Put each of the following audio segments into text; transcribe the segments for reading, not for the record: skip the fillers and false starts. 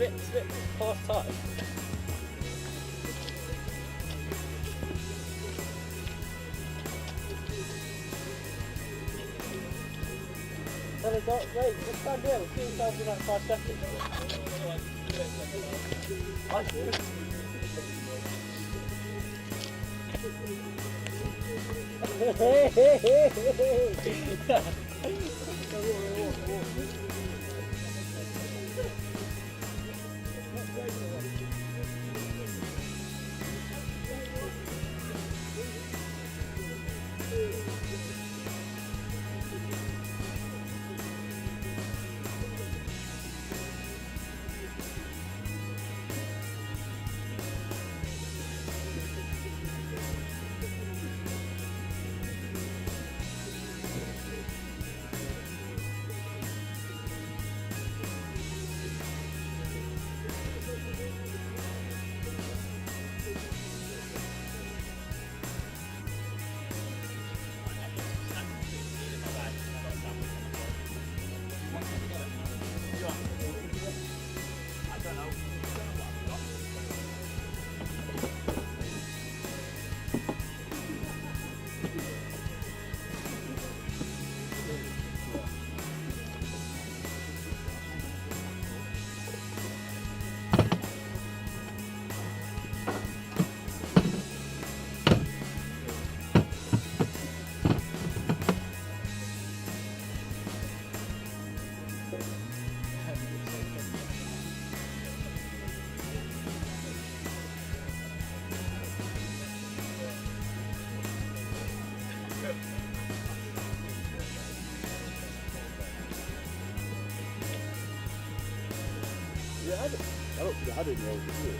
it's a bit past time. Wait, let's stand here. We'll see ourselves in like 5 seconds. I don't think I didn't know what to do.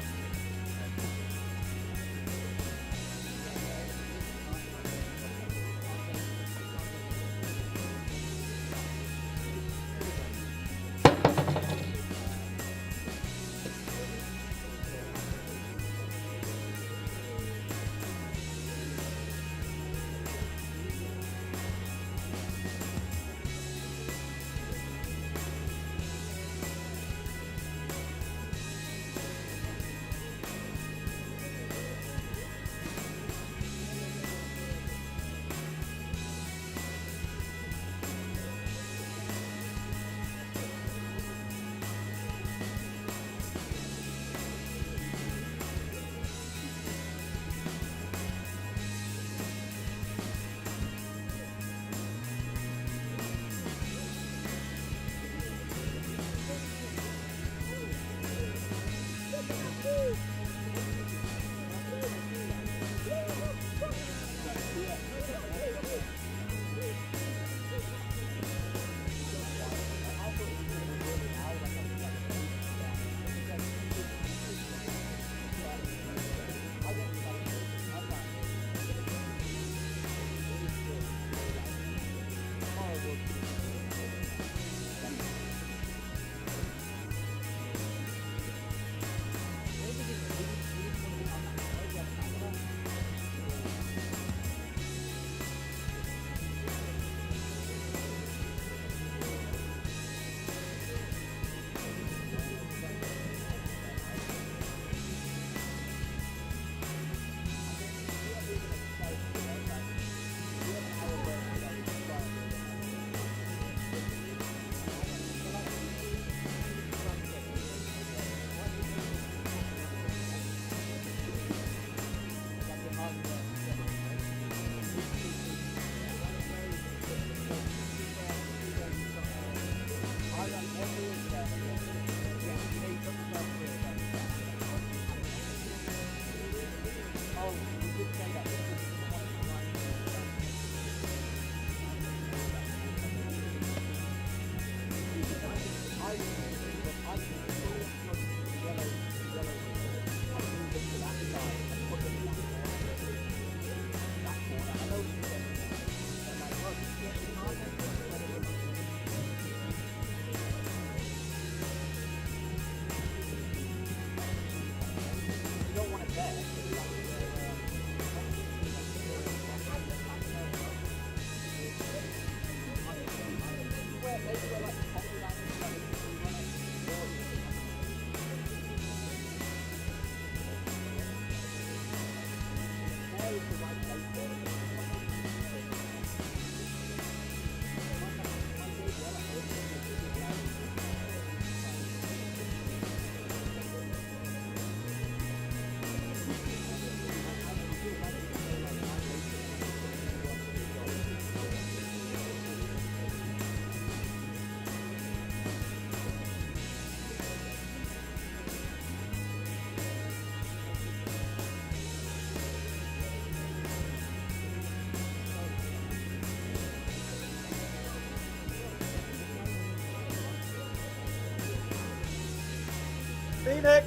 Phoenix!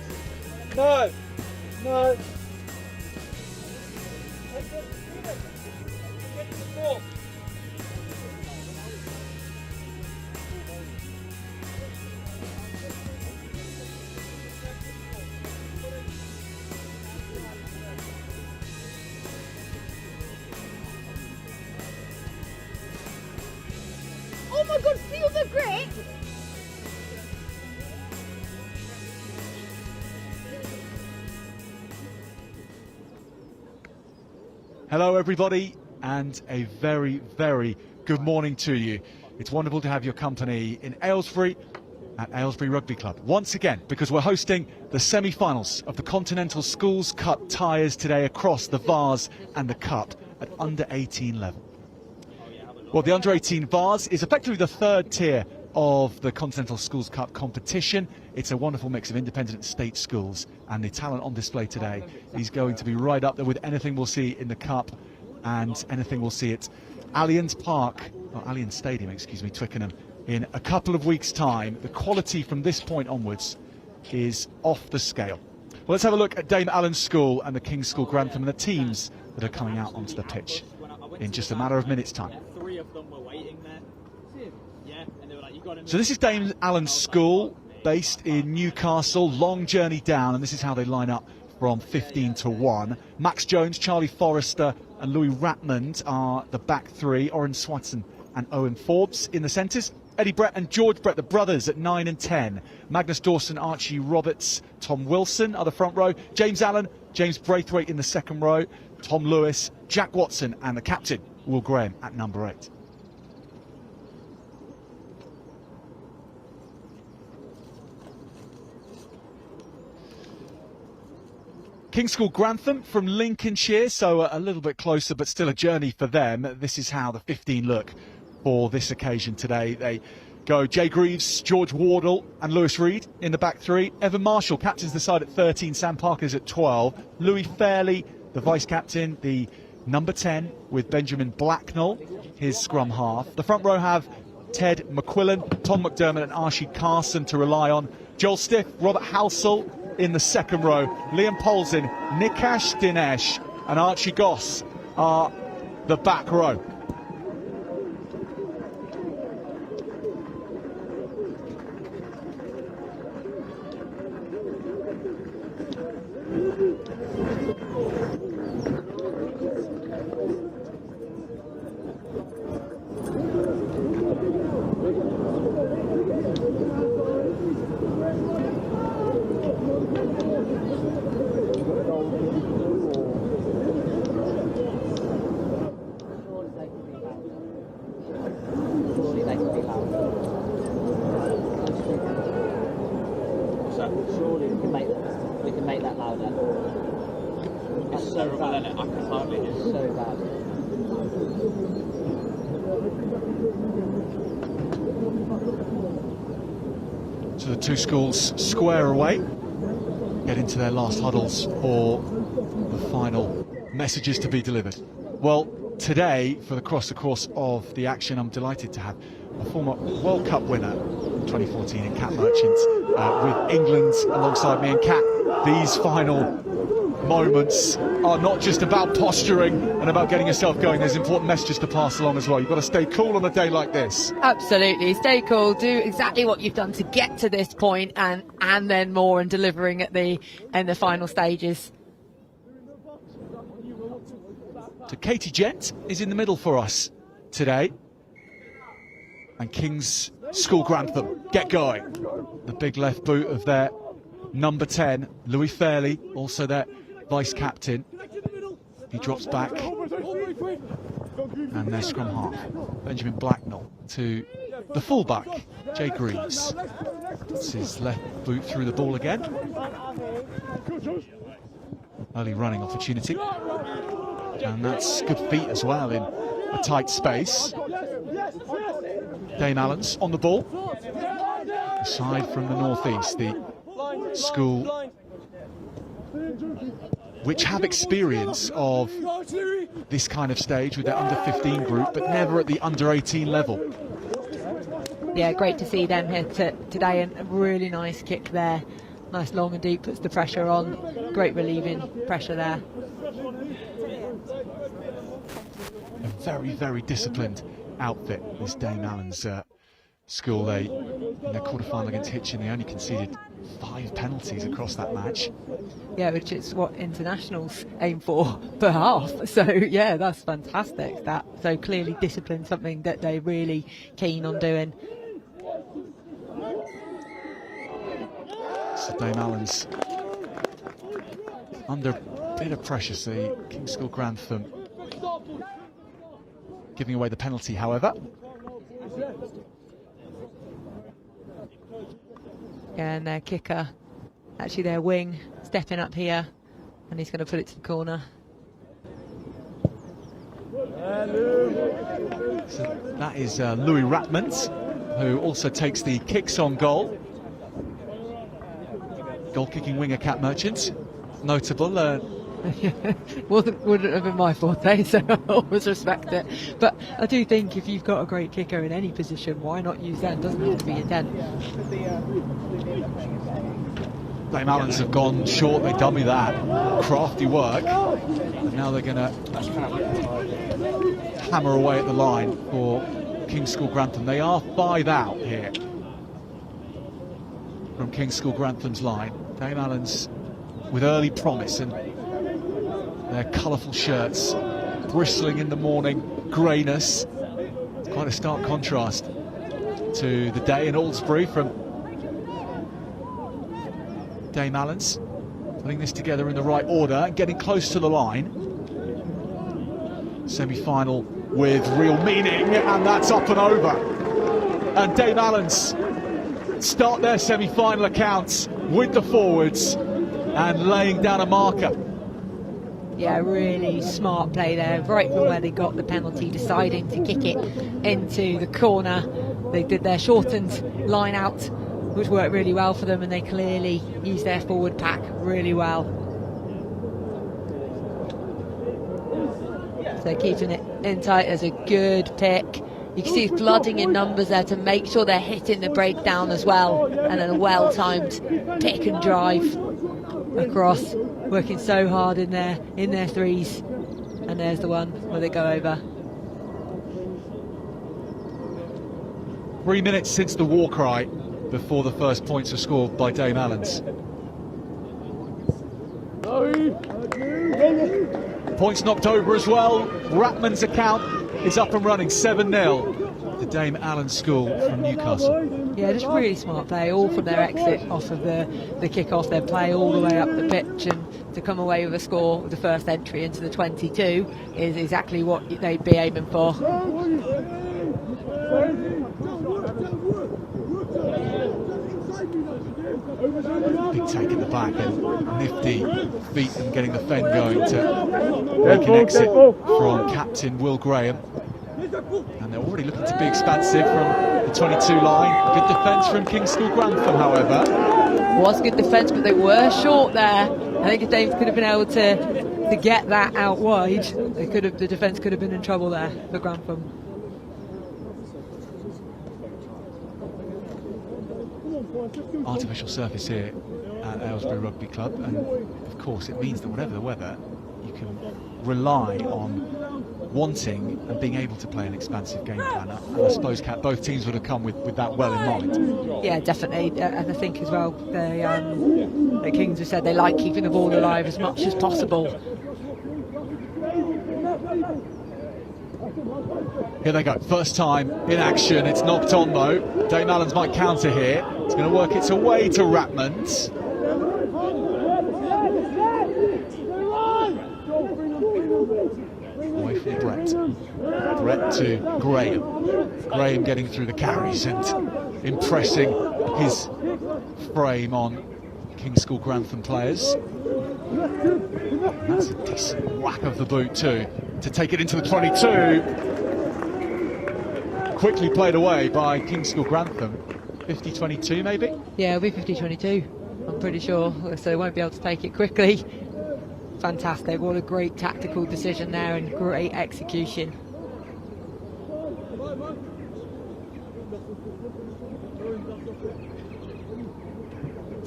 No! No! Get to the ball! Oh my God, feel the grip! Hello everybody, and a very, very good morning to you. It's wonderful to have your company in Aylesbury at Aylesbury Rugby Club once again, because we're hosting the semi-finals of the Continental Schools Cup Tyres today across the Vase and the Cup at under 18 level. Well, the under 18 Vase is effectively the third tier of the Continental Schools Cup competition. It's a wonderful mix of independent state schools, and the talent on display today is going to be right up there with anything we'll see in the Cup and anything we'll see at Allianz Stadium, Twickenham, in a couple of weeks' time. The quality from this point onwards is off the scale. Well, let's have a look at Dame Allan's school and the King's School Grantham and the teams that are coming out onto the pitch in just a matter of minutes' time. Three of them were waiting there. Yeah, and they were like, you got him. So this is Dame Allan's school, based in Newcastle. Long journey down, and this is how they line up from 15 to 1. Max Jones, Charlie Forrester and Louis Ratmond are the back three. Oren Swatson and Owen Forbes in the centres. Eddie Brett and George Brett, the brothers, at 9 and 10. Magnus Dawson, Archie Roberts, Tom Wilson are the front row. James Allan, James Braithwaite in the second row. Tom Lewis, Jack Watson and the captain, Will Graham, at number 8. King's School Grantham from Lincolnshire, so a little bit closer, but still a journey for them. This is how the 15 look for this occasion today. They go Jay Greaves, George Wardle and Lewis Reed in the back three. Evan Marshall captains the side at 13, Sam Parker's at 12. Louis Fairley, the vice-captain, the number 10, with Benjamin Blacknell, his scrum half. The front row have Ted McQuillan, Tom McDermott and Archie Carson to rely on. Joel Stiff, Robert Halsall in the second row. Liam Polzin, Nikash Dinesh and Archie Goss are the back row. Surely we can make that louder. It's so bad. I can hardly hear. So bad. So the two schools square away, get into their last huddles for the final messages to be delivered. Well, today, for the course of the action, I'm delighted to have a former World Cup winner 2014 in Cat Merchant with England alongside me. And Cat, these final moments are not just about posturing and about getting yourself going. There's important messages to pass along as well. You've got to stay cool on a day like this. Absolutely, stay cool, do exactly what you've done to get to this point, and then more, and delivering at the final stages. So Katie Gent is in the middle for us today. And King's School Grantham get going. The big left boot of their number 10, Louis Fairley, also their vice-captain. He drops back. And their scrum half, Benjamin Blacknell, to the fullback, Jay Greaves. It's his left boot through the ball again. Early running opportunity. And that's good feet as well in a tight space. Dame Allan's on the ball. Aside from the northeast, the school which have experience of this kind of stage with their under 15 group, but never at the under 18 level. Yeah, great to see them here today, and a really nice kick there Nice long and deep, puts the pressure on. Great relieving pressure there. A very, very disciplined outfit, this Dame Allan's school. They, in their quarter-final against Hitchin, they only conceded 5 penalties across that match. Yeah, which is what internationals aim for per half. So, yeah, that's fantastic. That so clearly discipline, something that they're really keen on doing. So Dame Allan's under a bit of pressure. See King's School Grantham giving away the penalty, however. Yeah, and their kicker, actually their wing, stepping up here, and he's going to put it to the corner. So that is Louis Ratmans, who also takes the kicks on goal. Goal-kicking winger, Cat Merchant, notable. Wouldn't have been my forte, so I always respect it. But I do think if you've got a great kicker in any position, why not use them? Doesn't have to be a 10. Dame Allans have gone short, they dummy that. Crafty work. And now they're going to hammer away at the line for King's School Grantham. They are 5 out here from King's School Grantham's line. Dame Allans with early promise, and their colourful shirts bristling in the morning greyness. It's quite a stark contrast to the day in Aylesbury from Dame Allans. Putting this together in the right order and getting close to the line. Semi-final with real meaning, and that's up and over. And Dame Allans start their semi-final accounts with the forwards and laying down a marker. Yeah, really smart play there, right from where they got the penalty, deciding to kick it into the corner. They did their shortened line out, which worked really well for them, and they clearly used their forward pack really well. So keeping it in tight is a good pick. You can see flooding in numbers there to make sure they're hitting the breakdown as well, and then a well-timed pick and drive across, working so hard in their threes, and there's the one where they go over. 3 minutes since the war cry before the first points are scored by Dame Allans. Points knocked over as well. Ratman's account is up and running, 7-0. The Dame Allan School from Newcastle. Yeah, just really smart play, all from their exit off of the kick-off. Their play all the way up the pitch, and to come away with a score with the first entry into the 22 is exactly what they'd be aiming for. Big take in the back and nifty feet and getting the fend going to make an exit from captain Will Graham. And they're already looking to be expansive from the 22 line. Good defence from King's School Grantham, however. Was good defence, but they were short there. I think if Dave could have been able to get that out wide, the defence could have been in trouble there for Grantham. Artificial surface here at Aylesbury Rugby Club, and of course it means that whatever the weather, you can rely on wanting and being able to play an expansive game plan. And I suppose, Kat, both teams would have come with that well in mind. Yeah, definitely, and I think as well, the Kings have said they like keeping the ball alive as much as possible. Here they go, first time in action. It's knocked on though. Dame Allans might counter here. It's going to work its way to Ratmans. Away from Brett. Brett to Graham. Graham getting through the carries and impressing his frame on King's School Grantham players. And that's a decent whack of the boot too, to take it into the 22. Quickly played away by King's School Grantham. 50-22 maybe? Yeah, it'll be 50-22, I'm pretty sure, so they won't be able to take it quickly. Fantastic, what a great tactical decision there and great execution.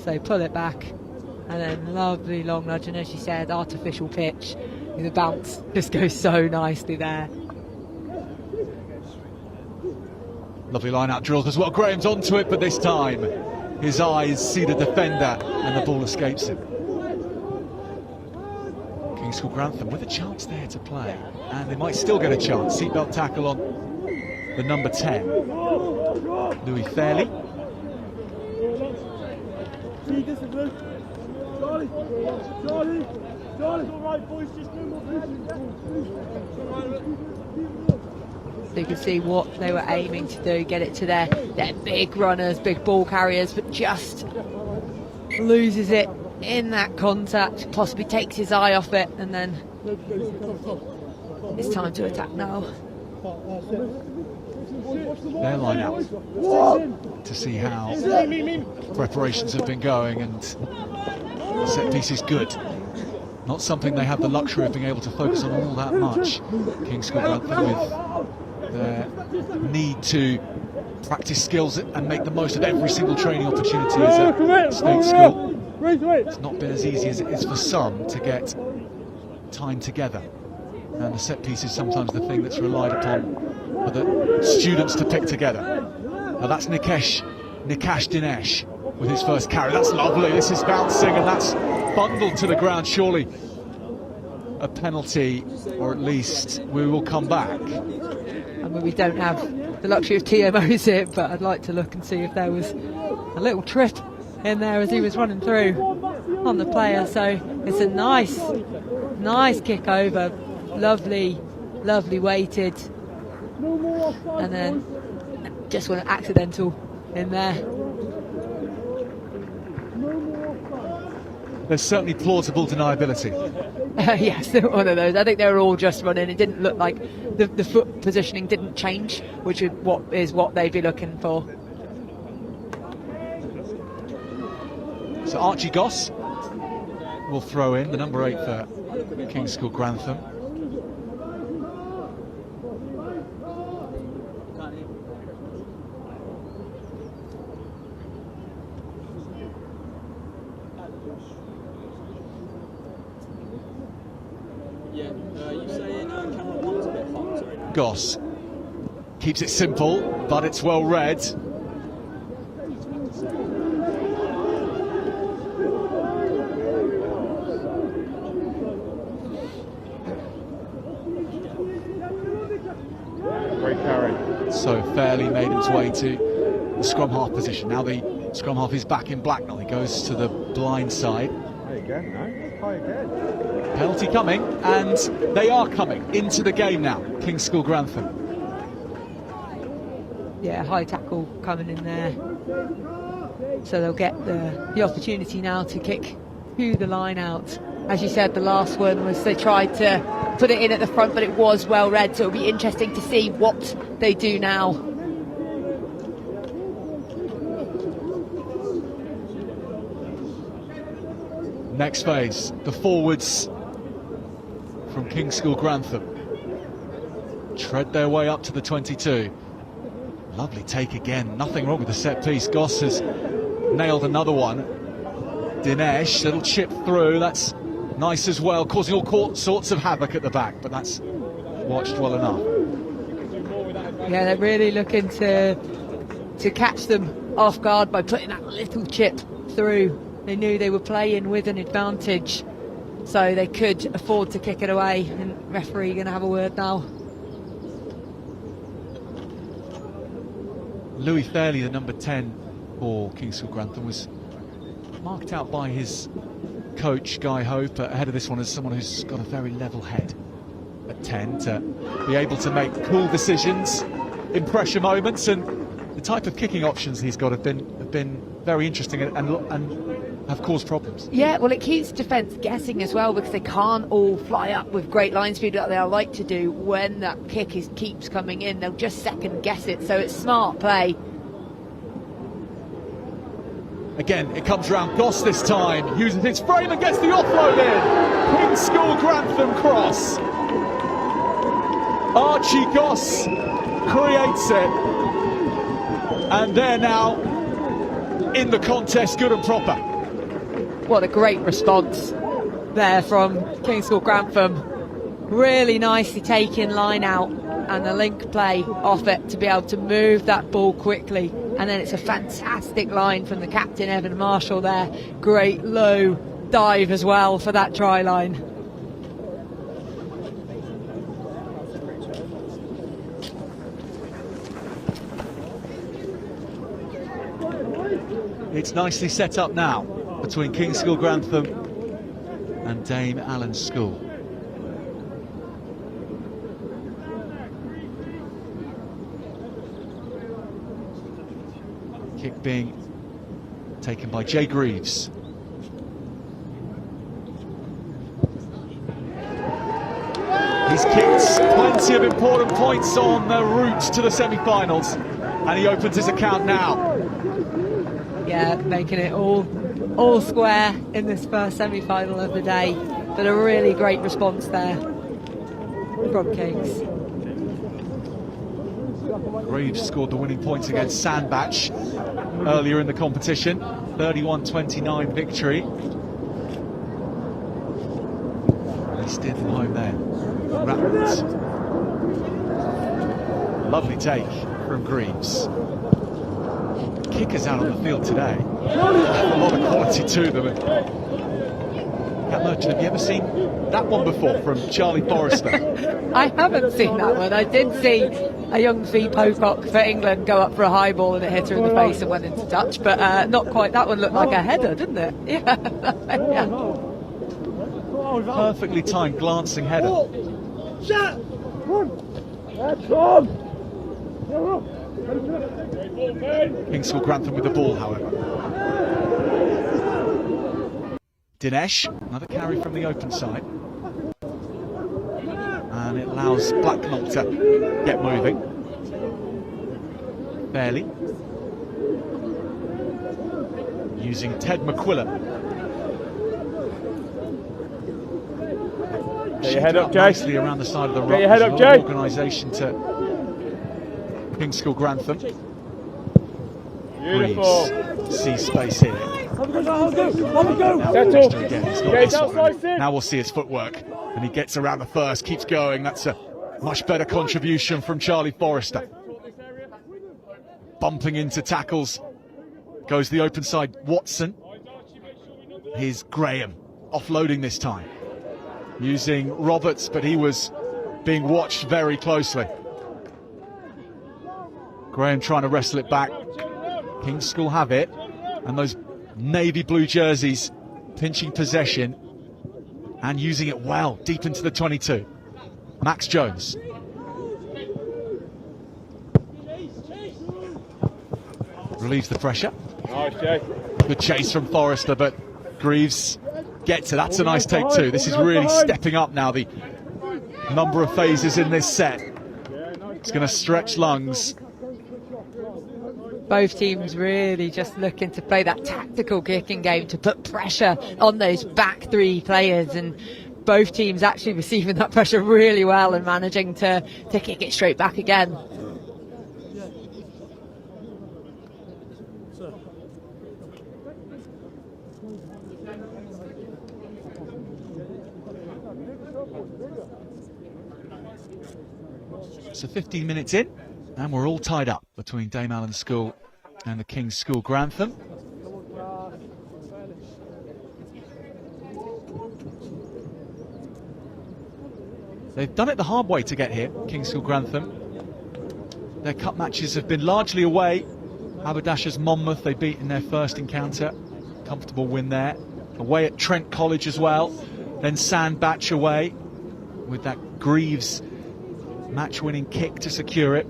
So pull it back, and then lovely long nudge, and as you said, artificial pitch. The bounce just goes so nicely there. Lovely line-out drill as well. Graham's onto it, but this time his eyes see the defender and the ball escapes him. King's School Grantham with a chance there to play, and they might still get a chance. Seatbelt tackle on the number 10, Louis Fairley. So you can see what they were aiming to do, get it to their big runners, big ball carriers, but just loses it in that contact, possibly takes his eye off it, and then it's time to attack now. Their line out to see how preparations have been going, and the set piece is good. Not something they have the luxury of being able to focus on all that much. King's School Grantham with their need to practice skills and make the most of every single training opportunity as a state school. It's not been as easy as it is for some to get time together, and the set piece is sometimes the thing that's relied upon for the students to pick together. Now that's Nikesh Dinesh with his first carry. That's lovely. This is bouncing, and that's bundled to the ground. Surely a penalty, or at least we will come back. I mean, we don't have the luxury of TMOs here, but I'd like to look and see if there was a little trip in there as he was running through on the player. So it's a nice kick over, lovely weighted, and then just an accidental in there. There's certainly plausible deniability. Yes, one of those. I think they were all just running. It didn't look like the foot positioning didn't change, which is what they'd be looking for. So Archie Goss will throw in, the number 8 for King's School Grantham. Goss keeps it simple, but it's well read. Great carry. So Fairley made his way to the scrum half position. Now the scrum half is back in black. Now he goes to the blind side. High again, no? High again. Penalty coming, and they are coming into the game now, King's School Grantham. Yeah, high tackle coming in there. So they'll get the opportunity now to kick through the line out. As you said, the last one was they tried to put it in at the front, but it was well read, so it'll be interesting to see what they do now. Next phase, the forwards from King's School Grantham tread their way up to the 22. Lovely take again, nothing wrong with the set piece. Goss has nailed another one. Dinesh, little chip through, that's nice as well, causing all sorts of havoc at the back, but that's watched well enough. Yeah, they're really looking to catch them off guard by putting that little chip through. They knew they were playing with an advantage, so they could afford to kick it away, and referee going to have a word now. Louis Fairley, the number 10 for King's School Grantham, was marked out by his coach Guy Hope ahead of this one as someone who's got a very level head at 10, to be able to make cool decisions in pressure moments, and the type of kicking options he's got have been very interesting and have caused problems. Yeah, well, it keeps defence guessing as well, because they can't all fly up with great line speed like they like to do. When that kick keeps coming in, they'll just second guess it, so it's smart play. Again, it comes around. Goss this time uses his frame and gets the offload in. King's School Grantham cross. Archie Goss creates it, and they're now in the contest, good and proper. What a great response there from King's School Grantham. Really nicely taking line out and the link play off it to be able to move that ball quickly. And then it's a fantastic line from the captain, Evan Marshall there. Great low dive as well for that try line. It's nicely set up now between King's School Grantham and Dame Allan School. Kick being taken by Jay Greaves. He's kicked plenty of important points on the route to the semi-finals, and he opens his account now. Yeah, making it all square in this first semi-final of the day, but a really great response there from Kings. Greaves scored the winning points against Sandbach earlier in the competition, 31-29 victory. He steered them home there. Rattles. Lovely take from Greaves. Kickers out on the field today. A lot of quality to them. Cat Merchant, have you ever seen that one before from Charlie Forrester? I haven't seen that one. I did see a young Fee Pocock for England go up for a high ball and it hit her in the face and went into touch, but not quite. That one looked like a header, didn't it? Yeah. Yeah. Perfectly timed glancing header. King's School Grantham with the ball, however. Dinesh, another carry from the open side. And it allows Blacknell to get moving. Fairly. Using Ted McQuillan. Get your head up, Jay. Nicely around the side of the rock. Get your head up, Jay. Organisation to King's School Grantham. Beautiful. Greaves sees space here. Settle. Now we'll see his footwork, and he gets around the first, keeps going. That's a much better contribution from Charlie Forrester. Bumping into tackles goes the open side Watson. Here's Graham offloading this time, using Roberts, but he was being watched very closely. Graham trying to wrestle it back. King's School have it, and those navy blue jerseys pinching possession and using it well deep into the 22. Max Jones. Relieves the pressure. Nice, Jay. Good chase from Forrester, but Greaves gets it. That's a nice take too. This is really stepping up now, the number of phases in this set. It's going to stretch lungs. Both teams really just looking to play that tactical kicking game to put pressure on those back three players, and both teams actually receiving that pressure really well and managing to kick it straight back again. So 15 minutes in, and we're all tied up between Dame Allan School and the King's School Grantham. They've done it the hard way to get here, King's School Grantham. Their cup matches have been largely away. Haberdashers Monmouth they beat in their first encounter. Comfortable win there. Away at Trent College as well. Then Sandbach away with that Greaves match-winning kick to secure it.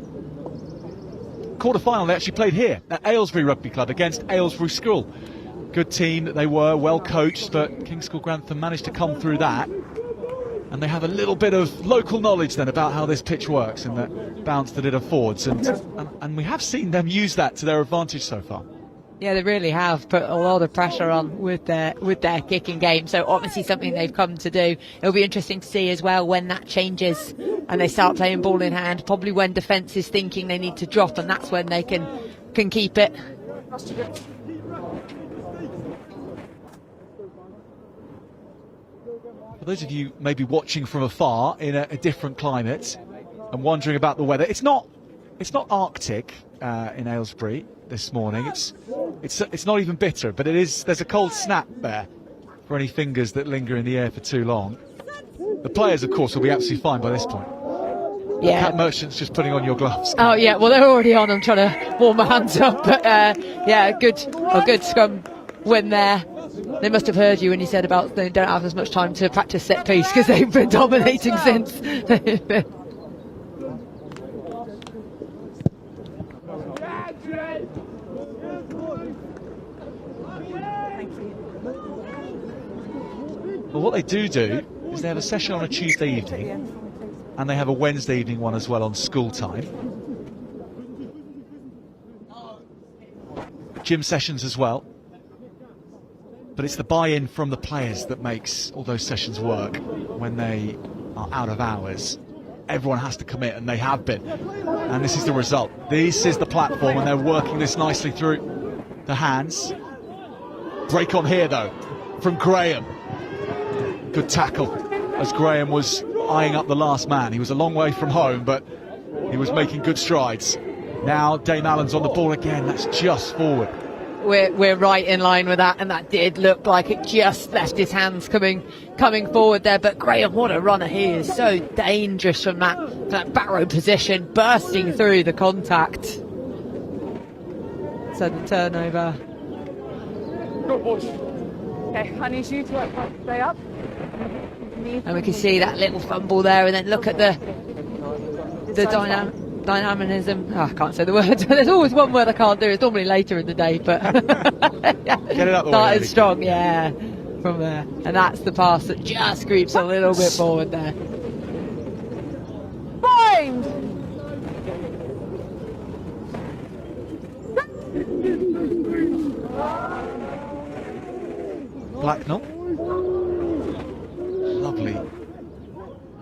Quarter-final they actually played here at Aylesbury Rugby Club against Aylesbury School. Good team that they were, well coached, but King's School Grantham managed to come through that. And they have a little bit of local knowledge then about how this pitch works and the bounce that it affords. And we have seen them use that to their advantage so far. Yeah, they really have put a lot of pressure on with their kicking game. So obviously something they've come to do. It'll be interesting to see as well when that changes and they start playing ball in hand. Probably when defence is thinking they need to drop, and that's when they can keep it. For those of you maybe watching from afar in a different climate and wondering about the weather, it's not Arctic in Aylesbury this morning. It's not even bitter, but it is. There's a cold snap there for any fingers that linger in the air for too long. The players, of course, will be absolutely fine by this point. Yeah. Cat Merchant's just putting on your gloves. Oh yeah, well they're already on. I'm trying to warm my hands up, but yeah, good scrum win there. They must have heard you when you said about they don't have as much time to practice set piece because they've been dominating since. Well, what they do is they have a session on a Tuesday evening, and they have a Wednesday evening one as well on school time. Gym sessions as well. But it's the buy-in from the players that makes all those sessions work. When they are out of hours, everyone has to commit, and they have been. And this is the result. This is the platform, and they're working this nicely through the hands. Break on here, though, from Graham. Good tackle, as Graham was eyeing up the last man. He was a long way from home, but he was making good strides. Now Dame Allan's on the ball again. That's just forward. We're right in line with that, and that did look like it just left his hands coming forward there. But Graham, what a runner he is! So dangerous from that barrow position, bursting through the contact. So the turnover. Good boys. Okay, I need you to work hard to stay up. And we can see that little fumble there, and then look at the dynamism. Oh, I can't say the word. There's always one word I can't do. It's normally later in the day, but Get it up the way. started strong, yeah, from there. And that's the pass that just creeps a little bit forward there. Find! Blacknell. Lovely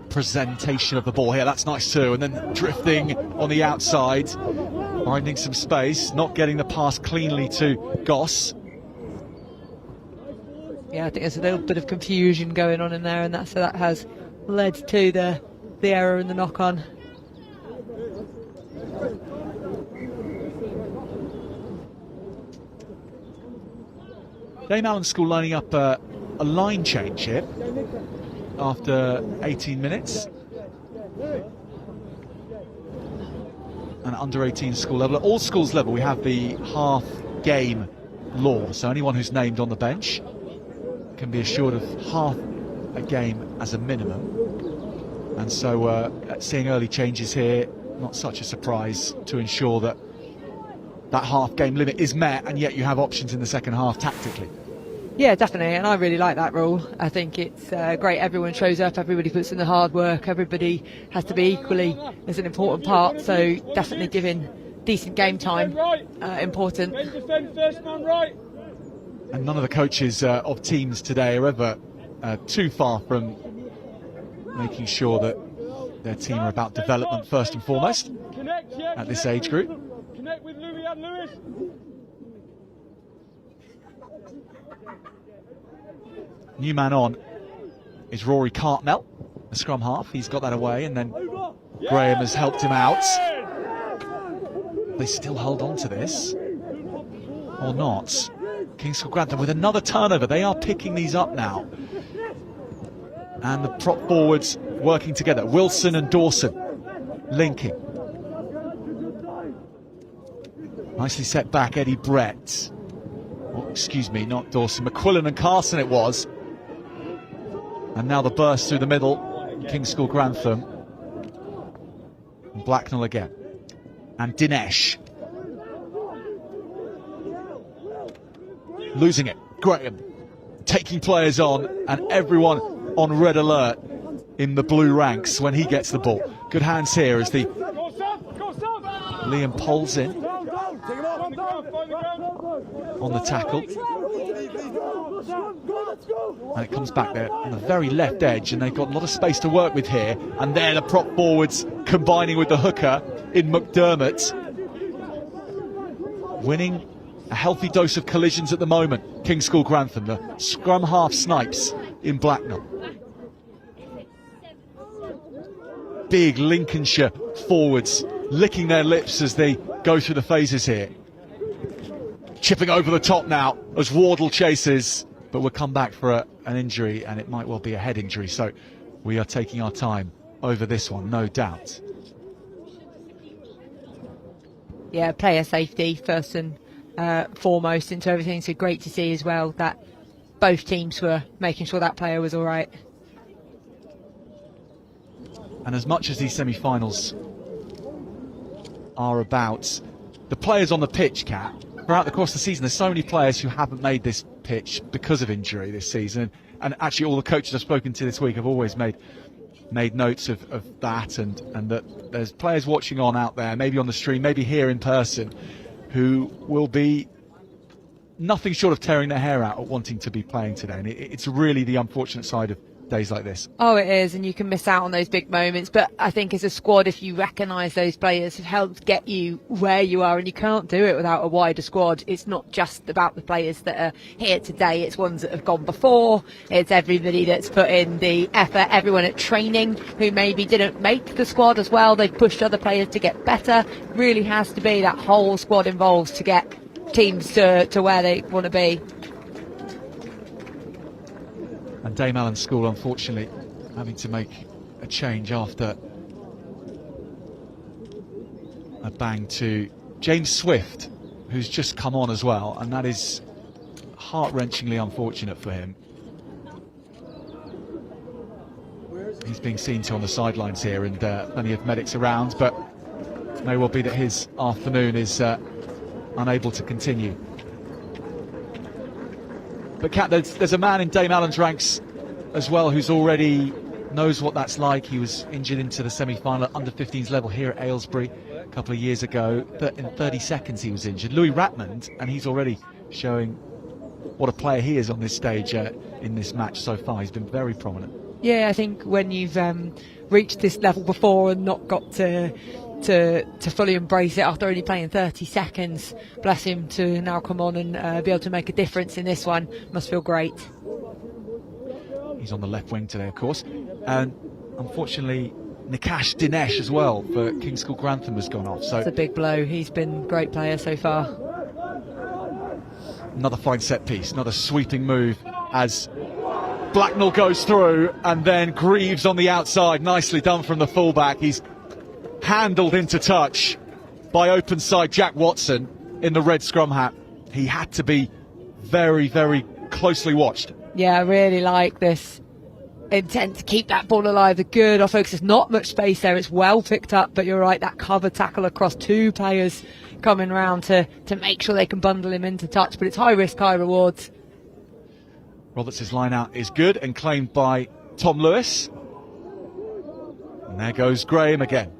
presentation of the ball here. That's nice too. And then drifting on the outside, finding some space, not getting the pass cleanly to Goss. Yeah, I think there's a little bit of confusion going on in there, and that has led to the error in the knock-on. Dame Allan School lining up a line change here after 18 minutes. And under 18 school level, at all schools level, we have the half game law. So anyone who's named on the bench can be assured of half a game as a minimum. And so seeing early changes here, not such a surprise, to ensure that that half game limit is met, and yet you have options in the second half tactically. Yeah, definitely, and I really like that rule. I think it's great. Everyone shows up, everybody puts in the hard work, everybody has to be equally as an important part, so definitely giving decent game time important. Defend first man right. And none of the coaches of teams today are ever too far from making sure that their team are about development first and foremost at this age group. Connect with Louis and Lewis. New man on is Rory Cartmel, the scrum half. He's got that away, and then Graham has helped him out. They still hold on to this, or not. King's School Grantham with another turnover. They are picking these up now. And the prop forwards working together. Wilson and Dawson linking. Nicely set back, Eddie Brett. Oh, excuse me, not Dawson. McQuillan and Carson it was. And now the burst through the middle. King's School Grantham. And Blacknell again. And Dinesh. Losing it. Graham taking players on, and everyone on red alert in the blue ranks when he gets the ball. Good hands here as the Liam Poles in on the tackle. And it comes back there on the very left edge, and they've got a lot of space to work with here. And there the prop forwards combining with the hooker in McDermott. Winning a healthy dose of collisions at the moment. King's School Grantham, the scrum half snipes in Blacknell. big Lincolnshire forwards licking their lips as they go through the phases here. Chipping over the top now as Wardle chases, but we'll come back for an injury, and it might well be a head injury, so we are taking our time over this one, no doubt. Yeah, player safety first and foremost into everything, so great to see as well that both teams were making sure that player was all right. And as much as these semi-finals are about the players on the pitch, Kat, throughout the course of the season, there's so many players who haven't made this pitch because of injury this season. And actually all the coaches I've spoken to this week have always made notes of that, and that there's players watching on out there, maybe on the stream, maybe here in person, who will be nothing short of tearing their hair out at wanting to be playing today. And it's really the unfortunate side of days like this. Oh, it is, and you can miss out on those big moments, but I think as a squad, if you recognise those players have helped get you where you are, and you can't do it without a wider squad. It's not just about the players that are here today, it's ones that have gone before, it's everybody that's put in the effort, everyone at training who maybe didn't make the squad as well, they've pushed other players to get better. Really has to be that whole squad involved to get teams to where they want to be. And Dame Allan School, unfortunately, having to make a change after a bang to James Swift, who's just come on as well, and that is heart-wrenchingly unfortunate for him. He's being seen to on the sidelines here, and plenty of medics around, but it may well be that his afternoon is unable to continue. But Kat, there's a man in Dame Allan's ranks as well who's already knows what that's like. He was injured into the semi-final at under-15s level here at Aylesbury a couple of years ago. In 30 seconds he was injured. Louis Ratmond, and he's already showing what a player he is on this stage in this match so far. He's been very prominent. Yeah, I think when you've reached this level before and not got to fully embrace it after only playing 30 seconds, bless him, to now come on and be able to make a difference in this one must feel great. He's on the left wing today, of course, and unfortunately Nikash Dinesh as well for King's School Grantham has gone off. So it's a big blow. He's been a great player so far. Another fine set piece, another sweeping move as Blacknell goes through, and then Greaves on the outside. Nicely done from the fullback. He's handled into touch by open side Jack Watson in the red scrum hat. He had to be very, very closely watched. Yeah, I really like this intent to keep that ball alive. The good off focus. There's not much space there. It's well picked up, but you're right, that cover tackle across two players coming round to make sure they can bundle him into touch, but it's high risk, high rewards. Roberts' line out is good and claimed by Tom Lewis. And there goes Graham again.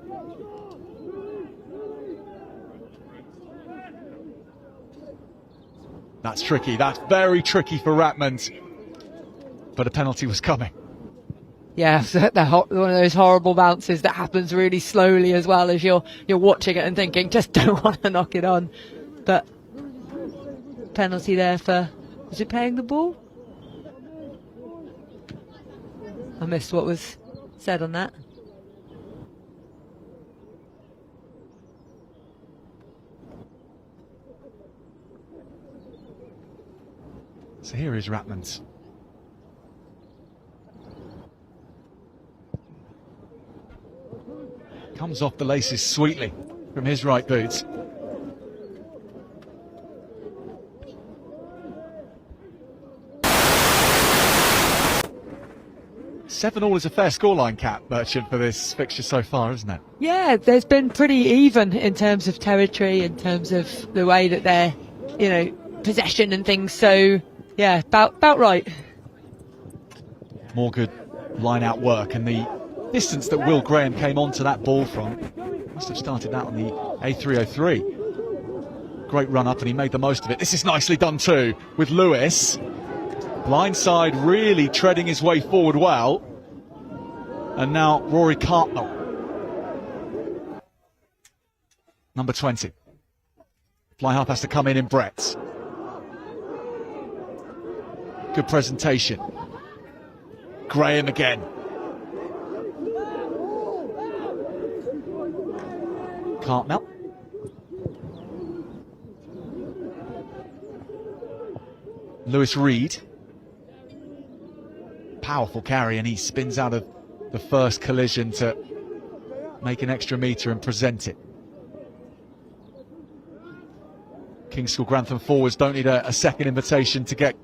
That's tricky. That's very tricky for Ratmond. But a penalty was coming. Yeah, one of those horrible bounces that happens really slowly as well as you're watching it and thinking, just don't want to knock it on. But penalty there for, was it playing the ball? I missed what was said on that. So here is Ratmond. Comes off the laces sweetly from his right boot. Seven all is a fair scoreline, Kat Merchant, for this fixture so far, isn't it? Yeah, there's been pretty even in terms of territory, in terms of the way that they're, possession and things. So, yeah, about right. More good line-out work, and the distance that Will Graham came onto that ball from, must have started that on the A303. Great run up, and he made the most of it. This is nicely done too, with Lewis. Blindside really treading his way forward well. And now Rory Cartnell, number 20. Fly half has to come in Brett. Good presentation. Graham again. Hartnell. Lewis Reed. Powerful carry, and he spins out of the first collision to make an extra metre and present it. King's School Grantham forwards don't need a second invitation to get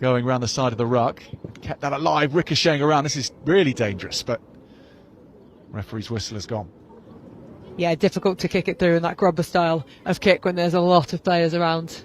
going around the side of the ruck. Kept that alive, ricocheting around. This is really dangerous, but referee's whistle has gone. Yeah, difficult to kick it through in that grubber style of kick when there's a lot of players around.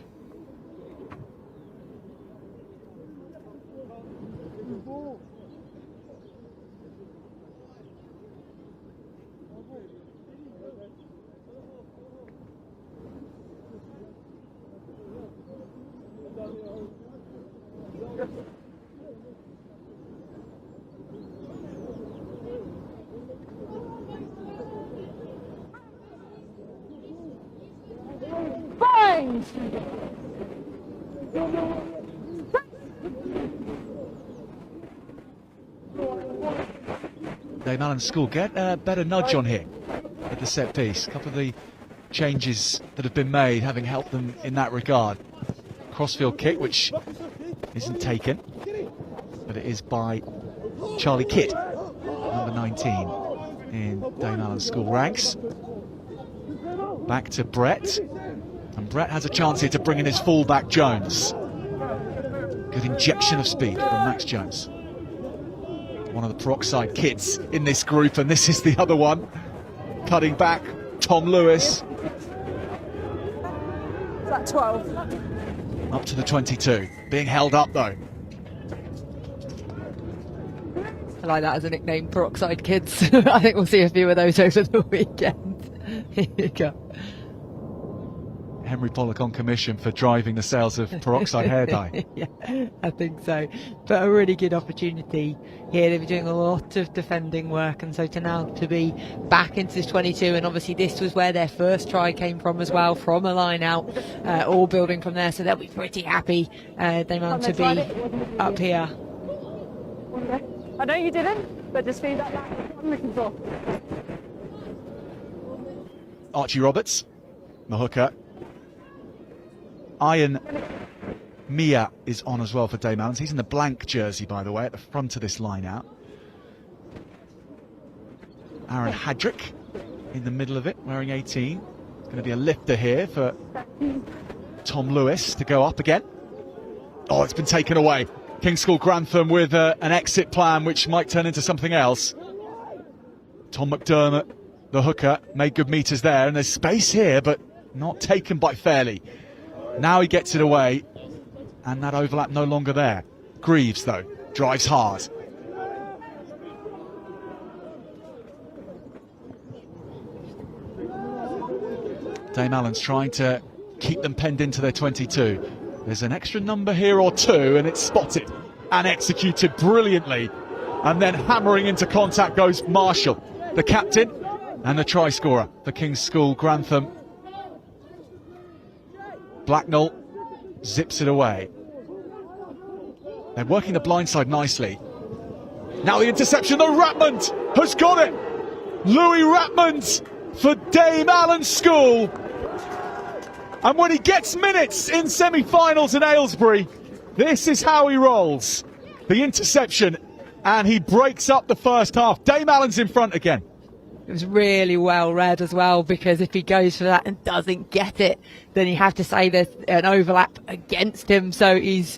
Allan School get a better nudge on here at the set piece. A couple of the changes that have been made having helped them in that regard. Crossfield kick, which isn't taken, but it is by Charlie Kidd, number 19 in Dame Allan School ranks. Back to Brett, and Brett has a chance here to bring in his fullback Jones. Good injection of speed from Max Jones. One of the peroxide kids in this group, and this is the other one. Cutting back, Tom Lewis. Is that 12? Up to the 22. Being held up though. I like that as a nickname, peroxide kids. I think we'll see a few of those over the weekend. Here you go. Henry Pollock on commission for driving the sales of peroxide hair dye. Yeah, I think so. But a really good opportunity here. They've been doing a lot of defending work, and so to be back into this 22, and obviously this was where their first try came from as well, from a line out, all building from there, so they'll be pretty happy they managed to be up here. I know you didn't, but just feed that back. That's what I'm looking for. Archie Roberts, the hooker. Ian Mia is on as well for Dame Allan's. He's in the blank jersey, by the way, at the front of this line out. Aaron Hadrick in the middle of it, wearing 18. It's going to be a lifter here for Tom Lewis to go up again. Oh, it's been taken away. King's School Grantham with an exit plan which might turn into something else. Tom McDermott, the hooker, made good metres there, and there's space here, but not taken by Fairley. Now he gets it away, and that overlap no longer there. Greaves, though, drives hard. Dame Allan's trying to keep them penned into their 22. There's an extra number here or two, and it's spotted and executed brilliantly. And then hammering into contact goes Marshall, the captain and the try scorer for King's School Grantham. Blacknell zips it away. They're working the blind side nicely. Now the interception, though. Ratmond has got it. Louis Ratmond for Dame Allan School. And when he gets minutes in semi-finals in Aylesbury, this is how he rolls. The interception, and he breaks up the first half. Dame Allan's in front again. It was really well read as well, because if he goes for that and doesn't get it, then you have to say there's an overlap against him. So he's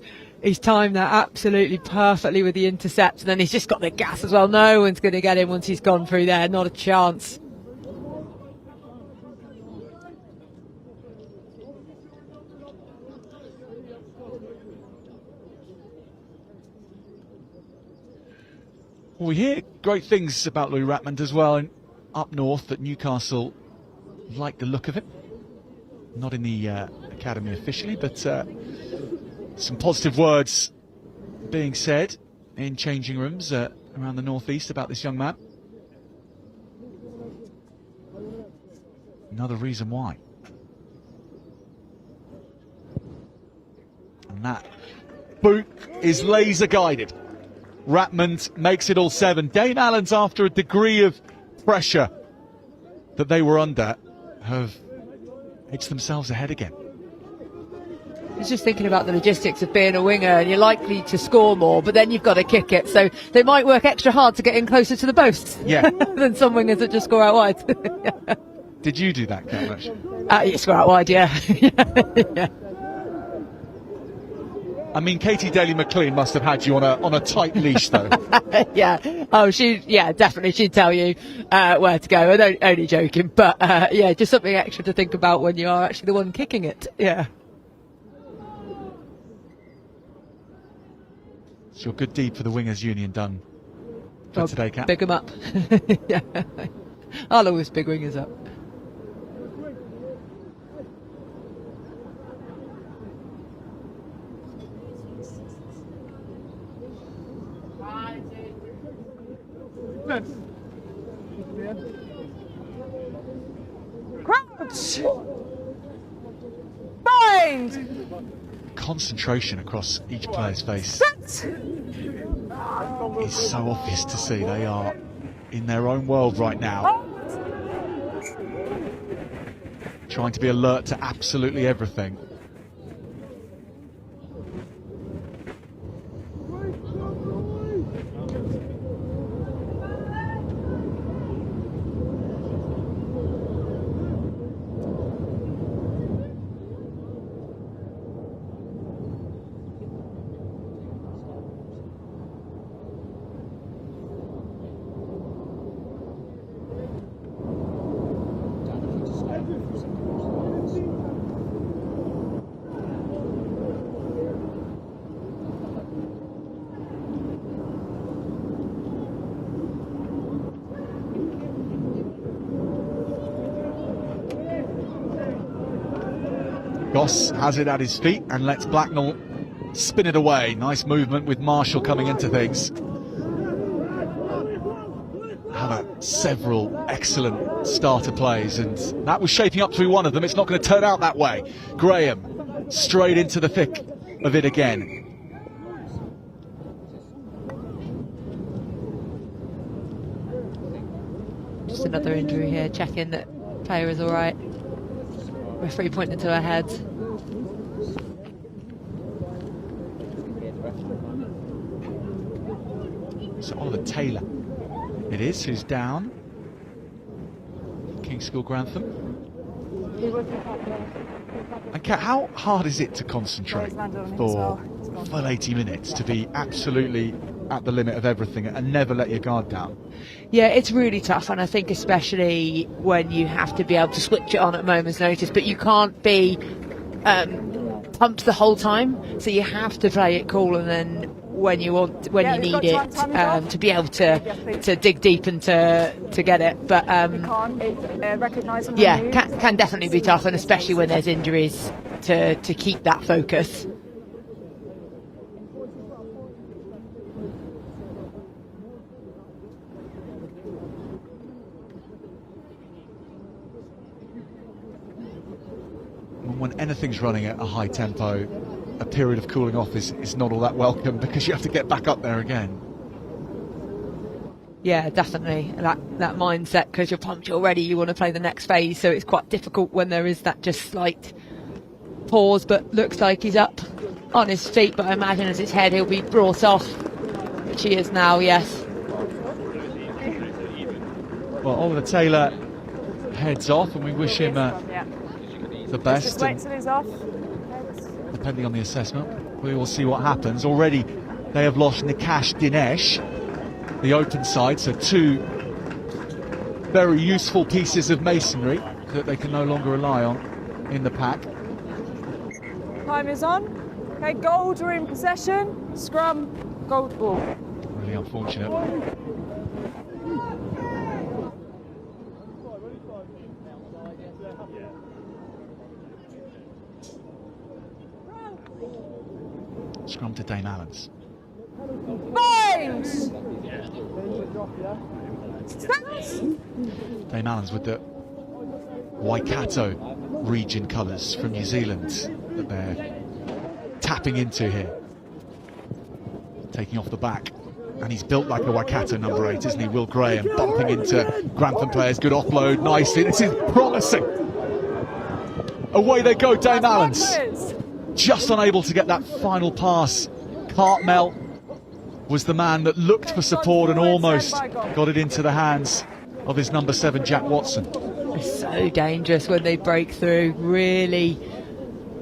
timed that absolutely perfectly with the intercept, and then he's just got the gas as well. No one's going to get him once he's gone through there, not a chance. Well, we hear great things about Louis Ratmond as well, and up north that Newcastle like the look of him. Not in the academy officially, but some positive words being said in changing rooms around the northeast about this young man. Another reason why. And that boot is laser guided. Ratmond makes it all 7. Dame Allan's after a degree of pressure that they were under have edged themselves ahead again. I was just thinking about the logistics of being a winger, and you're likely to score more, but then you've got to kick it. So they might work extra hard to get in closer to the post than some wingers that just score out wide. Did you do that, Kat? You score out wide, yeah. Yeah. I mean, Katie Daly-McLean must have had you on a tight leash, though. Yeah. Oh, definitely. She'd tell you where to go. Only joking, but yeah, just something extra to think about when you are actually the one kicking it. Yeah. It's your good deed for the Wingers Union done for today, Kat. Big them up. Yeah. I'll always big wingers up. Crouch! Bind! Concentration across each player's face is so obvious to see. They are in their own world right now, trying to be alert to absolutely everything. Goss has it at his feet and lets Blacknell spin it away. Nice movement with Marshall coming into things. Had several excellent starter plays, and that was shaping up to be one of them. It's not going to turn out that way. Graham straight into the thick of it again. Just another injury here. Checking that player is all right. Referee pointing to her head. So Oliver Taylor it is who's down. King's School Grantham. And Kat, how hard is it to concentrate for full 80 minutes, to be absolutely at the limit of everything and never let your guard down? Yeah, it's really tough, and I think especially when you have to be able to switch it on at a moment's notice, but you can't be pumped the whole time, so you have to play it cool, and then when you need it, to be able to dig deep and to get it. But yeah, can definitely be tough, and especially when there's injuries, to keep that focus. When anything's running at a high tempo, a period of cooling off is not all that welcome, because you have to get back up there again. Yeah, definitely. That mindset, because you're pumped already, you want to play the next phase, so it's quite difficult when there is that just slight pause. But looks like he's up on his feet, but I imagine as his head he'll be brought off, which he is now, yes. Well, Oliver Taylor heads off, and we wish him the best. Just wait till he's off. Depending on the assessment, we will see what happens. Already they have lost Nikash Dinesh, the open side, so two very useful pieces of masonry that they can no longer rely on in the pack. Time is on. Okay, Gold are in possession. Scrum, Gold ball. Really unfortunate. Scrum to Dame Allan's. Bind! Dame Allan's with the Waikato region colours from New Zealand that they're tapping into here. Taking off the back And he's built like a Waikato number 8, isn't he? Will Graham bumping into Grantham players. Good offload, nicely. This is promising. Away they go, Dame Allans. Just unable to get that final pass. Cartmel was the man that looked for support and almost got it into the hands of his number 7, Jack Watson. It's so dangerous when they break through. Really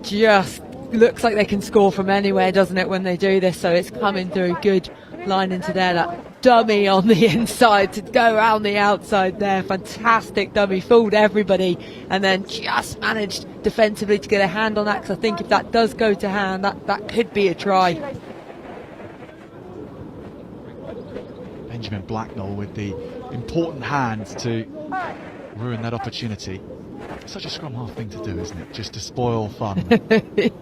just looks like they can score from anywhere, doesn't it, when they do this? So it's coming through. Good line into there. That dummy on the inside to go around the outside there. Fantastic dummy. Fooled everybody and then just managed defensively to get a hand on that, because I think if that does go to hand, that could be a try. Benjamin Blacknell with the important hand to ruin that opportunity. It's such a scrum half thing to do, isn't it? Just to spoil fun.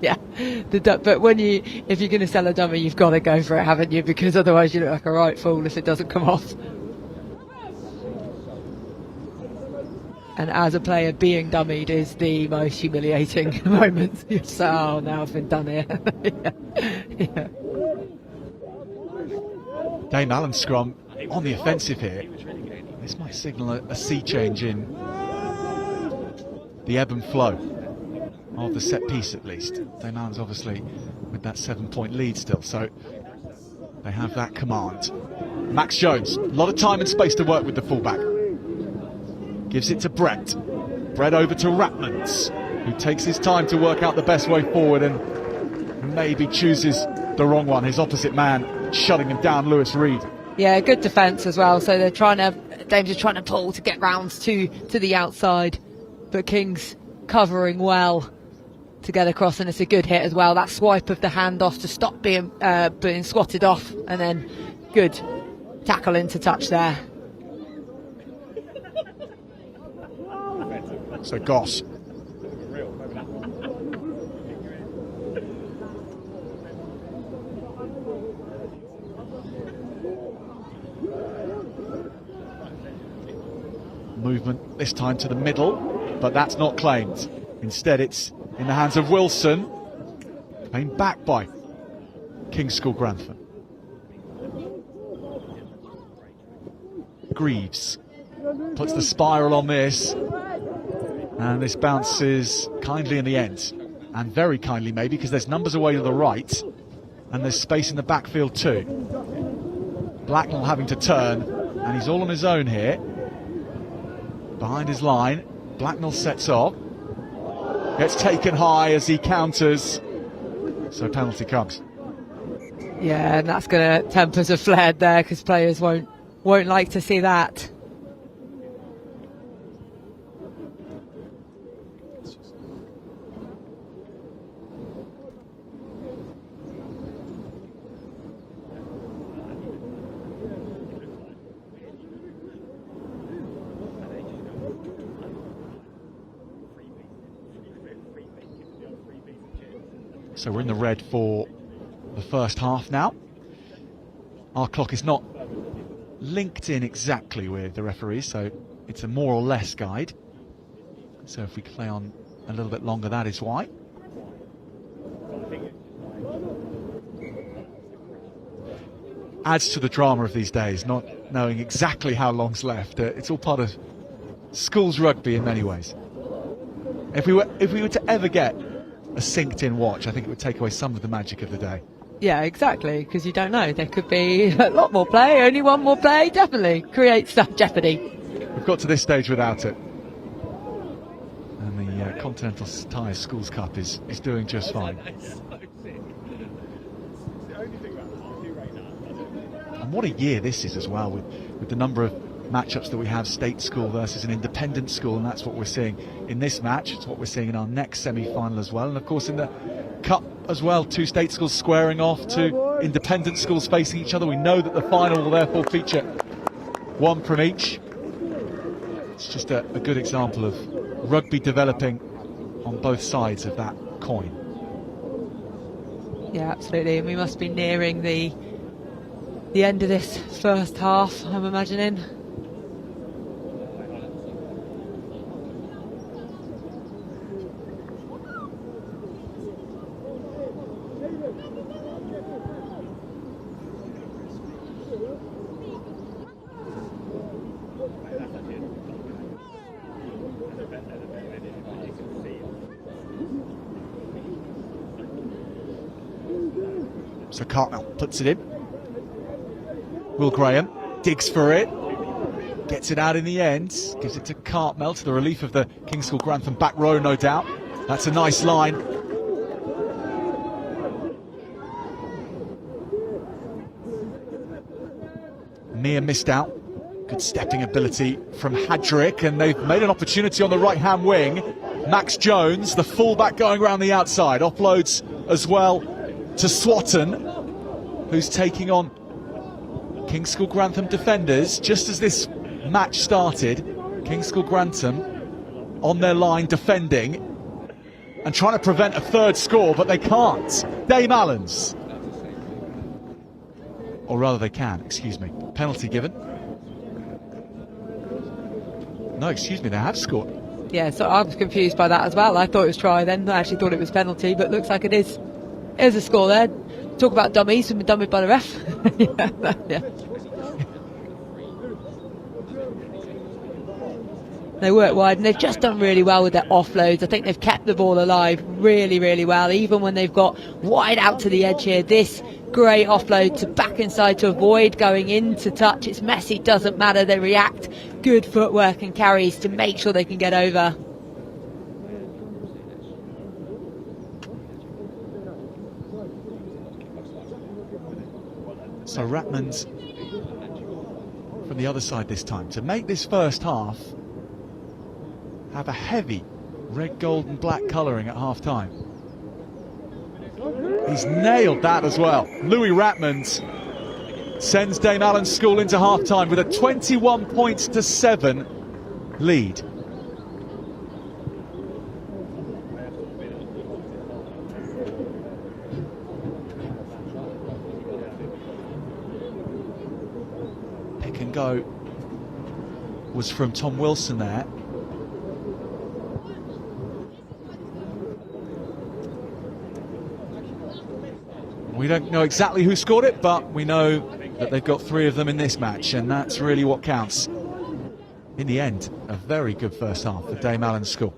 Yeah, but if you're going to sell a dummy, you've got to go for it, haven't you? Because otherwise you look like a right fool if it doesn't come off. And as a player, being dummied is the most humiliating moment. So, oh, now I've been done here. Yeah. Dame Allan scrum on the offensive here. This might signal a sea change in the ebb and flow of the set piece, at least. Dame Allan's obviously with that 7-point lead still, so they have that command. Max Jones, a lot of time and space to work with the fullback. Gives it to Brett. Brett over to Ratmans, who takes his time to work out the best way forward and maybe chooses the wrong one. His opposite man shutting him down, Lewis Reed. Yeah, good defence as well. So Dames are trying to pull to get rounds to the outside, but King's covering well to get across, and it's a good hit as well. That swipe of the hand off to stop being swatted off, and then good tackle into touch there. So Goss. Movement this time to the middle, but that's not claimed. Instead it's in the hands of Wilson, claimed back by King's School Grantham. Greaves puts the spiral on this, and this bounces kindly in the end, and very kindly maybe, because there's numbers away to the right and there's space in the backfield too. Blacknell having to turn, and he's all on his own here behind his line. Blacknell sets off, gets taken high as he counters, so penalty comes. Yeah, and that's going to tempers a flared there, because players won't like to see that. So we're in the red for the first half now. Our clock is not linked in exactly with the referees, so it's a more or less guide. So if we play on a little bit longer, that is why. Adds to the drama of these days, not knowing exactly how long's left. It's all part of schools rugby in many ways. If we were to ever get a synced-in watch, I think it would take away some of the magic of the day. Yeah, exactly, because you don't know. There could be a lot more play, only one more play, definitely creates that jeopardy. We've got to this stage without it. And the Continental Tyres Schools Cup is doing just fine. And what a year this is as well, with the number of matchups that we have, state school versus an independent school, and that's what we're seeing in this match. It's what we're seeing in our next semi-final as well, and of course in the cup as well, 2 state schools squaring off, 2 independent schools facing each other. We know that the final will therefore feature 1 from each. It's just a good example of rugby developing on both sides of that coin. Yeah, absolutely, and we must be nearing the end of this first half, I'm imagining. So Cartmel puts it in. Will Graham digs for it. Gets it out in the end. Gives it to Cartmel, to the relief of the King's School Grantham back row, no doubt. That's a nice line. Mia missed out. Good stepping ability from Hadrick, and they've made an opportunity on the right-hand wing. Max Jones, the fullback, going around the outside. Offloads as well to Swatton, who's taking on King's School Grantham defenders. Just as this match started, King's School Grantham on their line defending and trying to prevent a third score, but they can't. Dame Allan's. Or rather they can, excuse me. Penalty given. No, excuse me, they have scored. Yeah, so I was confused by that as well. I thought it was try then. I actually thought it was penalty, but looks like it is. There's a score there. Talk about dummies who've been dummied by the ref. Yeah. They work wide, and they've just done really well with their offloads. I think they've kept the ball alive really, really well, even when they've got wide out to the edge here. This great offload to back inside to avoid going into touch. It's messy, doesn't matter. They react. Good footwork and carries to make sure they can get over. So Ratman's from the other side this time to make this first half have a heavy red, gold and black colouring at half time. He's nailed that as well. Louis Ratmans sends Dame Allan's School into half time with a 21-7 lead. Pick and go was from Tom Wilson there. We don't know exactly who scored it, but we know that they've got 3 of them in this match, and that's really what counts. In the end, a very good first half for Dame Allan's School.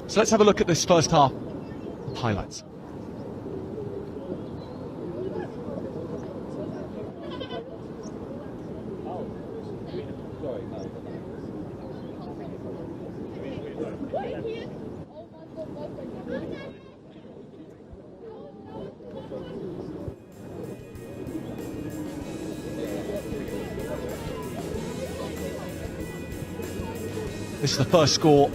So let's have a look at this first half highlights. This is the first score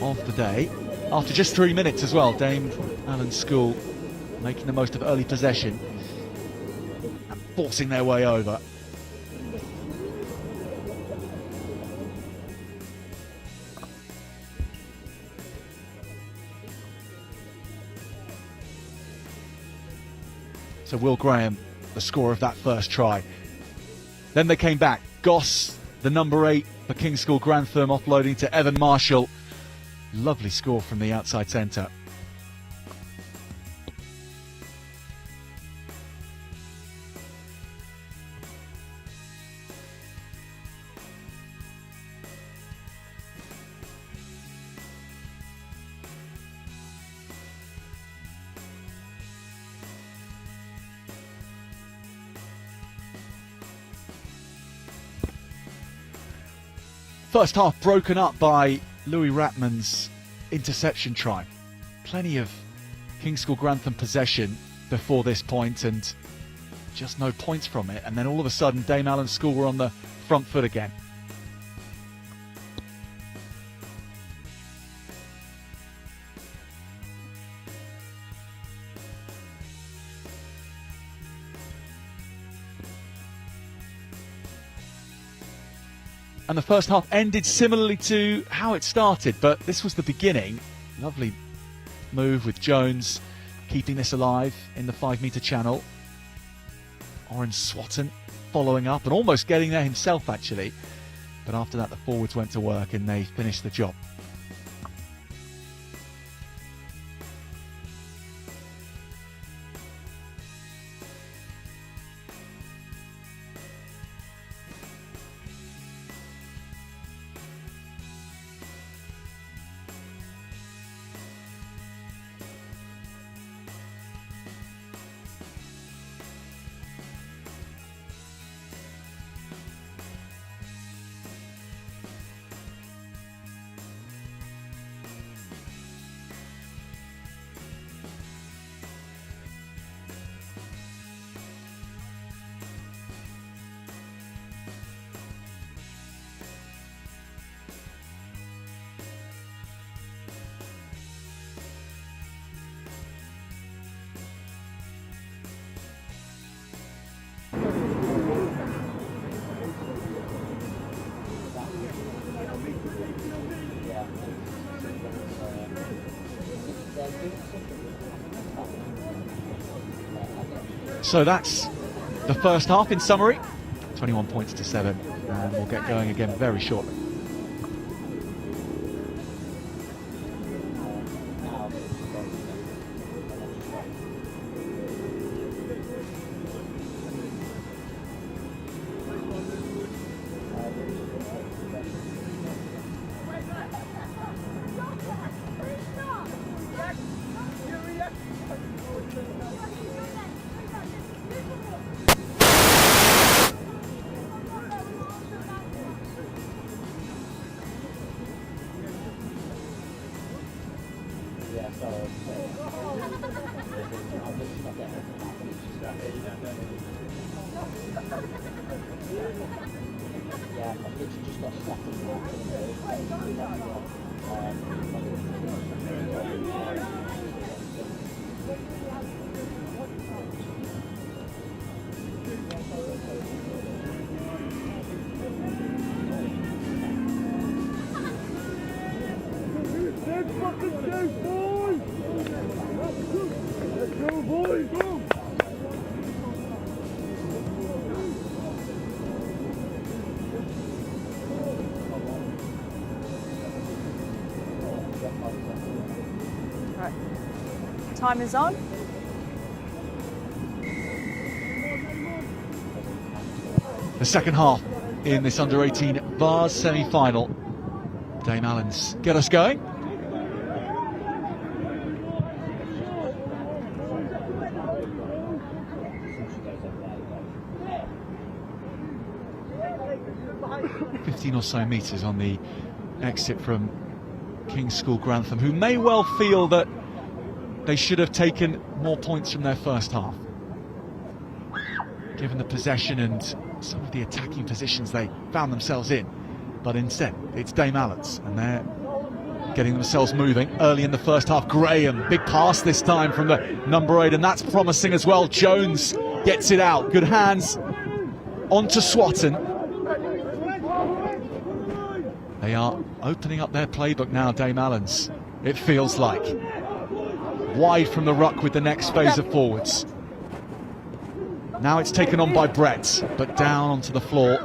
of the day. After just 3 minutes as well, Dame Allan's School making the most of early possession and forcing their way over. So Will Graham, the scorer of that first try. Then they came back. Goss, the number 8 for King's School Grantham, offloading to Evan Marshall. Lovely score from the outside centre. First half broken up by Louis Ratman's interception try. Plenty of King's School Grantham possession before this point and just no points from it. And then all of a sudden Dame Allan's School were on the front foot again. And the first half ended similarly to how it started, but this was the beginning. Lovely move with Jones keeping this alive in the 5-metre channel. Oren Swatton following up and almost getting there himself, actually. But after that, the forwards went to work and they finished the job. So that's the first half in summary. 21 points to 7, and we'll get going again very shortly. Right. Time is on. The second half in this under-18 Vase semi-final. Dame Allan's get us going. Or so metres on the exit from King's School Grantham, who may well feel that they should have taken more points from their first half, given the possession and some of the attacking positions they found themselves in. But instead, it's Dame Allan's, and they're getting themselves moving early in the first half. Graham, big pass this time from the number 8, and that's promising as well. Jones gets it out, good hands onto Swatton. They are opening up their playbook now, Dame Allan's, it feels like. Wide from the ruck with the next phase of forwards. Now it's taken on by Brett, but down onto the floor.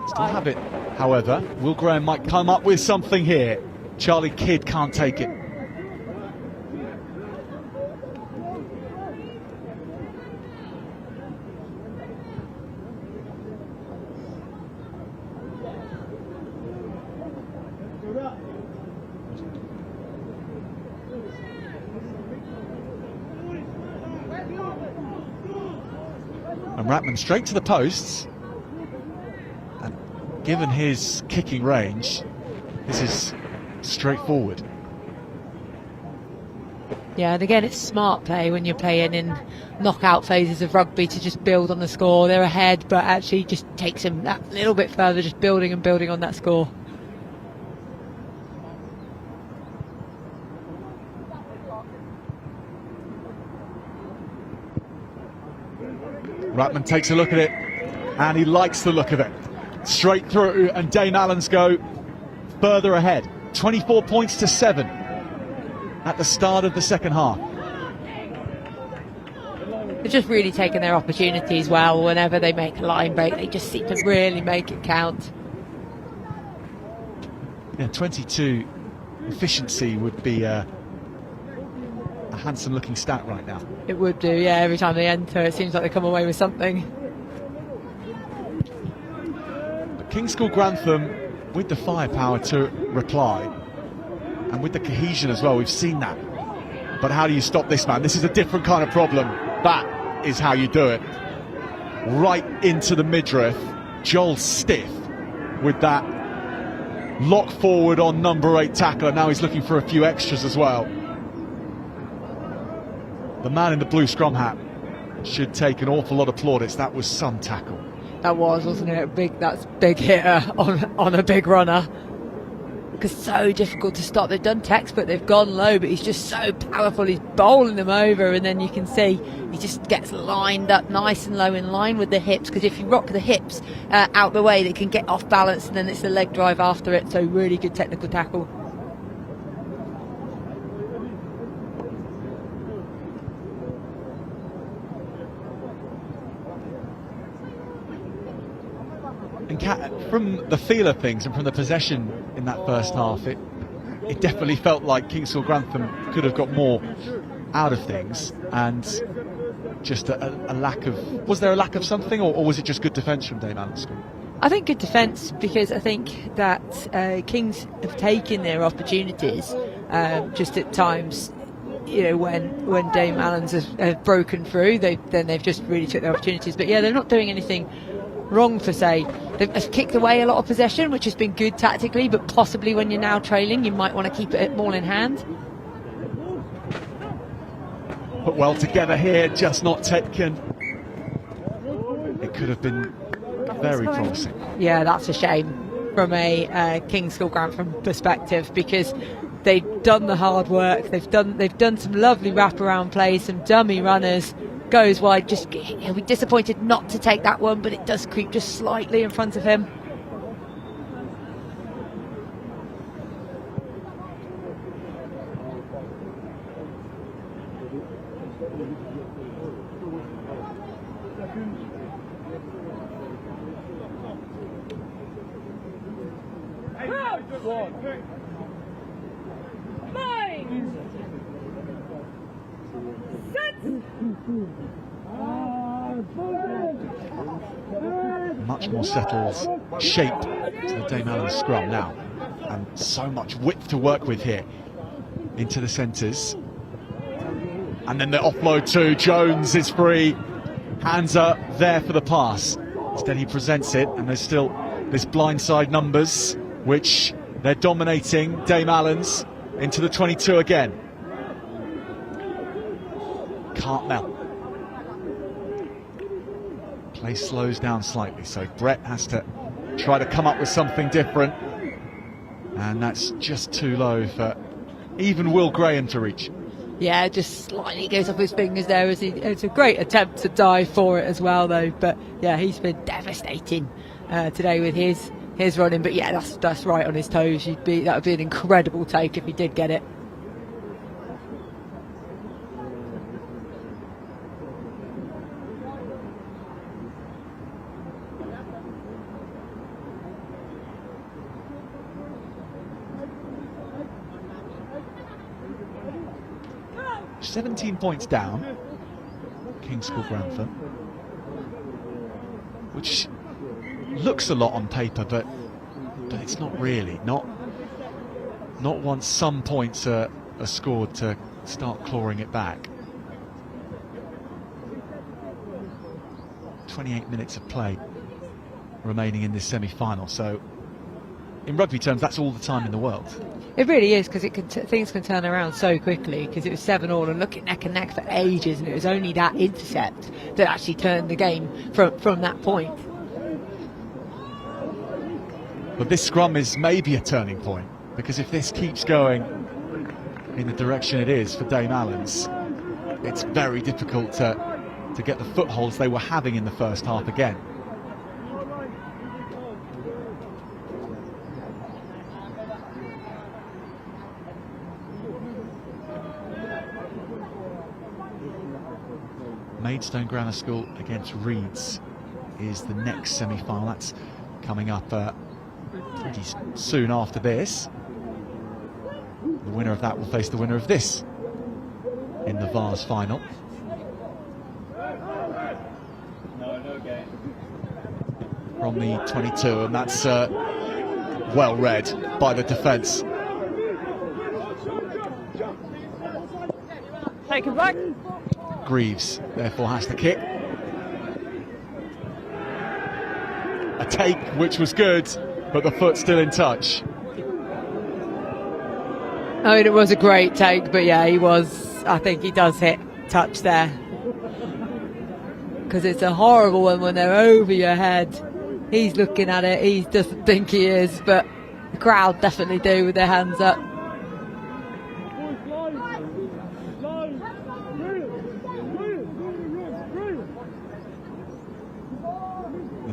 Still have it, however. Will Graham might come up with something here. Charlie Kidd can't take it. And Ratman straight to the posts, and given his kicking range, this is straightforward. Yeah, and again, it's smart play when you're playing in knockout phases of rugby to just build on the score. They're ahead, but actually just takes them that little bit further, just building and building on that score. Ratman takes a look at it, and he likes the look of it. Straight through, and Dame Allan's go further ahead. 24 points to 7 at the start of the second half. They've just really taken their opportunities well. Whenever they make a line break, they just seem to really make it count. Yeah, 22 efficiency would be a handsome looking stat right now. It would do, yeah. Every time they enter, it seems like they come away with something. But King's School Grantham, with the firepower to reply, and with the cohesion as well, we've seen that. But how do you stop this, man? This is a different kind of problem. That is how you do it. Right into the midriff. Joel stiff with that lock forward on number 8 tackler. Now he's looking for a few extras as well. The man in the blue scrum hat should take an awful lot of plaudits. That was some tackle. That was, wasn't it? That's big hitter on a big runner. Because so difficult to stop. They've done text, but they've gone low, but he's just so powerful. He's bowling them over, and then you can see he just gets lined up nice and low in line with the hips, because if you rock the hips out the way, they can get off balance, and then it's the leg drive after it. So really good technical tackle. And Kat, from the feel of things and from the possession in that first half, it definitely felt like Kingscourt Grantham could have got more out of things, and just a lack of... Was there a lack of something, or was it just good defence from Dame Allan School? I think good defence, because I think that Kings have taken their opportunities just at times. You know, when Dame Allen's have broken through, they've just really took their opportunities. But yeah, they're not doing anything wrong per se. They've kicked away a lot of possession, which has been good tactically, but possibly when you're now trailing, you might want to keep it more in hand. Put well together here, just not taken. It could have been very promising. Yeah, that's a shame from a Kingscourt Grantham perspective, because they've done the hard work. They've done some lovely wraparound plays, some dummy runners. Goes wide. Just he'll be disappointed not to take that one, but it does creep just slightly in front of him. Much more settled shape to the Dame Allan scrum now, and so much width to work with here into the centres. And then the offload to Jones is free. Hands are there for the pass. Instead he presents it, and there's still this blindside numbers, which they're dominating. Dame Allan's into the 22 again. Cartmel. Play slows down slightly, so Brett has to try to come up with something different, and that's just too low for even Will Graham to reach. Yeah, just slightly goes off his fingers there. It's a great attempt to dive for it as well, though. But yeah, he's been devastating today with his running. But yeah, that's right on his toes. That would be an incredible take if he did get it. $17 points down, Kingscourt Grantham, which looks a lot on paper, but it's not really. Not once some points are scored to start clawing it back. 28 minutes of play remaining in this semi-final, so in rugby terms, that's all the time in the world. It really is, because things can turn around so quickly, because it was 7-all and looking neck and neck for ages, and it was only that intercept that actually turned the game from that point. But this scrum is maybe a turning point, because if this keeps going in the direction it is for Dame Allan's, it's very difficult to get the footholds they were having in the first half again. Maidstone Grammar School against Reeds is the next semi-final. That's coming up pretty soon after this. The winner of that will face the winner of this in the Vase final. From the 22, and that's well read by the defence. Take it back. Greaves therefore has to kick. A take which was good, but the foot still in touch. I mean, it was a great take, but yeah, I think he does hit touch there. Because it's a horrible one when they're over your head. He's looking at it, he doesn't think he is, but the crowd definitely do with their hands up.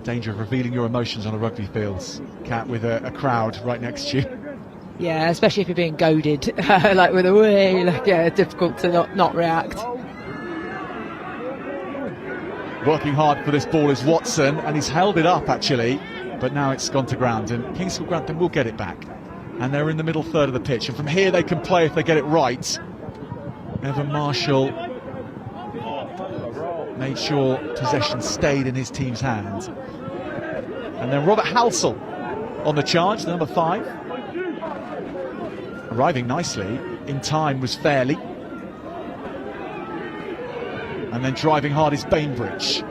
Danger of revealing your emotions on a rugby field, Kat, with a crowd right next to you. Yeah, especially if you're being goaded, like with a way, like, yeah, difficult to not react. Working hard for this ball is Watson, and he's held it up actually, but now it's gone to ground, and King's School Grantham will get it back. And they're in the middle third of the pitch, and from here they can play if they get it right. Evan Marshall made sure possession stayed in his team's hands. And then Robert Halsell on the charge, number 5. Arriving nicely in time was Fairley. And then driving hard is Bainbridge.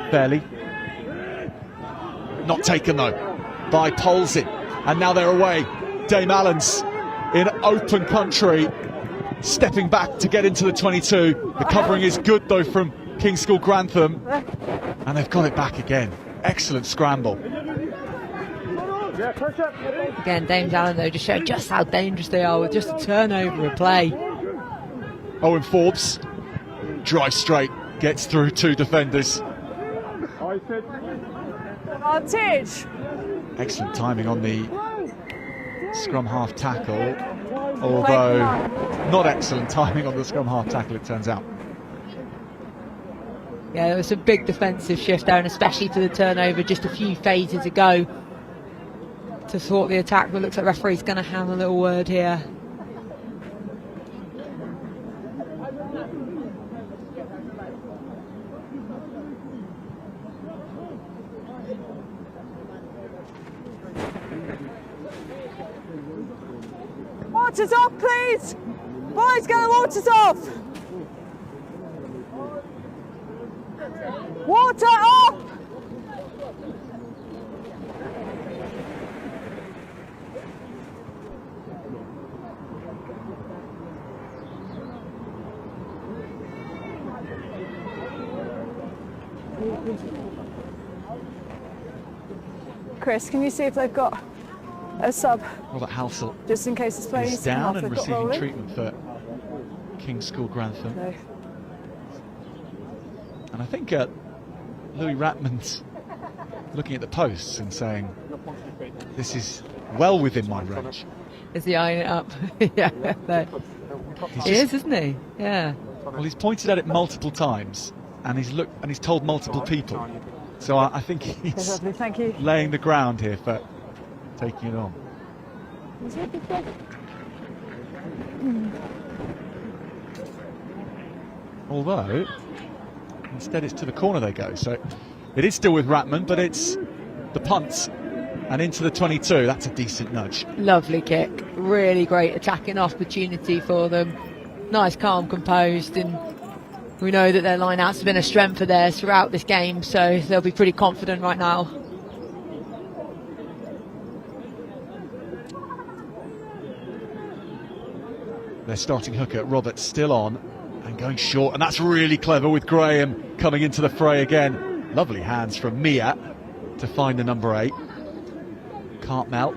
Fairley. Not taken though by Polsey. And now they're away. Dame Allan's in open country, stepping back to get into the 22. The covering is good though from King's School Grantham. And they've got it back again. Excellent scramble. Again, Dames Allan though just showed just how dangerous they are with just a turnover of play. Owen Forbes drives straight, gets through 2 defenders. Advantage. Excellent timing on the scrum half tackle, although not excellent timing on the scrum half tackle, it turns out. Yeah, there was a big defensive shift there, and especially to the turnover just a few phases ago to thwart the attack, but looks like referee's going to have a little word here. Water's off, please! Boys, get the waters off! Water off! Chris, can you see if they've got a sub? Robert Halsell Just in case it's playing is down and receiving treatment for King's School Grantham. No. And I think Louis Ratman's looking at the posts and saying, this is well within my range. Is he eyeing it up? Yeah, no. He is, isn't he? Yeah. Well, he's pointed at it multiple times, and he's told multiple people. So I think he's Lovely, thank you. laying the ground here for taking it on. Although, instead it's to the corner they go. So it is still with Ratman, but it's the punt and into the 22. That's a decent nudge. Lovely kick. Really great attacking opportunity for them. Nice, calm, composed, and we know that their line-outs have been a strength of theirs throughout this game, so they'll be pretty confident right now. Their starting hooker, Roberts, still on and going short, and that's really clever with Graham coming into the fray again. Lovely hands from Mia to find the number 8. Can't melt.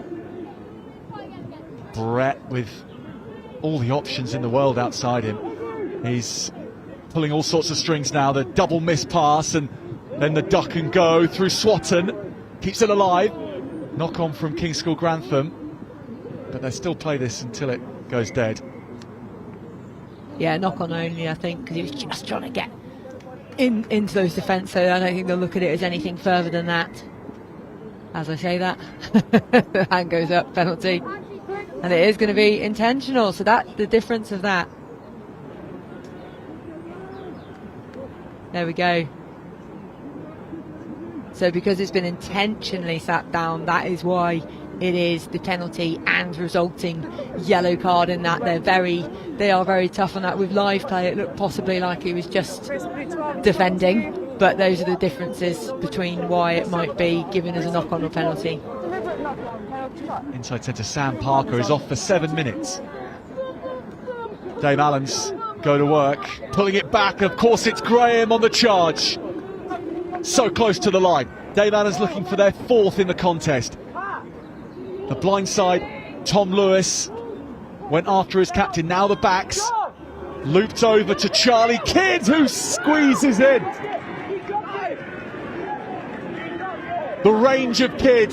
Brett with all the options in the world outside him. He's pulling all sorts of strings now. The double miss pass and then the duck and go through Swatton. Keeps it alive. Knock on from King's School Grantham. But they still play this until it goes dead. Yeah, knock on only, I think, because he was just trying to get into those defence, so I don't think they'll look at it as anything further than that. As I say that, the hand goes up, penalty. And it is going to be intentional, so that's the difference of that. There we go. So because it's been intentionally sat down, that is why it is the penalty and resulting yellow card in that. They are very tough on that. With live play, it looked possibly like he was just defending, but those are the differences between why it might be given as a knock-on or penalty. Inside centre, Sam Parker is off for 7 minutes. Dave Allen's go to work, pulling it back. Of course, it's Graham on the charge. So close to the line. Dave Allen's looking for their 4th in the contest. The blind side, Tom Lewis went after his captain. Now the backs. Looped over to Charlie Kidd, who squeezes in. The range of Kidd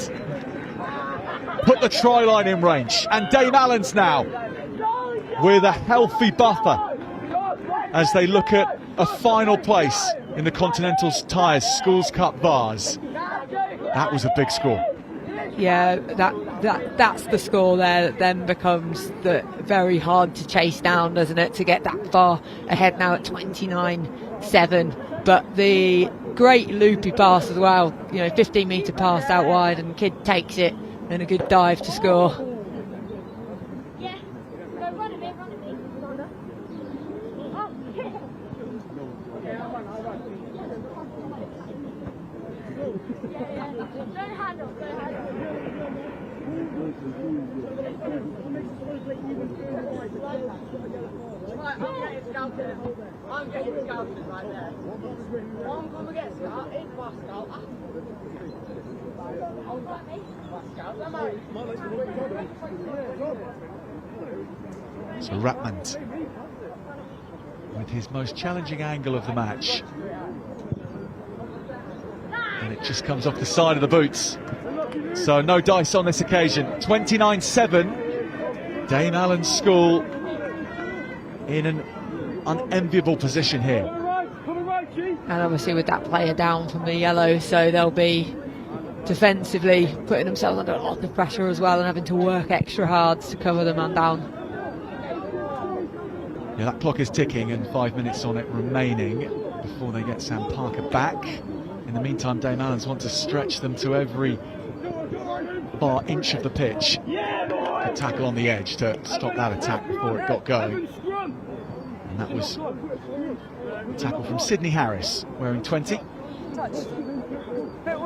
put the try line in range. And Dame Allen's now with a healthy buffer as they look at a final place in the Continental Tyres Schools Cup Vase. That was a big score. Yeah, that's the score there that then becomes very hard to chase down, doesn't it, to get that far ahead now at 29.7. But the great loopy pass as well, 15-metre pass out wide, and Kid takes it, and a good dive to score. I'm getting scouted right there. One come and get scouted, my scout. So Ratmond with his most challenging angle of the match. And it just comes off the side of the boots. So no dice on this occasion. 29.7. Dame Allan's school in an unenviable position here. And obviously with that player down from the yellow, so they'll be defensively putting themselves under a lot of pressure as well and having to work extra hard to cover the man down. Yeah, that clock is ticking and 5 minutes on it remaining before they get Sam Parker back. In the meantime, Dame Allan's want to stretch them to every bar inch of the pitch. A tackle on the edge to stop that attack before it got going. And that was a tackle from Sydney Harris, wearing 20.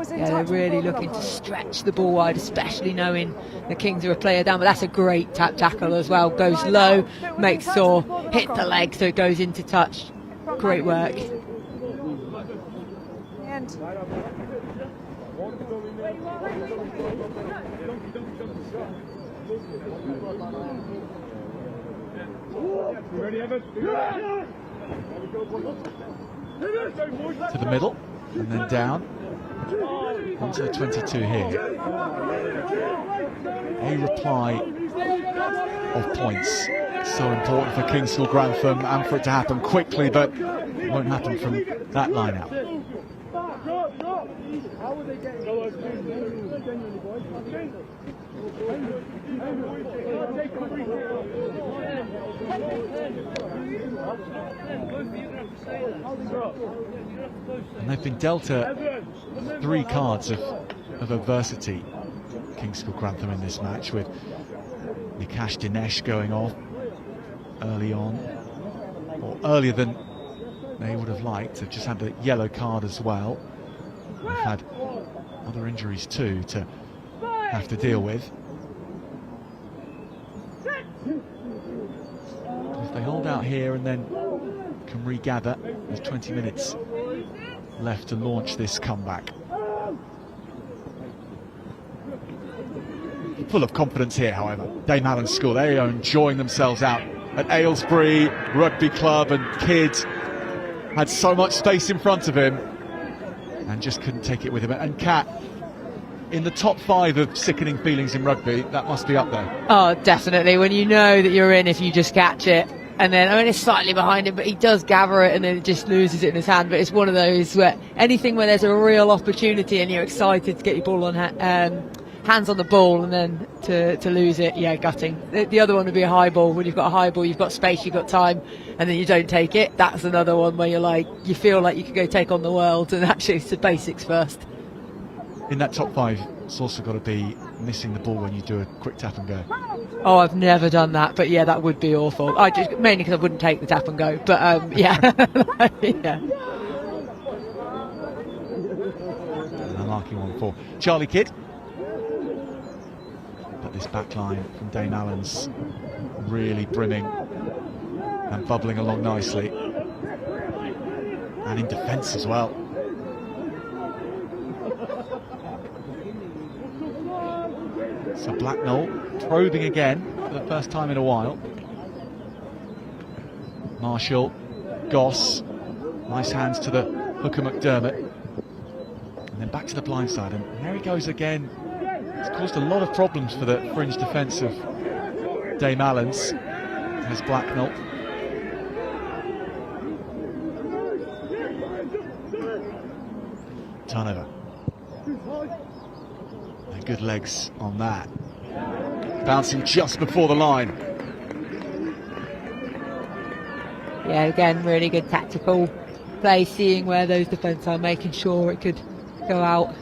Yeah, they're really looking to stretch the ball wide, especially knowing the Kings are a player down. But that's a great tap tackle as well. Goes low, makes Saw hit the leg, so it goes into touch. Great work. To the middle and then down onto the 22 here. A reply of points, so important for King's School Grantham and for it to happen quickly, but it won't happen from that line out. And they've been dealt 3 cards of adversity, King's School Grantham, in this match, with Nikash Dinesh going off early on, or earlier than they would have liked. They've just had the yellow card as well. They've had other injuries too to have to deal with. If they hold out here and then can regather, there's 20 minutes left to launch this comeback. Full of confidence here, however. Dame Allan's school, they are enjoying themselves out at Aylesbury Rugby Club, and Kidd had so much space in front of him and just couldn't take it with him. And Kat, in the top 5 of sickening feelings in rugby, that must be up there. Oh, definitely. When you know that you're in if you just catch it. And then, it's slightly behind him, but he does gather it and then it just loses it in his hand. But it's one of those where anything where there's a real opportunity and you're excited to get your ball on hands on the ball and then to lose it, yeah, gutting. The other one would be a high ball. When you've got a high ball, you've got space, you've got time, and then you don't take it. That's another one where you feel like you could go take on the world, and actually it's the basics first. In that top 5, it's also got to be missing the ball when you do a quick tap and go. Oh, I've never done that, but yeah, that would be awful. Mainly because I wouldn't take the tap and go, but yeah. Yeah. An unlucky one for Charlie Kidd. But this back line from Dame Allan's really brimming and bubbling along nicely. And in defence as well. So Blacknell probing again for the first time in a while. Marshall, Goss, nice hands to the hooker McDermott. And then back to the blind side, and there he goes again. It's caused a lot of problems for the fringe defence of Dame Allan's. There's Blacknell. turnover. And good legs on that. Bouncing just before the line. Yeah, again, really good tactical play, seeing where those defence are, making sure it could go out.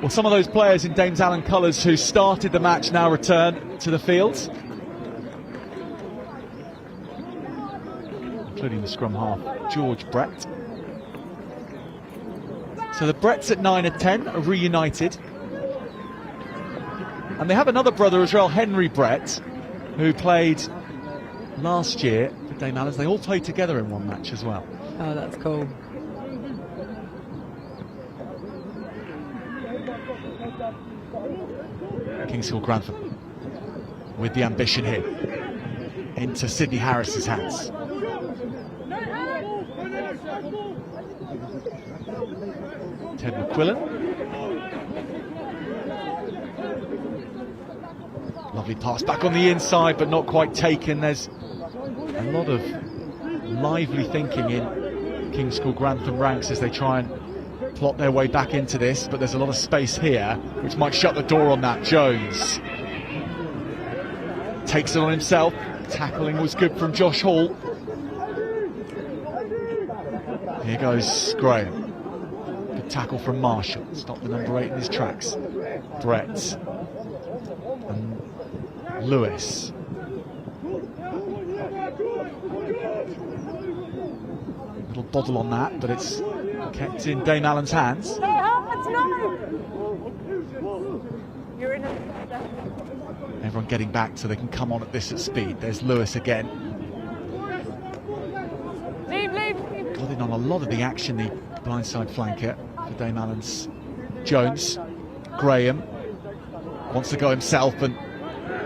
Well, some of those players in Dames Allan colours who started the match now return to the fields, including the scrum half, George Brett. So the Bretts at 9 and 10 are reunited. And they have another brother as well, Henry Brett, who played last year for Dame Allans. They all played together in one match as well. Oh, that's cool. King's School Grantham with the ambition here into Sydney Harris's hands. Ted McQuillan. Lovely pass back on the inside, but not quite taken. There's a lot of lively thinking in King's School Grantham ranks as they try and plot their way back into this, but there's a lot of space here which might shut the door on that. Jones takes it on himself. Tackling was good from Josh Hall. Here goes Graham. Good tackle from Marshall. Stopped the number 8 in his tracks. Brett and Lewis. Little bottle on that, but it's kept in Dame Allan's hands. Everyone getting back so they can come on at this at speed. There's Lewis again. Got in on a lot of the action, the blindside flanker for Dame Allan's Jones. Graham wants to go himself and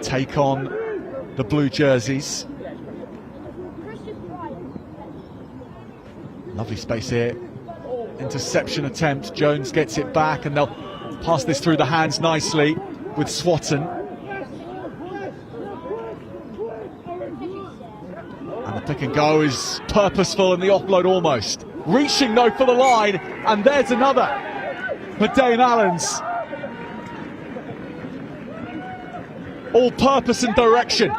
take on the blue jerseys. Lovely space here. Interception attempt. Jones gets it back and they'll pass this through the hands nicely with Swatton. And the pick and go is purposeful and the offload almost. Reaching though for the line, and there's another for Dame Allan's. All purpose and direction.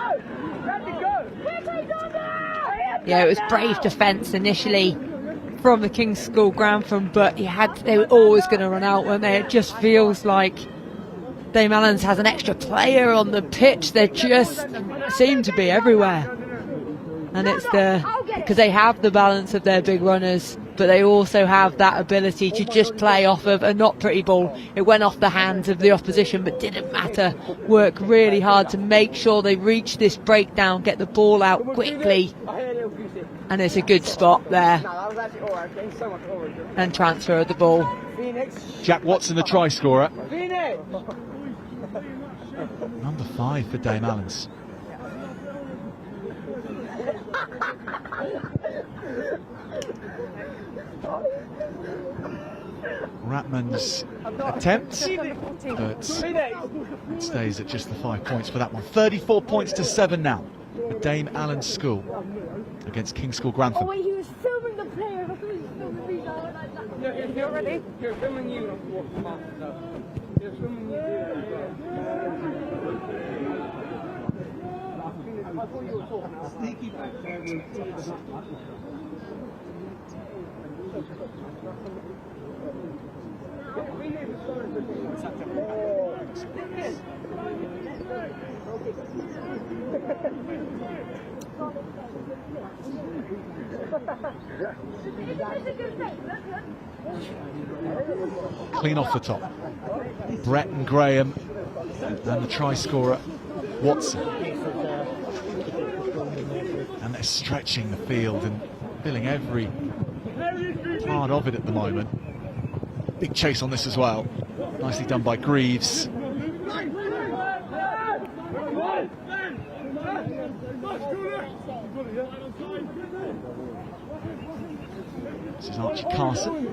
Yeah, it was brave defence initially from the King's School Grantham, but they were always going to run out, weren't they? It just feels like Dame Allan's has an extra player on the pitch. They just seem to be everywhere. And it's because they have the balance of their big runners, but they also have that ability to just play off of a not pretty ball. It went off the hands of the opposition, but didn't matter. Work really hard to make sure they reach this breakdown, get the ball out quickly. And it's a good spot there. And transfer of the ball. Jack Watson, the try scorer. Number 5 for Dame Allan's. Ratman's attempt, but it stays at just the 5 points for that one. 34 points to 7 now for Dame Allan's School against King's School Grantham. Oh wait, he was filming the players. I thought he was filming me. You're ready? You're filming you. You're filming you. I thought you were talking. Sneaky back there. Clean off the top. Brett and Graham and the try scorer Watson. And they're stretching the field and filling every part of it at the moment. Big chase on this as well. Nicely done by Greaves. This is Archie Carson.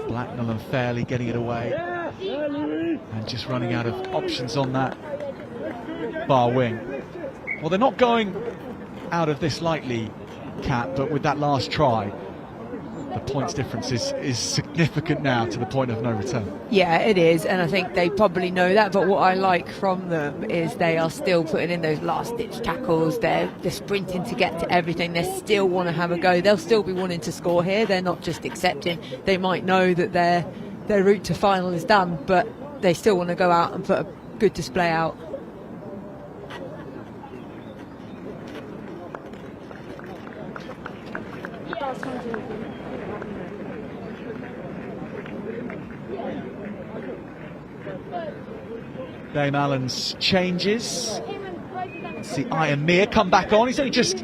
Blacknell and Fairley getting it away. And just running out of options on that far wing. Well, they're not going out of this lightly, Kat, but with that last try, the points difference is significant now to the point of no return. Yeah, it is, and I think they probably know that, but what I like from them is they are still putting in those last-ditch tackles. They're sprinting to get to everything. They still want to have a go. They'll still be wanting to score here. They're not just accepting. They might know that their route to final is done, but they still want to go out and put a good display out. Dame Allan's changes. See Ian Mere come back on. He's only just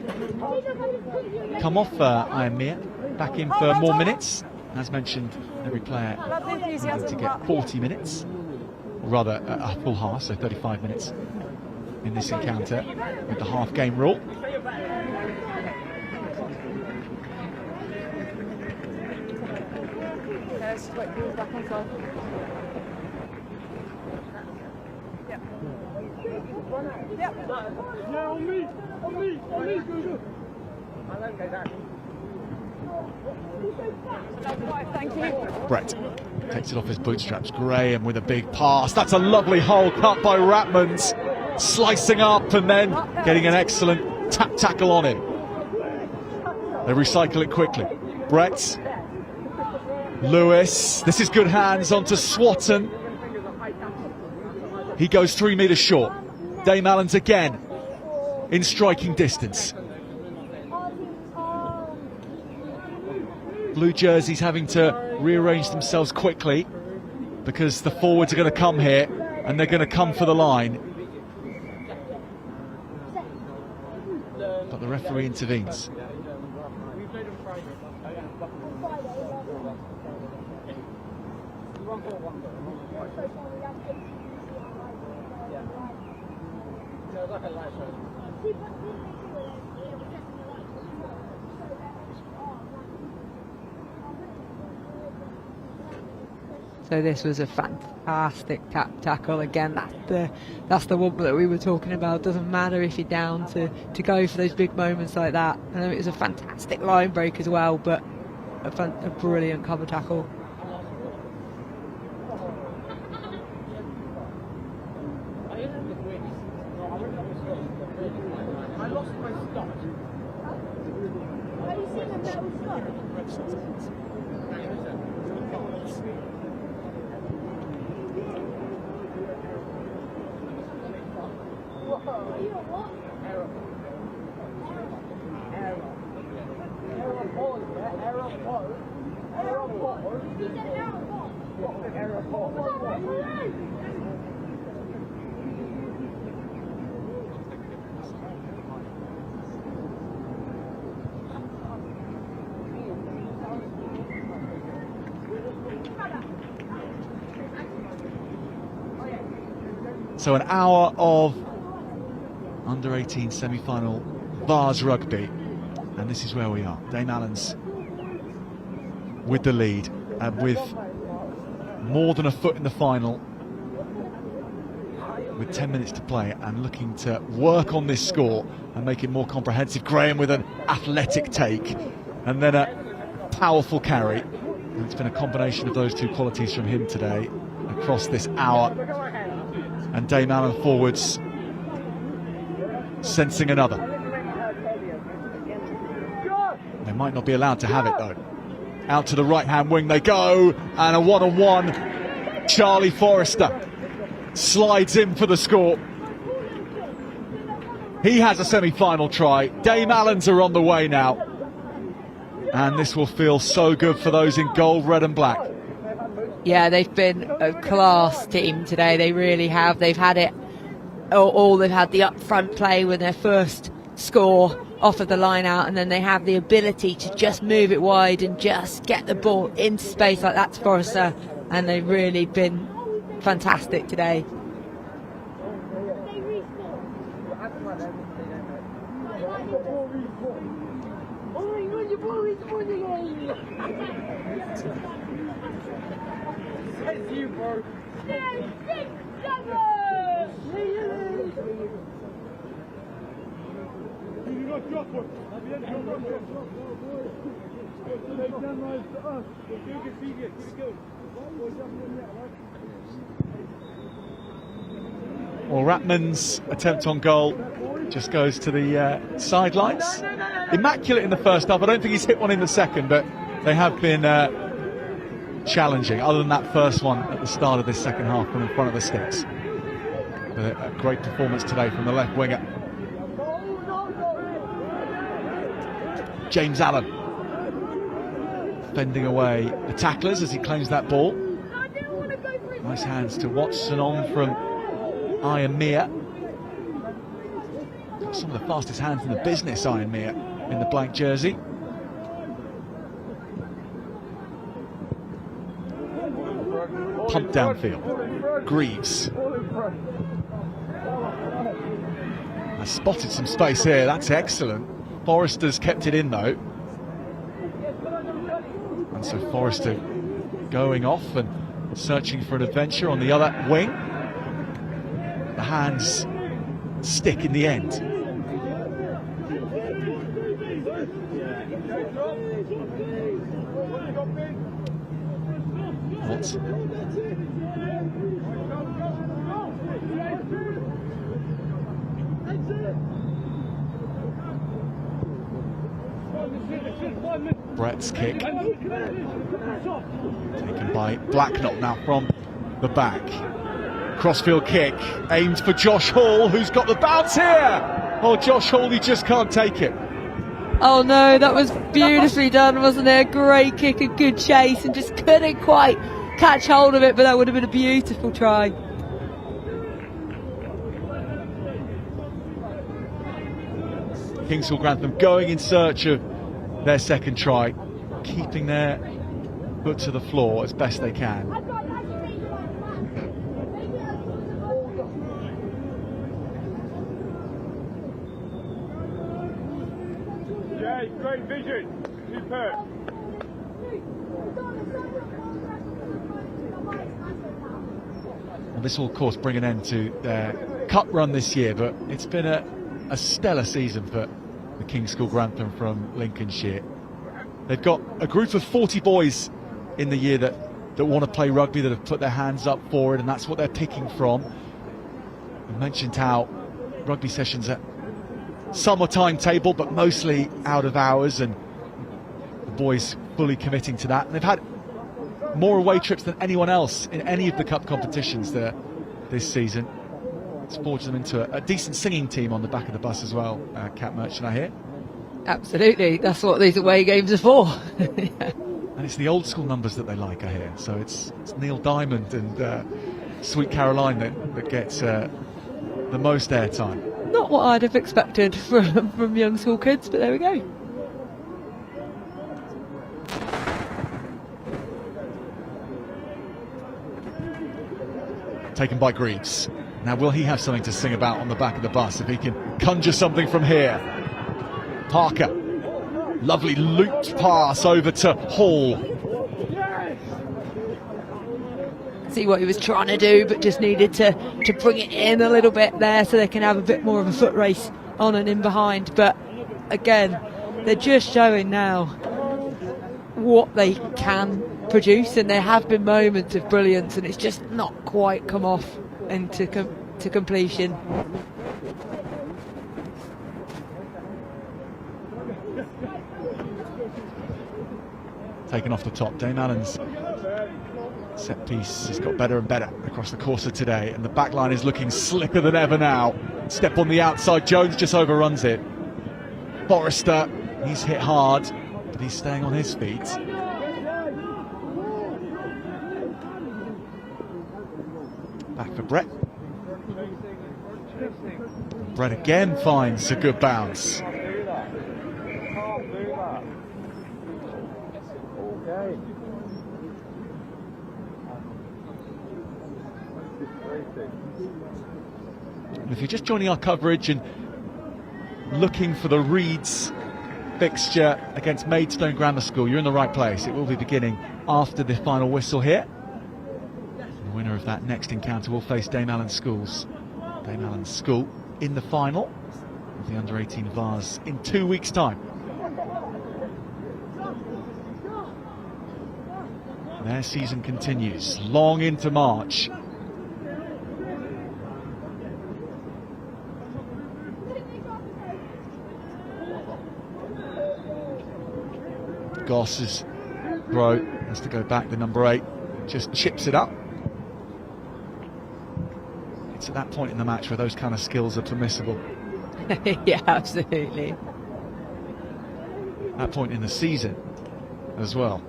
come off Ian Mere. Back in for more minutes. As mentioned, every player needed to get 40 minutes. Or rather, a full half, so 35 minutes in this encounter with the half game rule. Yeah, on me, Google. Thank you. Brett takes it off his bootstraps. Graham with a big pass. That's a lovely hole cut by Ratmans. Slicing up and then getting an excellent tackle on him. They recycle it quickly. Brett. Lewis. This is good hands onto Swatton. He goes 3 metres short. Dame Allan's again in striking distance. Blue jerseys having to rearrange themselves quickly because the forwards are going to come here and they're going to come for the line. But the referee intervenes. So this was a fantastic tackle again. That's the one that we were talking about. Doesn't matter if you're down to go for those big moments like that. I know it was a fantastic line break as well, but a brilliant cover tackle. So an hour of under-18 semi-final Vase Rugby, and this is where we are. Dame Allan's with the lead and with more than a foot in the final, with 10 minutes to play and looking to work on this score and make it more comprehensive. Graham with an athletic take and then a powerful carry. And it's been a combination of those two qualities from him today across this hour. And Dame Allan forwards sensing another. They might not be allowed to have it though. Out to the right hand wing they go, and a one-on-one. Charlie Forrester slides in for the score. He has a semi-final try. Dame Allan's are on the way now, and this will feel so good for those in gold, red and black. Yeah, they've been a class team today. They really have. They've had it all. They've had the up-front play with their first score off of the line out, and then they have the ability to just move it wide and just get the ball into space like that's Forrester, and they've really been fantastic today. That's you, bro. Well, Ratman's attempt on goal just goes to the sidelines. Immaculate in the first half. I don't think he's hit one in the second, but they have been challenging, other than that first one at the start of this second half from in front of the sticks. But a great performance today from the left winger. James Allan fending away the tacklers as he claims that ball. Nice hands to Watson on from Iron Mere. Some of the fastest hands in the business, Iron Mere, in the blank jersey. Pump downfield. Greaves. I spotted some space here, that's excellent. Forrester's kept it in though. And so Forrester going off and searching for an adventure on the other wing. The hands stick in the end. What? Brett's kick taken by Blacknott now from the back. Crossfield kick aimed for Josh Hall, who's got the bounce here. Oh, Josh Hall, he just can't take it. Oh no, that was beautifully done, wasn't it? A great kick, a good chase, and just couldn't quite catch hold of it, but that would have been a beautiful try. Kingsville Grantham going in search of their second try, keeping their foot to the floor as best they can. Yeah, great vision. Superb. And this will, of course, bring an end to their cup run this year, but it's been a stellar season for the King's School Grantham from Lincolnshire. They've got a group of 40 boys in the year that want to play rugby, that have put their hands up for it, and that's what they're picking from. I mentioned how rugby sessions are some are timetable, but mostly out of hours, and the boys fully committing to that. And they've had more away trips than anyone else in any of the cup competitions there this season. It's forged them into a decent singing team on the back of the bus as well, Cat Merchant, I hear. Absolutely, that's what these away games are for. Yeah. And it's the old school numbers that they like, I hear. So it's Neil Diamond and Sweet Caroline that gets the most airtime. Not what I'd have expected from young school kids, but there we go. Taken by Greaves. Now, will he have something to sing about on the back of the bus if he can conjure something from here? Parker. Lovely looped pass over to Hall. See what he was trying to do, but just needed to bring it in a little bit there so they can have a bit more of a foot race on and in behind. But again, they're just showing now what they can produce, and there have been moments of brilliance, and it's just not quite come off into to completion. Taken off the top. Dame Allen's set piece has got better and better across the course of today, and the back line is looking slicker than ever now. Step on the outside, Jones just overruns it. Forrester, he's hit hard, but he's staying on his feet. Back for Brett. Brett again finds a good bounce. And if you're just joining our coverage and looking for the Reeds fixture against Maidstone Grammar School, you're in the right place. It will be beginning after the final whistle here. The winner of that next encounter will face Dame Allan Schools. Dame Allan School in the final of the under-18 Vase in 2 weeks' time. Their season continues long into March. Goss's throw has to go back. The number 8 just chips it up. It's at that point in the match where those kind of skills are permissible. Yeah, absolutely. That point in the season as well.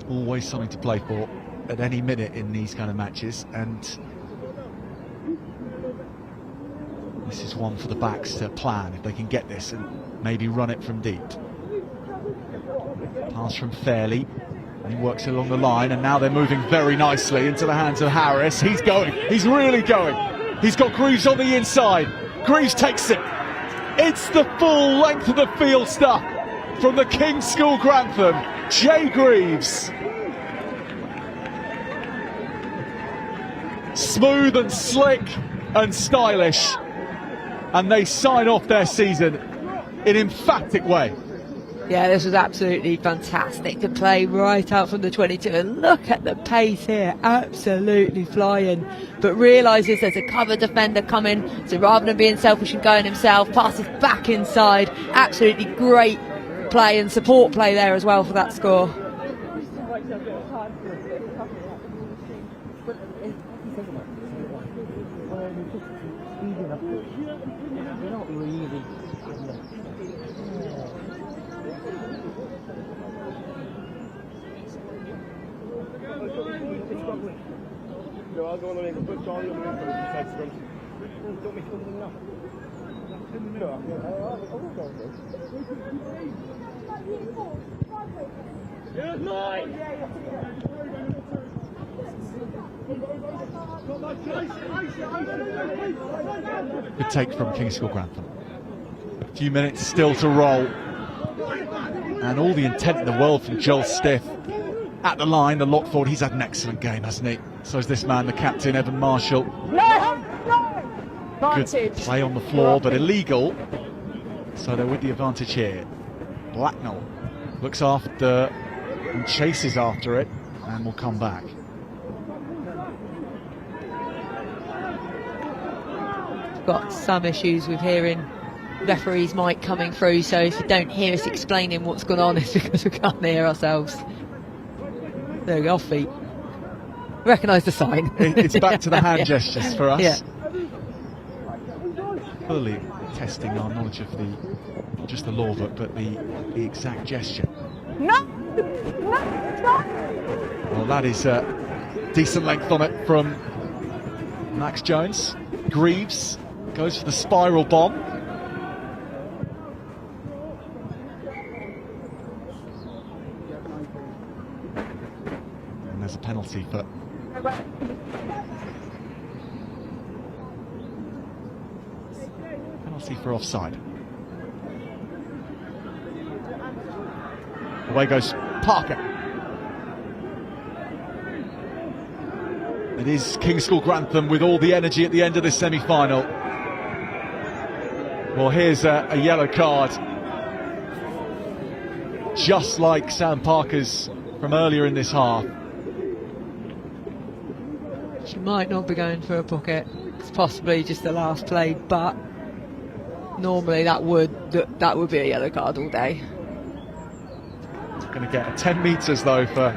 Always something to play for at any minute in these kind of matches, and this is one for the backs to plan if they can get this and maybe run it from deep. Pass from Fairley, and he works along the line, and now they're moving very nicely into the hands of Harris. He's going, he's really going. He's got Greaves on the inside. Greaves takes it. It's the full length of the field stuff from the King's School Grantham, Jay Greaves. Smooth and slick and stylish, and they sign off their season in an emphatic way. Yeah, this was absolutely fantastic to play right out from the 22, and look at the pace here, absolutely flying, but realises there's a cover defender coming, so rather than being selfish and going himself, passes back inside. Absolutely great play and support play there as well for that score. Good take from King's School Grantham. A few minutes still to roll, and all the intent in the world from Joel Stiff at the line. The lock forward, he's had an excellent game, hasn't he? So is this man, the captain, Evan Marshall. Good play on the floor, but illegal. So they're with the advantage here. Blacknell looks after and chases after it, and will come back. Got some issues with hearing referee's mic coming through, so if you don't hear us explaining what's going on, it's because we can't hear ourselves. There we go, off feet. Recognise the sign. It's back to the hand Yeah. gestures for us. Yeah. Fully testing our knowledge of the, not just the law book, but the exact gesture. No! Well, that is decent length on it from Max Jones. Greaves goes for the spiral bomb. And there's a penalty for offside. Away goes Parker. It is King's School Grantham with all the energy at the end of this semi-final. Well, here's a yellow card, just like Sam Parker's from earlier in this half. She might not be going for a pocket. It's possibly just the last play, but normally that would be a yellow card all day. Going to get 10 metres though for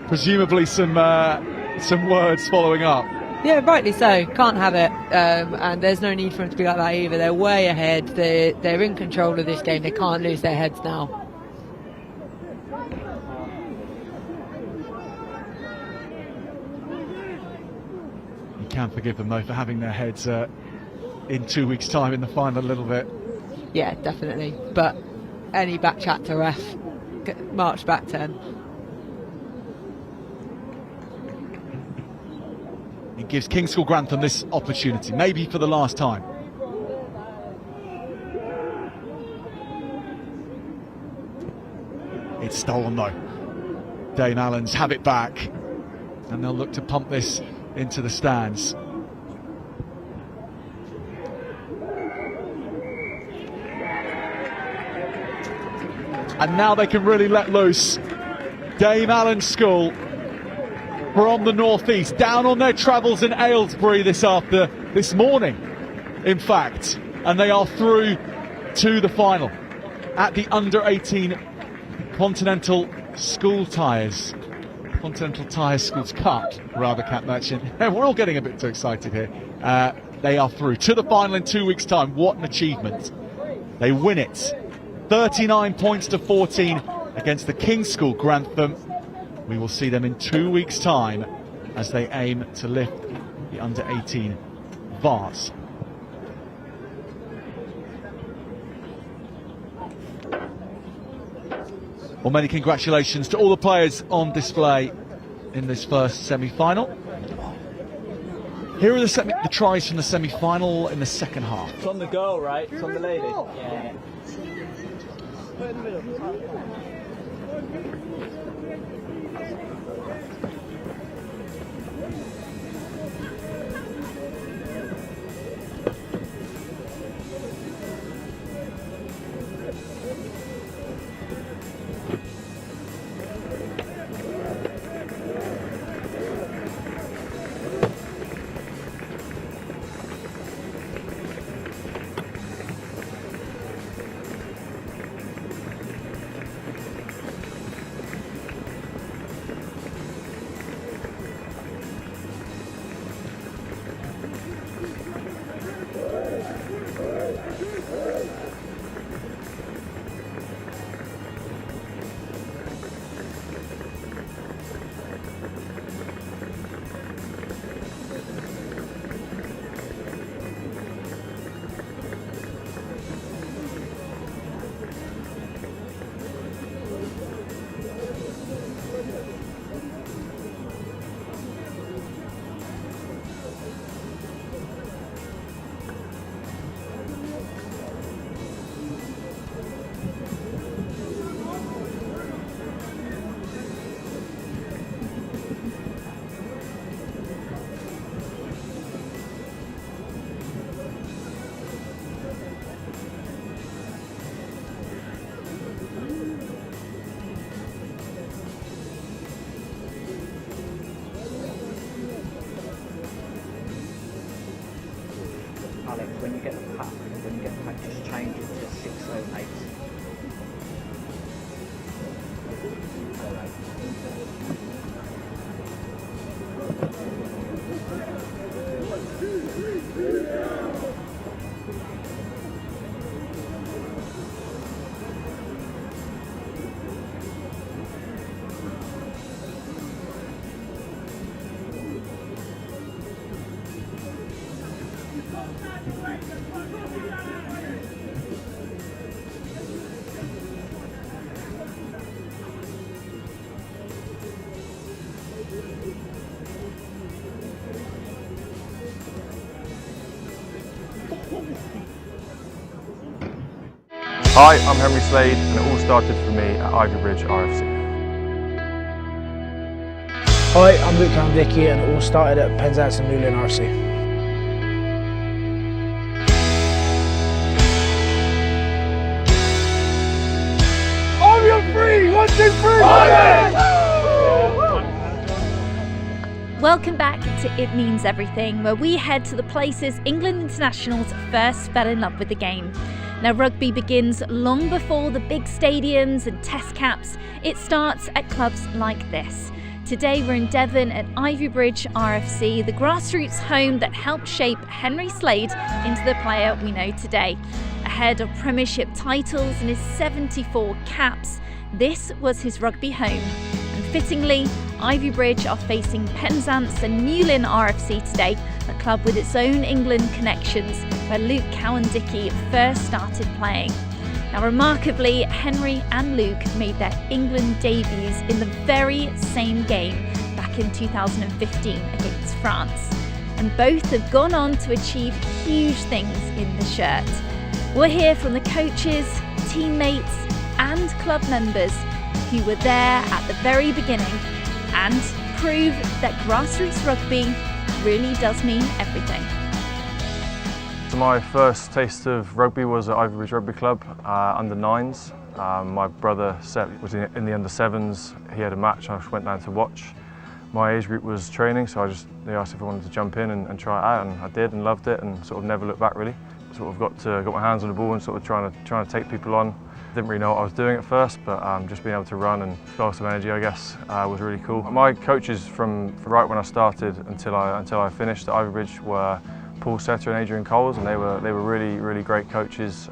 presumably some words following up. Yeah, rightly so. Can't have it, and there's no need for them to be like that either. They're way ahead. They're in control of this game. They can't lose their heads now. can forgive them though for having their heads in 2 weeks' time in the final a little bit. Yeah, definitely. But any back chapter ref, march back 10. It gives King's School Grantham this opportunity, maybe for the last time. It's stolen though. Dame Allan's have it back, and they'll look to pump this into the stands. And now they can really let loose. Dame Allan School from the northeast, down on their travels in Aylesbury this morning, in fact, and they are through to the final at the under-18 Continental Tyres Schools Cup, rather, Cap Merchant. We're all getting a bit too excited here. They are through to the final in 2 weeks' time. What an achievement. They win it 39 points to 14 against the King's School Grantham. We will see them in 2 weeks' time as they aim to lift the under-18 Vase. Well, many congratulations to all the players on display in this first semi-final. Here are the tries from the semi-final in the second half. It's on the girl, right? It's on the lady. Yeah. Put it in the middle. Alex, when you get the pack, just change it to 608. Hi, I'm Henry Slade and it all started for me at Aylesbury RFC. Hi, I'm Luke Dickey and it all started at Penzance and Newlyn RFC. On your free! 1, 2, 3! Welcome back to It Means Everything, where we head to the places England internationals first fell in love with the game. Now, rugby begins long before the big stadiums and test caps. It starts at clubs like this. Today we're in Devon at Aylesbury RFC, the grassroots home that helped shape Henry Slade into the player we know today. Ahead of Premiership titles and his 74 caps, this was his rugby home. And fittingly, Ivybridge are facing Penzance and Newlyn RFC today, a club with its own England connections, where Luke Cowan-Dickey first started playing. Now, remarkably, Henry and Luke made their England debuts in the very same game back in 2015 against France, and both have gone on to achieve huge things in the shirt. We'll hear from the coaches, teammates and club members who were there at the very beginning and prove that grassroots rugby really does mean everything. So my first taste of rugby was at Ivybridge Rugby Club, under 9s. My brother Seth was in the under 7s. He had a match, I went down to watch. My age group was training, so they asked if I wanted to jump in and try it out, and I did and loved it, and sort of never looked back really. Sort of got my hands on the ball and sort of trying to take people on. Didn't really know what I was doing at first, but just being able to run and blast of energy, I guess, was really cool. My coaches from right when I started until I finished at Ivybridge were Paul Setter and Adrian Coles, and they were really great coaches.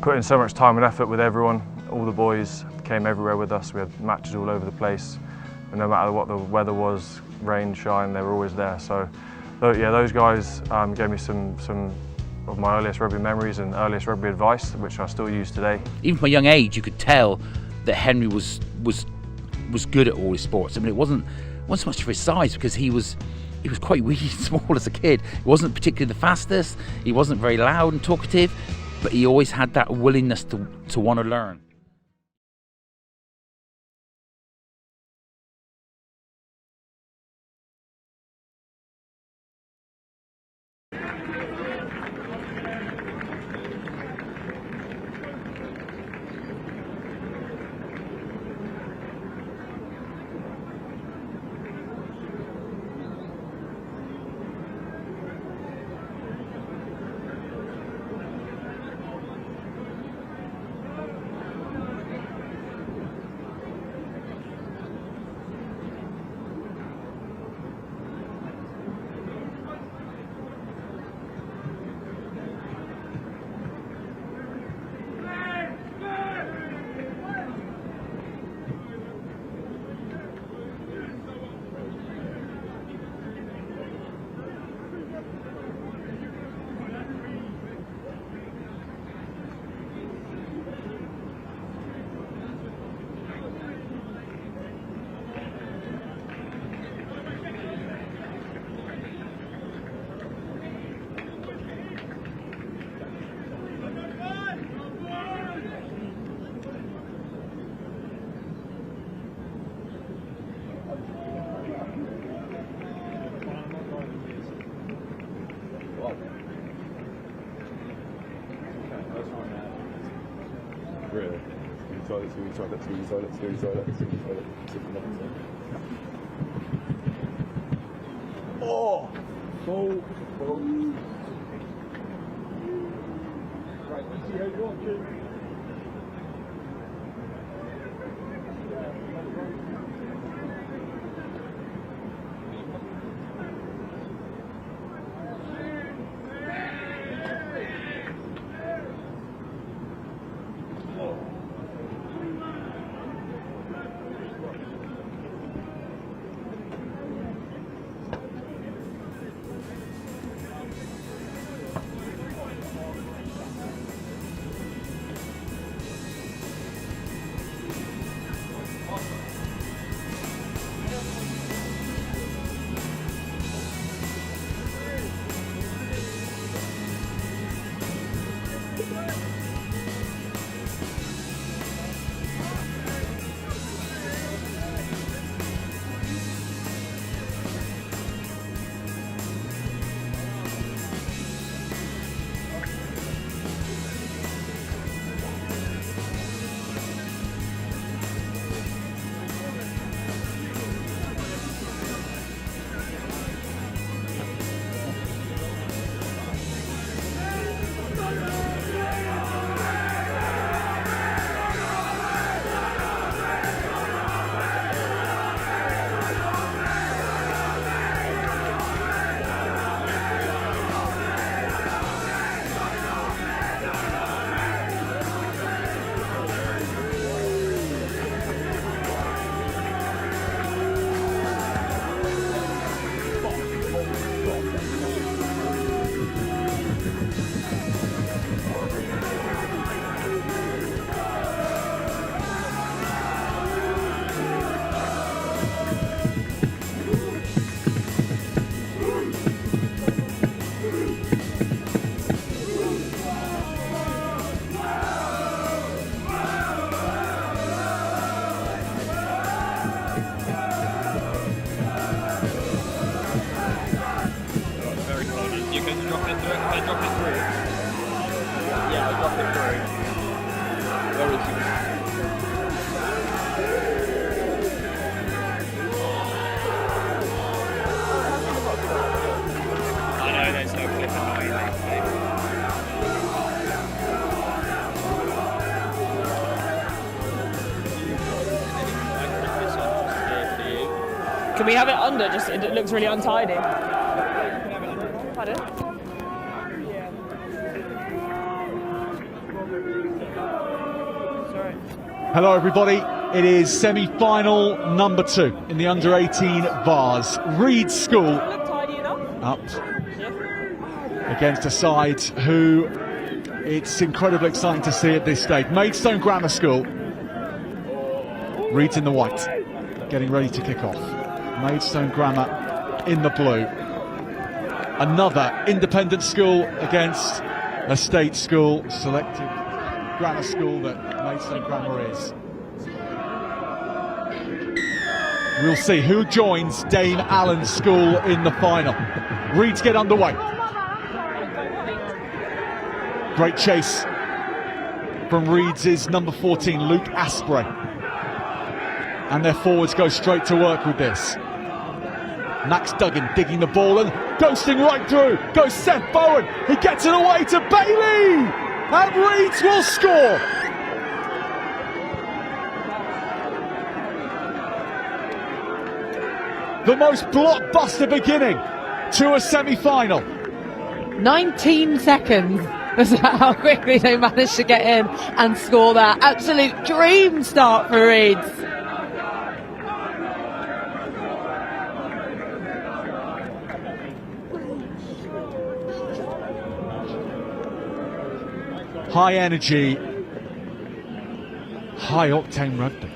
Put in so much time and effort with everyone. All the boys came everywhere with us. We had matches all over the place, and no matter what the weather was, rain, shine, they were always there. So, yeah, those guys gave me some of my earliest rugby memories and earliest rugby advice, which I still use today. Even from a young age, you could tell that Henry was good at all his sports. I mean, it wasn't so much for his size, because he was quite wee and small as a kid. He wasn't particularly the fastest. He wasn't very loud and talkative, but he always had that willingness to want to learn. Really? Toilet. Oh! Oh! Right, let's see how you want to. Very cold. You can drop it through. Can I drop it through? Yeah, I'll drop it through. Where is it? I know there's no clip in my way. Can we have it under? Just it looks really untidy. Pardon? Sorry. Hello everybody, it is semi-final number 2 in the under-18 Vase. Reed School up against a side who it's incredibly exciting to see at this stage. Maidstone Grammar School, Reed's in the white, getting ready to kick off. Maidstone Grammar in the blue. Another independent school against a state school, selected grammar school that Maidstone Grammar is. We'll see who joins Dame Allan's school in the final. Reeds get underway. Great chase from Reeds' number 14, Luke Asprey. And their forwards go straight to work with this. Max Duggan digging the ball and ghosting right through. Goes Seth Bowen. He gets it away to Bailey. And Reeds will score. The most blockbuster beginning to a semi-final. 19 seconds was how quickly they managed to get in and score that. Absolute dream start for Reeds. High energy, high octane rugby.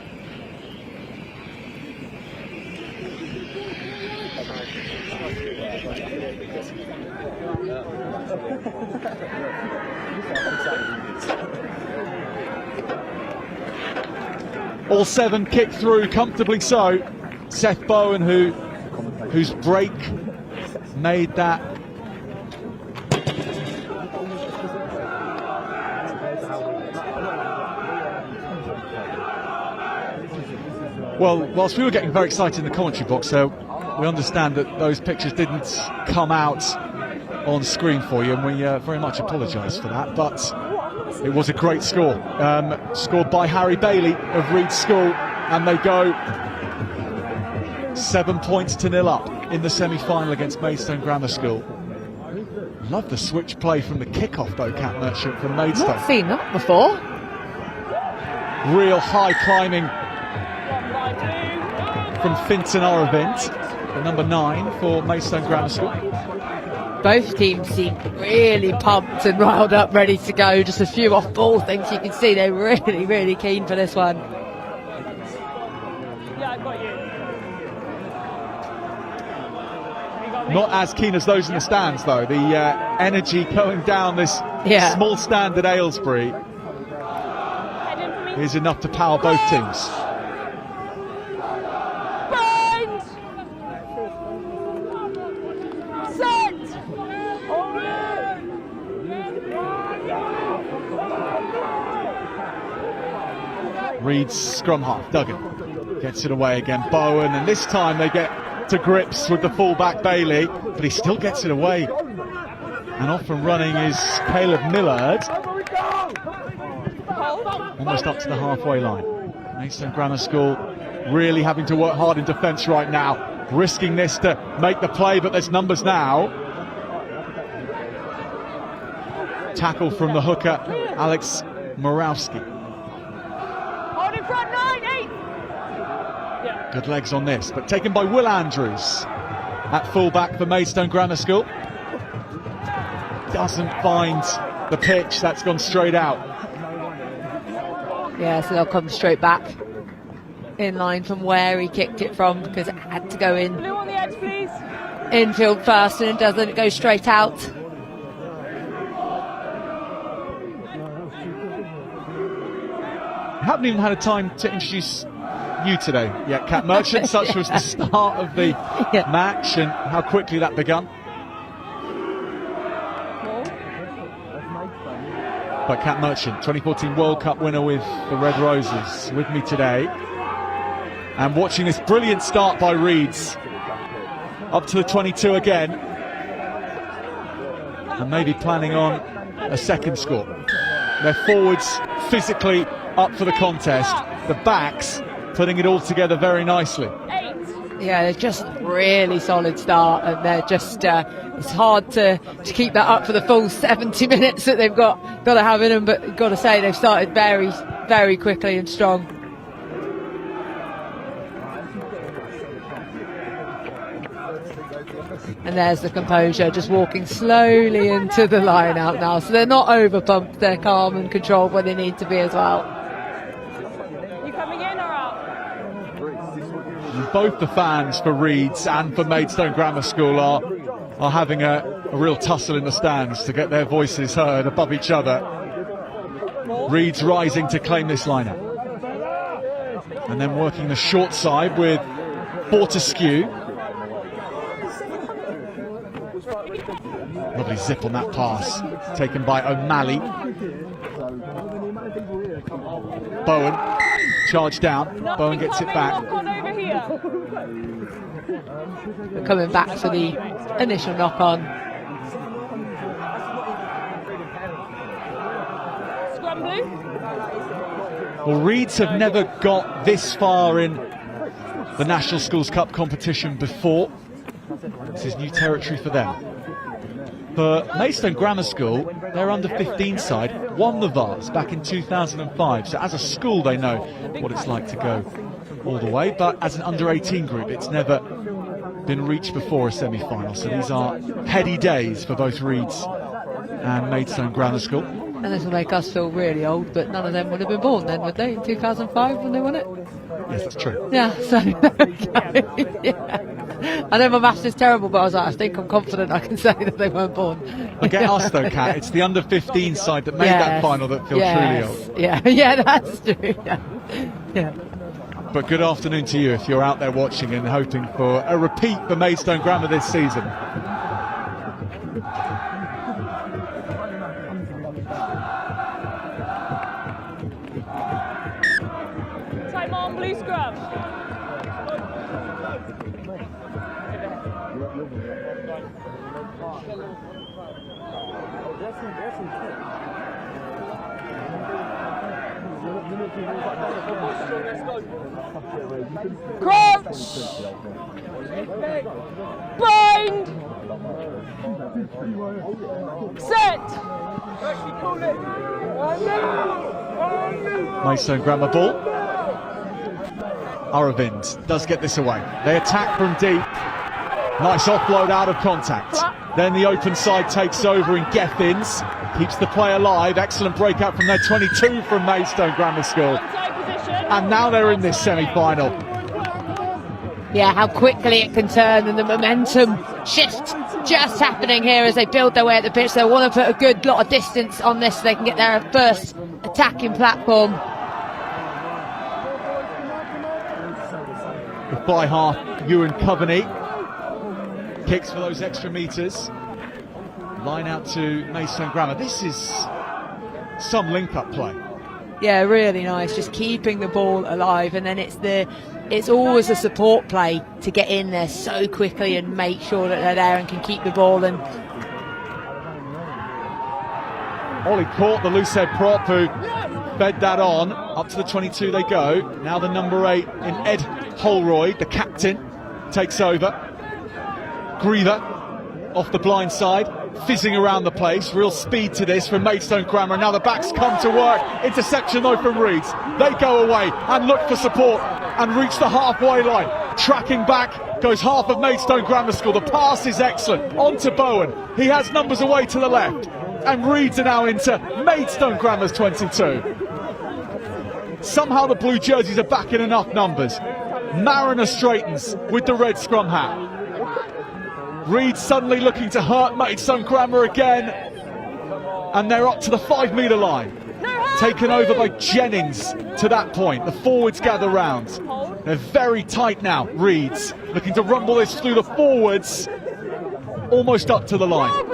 All 7 kicked through comfortably so. Seth Bowen, whose break made that well, whilst we were getting very excited in the commentary box, we understand that those pictures didn't come out on screen for you, and we very much apologise for that, but it was a great score. Scored by Harry Bailey of Reed School, and they go 7 points to 0 up in the semi-final against Maidstone Grammar School. Love the switch play from the kick-off though, Cat Merchant, from Maidstone. Not seen that before. Real high climbing from Finton Aravind, the number 9 for Maidstone Grammar School. Both teams seem really pumped and riled up, ready to go. Just a few off-ball things you can see. They're really, really keen for this one. Yeah, I got you. Not as keen as those in the stands, though. The energy going down this small stand at Aylesbury is enough to power both teams. Reed's scrum half, Duggan, gets it away again, Bowen, and this time they get to grips with the fullback Bailey, but he still gets it away. And off and running is Caleb Millard, almost up to the halfway line. Maidstone Grammar School really having to work hard in defence right now, risking this to make the play, but there's numbers now. Tackle from the hooker, Alex Morawski. Good legs on this, but taken by Will Andrews at fullback for Maidstone Grammar School. Doesn't find the pitch, that's gone straight out. Yeah, so they'll come straight back in line from where he kicked it from, because it had to go in. Blue on the edge, please. Infield first, and it doesn't go straight out. Haven't even had a time to introduce new today. Yeah, Cat Merchant, such was the start of the match and how quickly that begun. But Cat Merchant, 2014 World Cup winner with the Red Roses, with me today. And watching this brilliant start by Reeds, up to the 22 again. And maybe planning on a second score. Their forwards physically up for the contest. The backs putting it all together very nicely. Yeah, they're just really solid start, and they're just it's hard to keep that up for the full 70 minutes that they've got to have in them, but got to say they've started very, very quickly and strong. And there's the composure, just walking slowly into the line out now, so they're not over pumped, they're calm and controlled where they need to be as well. You coming in or out? Both the fans for Reeds and for Maidstone Grammar School are having a real tussle in the stands to get their voices heard above each other. Reeds rising to claim this lineup. And then working the short side with Fortescue. Lovely zip on that pass, taken by O'Malley. Bowen, charged down, Bowen gets it back. We're coming back for the initial knock-on. Well, Reeds have never got this far in the National Schools Cup competition before. This is new territory for them. For Maidstone Grammar School, their under-15 side won the Vase back in 2005. So as a school, they know what it's like to go all the way. But as an under-18 group, it's never been reached before a semi-final. So these are heady days for both Reeds and Maidstone Grammar School. And this will make us feel really old, but none of them would have been born then, would they, in 2005 when they won it? Yes, that's true. Yeah, so there we go. Yeah. I know my maths is terrible, but I was like, I think I'm confident I can say that they weren't born. But get us though, Kat, it's the under-15 side that made that final that feel truly old. Yeah, that's true. Yeah. But good afternoon to you if you're out there watching and hoping for a repeat for Maidstone Grammar this season. Time on, blue scrum. Crouch! Bind! Set! Maidstone Grammar ball. Aravind does get this away. They attack from deep. Nice offload out of contact. Then the open side takes over in Gethins. Keeps the play alive. Excellent breakout from their 22 from Maidstone Grammar School. And now they're in this semi-final. Yeah, how quickly it can turn, and the momentum shift just happening here as they build their way at the pitch. They want to put a good lot of distance on this so they can get their first attacking platform. The fly half, Ewan Coveney. Kicks for those extra metres. Line out to Maidstone Grammar. This is some link-up play. Yeah, really nice. Just keeping the ball alive, and then it's always a support play to get in there so quickly and make sure that they're there and can keep the ball. And Ollie caught the loose head prop who fed that on. Up to the 22 they go. Now the number 8 in Ed Holroyd, the captain, takes over. Griever off the blind side, fizzing around the place. Real speed to this from Maidstone Grammar. Now the backs come to work. Interception though from Reeds. They go away and look for support and reach the halfway line. Tracking back goes half of Maidstone Grammar School. The pass is excellent. On to Bowen. He has numbers away to the left. And Reeds are now into Maidstone Grammar's 22. Somehow the blue jerseys are back in enough numbers. Mariner straightens with the red scrum hat. Reed suddenly looking to hurt Maidstone Grammar again, and they're up to the 5 metre line, taken over by Jennings to that point. The forwards gather round. They're very tight now. Reeds looking to rumble this through the forwards, almost up to the line.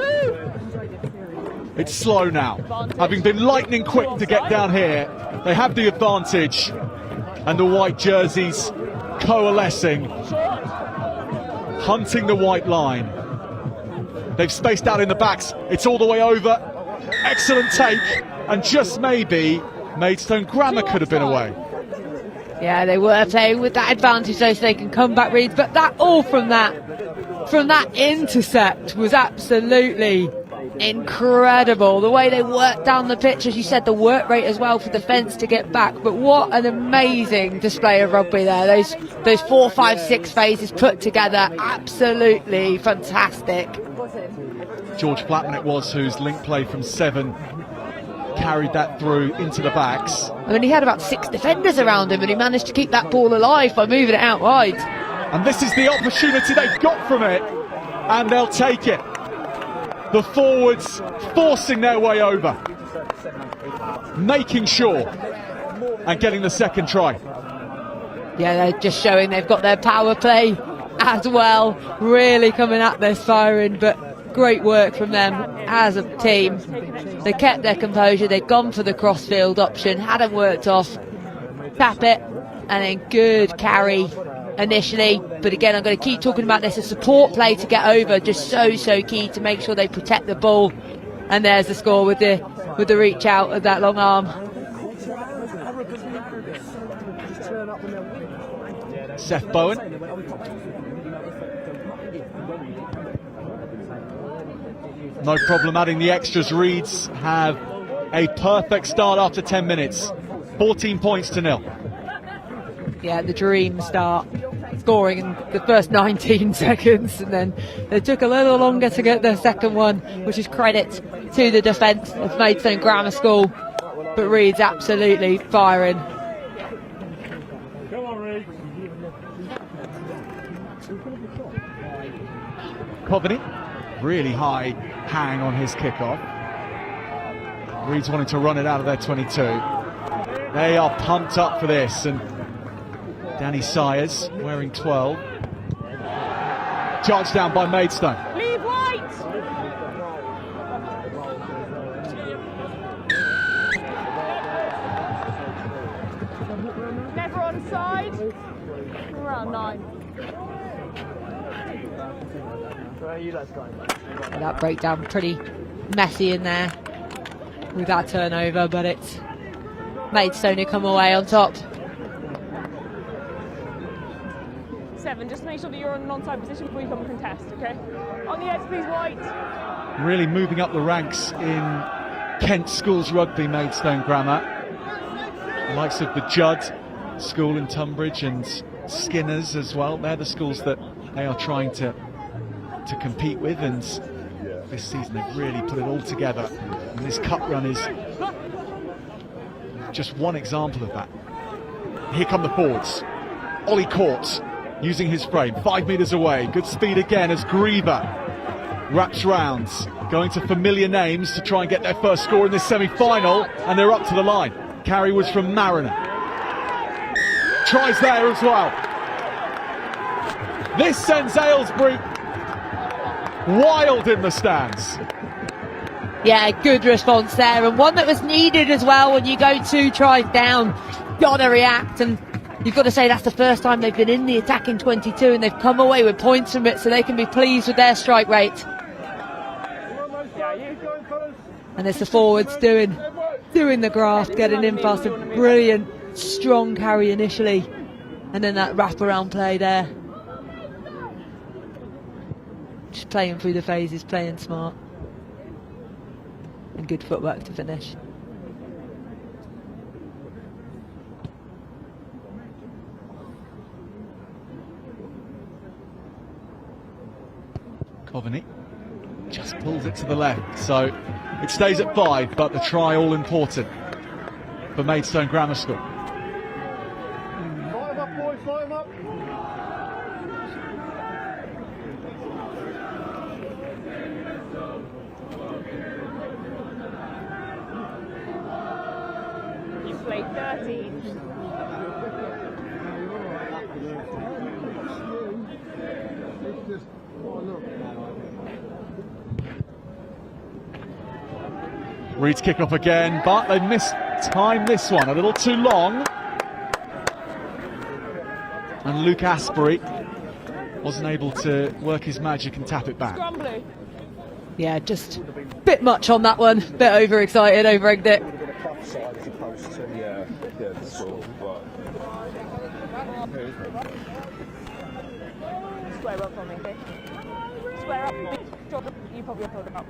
It's slow now. Having been lightning quick to get down here, they have the advantage, and the white jerseys coalescing, hunting the white line. They've spaced out in the backs. It's all the way over. Excellent take, and just maybe Maidstone Grammar could have been away. Yeah, they were playing with that advantage though, so they can come back, Reeds. But that all from that intercept was absolutely incredible. The way they worked down the pitch, as you said, the work rate as well for defence to get back. But what an amazing display of rugby there. Those 4, 5, 6 phases put together, absolutely fantastic. George Flatman it was whose link play from 7 carried that through into the backs. I mean, he had about 6 defenders around him and he managed to keep that ball alive by moving it out wide. And this is the opportunity they've got from it, and they'll take it. The forwards forcing their way over, making sure, and getting the second try. Yeah, they're just showing they've got their power play as well, really coming at this firing, but great work from them as a team. They kept their composure, they'd gone for the crossfield option, hadn't worked off, tap it, and then good carry initially. But again, I'm going to keep talking about this, a support play to get over, just so key to make sure they protect the ball. And there's the score with the reach out of that long arm. Seth Bowen. No problem adding the extras. Reeds have a perfect start after 10 minutes. 14 points to 0. Yeah, the dream start, scoring in the first 19 seconds, and then it took a little longer to get the second one, which is credit to the defence of Maidstone Grammar School. But Reeds absolutely firing. Come on, Reed. Coveney, really high hang on his kickoff. Reeds wanting to run it out of their 22. They are pumped up for this, and Danny Sayers wearing 12. Charged down by Maidstone. Leave white! Never on side. Around 9. That breakdown pretty messy in there with that turnover, but it's Maidstone who come away on top. 7, just make sure that you're in an onside position before you come and contest, okay? On the edge, please, white. Really moving up the ranks in Kent Schools Rugby, Maidstone Grammar. The likes of the Judd School in Tunbridge and Skinners as well. They're the schools that they are trying to compete with, and this season they've really put it all together. And this cup run is just one example of that. Here come the forwards. Ollie Court using his frame, 5 metres away. Good speed again as Griever wraps rounds, going to familiar names to try and get their first score in this semi-final, and they're up to the line. Carry was from Mariner. Tries there as well. This sends Aylesbury wild in the stands. Yeah, good response there, and one that was needed as well. When you go 2 tries down, gotta react, and you've got to say that's the first time they've been in the attacking 22 and they've come away with points from it, so they can be pleased with their strike rate. And it's the forwards doing the graft, getting in past a brilliant strong carry initially, and then that wraparound play there. Just playing through the phases, playing smart, and good footwork to finish. Coveney just pulls it to the left, so it stays at 5, but the try all important for Maidstone Grammar School. Fire him up, boys, fire him up. You played 13. Reed's kick off again, but they missed time this one, a little too long. And Luke Asbury wasn't able to work his magic and tap it back. Yeah, just a bit much on that one, bit overexcited, over-egged it. Square up for me, okay? Square up. You probably hold him up.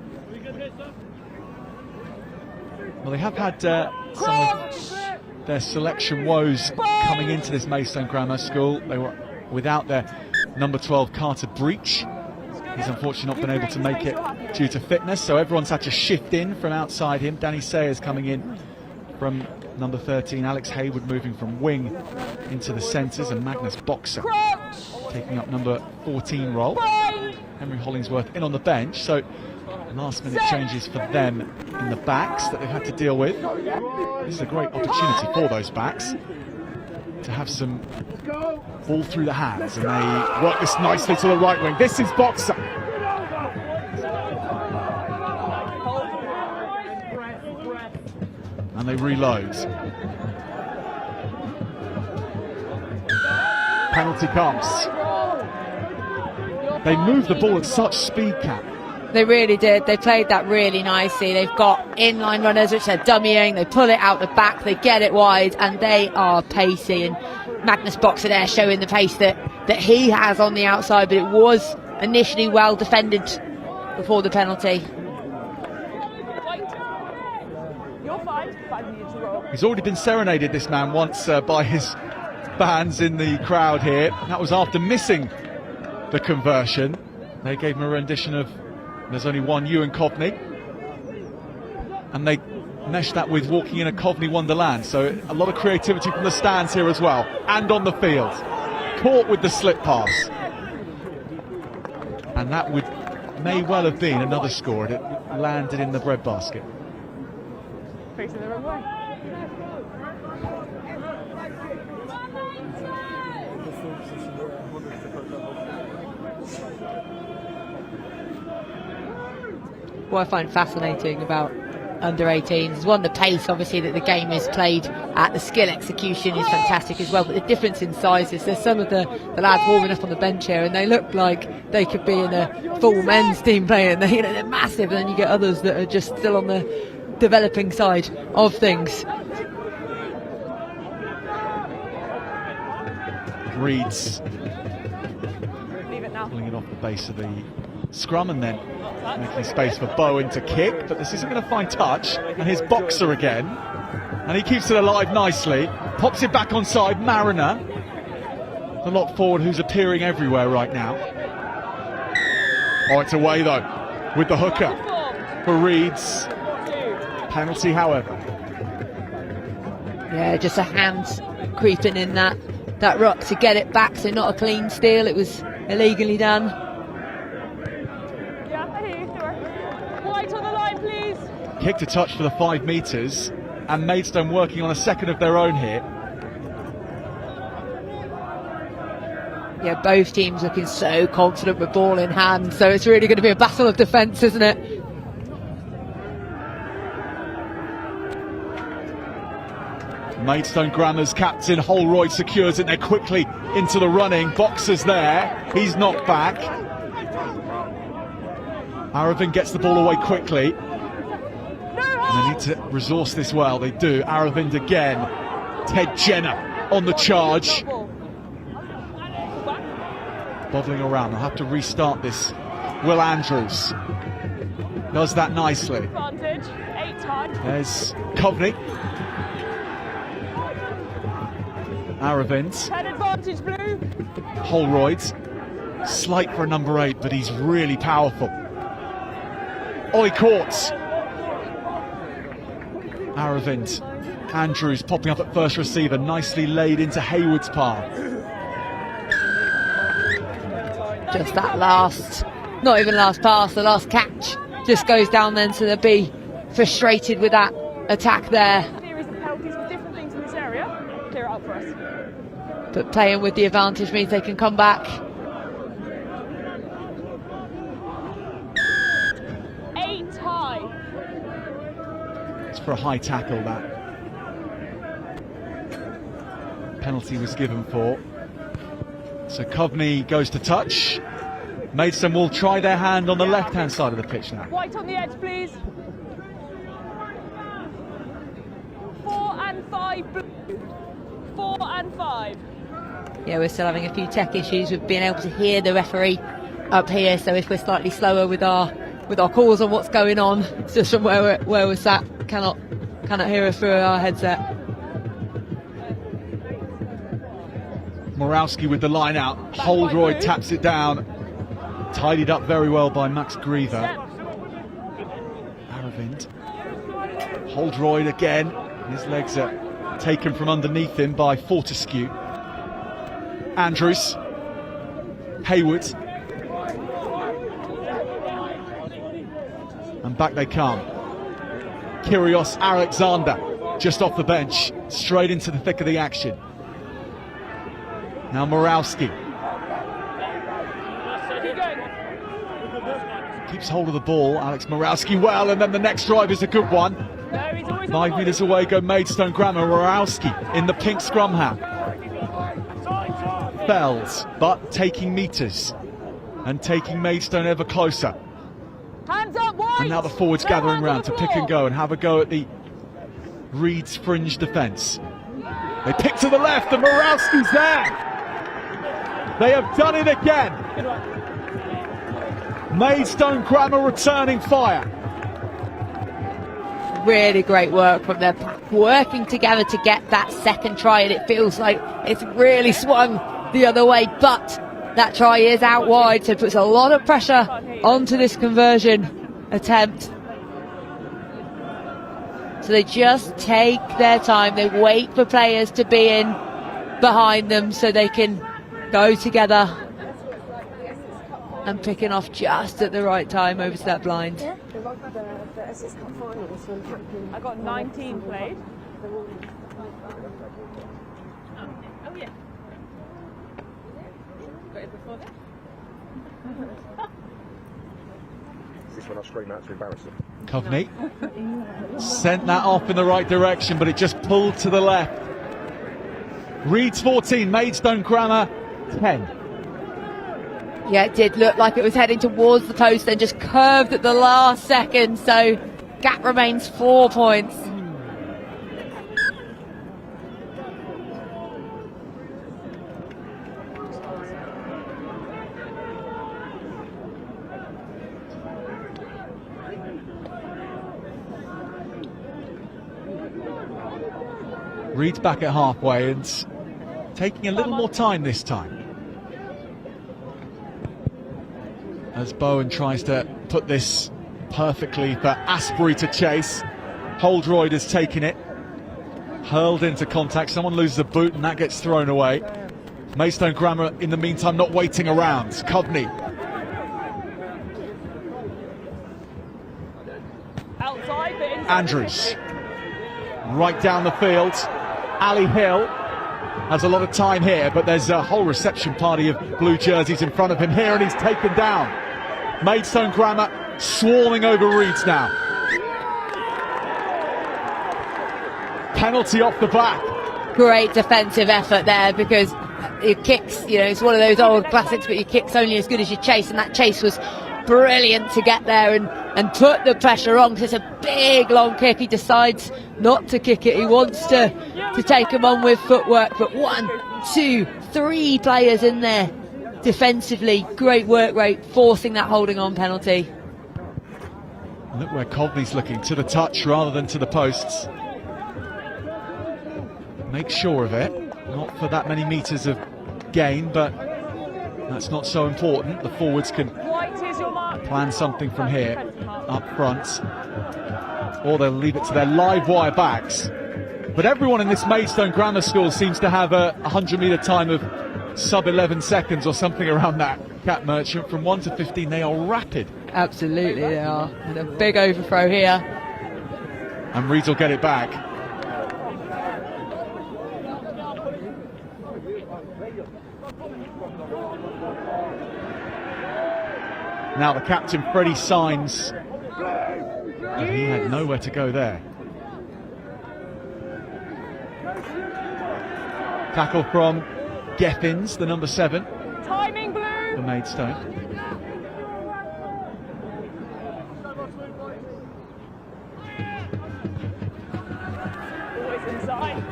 Well, they have had some of their selection woes coming into this Maidstone Grammar School. They were without their number 12 Carter Breach. He's unfortunately not been able to make it due to fitness, so everyone's had to shift in from outside him. Danny Sayers coming in from number 13, Alex Hayward moving from wing into the centres, and Magnus Boxer taking up number 14 role. Henry Hollingsworth in on the bench, so last minute changes for them in the backs that they've had to deal with. This is a great opportunity for those backs to have some ball through the hands, and they work this nicely to the right wing. This is Boxer. And they reload. Penalty comes. They move the ball at such speed, Cap. They really did. They played that really nicely. They've got inline runners which they're dummying. They pull it out the back, they get it wide, and they are pacey. And Magnus Boxer there showing the pace that he has on the outside, but it was initially well defended before the penalty. He's already been serenaded, this man, once by his fans in the crowd here. That was after missing the conversion. They gave him a rendition of "There's Only One You and Coveney," and they meshed that with "Walking in a Coveney Wonderland." So a lot of creativity from the stands here as well, and on the field. Caught with the slip pass, and that may well have been another score. It landed in the breadbasket. Facing the wrong way. What I find fascinating about under 18s is one, the pace obviously that the game is played at. The skill execution is fantastic as well, but the difference in sizes. There's some of the lads warming up on the bench here and they look like they could be in a full men's team playing. They're massive, and then you get others that are just still on the developing side of things. Reeds pulling it off the base of the scrum and then making space for Bowen to kick, but this isn't going to find touch. And here's Boxer again, and he keeps it alive nicely, pops it back onside. Mariner, the lock forward who's appearing everywhere right now. Oh, it's away though with the hooker for Reeds. Penalty, however. Yeah, just a hand creeping in that ruck to get it back, so not a clean steal. It was illegally done. White on the line, please. Kick to touch for the 5 metres, and Maidstone working on a second of their own here. Yeah, both teams looking so confident with ball in hand, so it's really going to be a battle of defence, isn't it? Maidstone Grammar's captain Holroyd secures it. They're quickly into the running. Boxer's there. He's knocked back. Aravind gets the ball away quickly. And they need to resource this well. They do. Aravind again. Ted Jenner on the charge. Bobbling around. They'll have to restart this. Will Andrews does that nicely. There's Coveney. Aravind. Advantage, blue. Holroyd. Slight for a number 8, but he's really powerful. Ollie Courts. Aravind. Andrews popping up at first receiver. Nicely laid into Hayward's path. Just that last, not even last pass, the last catch just goes down then, so they'll be frustrated with that attack there. Series of penalties for different things in this area. Clear it up for us. But playing with the advantage means they can come back. 8 high. for a high tackle that penalty was given for. So Coveney goes to touch. Maidstone will try their hand on the left-hand side of the pitch now. White on the edge, please. 4 and 5 blue. 4 and 5. Yeah, we're still having a few tech issues with being able to hear the referee up here, so if we're slightly slower with our calls on what's going on, just from where we're sat, cannot hear us through our headset. Morawski with the line out. Holdroyd taps it down. Tidied up very well by Max Griever. Aravind. Holdroyd again. His legs are taken from underneath him by Fortescue. Andrews. Hayward. And back they come. Kyrgios Alexander just off the bench, straight into the thick of the action. Now Morawski keeps hold of the ball. Alex Morawski well, and then the next drive is a good one. 5 metres away go Maidstone Grammar. Morawski in the pink scrum hat. Fells, but taking metres and taking Maidstone ever closer. Hands up, White. And now the forwards gathering round to pick and go and have a go at the Reed's fringe defence. They pick to the left and Morawski's there. They have done it again. Maidstone Grammar returning fire. Really great work from their pack, working together to get that second try, and it feels like it's really swung the other way, but that try is out wide, so it puts a lot of pressure onto this conversion attempt. So they just take their time, they wait for players to be in behind them so they can go together, and picking off just at the right time over to that blind. I got 19 played. Oh yeah. Got it before that? Is this when I scream out to embarrass them? Coveney sent that off in the right direction, but it just pulled to the left. Reed's 14, Maidstone Grammar 10. Yeah, it did look like it was heading towards the post and just curved at the last second, so gap remains 4 points. Reed's back at halfway and taking a little more time this time, as Bowen tries to put this perfectly for Asprey to chase. Holdroyd has taken it, hurled into contact, someone loses a boot and that gets thrown away. Maidstone Grammar in the meantime not waiting around. Coveney. Outside, but inside. Andrews. Right down the field. Ali Hill has a lot of time here, but there's a whole reception party of blue jerseys in front of him here, and he's taken down. Maidstone Grammar swarming over Reeds now. Penalty off the back. Great defensive effort there, because your kicks, you know, it's one of those old classics, but your kick's only as good as your chase, and that chase was brilliant to get there and put the pressure on, because it's a big long kick. He decides not to kick it, he wants to take him on with footwork, but 1, 2, 3 players in there defensively. Great work rate, forcing that holding on penalty. Look where Coveney's looking, to the touch rather than to the posts. Make sure of it, not for that many metres of gain, but that's not so important. The forwards can plan something from here up front, or they'll leave it to their live wire backs. But everyone in this Maidstone Grammar School seems to have a 100-metre time of sub 11 seconds or something around that. Cat Merchant, from 1 to 15, they are rapid. Absolutely they are, and a big overthrow here. And Reeds will get it back. Now the captain, Freddie, signs, but he had nowhere to go there. Tackle from Gethins, the number 7 Timing blue. for Maidstone. Always inside.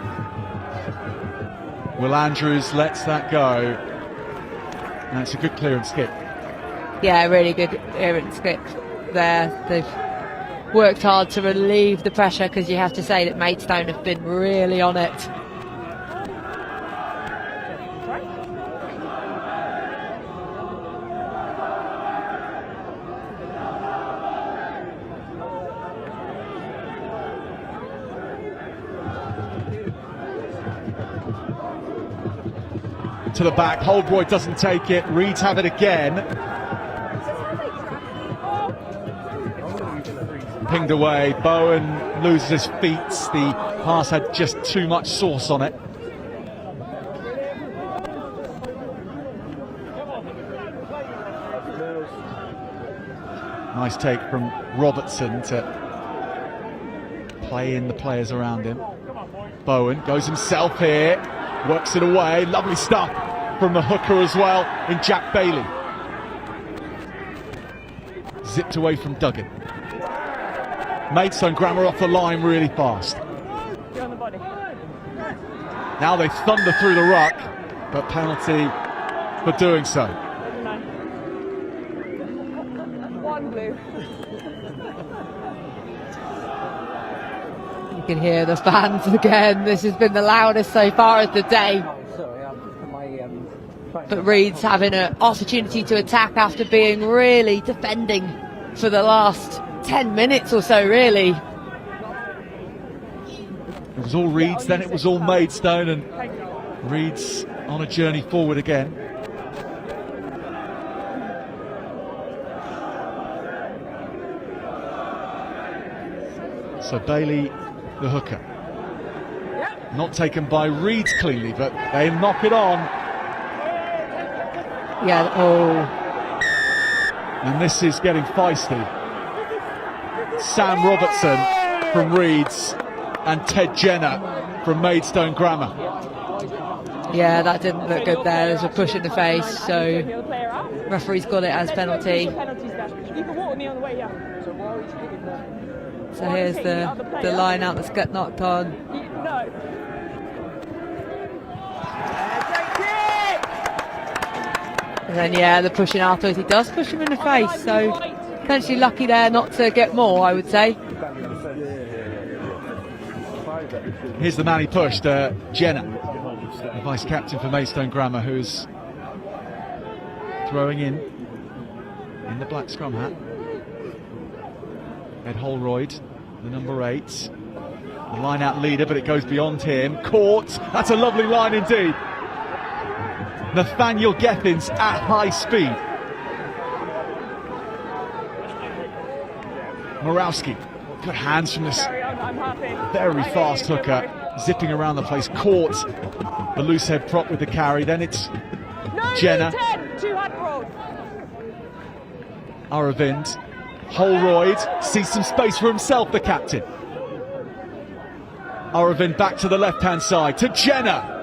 Will Andrews lets that go. And it's a good clearance kick. Yeah, really good clearance kick there. They've worked hard to relieve the pressure, because you have to say that Maidstone have been really on it. To the back, Holbroyd doesn't take it, Reeds have it again. Pinged away, Bowen loses his feet, the pass had just too much sauce on it. Nice take from Robertson to play in the players around him. Bowen goes himself here, works it away, lovely stuff from the hooker as well in Jack Bailey. Zipped away from Duggan. Maidstone Grammar off the line really fast. Now they thunder through the ruck, but penalty for doing so. One blue. You can hear the fans again. This has been the loudest so far of the day. But Reeds having an opportunity to attack after being really defending for the last 10 minutes or so, really. It was all Reeds, then it was all Maidstone, and Reeds on a journey forward again. So Bailey, the hooker. Not taken by Reeds cleanly, but they knock it on. Yeah, oh. And this is getting feisty. Sam Robertson from Reeds and Ted Jenner from Maidstone Grammar. Yeah, that didn't look good there. There's a push in the face, so referee's got it as penalty. So here's the line out that's got knocked on. And then, yeah, the pushing afterwards. He does push him in the face, so potentially lucky there not to get more, I would say. Here's the man he pushed, Jenner, the vice captain for Maidstone Grammar, who's throwing in the black scrum hat. Ed Holroyd, the number 8, the line-out leader, but it goes beyond him. Caught. That's a lovely line indeed. Nathaniel Gethins at high speed. Morawski, good hands from this very fast hooker, zipping around the place. Caught the loose head prop with the carry. Then it's Jenner. Aravind. Holroyd sees some space for himself, the captain. Aravind back to the left-hand side to Jenner.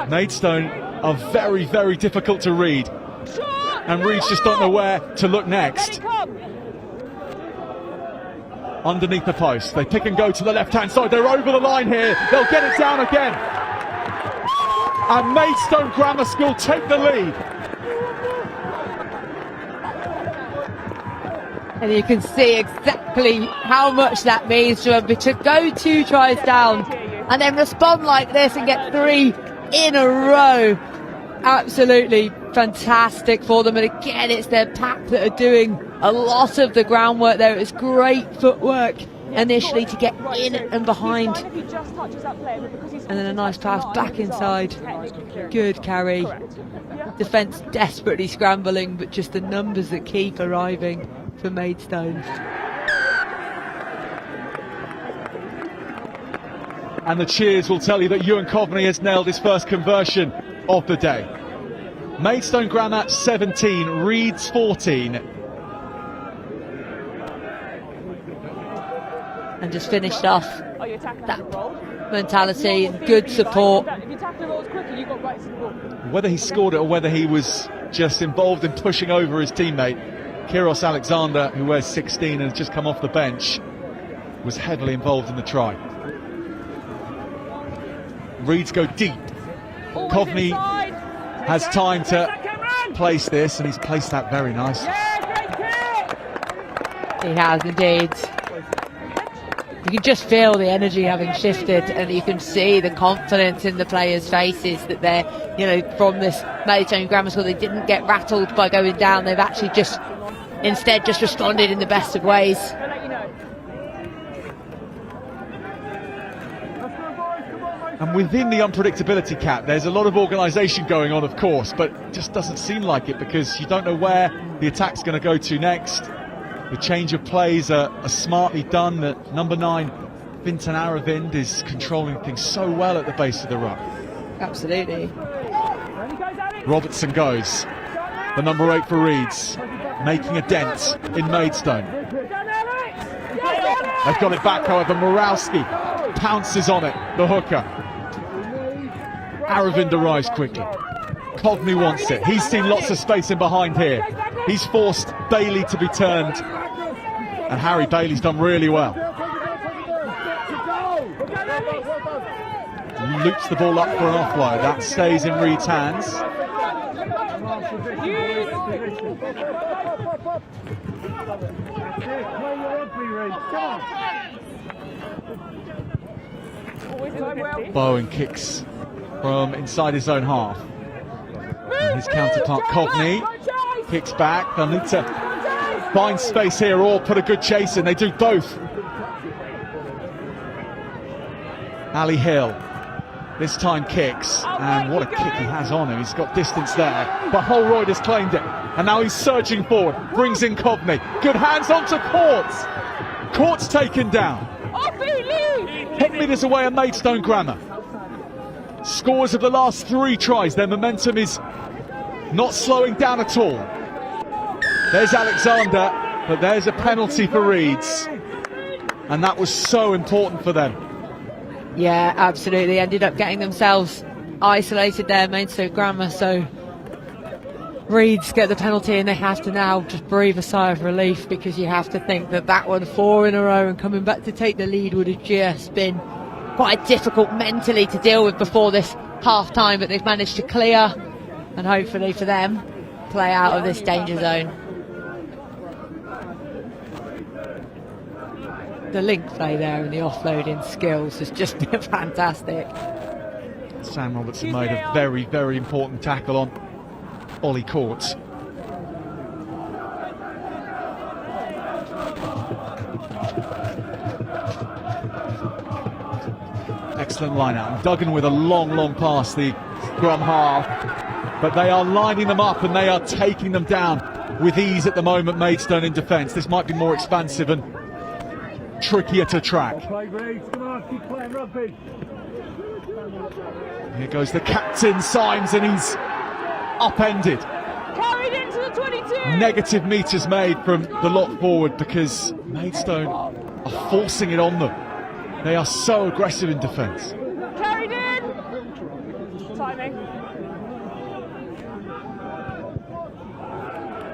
Maidstone are very, very difficult to read. And Reeds just don't know where to look next. Underneath the post, they pick and go to the left-hand side. They're over the line here. They'll get it down again. And Maidstone Grammar School take the lead. And you can see exactly how much that means to them to go 2 tries down and then respond like this and get 3 in a row. Absolutely fantastic for them. And again, it's their pack that are doing a lot of the groundwork there. It was great footwork initially to get in and behind. And then a nice pass back inside. Good carry. Defence desperately scrambling, but just the numbers that keep arriving for Maidstone. And the cheers will tell you that Ewan Coveney has nailed his first conversion of the day. Maidstone Grammar 17, Reeds 14. And just finished off that mentality and good support. If you tackle the balls quicker, you've got rights to the ball. Whether he scored it or whether he was just involved in pushing over his teammate, Kyros Alexander, who wears 16 and has just come off the bench, was heavily involved in the try. Reeds go deep. Kovney has time to place this, and he's placed that very nice. He has indeed. You can just feel the energy having shifted, and you can see the confidence in the players' faces that they're, you know, from this Maidstone Grammar School, they didn't get rattled by going down. They've actually instead just responded in the best of ways. And within the unpredictability cap, there's a lot of organisation going on, of course, but it just doesn't seem like it because you don't know where the attack's going to go to next. The change of plays are smartly done. That number 9, Vinton Aravind, is controlling things so well at the base of the ruck. Absolutely. Robertson goes. The number 8 for Reeds, making a dent in Maidstone. They've got it back, however. Morawski pounces on it, the hooker. Aravind arrives quickly. Kovney wants it. He's seen lots of space in behind here. He's forced Bailey to be turned, and Harry Bailey's done really well. Loops the ball up for an offload. That stays in Reed's hands. Bowen kicks from inside his own half. And his counterpart Kovney kicks back. They'll need to find space here or put a good chase in. They do both. Ali Hill this time kicks, and what a kick he has on him. He's got distance there, but Holroyd has claimed it, and now he's surging forward, brings in Kovney. Good hands onto Courts. Courts taken down. 10 metres away at Maidstone Grammar. Scores of the last 3 tries. Their momentum is not slowing down at all. There's Alexander, but there's a penalty for Reeds, and that was so important for them. Yeah, absolutely. Ended up getting themselves isolated there, Maidstone Grammar, so Reeds get the penalty and they have to now just breathe a sigh of relief, because you have to think that that one 4 in a row and coming back to take the lead would have just been quite difficult mentally to deal with before this half time, but they've managed to clear and hopefully for them play out of this danger zone. The link play there and the offloading skills has just been fantastic. Sam Robertson made a very, very important tackle on Ollie Courts. Excellent line out. Duggan with a long pass, the scrum half. But they are lining them up and they are taking them down with ease at the moment, Maidstone in defence. This might be more expansive and trickier to track. Here goes the captain, Symes, and he's upended. Carried into the 22. Negative metres made from the lock forward because Maidstone are forcing it on them. They are so aggressive in defence. Carried in. Timing.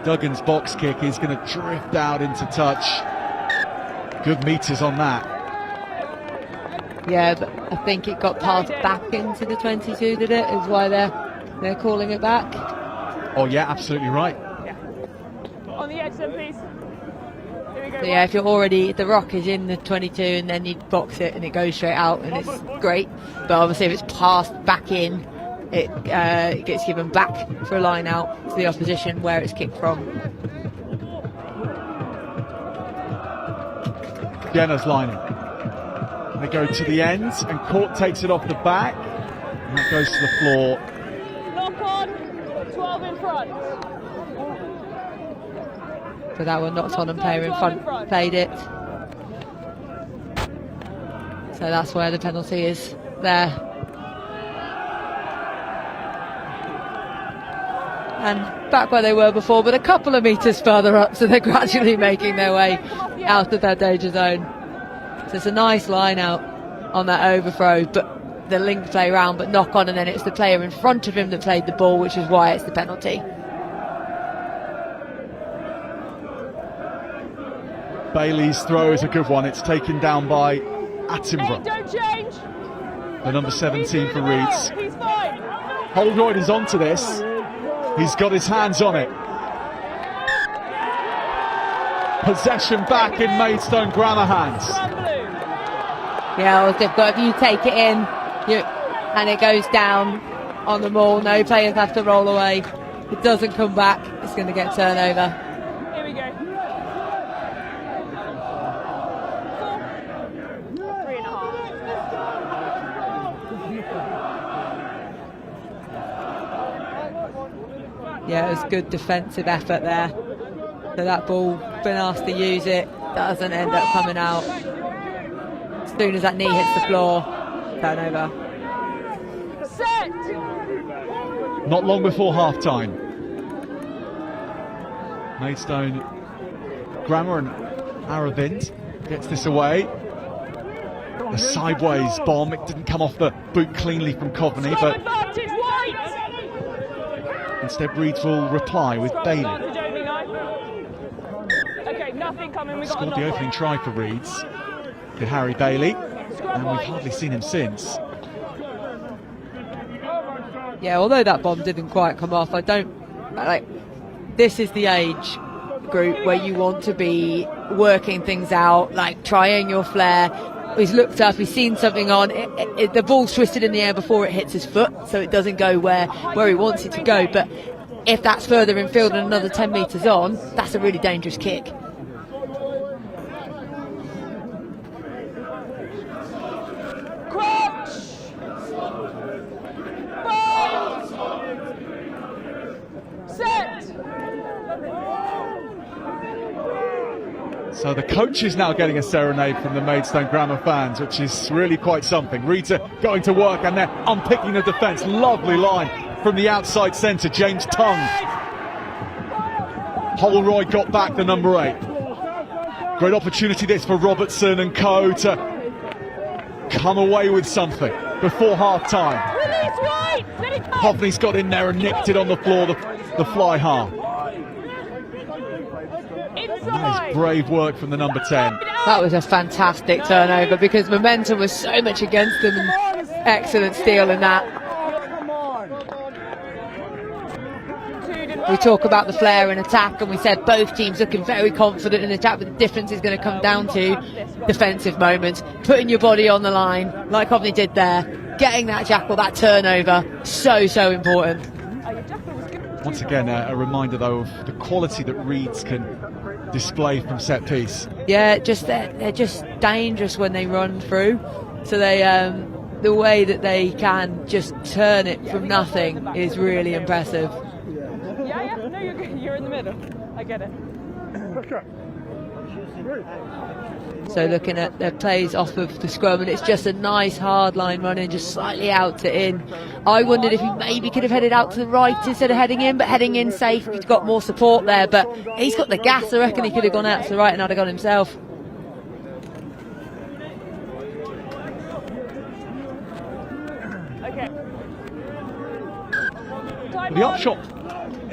Duggan's box kick is going to drift out into touch. Good metres on that. Yeah, but I think it got passed back into the 22, did it? Is why they're calling it back. Oh yeah, absolutely right. Yeah. On the edge then, please. Here we go. So yeah, if you're already, the rock is in the 22 and then you box it and it goes straight out and it's great. But obviously if it's passed back in, it gets given back for a line out to the opposition where it's kicked from. Jenner's lining. They go to the end and Court takes it off the back and that goes to the floor. Lock on, 12 in front. So that one knocked on and player in front played it. So that's where the penalty is there. And back where they were before, but a couple of metres further up, so they're gradually making their way out of their danger zone. So it's a nice line out on that overthrow, but the link play round, but knock on, and then it's the player in front of him that played the ball, which is why it's the penalty. Bailey's throw is a good one. It's taken down by Attenborough. Don't change. The number 17 for Reeds. He's fine. Holroyd is onto this. He's got his hands on it. Possession back in Maidstone Grammar hands. Yeah, if you take it in and it goes down on the maul, no players have to roll away. If it doesn't come back, it's going to get turnover. Here we go. 4, 3.5. Yeah, it was good defensive effort there. So that ball, been asked to use it, doesn't end up coming out. As soon as that knee hits the floor, turnover. Set! Not long before half-time. Maidstone Grammar and Aravind gets this away. A sideways bomb, it didn't come off the boot cleanly from Coveney, but instead Reeds will reply with Bailey. Okay, nothing coming. We got Scored the opening try for Reeds. Did Harry Bailey, and we've hardly seen him since. Yeah, although that bomb didn't quite come off, this is the age group where you want to be working things out, like trying your flair. He's looked up, he's seen something on, the ball's twisted in the air before it hits his foot, so it doesn't go where he wants it to go, but if that's further in field and another 10 metres on, that's a really dangerous kick. So the coach is now getting a serenade from the Maidstone Grammar fans, which is really quite something. Reeds are going to work and they're unpicking the defence. Lovely line from the outside centre, James Tongue. Holroyd got back the number 8. Great opportunity this for Robertson and co to come away with something before half-time. Hoffney's got in there and nicked it on the floor, the fly half. That is brave work from the number 10. That was a fantastic turnover because momentum was so much against them, and excellent steal in that. We talk about the flair and attack, and we said both teams looking very confident in attack, but the difference is going to come down to defensive moments, putting your body on the line like Coveney did there, getting that jackal, that turnover, so important. Once again, a reminder though of the quality that Reeds can display from set piece. Yeah, they're just dangerous when they run through. So they the way that they can just turn it from nothing is really impressive. Yeah, no, you're in the middle. I get it. So looking at their plays off of the scrum, and it's just a nice hard line running, just slightly out to in. I wondered if he maybe could have headed out to the right instead of heading in, but heading in safe, he's got more support there, but he's got the gas. I reckon he could have gone out to the right and I'd have gone himself. Okay. The upshot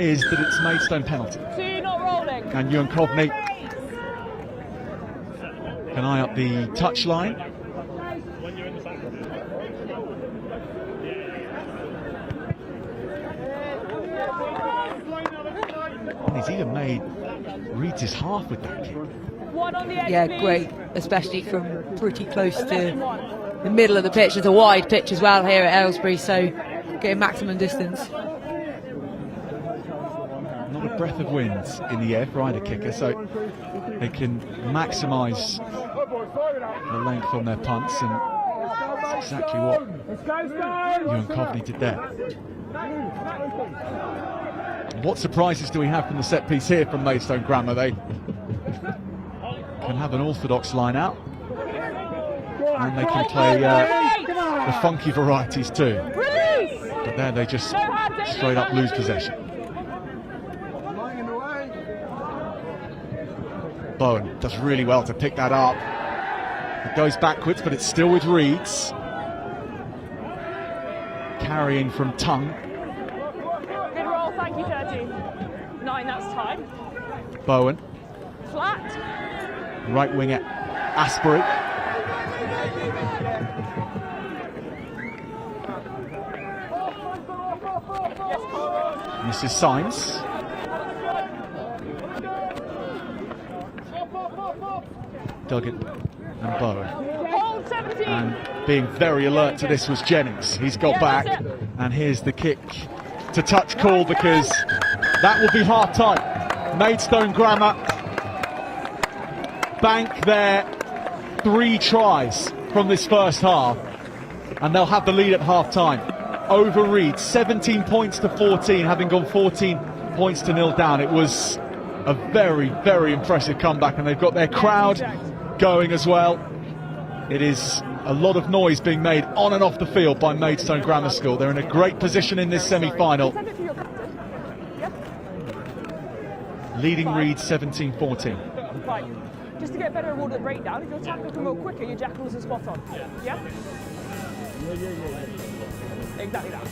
is that it's Maidstone penalty. 2 not rolling. And Ewan Coveney can eye up the touchline. And he's even made Reeds his half with that kick. Yeah, great, especially from pretty close to the middle of the pitch. There's a wide pitch as well here at Aylesbury, so getting maximum distance. Not a breath of wind in the air for either kicker, so they can maximise the length on their punts, and that's exactly what Ewan Coveney did there. What surprises do we have from the set piece here from Maidstone Grammar? They can have an orthodox line out, and they can play the funky varieties too. But there they just straight up lose possession. Bowen does really well to pick that up. It goes backwards, but it's still with Reeds. Carrying from Tongue. Good roll, thank you, 13. 9, that's time. Bowen. Flat. Right winger Asbury. This is Sainz. Duggan and Bowen. Hold 17. And being very alert to this was Jennings. He's got back, and here's the kick to touch call, because that will be half time. Maidstone Grammar bank their 3 tries from this first half, and they'll have the lead at half time over Reed, 17 points to 14, having gone 14 points to 0 down. It was a very, very impressive comeback, and they've got their crowd going as well. It is a lot of noise being made on and off the field by Maidstone Grammar School. They're in a great position in this semi-final, leading Reed 17-14. Right, just to get a better order of the breakdown, if your tackle can go quicker, your jackals are spot on. Yeah? Exactly that.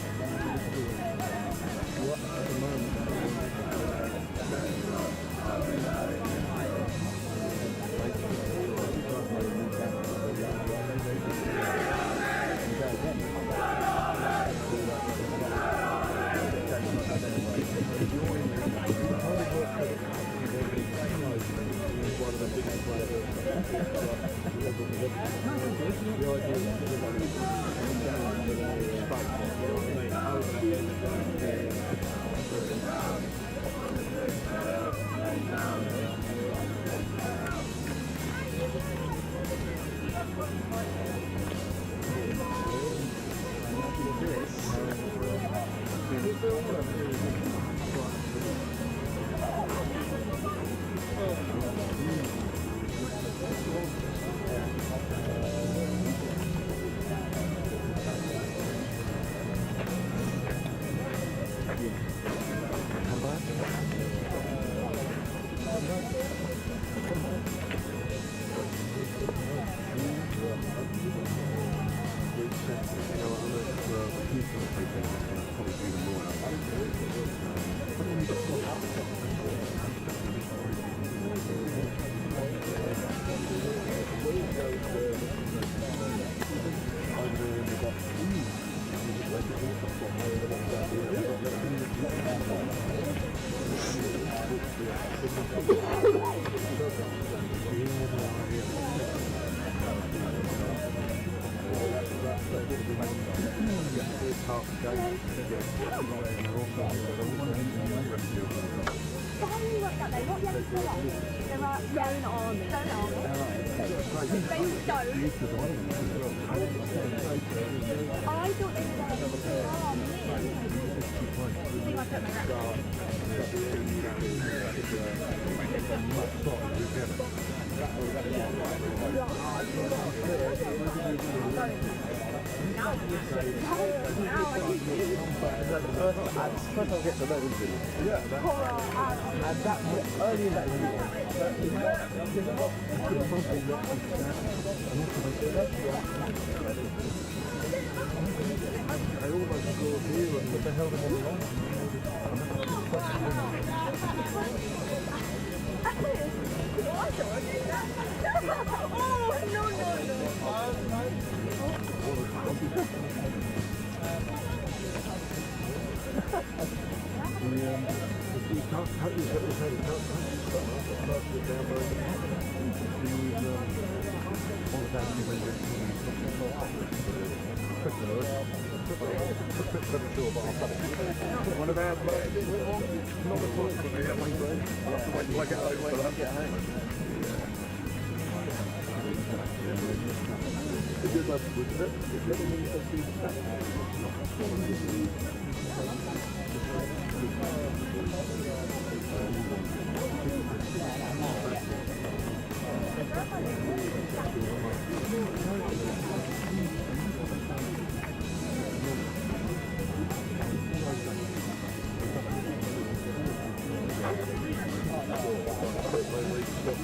Come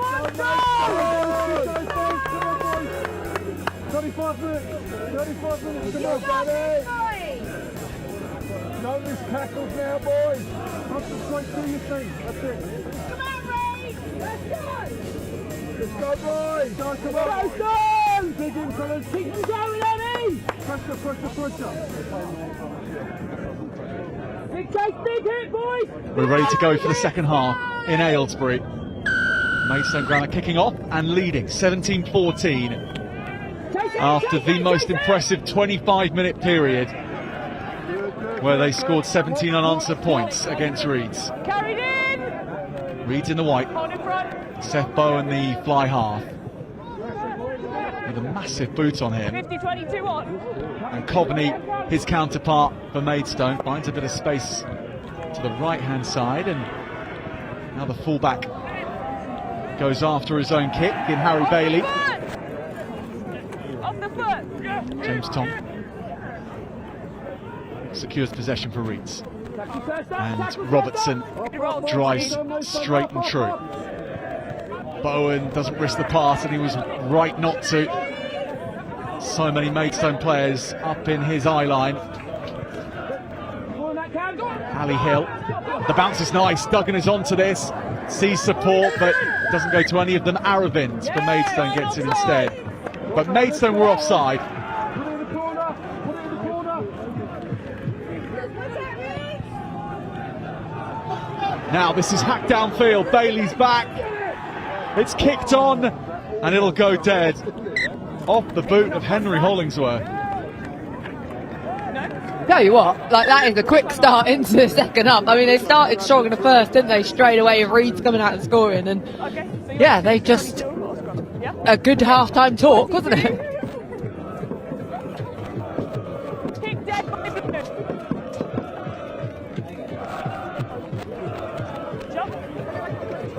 on, 35 minutes to go, Daddy! No miss tackles now, boys! Concentrate through your team, that's it. Come on, Ray! Let's go! Let's go, boys! Come on! Maidstone! Dig in, fellas! Keep them going, Eddie! Pressure, pressure, pressure! Big take, big hit, boys! We're ready to go for the second half in Aylesbury. Maidstone Grammar kicking off and leading 17-14 after the most impressive 25-minute period where they scored 17 unanswered points against Reeds. Carried in! Reeds in the white, On in front. Seth Bowen the fly half with a massive boot on him, 50-22 on. and Coveney, his counterpart for Maidstone, finds a bit of space to the right hand side, and now the fullback goes after his own kick in Harry Bailey. Off the foot. James Tom secures possession for Reeds, and Robertson drives straight and true. Bowen doesn't risk the pass, and he was right not to. So many Maidstone players up in his eye line. Ali Hill, the bounce is nice. Duggan is onto this, sees support but doesn't go to any of them. Aravind for Maidstone gets it instead, but Maidstone were offside. Now this is hacked downfield, Bailey's back, it's kicked on and it'll go dead off the boot of Henry Hollingsworth. Tell you what, like, that is a quick start into the second half. I mean, they started strong in the first, didn't they? Straight away, Reeds coming out and scoring, and yeah, they just a good half-time talk, wasn't it?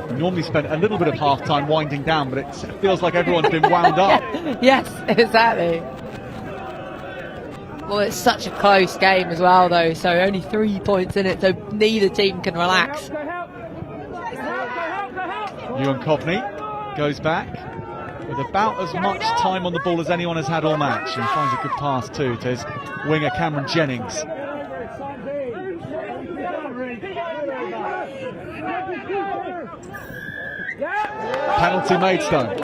We normally spent a little bit of half-time winding down, but it feels like everyone's been wound up. Yes, exactly. Well, it's such a close game as well, though, so only 3 points in it, so neither team can relax. Ewan Coveney goes back with about as much time on the ball as anyone has had all match, and finds a good pass too to his winger Cameron Jennings. Penalty Maidstone.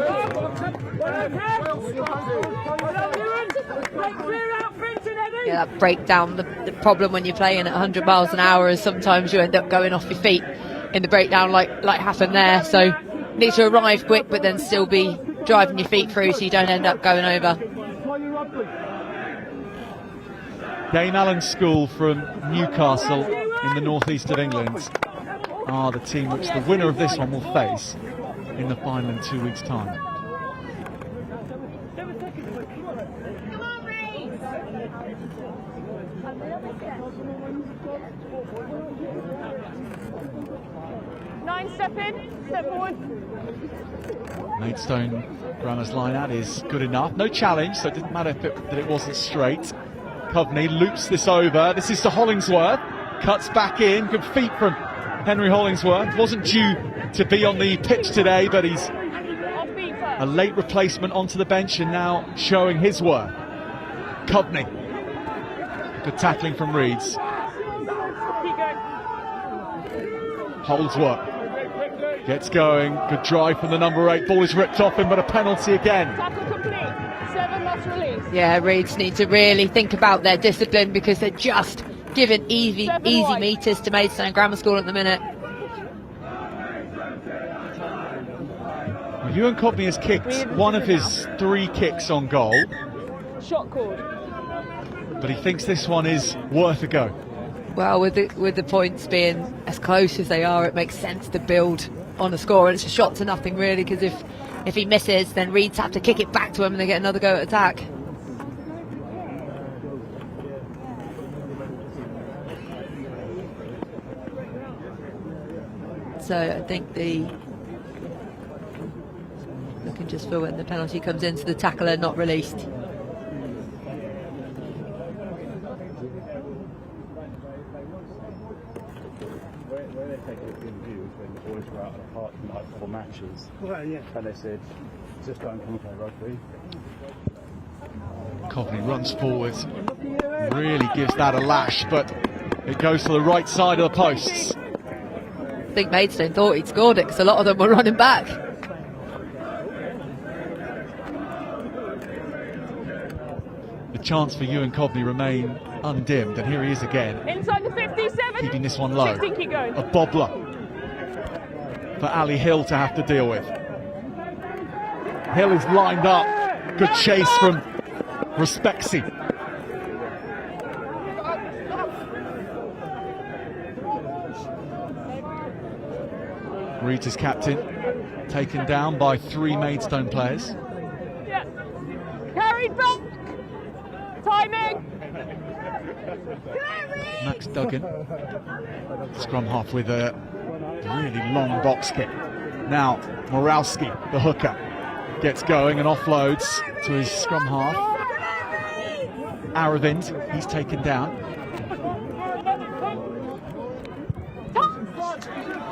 Yeah, that breakdown, the problem when you're playing at 100 miles an hour is sometimes you end up going off your feet in the breakdown, like happened there. So you need to arrive quick but then still be driving your feet through so you don't end up going over. Dame Allan School from Newcastle in the northeast of England are the team which the winner of this one will face in the final in 2 weeks' time. Step in, step forward. Maidstone Grammar's line out is good enough. No challenge, so it didn't matter that it wasn't straight. Coveney loops this over. This is to Hollingsworth. Cuts back in. Good feet from Henry Hollingsworth. Wasn't due to be on the pitch today, but he's a late replacement onto the bench and now showing his worth. Coveney. Good tackling from Reeds. Holdsworth. Gets going, good drive from the number 8, ball is ripped off him, but a penalty again. Tackle complete, 7 lost release. Yeah, Reeds need to really think about their discipline because they're just giving easy meters to Maidstone Grammar School at the minute. Well, Ewan Coveney has kicked one of his 3 kicks on goal. Shot called. But he thinks this one is worth a go. Well, with the points being as close as they are, it makes sense to build on a score, and it's a shot to nothing really, because if he misses, then Reeds have to kick it back to him and they get another go at attack. So I think looking just for when the penalty comes in, so the tackler not released. Where they take it in view is when the boys were out at a park for like 4 matches. Well, yeah. And they said, just go and come and play rugby. Coveney runs forward, really gives that a lash, but it goes to the right side of the posts. I think Maidstone thought he'd scored it because a lot of them were running back. The chance for Ewan Coveney remain undimmed, and here he is again. Inside the 57. Keeping this one low. 16, keep going. A bobbler for Ali Hill to have to deal with. Hill is lined up. Good chase from Respexy. Reed is captain, taken down by 3 Maidstone players. Yeah. Carried back. Timing. Max Duggan, scrum half with a really long box kick. Now Morawski, the hooker, gets going and offloads to his scrum half. Aravind, he's taken down.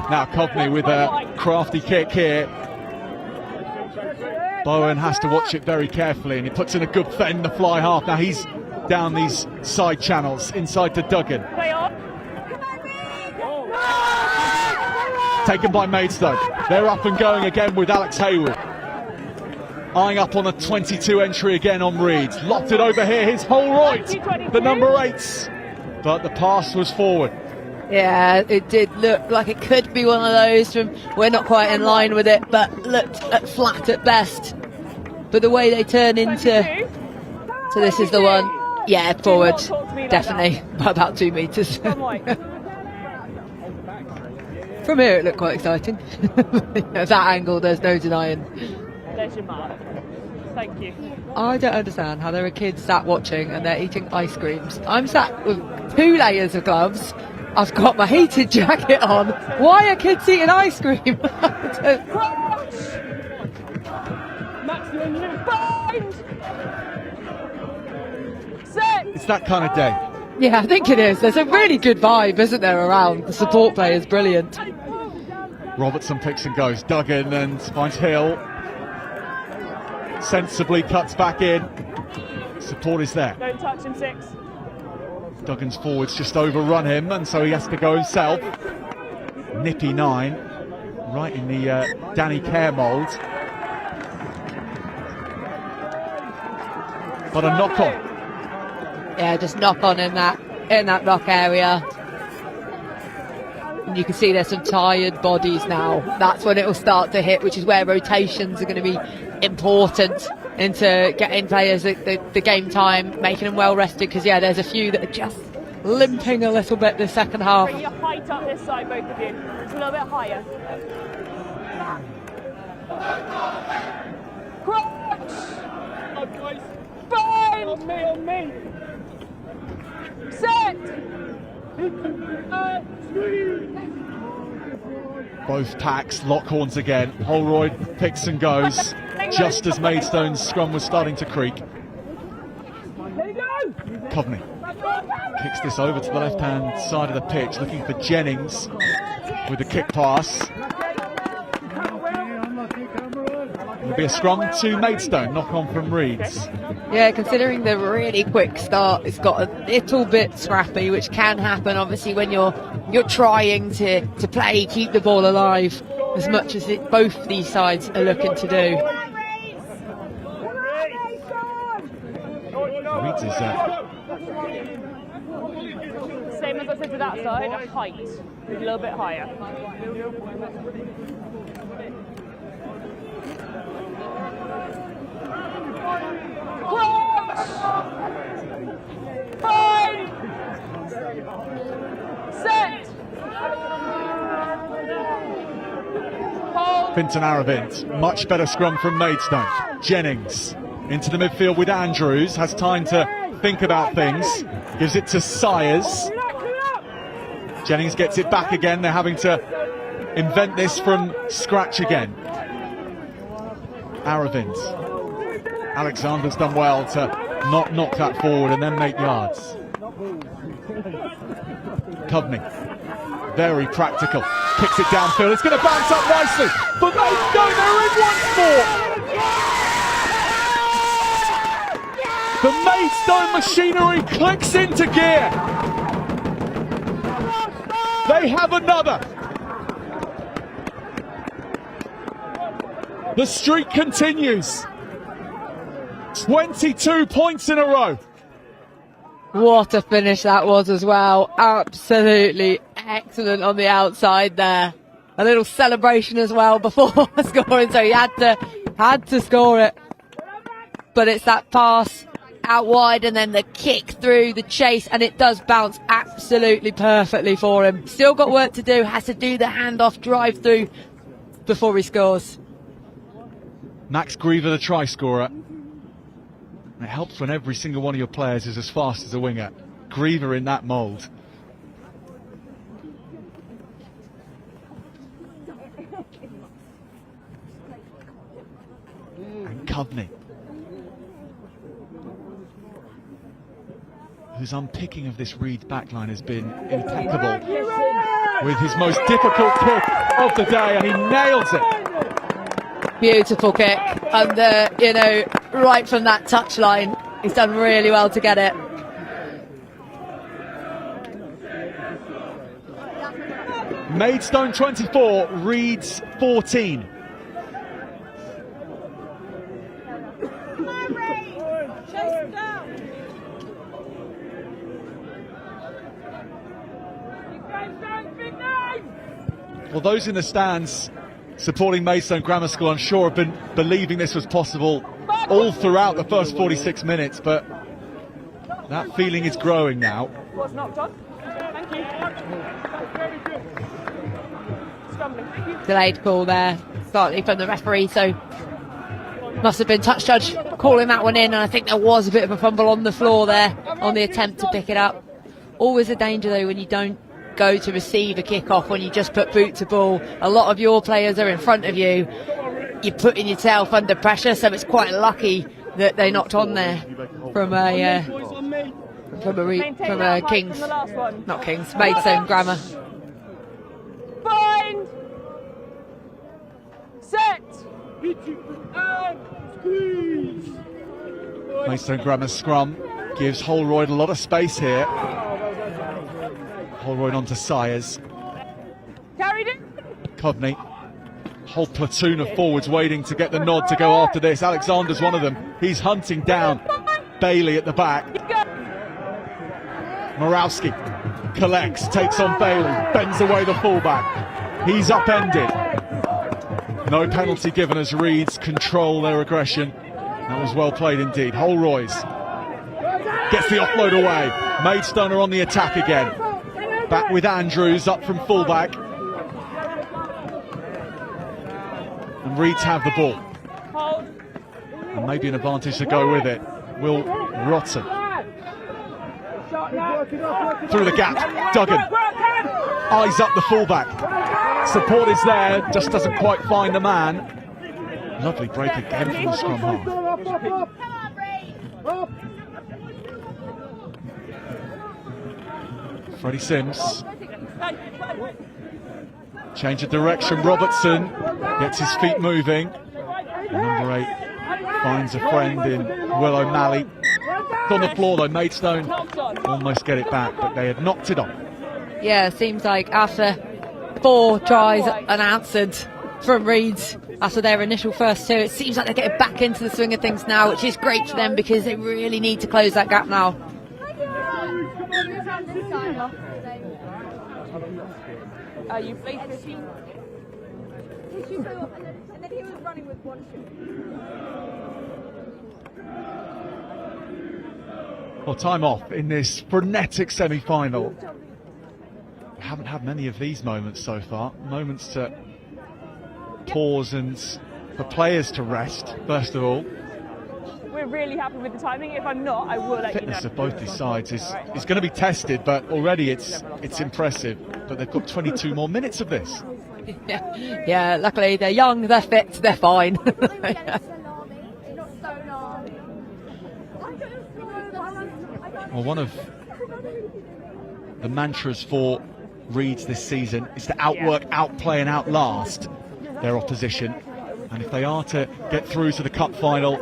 Now Coveney with a crafty kick here. Bowen has to watch it very carefully, and he puts in a good fend the fly half. Now he's down these side channels inside to Duggan. Taken by Maidstone. They're up and going again with Alex Hayward. Eyeing up on a 22 entry again on Reed. Locked it over here, his Holroyd, the number 8. But the pass was forward. Yeah, it did look like it could be one of those from we're not quite in line with it, but looked flat at best. But the way they turn into, so this is the one. Yeah, forward, definitely by about 2 metres. From here it looked quite exciting. At that angle there's no denying. There's your mark. Thank you. I don't understand how there are kids sat watching and they're eating ice creams. I'm sat with 2 layers of gloves. I've got my heated jacket on. Why are kids eating ice cream? It's that kind of day. Yeah, I think it is. There's a really good vibe, isn't there, around? The support play is brilliant. Robertson picks and goes. Duggan and finds Hill. Sensibly cuts back in. Support is there. Don't touch him, 6. Duggan's forwards just overrun him, and so he has to go himself. Nippy 9, right in the Danny Kerr mould. But a knock on. Yeah, just knock on in that rock area. And you can see there's some tired bodies now. That's when it will start to hit, which is where rotations are going to be important into getting players at the game time, making them well rested, because yeah, there's a few that are just limping a little bit this second half. Bring your height up this side, both of you. It's a little bit higher. Crunch! Bind! On me! Set! Both packs lock horns again. Holroyd picks and goes just as Maidstone's scrum was starting to creak. Coveney kicks this over to the left-hand side of the pitch, looking for Jennings with the kick pass. It'll be a scrum to Maidstone, knock on from Reeds. Yeah, considering the really quick start, it's got a little bit scrappy, which can happen obviously when you're trying to play, keep the ball alive, as much as both these sides are looking to do. Reeds is Same as I said to that side, a height. A little bit higher. Fine! Set! Hold! Fintan Aravind, much better scrum from Maidstone. Jennings into the midfield with Andrews, has time to think about things, gives it to Sayers. Jennings gets it back again, they're having to invent this from scratch again. Aravind. Alexander's done well to not knock that forward and then make yards. Coveney, very practical, kicks it downfield. It's going to bounce up nicely, but Maidstone, they're in once more. The Maidstone machinery clicks into gear. They have another. The streak continues. 22 points in a row. What a finish that was as well. Absolutely excellent on the outside there. A little celebration as well before scoring, so he had to score it. But it's that pass out wide and then the kick through the chase, and it does bounce absolutely perfectly for him. Still got work to do, has to do the handoff drive through before he scores. Max Griever, the try scorer. It helps when every single one of your players is as fast as a winger. Griever in that mould. And Coveney, whose unpicking of this Reed backline has been impeccable, with his most difficult kick of the day, and he nails it. Beautiful kick, and right from that touchline, he's done really well to get it. Maidstone 24, Reeds 14. Well, those in the stands supporting Maidstone Grammar School, I'm sure, have been believing this was possible all throughout the first 46 minutes, but that feeling is growing now. Was knocked on. Thank you. Delayed call there, slightly from the referee, so must have been touch judge calling that one in, and I think there was a bit of a fumble on the floor there on the attempt to pick it up. Always a danger though when you don't go to receive a kick-off, when you just put boot to ball. A lot of your players are in front of you. You're putting yourself under pressure, so it's quite lucky that they knocked on there from a Kings, not Kings, Maidstone Grammar. Bind, set, and squeeze. Maidstone Grammar scrum gives Holroyd a lot of space here. Holroyd onto Sayers. Carried it. Coveney. Whole platoon of forwards waiting to get the nod to go after this. Alexander's one of them. He's hunting down Bailey at the back. Morawski collects, takes on Bailey, bends away the fullback. He's upended. No penalty given as Reeds control their aggression. That was well played indeed. Holroyd gets the offload away. Maidstone are on the attack again. Back with Andrews up from fullback. And Reeds have the ball. And maybe an advantage to go with it. Will Rotten. Through the gap. Duggan. Eyes up the fullback. Support is there, just doesn't quite find a man. Lovely break again from the scrum half. Freddie Sims. Change of direction. Robertson gets his feet moving. Number 8 finds a friend in Will O'Malley. It's on the floor though. Maidstone almost get it back, but they had knocked it on. Yeah, seems like after 4 tries unanswered from Reeds after their initial first 2, it seems like they're getting back into the swing of things now, which is great for them because they really need to close that gap now. You played 15. And then he was running with one shoe. Well, time off in this frenetic semi-final. We haven't had many of these moments so far. Moments to pause and for players to rest, first of all. We're really happy with the timing. If I'm not, I will let you know. Fitness of both these sides is going to be tested, but already it's impressive. But they've got 22 more minutes of this. Yeah, luckily they're young, they're fit, they're fine. Well, one of the mantras for Reeds this season is to outwork, outplay and outlast their opposition. And if they are to get through to the cup final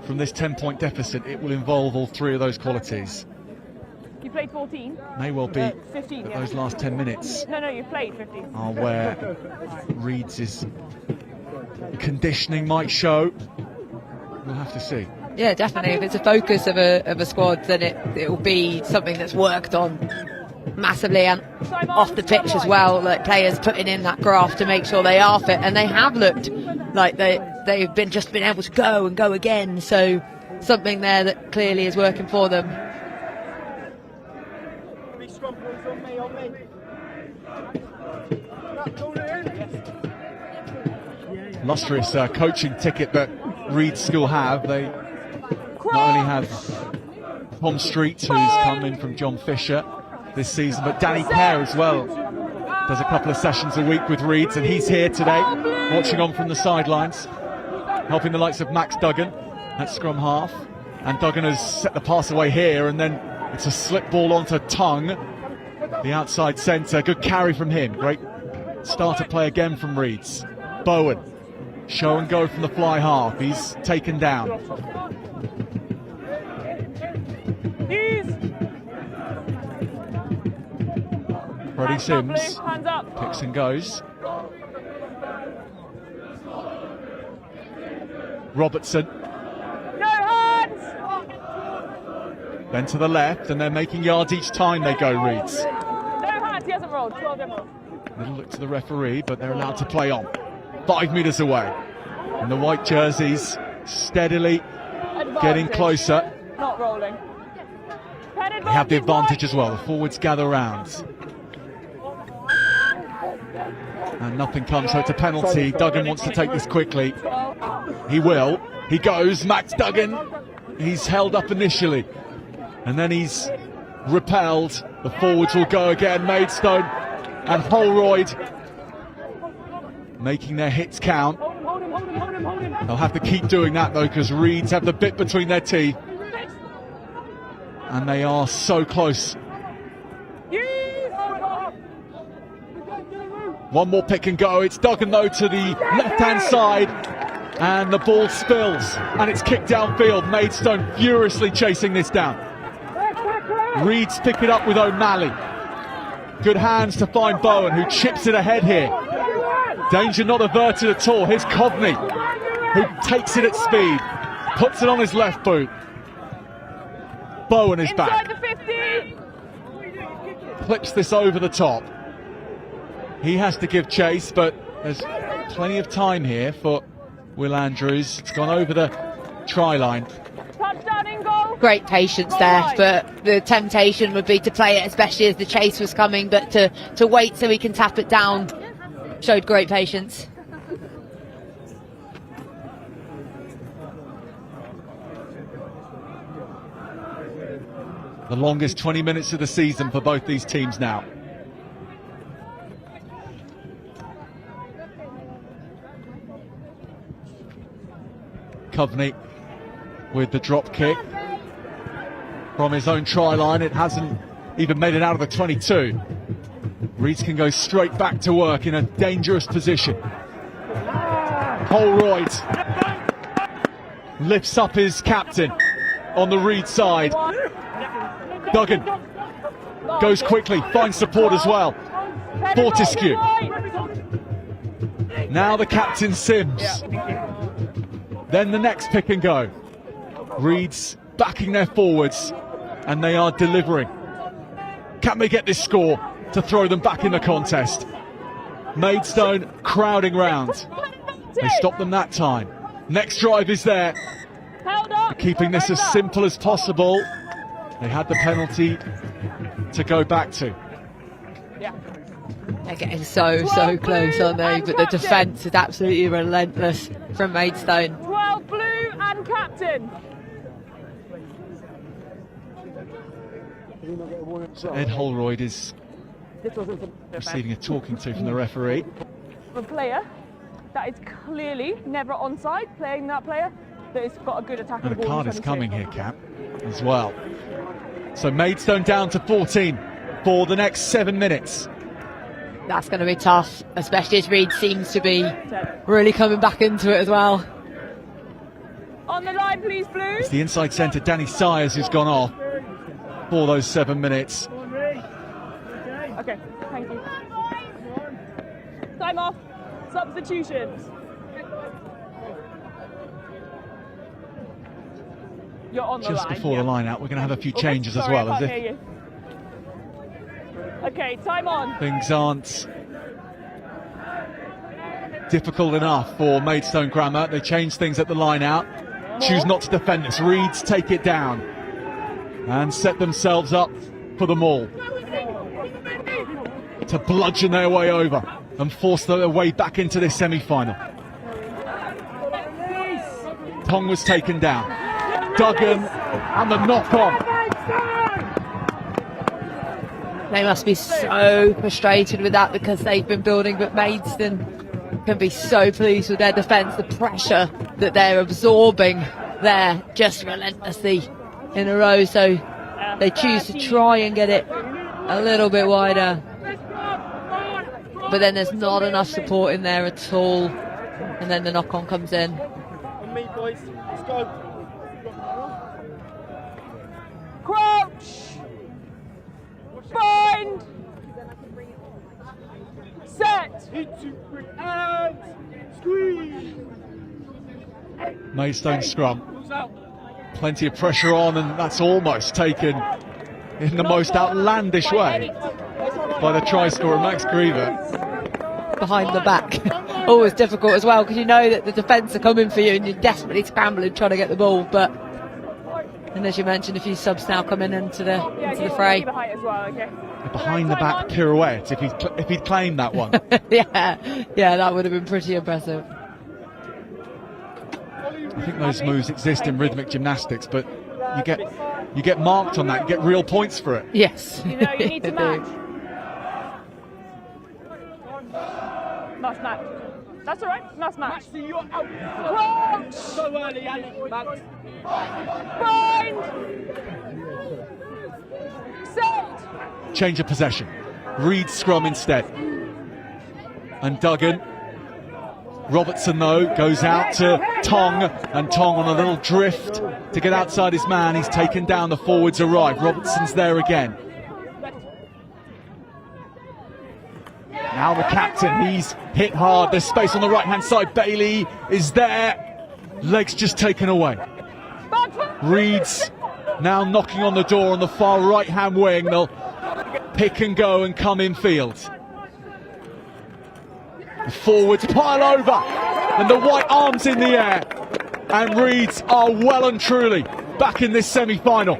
from this 10-point deficit, it will involve all three of those qualities. You played 14? May well be 15, that yeah. those last 10 minutes No, you played 15. are where Reeds' conditioning might show. We'll have to see. Yeah, definitely. If it's a focus of a squad, then it will be something that's worked on massively and off the pitch as well. Like players putting in that graft to make sure they are fit, and they have looked like they've been able to go and go again. So something there that clearly is working for them. Illustrious coaching ticket that Reeds School have. They not only have Tom Street, who's come in from John Fisher this season, but Danny Kerr as well. Does a couple of sessions a week with Reeds, and he's here today, watching on from the sidelines, helping the likes of Max Duggan at scrum half. And Duggan has set the pass away here, and then it's a slip ball onto Tongue, the outside centre. Good carry from him. Great starter play again from Reeds. Bowen, show and go from the fly half. He's taken down. Freddie Sims picks and goes. Robertson. No hands! Then to the left, and they're making yards each time they go, Reeds. No hands, he hasn't rolled. 12 different. Little look to the referee, but they're allowed to play on. 5 metres away. And the white jerseys steadily getting closer. Not rolling. They have the advantage as well. The forwards gather round. And nothing comes, so it's a penalty. Duggan wants to take this quickly. He will. He goes. Max Duggan. He's held up initially. And then he's repelled. The forwards will go again. Maidstone and Holroyd making their hits count. They'll have to keep doing that though, because Reeds have the bit between their teeth. And they are so close. One more pick and go. It's Duggan though to the left-hand side. And the ball spills. And it's kicked downfield. Maidstone furiously chasing this down. Reeds pick it up with O'Malley. Good hands to find Bowen, who chips it ahead here. Danger not averted at all. Here's Coveney, who takes it at speed. Puts it on his left boot. Bowen is back. Clips this over the top. He has to give chase, but there's plenty of time here for Will Andrews. It's gone over the try line. Touchdown in goal. Great patience there, but the temptation would be to play it, especially as the chase was coming, but to wait so he can tap it down showed great patience. The longest 20 minutes of the season for both these teams now. Coveney with the drop kick from his own try line. It hasn't even made it out of the 22. Reeds can go straight back to work in a dangerous position. Holroyd lifts up his captain on the Reed side. Duggan goes quickly, finds support as well. Fortescue. Now the captain Sims. Then the next pick and go. Reeds backing their forwards, and they are delivering. Can they get this score to throw them back in the contest? Maidstone crowding round. They stopped them that time. Next drive is there. Keeping this as simple as possible. They had the penalty to go back to. They're getting so close, aren't they? But the defence is absolutely relentless from Maidstone. 12 blue and captain. Ed Holroyd is receiving a talking to from the referee. a player that is clearly never onside, playing that player that has got a good attack. And a card is coming here, Cap, as well. So Maidstone down to 14 for the next 7 minutes. That's going to be tough, especially as Reed seems to be really coming back into it as well. On the line, please, Blues. It's the inside centre, Danny Sayers, who's gone off for those 7 minutes. Okay, thank you. Time off. Substitutions. You're on the line. Just before the line out, we're going to have a few changes as well. Okay, time on. Things aren't difficult enough for Maidstone Grammar. They change things at the line out. Choose not to defend this. Reeds take it down and set themselves up for the maul to bludgeon their way over and force their way back into this semi-final. Tong was taken down. Duggan and the knock-on. They must be so frustrated with that because they've been building, but Maidstone can be so pleased with their defence, the pressure that they're absorbing there just relentlessly in a row. So they choose to try and get it a little bit wider, but then there's not enough support in there at all, and then the knock-on comes in. On me, boys. Let's go. Crouch. Bind. Set. And squeeze. Maidstone scrum. Plenty of pressure on, and that's almost taken in the most outlandish way by the try scorer Max Griever. Behind the back. Always difficult as well because you know that the defence are coming for you and you're desperately scrambling trying to get the ball, but and as you mentioned, a few subs now coming into the fray. A behind the back pirouette if he'd claimed that one. yeah, that would have been pretty impressive. I think those moves exist in rhythmic gymnastics, but you get marked on that, you get real points for it. Yes. You know, you need to match. Must match. That's all right. Must match. Crouch. So early, Allan. Max. Bind. Set. Change of possession. Reed scrum instead. And Duggan. Robertson, though, goes out to Tong, and Tong on a little drift to get outside his man. He's taken down, the forwards arrive. Robertson's there again. Now the captain, he's hit hard. There's space on the right-hand side. Bailey is there. Legs just taken away. Reeds now knocking on the door on the far right-hand wing. They'll pick and go and come in field. The forwards pile over, and the white arms in the air. And Reeds are well and truly back in this semi-final.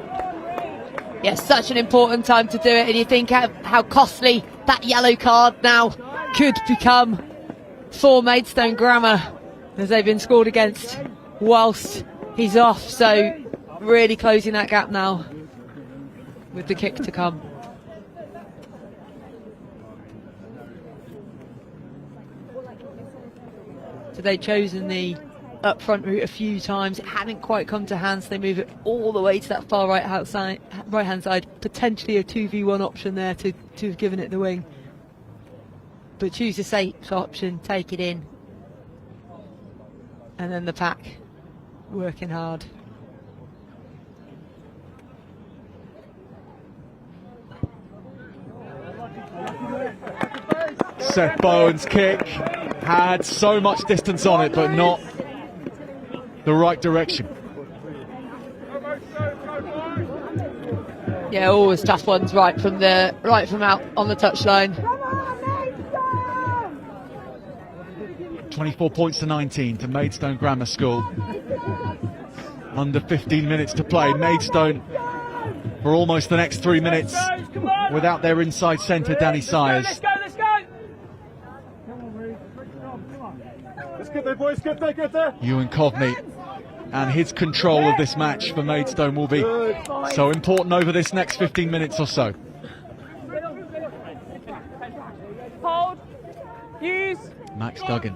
Yes, such an important time to do it, and you think how costly that yellow card now could become for Maidstone Grammar as they've been scored against whilst he's off. So really closing that gap now with the kick to come. So they've chosen the up-front route a few times. It hadn't quite come to hand, so they move it all the way to that far right-hand side. Potentially a 2v1 option there to have given it the wing. But choose the safe option, take it in. And then the pack working hard. Seth Bowen's kick had so much distance on it, but not the right direction. Yeah, always tough ones right from out on the touchline. 24 points to 19 to Maidstone Grammar School. Under 15 minutes to play. Maidstone for almost the next 3 minutes without their inside centre Danny Sayers. Let's go. Let's get there, boys. Get there. Ewan Cogney and his control of this match for Maidstone will be so important over this next 15 minutes or so. Hold. Use. Max Duggan.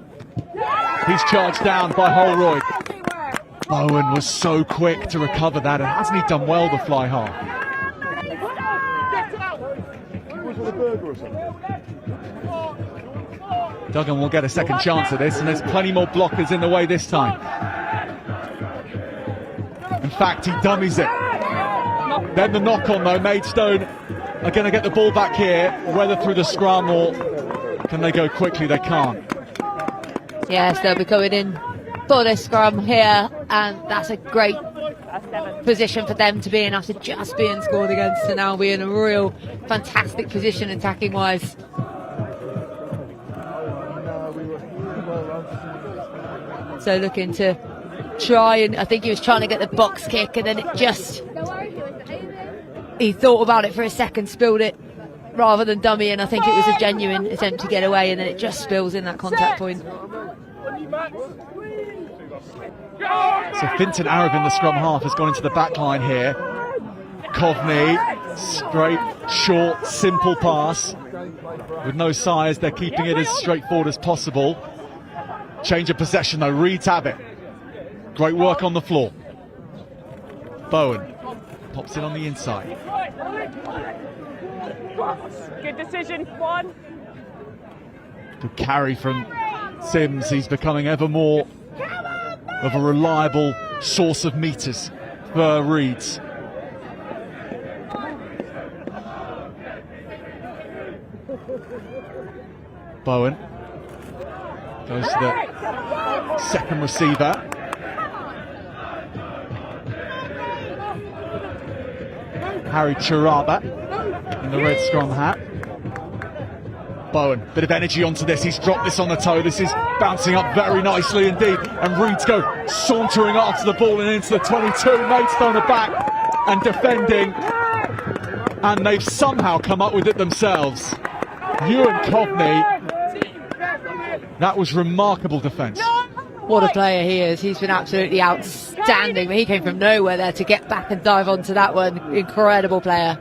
He's charged down by Holroyd. Bowen was so quick to recover that, and hasn't he done well, the fly half? Duggan will get a second chance at this, and there's plenty more blockers in the way this time. In fact, he dummies it. Then the knock on though, Maidstone are going to get the ball back here, whether through the scrum or can they go quickly? They can't. Yes, they'll be going in for this scrum here, and that's a great position for them to be in after just being scored against, to now be in a real fantastic position attacking wise. So looking to try, and I think he was trying to get the box kick, and then it just, he thought about it for a second, spilled it rather than dummy, and I think it was a genuine attempt to get away, and then it just spills in that contact point. So Finton Arabin, the scrum half, has gone into the back line here. Coveney, straight, short, simple pass. With no size, they're keeping it as straightforward as possible. Change of possession though, Reed's have it. Great work on the floor. Bowen pops it on the inside. Good decision, one. Good carry from Sims. He's becoming ever more of a reliable source of meters for Reeds. Bowen goes to the second receiver. Harry Chiraba in the red scrum hat. Bowen, bit of energy onto this. He's dropped this on the toe. This is bouncing up very nicely indeed. And Reeds go sauntering after the ball and into the 22. Maidstone are back and defending. And they've somehow come up with it themselves. Ewan Coveney. That was remarkable defence. What a player he is. He's been absolutely outstanding. But he came from nowhere there to get back and dive onto that one. Incredible player.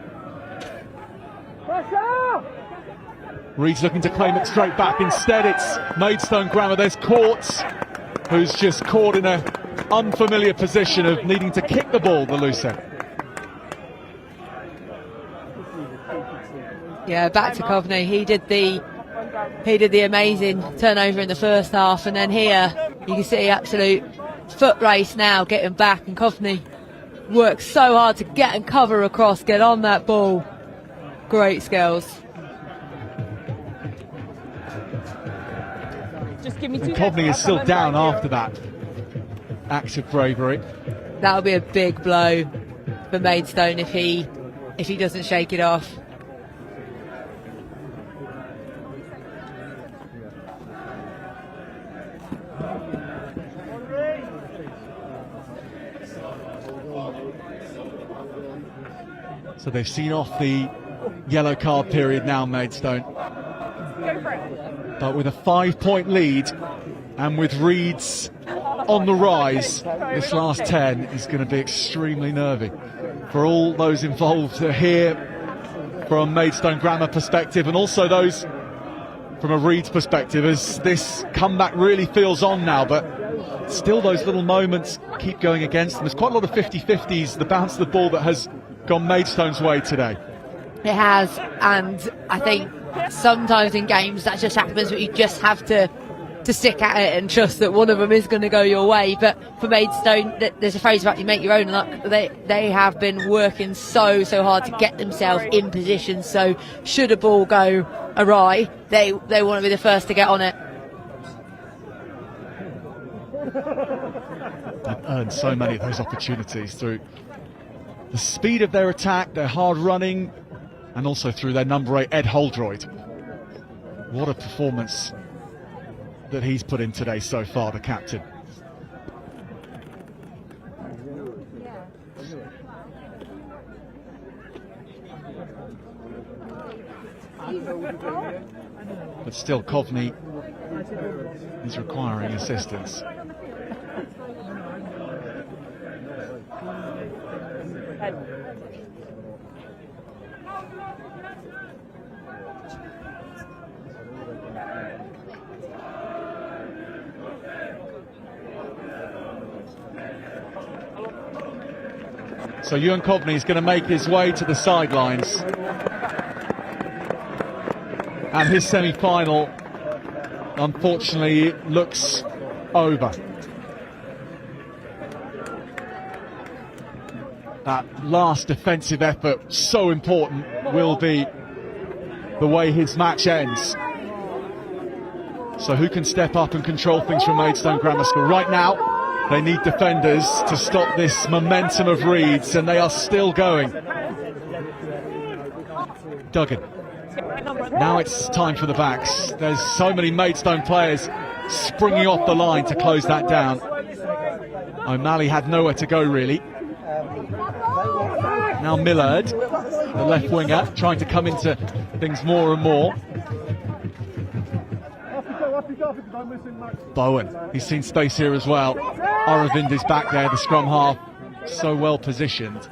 Reed's looking to claim it straight back. Instead, it's Maidstone Grammar. There's Courts, who's just caught in an unfamiliar position of needing to kick the ball, the loose end. Yeah, back to Coveney. He did the amazing turnover in the first half, and then here you can see absolute foot race now getting back, and Coveney works so hard to get and cover across, get on that ball. Great skills. And Coveney is still down after that act of bravery. That'll be a big blow for Maidstone if he doesn't shake it off. So they've seen off the yellow card period now, Maidstone. But with a 5-point lead and with Reeds on the rise, this last 10 is going to be extremely nervy for all those involved here from Maidstone Grammar perspective, and also those from a Reeds perspective, as this comeback really feels on now, but still those little moments keep going against them. There's quite a lot of 50-50s, the bounce of the ball that has gone Maidstone's way today. It has, and I think sometimes in games that just happens, but you just have to stick at it and trust that one of them is going to go your way. But for Maidstone, there's a phrase about you make your own luck. They have been working so hard to get themselves in position, so should a ball go awry, they want to be the first to get on it. They've earned so many of those opportunities through the speed of their attack, their hard running, and also through their number 8, Ed Holdroyd. What a performance that he's put in today so far, the captain. But still, Coveney is requiring assistance. So Ewan Coveney is going to make his way to the sidelines. And his semi-final, unfortunately, looks over. That last defensive effort, so important, will be the way his match ends. So who can step up and control things from Maidstone Grammar School? Right now, they need defenders to stop this momentum of Reeds, and they are still going. Duggan. Now it's time for the backs. There's so many Maidstone players springing off the line to close that down. O'Malley had nowhere to go, really. Now Millard, the left winger, trying to come into things more and more. Bowen, he's seen space here as well. Aravind is back there, the scrum half, so well positioned.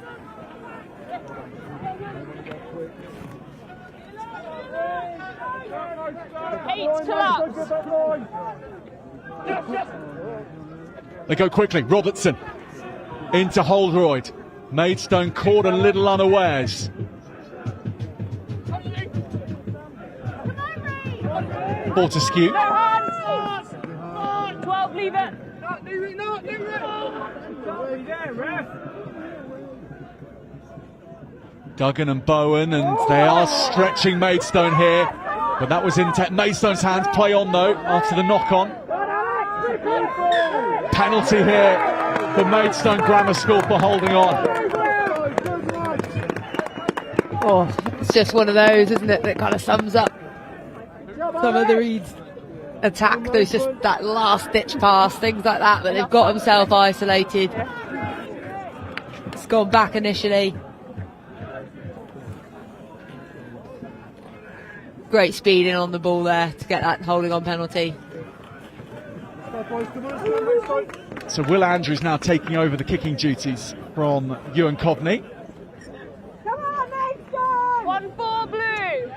They go quickly. Robertson into Holroyd. Maidstone caught a little unawares. Fortescue. 12, leave it. Duggan and Bowen, and they are stretching Maidstone here. But that was in Maidstone's hands. Play on though after the knock-on. Penalty here for Maidstone Grammar School for holding on. Oh, it's just one of those, isn't it, that kind of sums up some of the Reeds attack. There's just that last ditch pass, things like that, but they've got himself isolated. It's gone back initially. Great speeding on the ball there to get that holding on penalty. So Will Andrews now taking over the kicking duties from Ewan Coveney. Come on, Maidstone! 1-4 blue!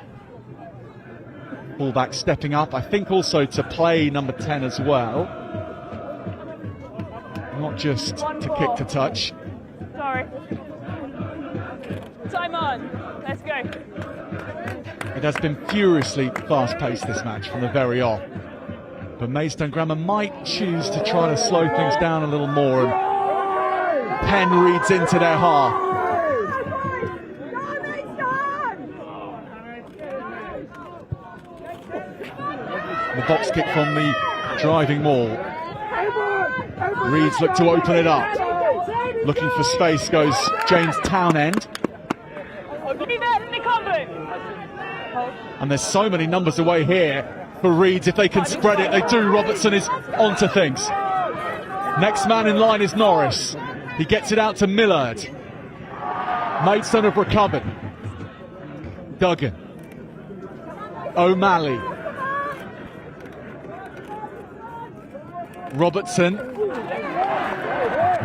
Fullback stepping up, I think also to play number 10 as well. Not just to kick to touch. Sorry. Time on. Let's go. It has been furiously fast-paced, this match, from the very off. But Maidstone Grammar might choose to try to slow things down a little more and pen Reeds into their half. The box kick from the driving maul. Reeds look to open it up. Looking for space goes James Townend. And there's so many numbers away here for Reeds. If they can spread it, they do. Robertson is onto things. Next man in line is Norris. He gets it out to Millard. Maidstone have recovered. Duggan. O'Malley. Robertson.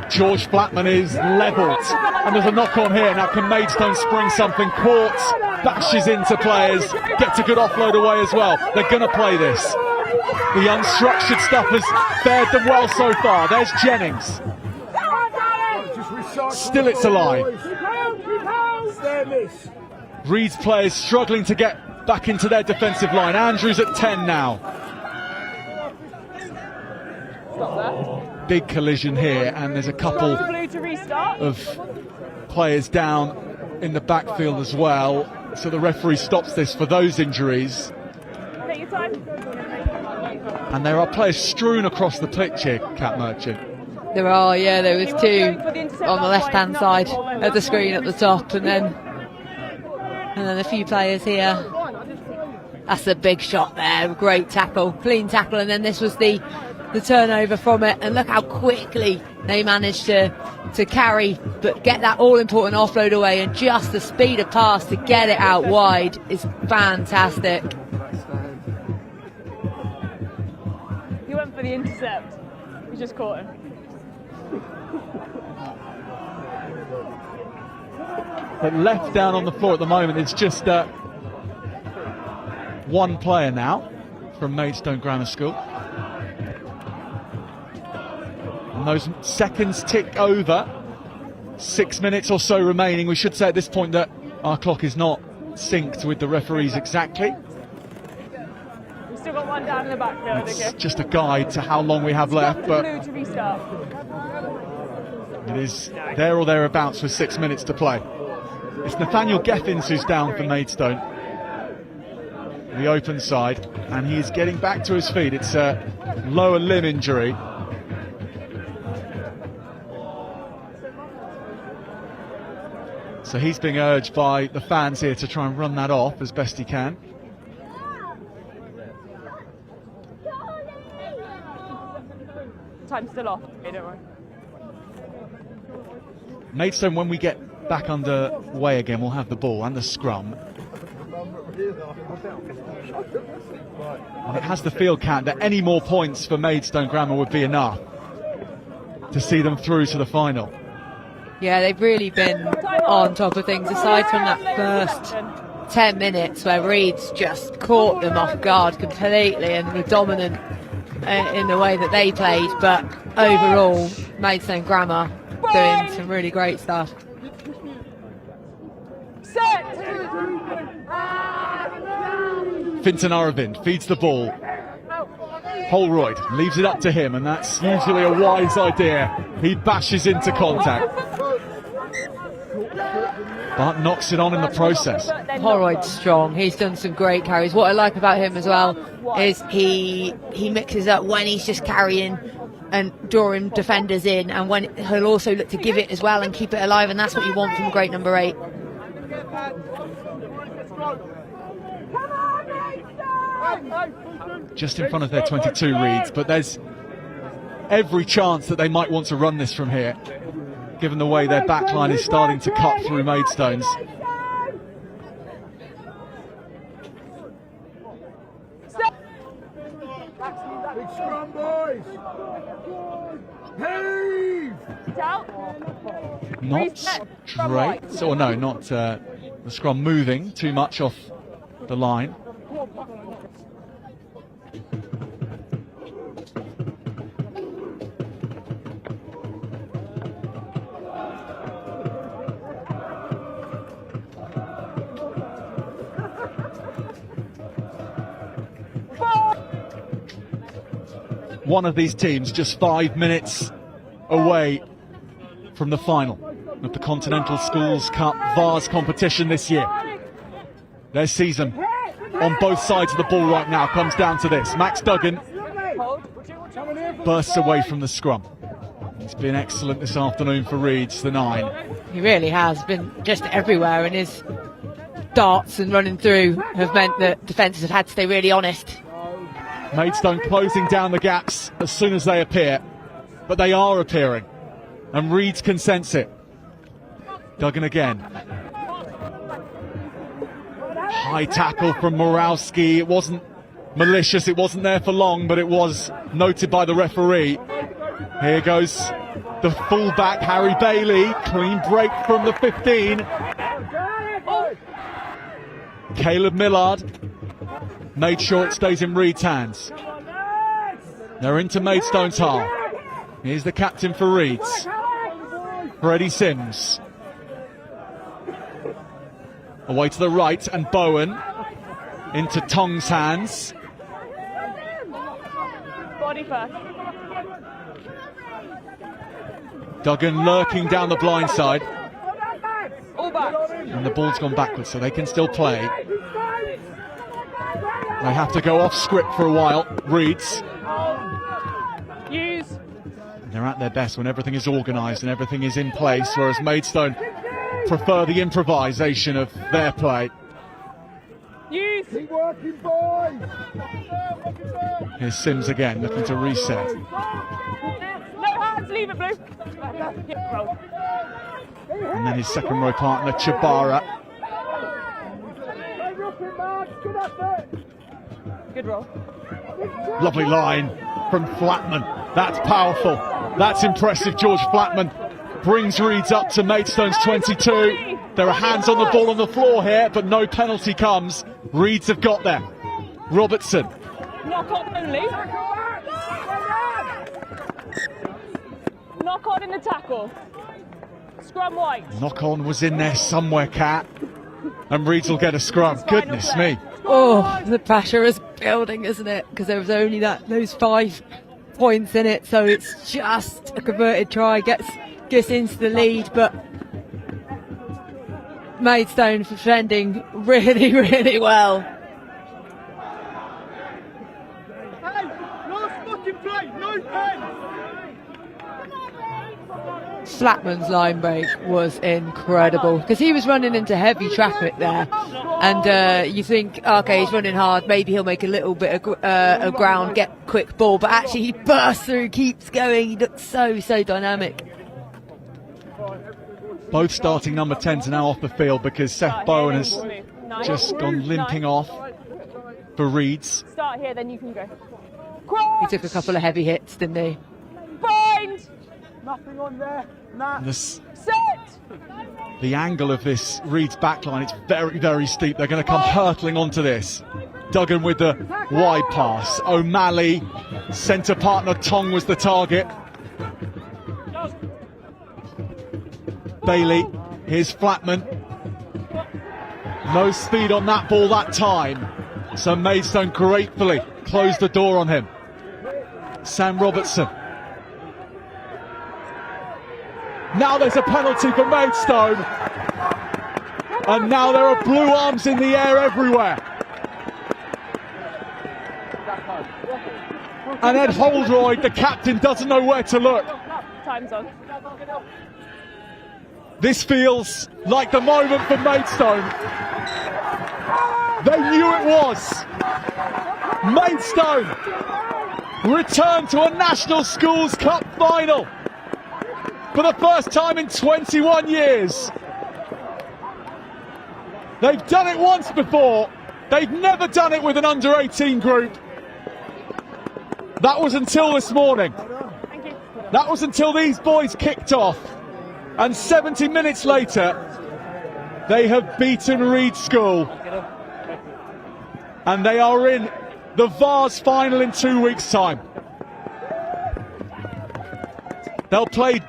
George Flatman is levelled. And there's a knock on here. Now can Maidstone spring something? Court bashes into players. Gets a good offload away as well. They're going to play this. The unstructured stuff has fared them well so far. There's Jennings. Still it's alive. Reeds players struggling to get back into their defensive line. Andrews at 10 now. Big collision here, and there's a couple of players down in the backfield as well. So the referee stops this for those injuries. Take your time. And there are players strewn across the pitch here, Cat Merchant. There are, yeah, there was two on the left-hand side of the screen at the top, and then a few players here. That's a big shot there, great tackle, clean tackle, and then this was the turnover from it, and look how quickly they managed to carry but get that all-important offload away, and just the speed of pass to get it out wide is fantastic. He went for the intercept. He just caught him. But left down on the floor at the moment, it's just one player now from Maidstone Grammar School. And those seconds tick over 6 minutes or so remaining. We should say at this point that our clock is not synced with the referees exactly. We've still got one down in the back there. It's just a guide to how long we have left, but Blue to restart. it is there or thereabouts with 6 minutes to play. It's Nathaniel Geffins who's down for Maidstone, the open side, and he is getting back to his feet. It's a lower limb injury. So he's being urged by the fans here to try and run that off as best he can. Time's still off. Okay, don't worry. Maidstone, when we get back underway again, we'll have the ball and the scrum. And it has the field count that any more points for Maidstone Grammar would be enough to see them through to the final. Yeah, they've really been on top of things, aside from that first 10 minutes where Reeds just caught them off guard completely and were dominant in the way that they played. But overall, Maidstone Grammar doing some really great stuff. Fintan Aravind feeds the ball. Holroyd leaves it up to him, and that's usually a wise idea. He bashes into contact, but knocks it on in the process. Holroyd's strong. He's done some great carries. What I like about him as well is he mixes up when he's just carrying and drawing defenders in, and when he'll also look to give it as well and keep it alive, and that's what you want from great number 8. Just in front of their 22 Reeds, but there's every chance that they might want to run this from here, given the way their backline is starting to cut through Maidstone's. Big scrum, boys! Heave! Not straight, or no, not the scrum moving too much off the line. One of these teams just 5 minutes away from the final of the Continental Schools Cup Vase competition this year. Their season on both sides of the ball right now comes down to this. Max Duggan bursts away from the scrum. He's been excellent this afternoon for Reeds, the 9. He really has been just everywhere, and his darts and running through have meant that defences have had to stay really honest. Maidstone closing down the gaps as soon as they appear, but they are appearing, and Reeds can sense it. Duggan again. High tackle from Morawski. It wasn't malicious, it wasn't there for long, but it was noted by the referee. Here goes the fullback, Harry Bailey. Clean break from the 15. Caleb Millard made sure it stays in Reed's hands. They're into Maidstone's half. Here's the captain for Reeds, Freddie Sims. Away to the right, and Bowen into Tong's hands. Body first. Duggan lurking down the blind side. All back. And the ball's gone backwards, so they can still play. They have to go off script for a while, Reeds. Use. They're at their best when everything is organised and everything is in place, whereas Maidstone prefer the improvisation of their play. Use. Keep working, boys! Here's Sims again, looking to reset. No hands, leave it, Blue. Roll. And then his second row partner, Chabara. Good roll. Lovely line from Flatman. That's powerful. That's impressive. George Flatman brings Reeds up to Maidstone's 22. There are hands on the ball on the floor here, but no penalty comes. Reeds have got there. Robertson. Knock on only. Knock on in the tackle. Scrum white. Knock on was in there somewhere, Cat. And Reeds will get a scrum. Goodness me. Oh, the pressure is building, isn't it? Because there was only those 5 points in it, so it's just a converted try, gets into the lead, but Maidstone defending really, really well. Flatman's line break was incredible because he was running into heavy traffic there, and you think, okay, he's running hard, maybe he'll make a little bit of ground, get quick ball, but actually he bursts through, keeps going. He looks so dynamic. Both starting number 10s are now off the field because Seth Bowen has just gone limping off for Reeds. Start here, then you can go. He took a couple of heavy hits, didn't he? Bind! Nothing on there. Nah. Set! The angle of this Reeds backline, it's very, very steep. They're going to come hurtling onto this. Duggan with the wide pass. O'Malley, centre partner Tong was the target. Bailey, here's Flatman. No speed on that ball that time. So Maidstone gratefully closed the door on him. Sam Robertson. Now there's a penalty for Maidstone. And now there are blue arms in the air everywhere. And Ed Holroyd, the captain, doesn't know where to look. Time's on. This feels like the moment for Maidstone. They knew it was. Maidstone return to a National Schools Cup final for the first time in 21 years. They've done it once before. They've never done it with an under-18 group. That was until this morning. That was until these boys kicked off. And 70 minutes later, they have beaten Reed School. And they are in the Vase final in 2 weeks' time. They'll play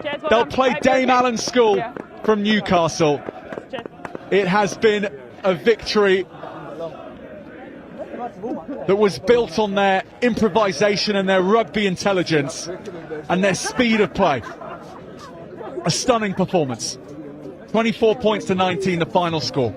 Dame Allan School from Newcastle. It has been a victory that was built on their improvisation and their rugby intelligence and their speed of play. A stunning performance. 24 points to 19, the final score.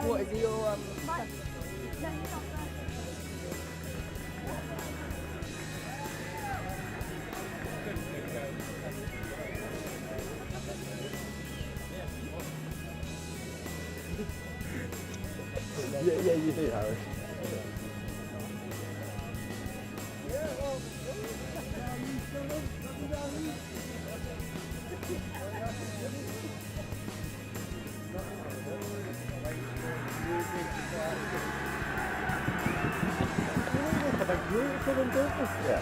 What is your Yeah, you do, Harry. Yeah.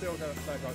still go back on.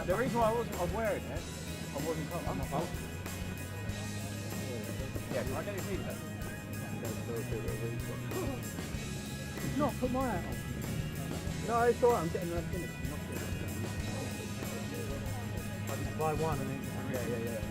The reason why I was wearing it, I wasn't cold. I'm not cold. Yeah, can I get his heat then? Not put my hat on. No, it's alright, I'm getting the finish. I just buy one and then... Yeah.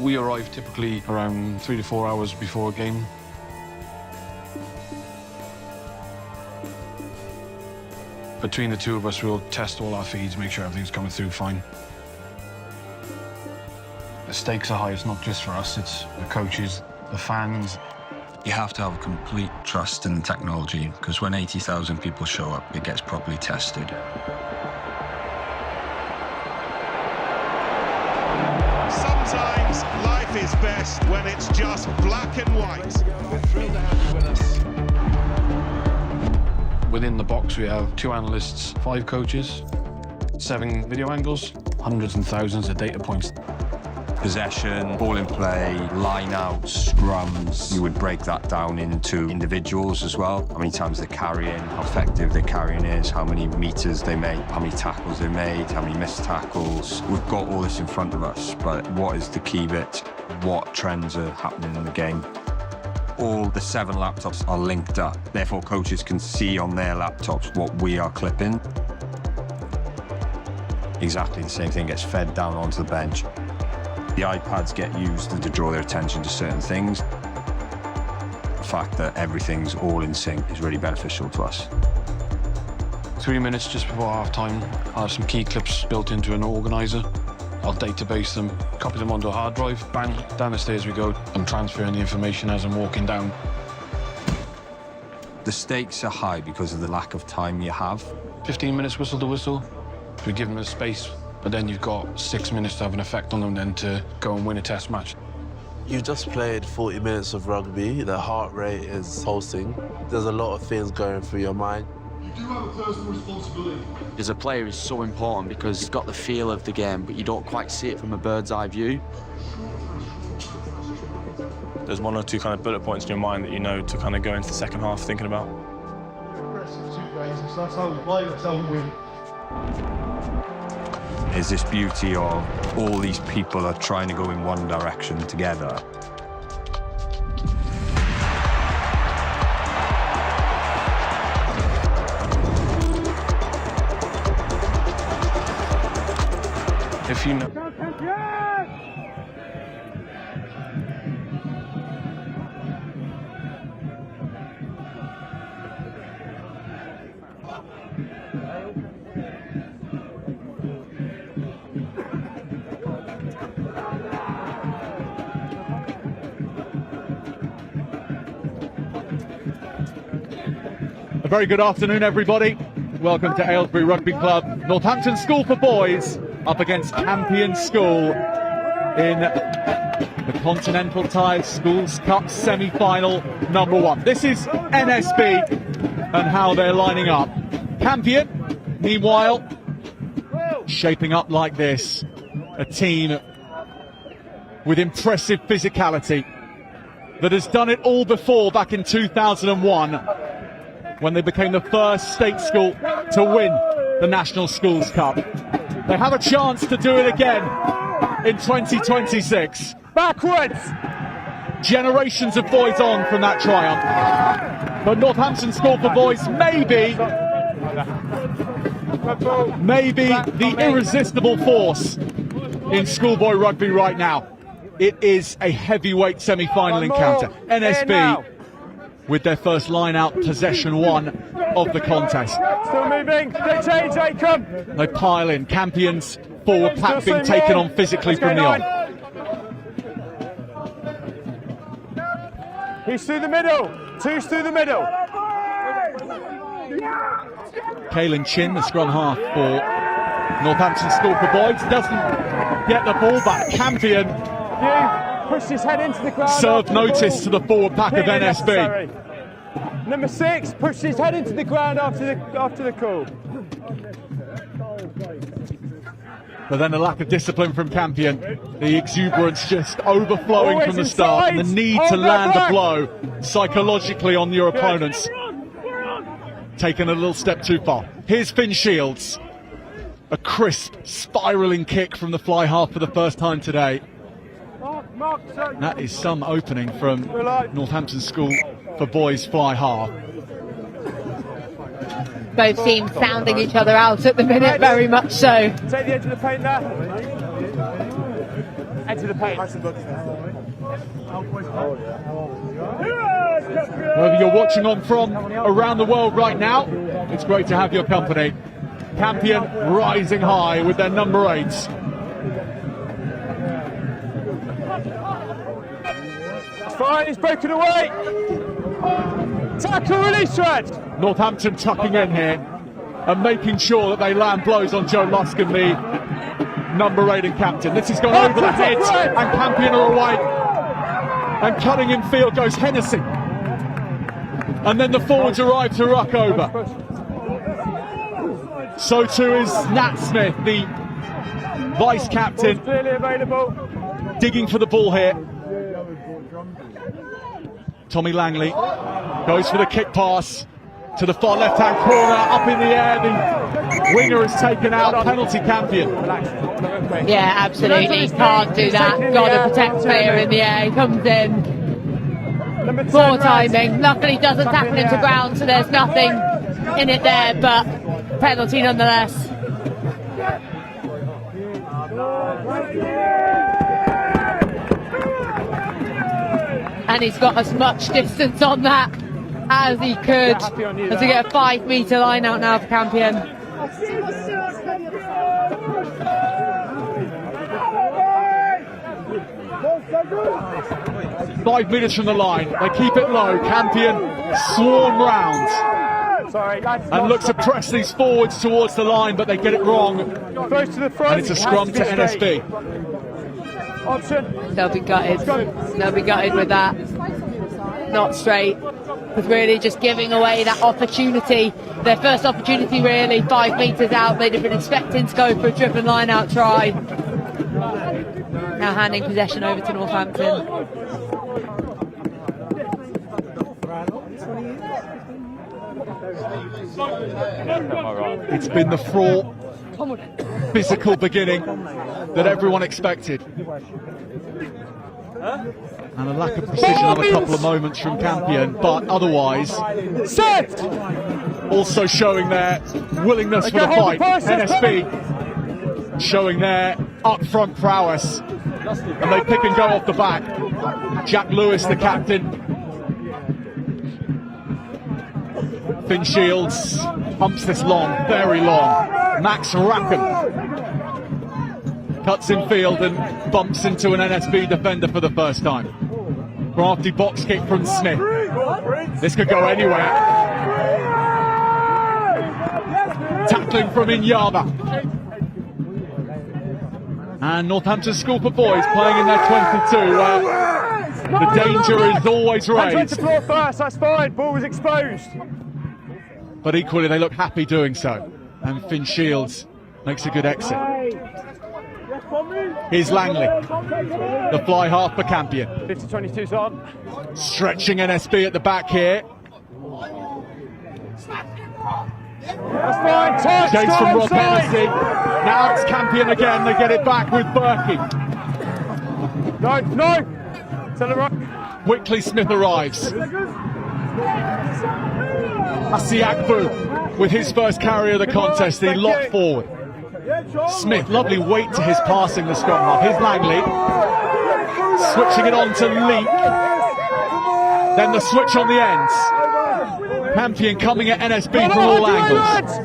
We arrive typically around 3 to 4 hours before a game. Between the two of us, we'll test all our feeds, make sure everything's coming through fine. The stakes are high, it's not just for us, it's the coaches, the fans. You have to have complete trust in the technology, because when 80,000 people show up, it gets properly tested. Sometimes life is best when it's just black and white. We're thrilled to have you with us. Within the box, we have 2 analysts, 5 coaches, 7 video angles, hundreds and thousands of data points. Possession, ball in play, line-outs, scrums. You would break that down into individuals as well. How many times they're carrying, how effective their carrying is, how many meters they make, how many tackles they made, how many missed tackles. We've got all this in front of us, but what is the key bit? What trends are happening in the game? All the 7 laptops are linked up. Therefore, coaches can see on their laptops what we are clipping. Exactly the same thing gets fed down onto the bench. The iPads get used to draw their attention to certain things. The fact that everything's all in sync is really beneficial to us. 3 minutes just before half-time, I have some key clips built into an organiser. I'll database them, copy them onto a hard drive, bang, down the stairs we go. I'm transferring the information as I'm walking down. The stakes are high because of the lack of time you have. 15 minutes whistle to whistle. We give them a space, but then you've got 6 minutes to have an effect on them then to go and win a test match. You just played 40 minutes of rugby. The heart rate is pulsing. There's a lot of things going through your mind. You do have a personal responsibility. As a player is so important because you've got the feel of the game, but you don't quite see it from a bird's eye view. There's 1 or 2 kind of bullet points in your mind that you know to kind of go into the second half thinking about. Aggressive 2 games, that's how we play, that's how we win. Is this beauty of all these people are trying to go in one direction together. If you know... A very good afternoon, everybody. welcome to Aylesbury Rugby Club. Northampton School for boys up against Campion School in the Continental Tyres Schools Cup semi-final number 1. This is NSB and how they're lining up. Campion, meanwhile, shaping up like this. A team with impressive physicality that has done it all before back in 2001 when they became the first state school to win the National Schools Cup. They have a chance to do it again in 2026. Backwards! Generations of boys on from that triumph. But Northampton School for boys maybe the irresistible force in schoolboy rugby right now. It is a heavyweight semi-final encounter. NSB with their first line-out possession 1 of the contest. Still moving. They change, they come. They pile in. Campion's forward pack being taken on physically from the on. He's through the middle. Two's through the middle. Caelan Chin, the scrum half for Northampton School for boys, doesn't get the ball back. Campion pushed his head into the ground. Served notice to the forward pack of NSB. Number 6 pushed his head into the ground after the call. But then the lack of discipline from Campion, the exuberance just overflowing Always from the inside. start, and the need to land a blow psychologically on your opponents. Taken a little step too far. Here's Finn Shields. A crisp, spiralling kick from the fly half for the first time today. That is some opening from Northampton School for boys fly half. Both teams sounding each other out at the minute, very much so. Take the edge of the paint there. Edge of the paint. Wherever you're watching on from around the world right now, it's great to have your company. Campion rising high with their number 8s. Fine, he's broken away. Tackle, release thread. Northampton tucking in here and making sure that they land blows on Joe Luskin, the number 8 and captain. This has gone over the head and Campion are away. And cutting in field goes Hennessy. And then the forwards arrive to ruck over. So too is Nat Smith, the vice captain, clearly available. Digging for the ball here. Tommy Langley goes for the kick pass to the far left-hand corner, up in the air. The winger is taken out. Penalty Campion. Yeah, absolutely. Can't do that. Got to protect player in the air. He comes in. Poor timing. Luckily doesn't tackle into ground, so there's nothing in it there, but penalty nonetheless. And he's got as much distance on that as he could, as we get a 5-metre line out now for Campion. 5 metres from the line, they keep it low. Campion swarm round and look to press these forwards towards the line, but they get it wrong. And it's a scrum to NSB. They'll be gutted. They'll be gutted with that. Not straight. Because really just giving away that opportunity. Their first opportunity really, 5 metres out. They'd have been expecting to go for a driven line out try. Now handing possession over to Northampton. It's been the fraught, physical beginning that everyone expected. And a lack of precision on a couple of moments from Campion, but otherwise also showing their willingness for the fight. NSB showing their up-front prowess, and they pick and go off the back. Jack Lewis, the captain. Finn Shields pumps this long, very long. Max Rackham cuts in field and bumps into an NSB defender for the first time. Crafty box kick from Smith. This could go anywhere. tackling from Inyaba. And Northampton School for Boys playing in their 22, where the danger is always raised. Went to floor first, that's fine, ball was exposed. But equally they look happy doing so. And Finn Shields makes a good exit. Here's Langley, the fly half for Campion. 50-22's on. Stretching NSB at the back here. That's fine, touch, Chase from Rob Hennessy. Now it's Campion again, they get it back with Berkey. No, to the right. Wickley Smith arrives. Asiakbu with his first carry of the contest, he locked forward. Smith, lovely weight to his passing the scrum half. Here's Langley, switching it on to Leek. Then the switch on the ends. Campion coming at NSB from all angles.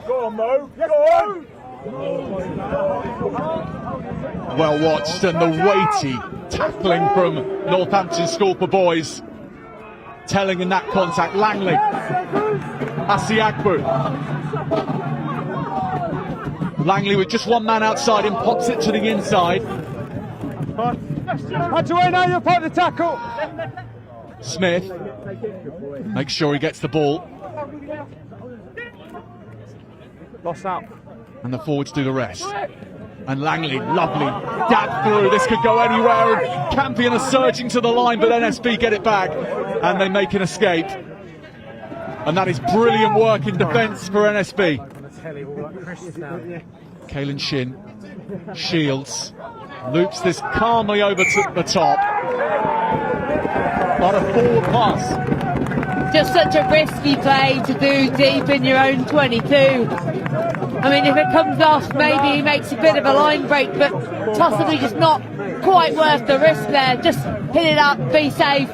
Go on, Mo. Go on. Well watched, and the weighty tackling from Northampton School for Boys. Telling in that contact, Langley. Asiakbu. Langley with just one man outside him, pops it to the inside. That's away now, you're part of the tackle. Smith makes sure he gets the ball. Lost out. And the forwards do the rest. And Langley, lovely dab through. This could go anywhere. And Campion are surging to the line, but NSB get it back. And they make an escape. And that is brilliant work in defence for NSB. Caelan Shin, Shields, loops this calmly over to the top. What a forward pass. Just such a risky play to do deep in your own 22. I mean, if it comes off, maybe he makes a bit of a line break, but possibly just not quite worth the risk there. Just hit it up, be safe.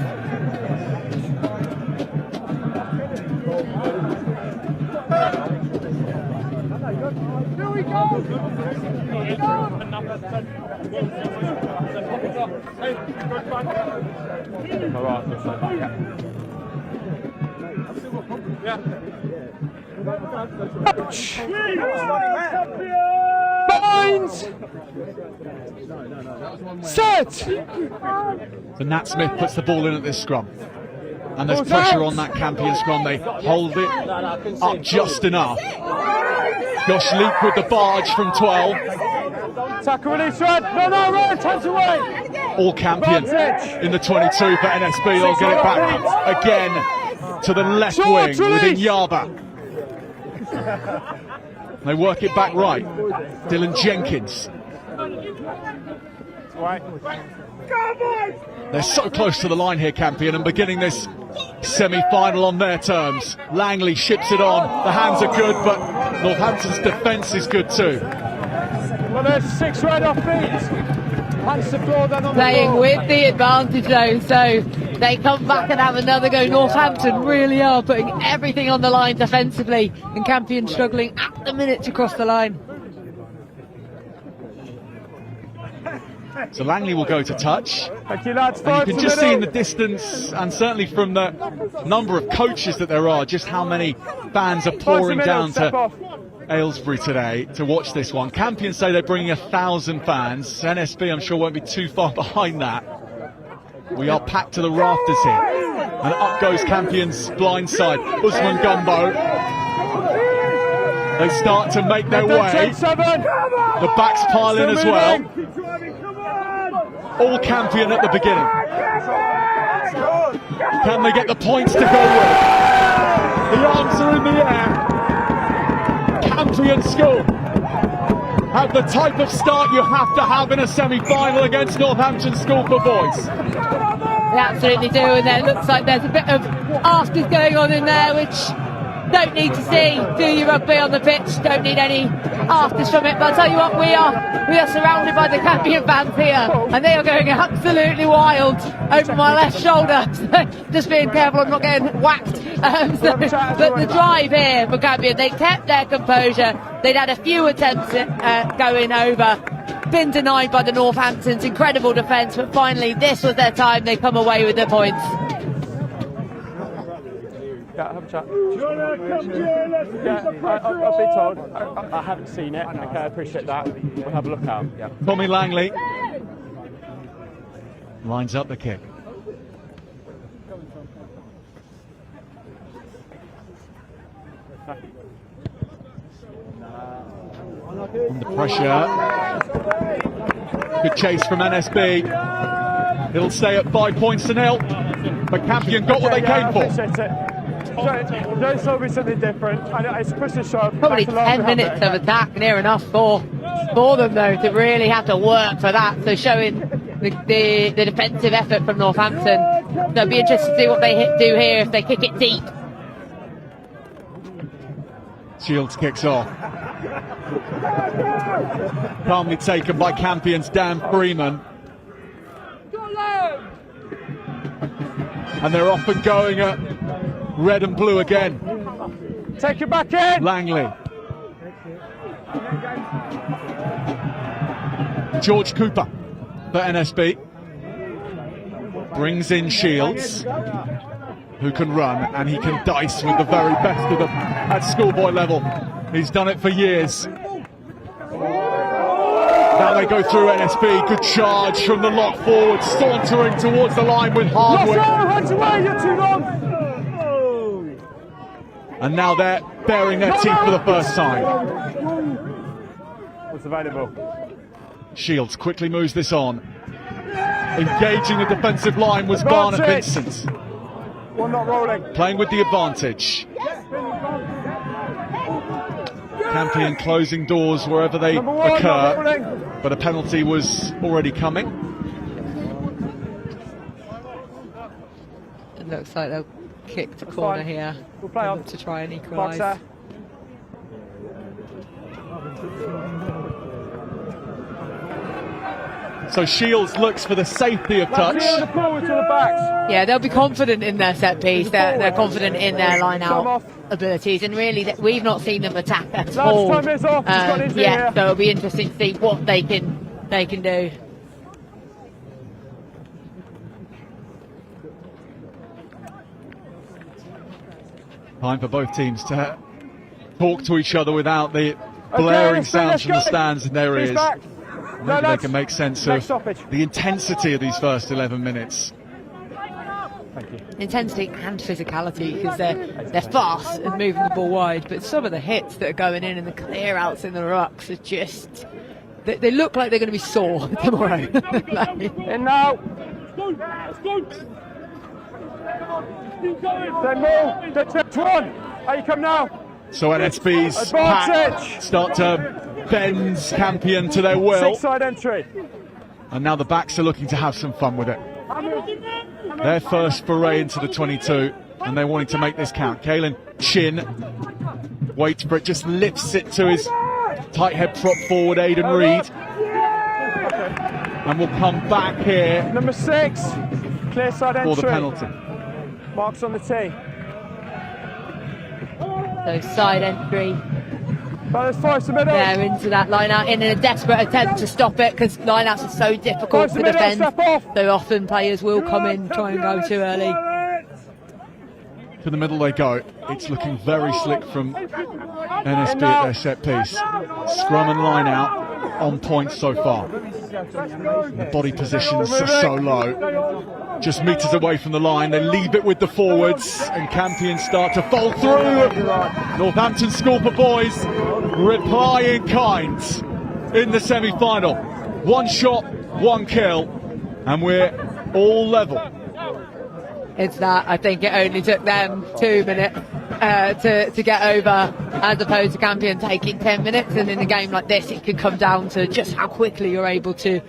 Here we go! Binds! Set! So Nat Smith puts the ball in at this scrum. And there's pressure on that Campion scrum. They hold it up just enough. Josh Leek with the barge from 12. Tackle release, Red. No, Red, touch away. All Campion in the 22 for NSB. They'll get it back again to the left wing with Inyaba. They work it back right. Dylan Jenkins. They're so close to the line here, Campion, and beginning this semi-final on their terms. Langley ships it on. The hands are good, but Northampton's defence is good too. Well, there's 6 Red off beat. Hands to floor, then on the Playing floor. with the advantage though, so they come back and have another go. Northampton really are putting everything on the line defensively, and Campion struggling at the minute to cross the line. So Langley will go to touch. Thank you, lads. And you can just see in the distance, and certainly from the number of coaches that there are, just how many fans are pouring down to Aylesbury today to watch this one. Campion say they're bringing 1,000 fans. NSB, I'm sure, won't be too far behind that. We are packed to the rafters here. And up goes Campion's blind side. Usman Gumbo. They start to make their way. The backs pile in as well. All Campion at the beginning. Can they get the points to go with? The arms are in the air. Campion School have the type of start you have to have in a semi-final against Northampton School for Boys. They absolutely do, and there looks like there's a bit of afters going on in there, which don't need to see. Do your rugby on the pitch, don't need any afters from it. But I'll tell you what, we are surrounded by the Campion fans here, and they are going absolutely wild over my left shoulder. Just being careful I'm not getting whacked. But the drive here for Campion, they kept their composure. They'd had a few attempts at going over, been denied by the Northamptons. Incredible defence, but finally this was their time. They come away with their points. Yeah, have a chat. I've been told. I haven't seen it. Okay, I appreciate that. We'll have a look out. Yeah. Tommy Langley lines up the kick. Under pressure. Good chase from NSB. It'll stay at 5 points to 0. But Campion got what they came for. Don't show me something different. It's supposed to show. Probably 10 minutes of attack, near enough for them though to really have to work for that. So showing the defensive effort from Northampton. So it'll be interesting to see what they do here if they kick it deep. Shields kicks off. Calmly taken by Campion's Dan Freeman. And they're off and going at red and blue again. Take it back in. Langley. George Cooper for NSB. Brings in Shields, who can run and he can dice with the very best of them at schoolboy level. He's done it for years. Now they go through NSB. Good charge from the lock forward, sauntering towards the line with Hardwick. You're too long. And now they're baring their teeth for the first time. What's available? Shields quickly moves this on. Engaging the defensive line was Barnett Vincent. One not rolling. Playing with the advantage. Campion closing doors wherever they occur, but a penalty was already coming. It looks like they'll kick the corner here. We'll play on to try and equalise. So Shields looks for the safety of touch. Yeah, they'll be confident in their set piece. They're confident in their line-out abilities, and really, we've not seen them attack at all. Yeah, so it'll be interesting to see what they can do. Time for both teams to talk to each other without the blaring sounds from the stands in their ears. Maybe they can make sense of the intensity of these first 11 minutes. Thank you. Intensity and physicality, because they're fast and moving the ball wide, but some of the hits that are going in and the clear outs in the rucks are just, they look like they're going to be sore tomorrow. And now that's one. How you come now? So NSB's pack start to bend Campion to their will. Six-side entry. And now the backs are looking to have some fun with it. Their first foray into the 22, and they're wanting to make this count. Caelan Chin waits for it, just lifts it to his tight head prop forward, Aidan Reid. And we'll come back here. Number 6, clear side entry. For the penalty. Marks on the tee. So side entry. They're into that line out in a desperate attempt to stop it, because line outs are so difficult to defend. So often players will come in, try and go too early. To the middle they go. It's looking very slick from NSB at their set piece. Scrum and line out on point so far. The body positions are so low. Just meters away from the line, they leave it with the forwards, and Campion start to fold through. Northampton School for Boys reply in kind in the semi-final. One shot, one kill, and we're all level. It's that, I think it only took them 2 minutes to get over, as opposed to Campion taking 10 minutes, and in a game like this it could come down to just how quickly you're able to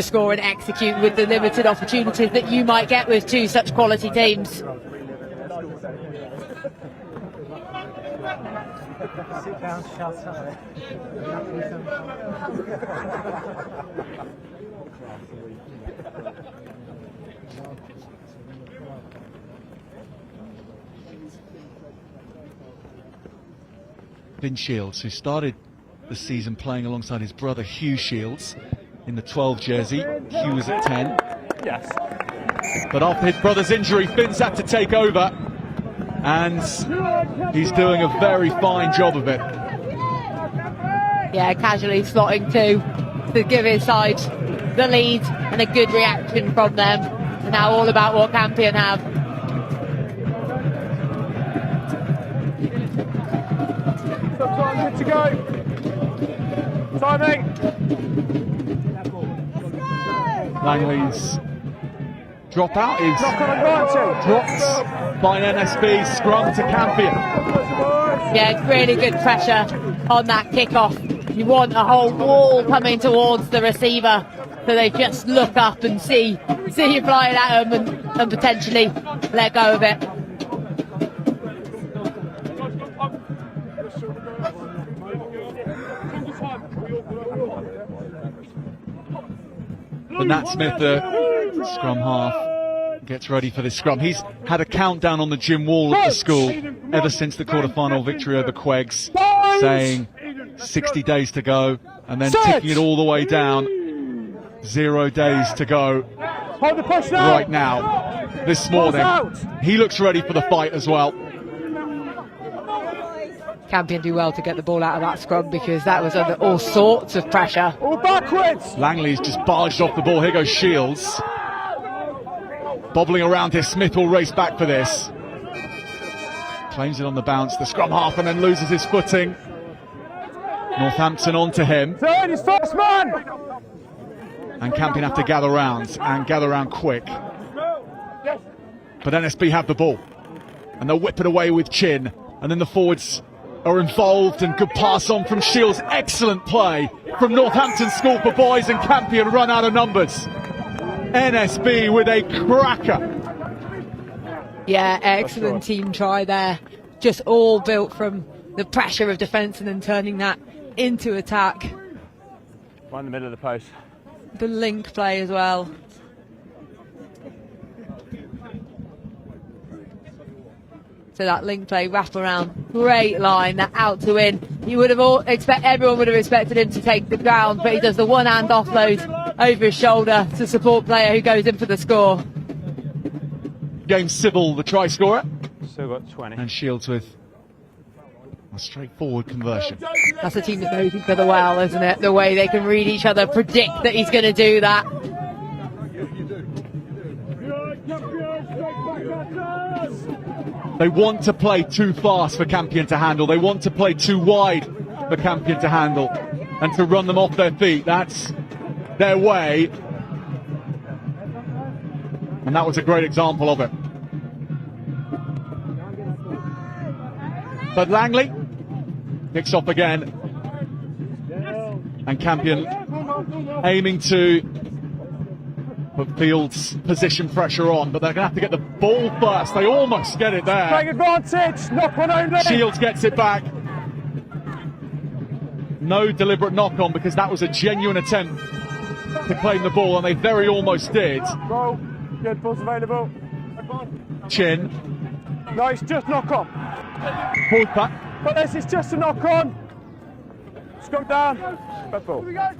score and execute with the limited opportunities that you might get with two such quality teams. Sit down, shut up. Finn Shields, who started the season playing alongside his brother Hugh Shields in the 12 jersey. Hugh was at 10. Yes. But after his brother's injury, Finn's had to take over. and he's doing a very fine job of it. Yeah, casually slotting to give his side the lead, and a good reaction from them. And now all about what Campion have. Good to go. Timing. Langley's dropout is Knock on advantage. dropped by an NSB scrum to Campion. Yeah, really good pressure on that kickoff. You want a whole wall coming towards the receiver, so they just look up and see you flying at them and potentially let go of it. But Nat Smith, the scrum half, gets ready for this scrum. He's had a countdown on the gym wall at the school ever since the quarter-final victory over Queggs, saying 60 days to go, and then ticking it all the way down. 0 days to go right now. This morning, he looks ready for the fight as well. Campion do well to get the ball out of that scrum, because that was under all sorts of pressure. All backwards. Langley's just barged off the ball. Here goes Shields. Bobbling around here. Smith will race back for this. Claims it on the bounce. The scrum half, and then loses his footing. Northampton onto him. Third, his first man. And Campion have to gather round, and gather round quick. But NSB have the ball, and they'll whip it away with chin. And then the forwards are involved, and good pass on from Shields. Excellent play from Northampton School for Boys, and Campion run out of numbers. NSB with a cracker. Yeah, excellent team try there. Just all built from the pressure of defence and then turning that into attack. Right in the middle of the post. The link play as well. So that link play, wrap around, great line, that out to in. You would have everyone would have expected him to take the ground, but he does the one-hand offload over his shoulder to support player who goes in for the score. James Sybil, the try scorer. Still got 20. And Shields with a straightforward conversion. That's a team that knows each other well, isn't it? The way they can read each other, predict that he's going to do that. They want to play too fast for Campion to handle. They want to play too wide for Campion to handle and to run them off their feet. That's their way. And that was a great example of it. But Langley kicks off again. And Campion aiming to put Field's position pressure on, but they're going to have to get the ball first. They almost get it there. Take advantage, knock on only. Shields gets it back. No deliberate knock on, because that was a genuine attempt to claim the ball, and they very almost did. Roll, good, ball's available. Chin. Nice, just knock on. Ball back. But this is just a knock on. Scrum down. Bad ball. Yeah,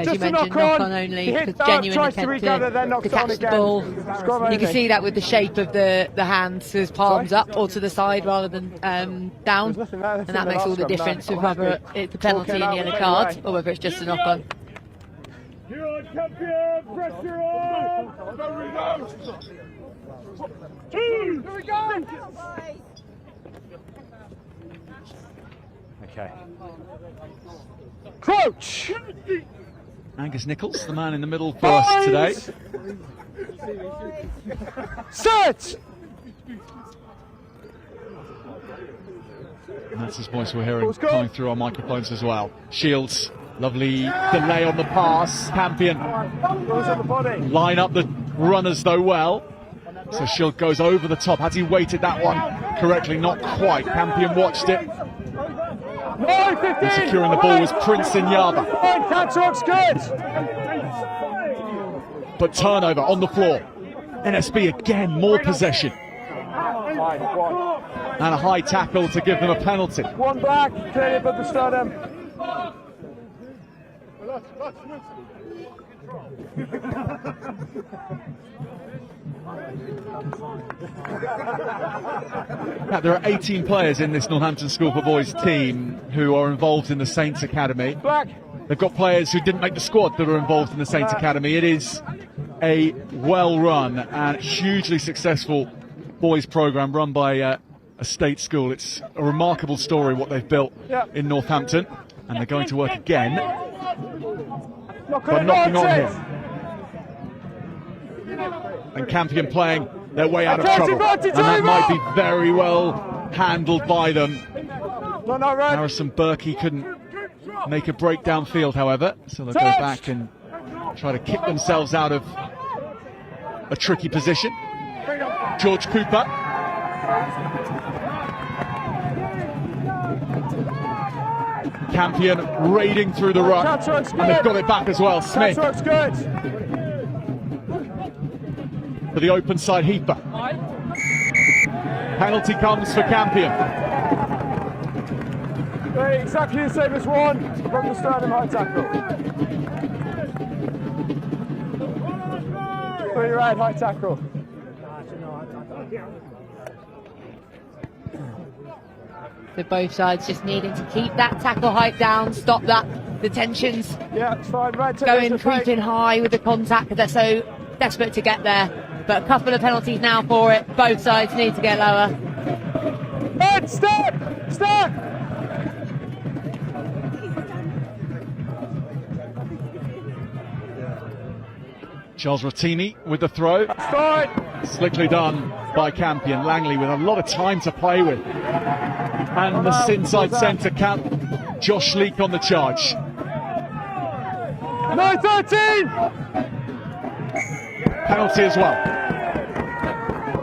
as just you mentioned, knock on only, because genuine attempt to catch the ball. You can see that with the shape of the hands, his palms up or to the side rather than down, and that makes all the difference with whether it's a penalty and yellow card or whether it's just a knock on. You're on, Campion! Pressure on! Two! Here we go! Okay. Crouch! Angus Nichols, the man in the middle for us today. Set! And that's his voice we're hearing coming through our microphones as well. Shields, lovely delay on the pass. Campion line up the runners though well. So Shield goes over the top. Has he weighted that one correctly? Not quite. Campion watched it. And securing the ball was Prince Inyaba. Catch-up's good. But turnover on the floor. NSB again, more possession. And a high tackle to give them a penalty. One back, clearly above the sternum. Now, there are 18 players in this Northampton School for Boys team who are involved in the Saints Academy. They've got players who didn't make the squad that are involved in the Saints Academy. It is a well-run and hugely successful boys programme run by a state school. It's a remarkable story what they've built in Northampton, and they're going to work again by knocking on here. And Campion playing their way out of trouble, and that might be very well handled by them. Harrison Berkey couldn't make a break downfield, however, so they'll go back and try to kick themselves out of a tricky position. George Cooper. Campion raiding through the ruck, and they've got it back as well. Smith for the open side, Heaper. Penalty comes for Campion. Exactly the same as one from the sternum high tackle. For your right high tackle. So both sides just needing to keep that tackle height down, stop the tensions. Yeah, it's fine. Right, going creeping high with the contact because they're so desperate to get there. But a couple of penalties now for it. Both sides need to get lower. Stop! Charles Rotimi with the throw. Slickly done by Campion. Langley with a lot of time to play with. And the inside centre Josh Leake on the charge. No, 13! Penalty as well.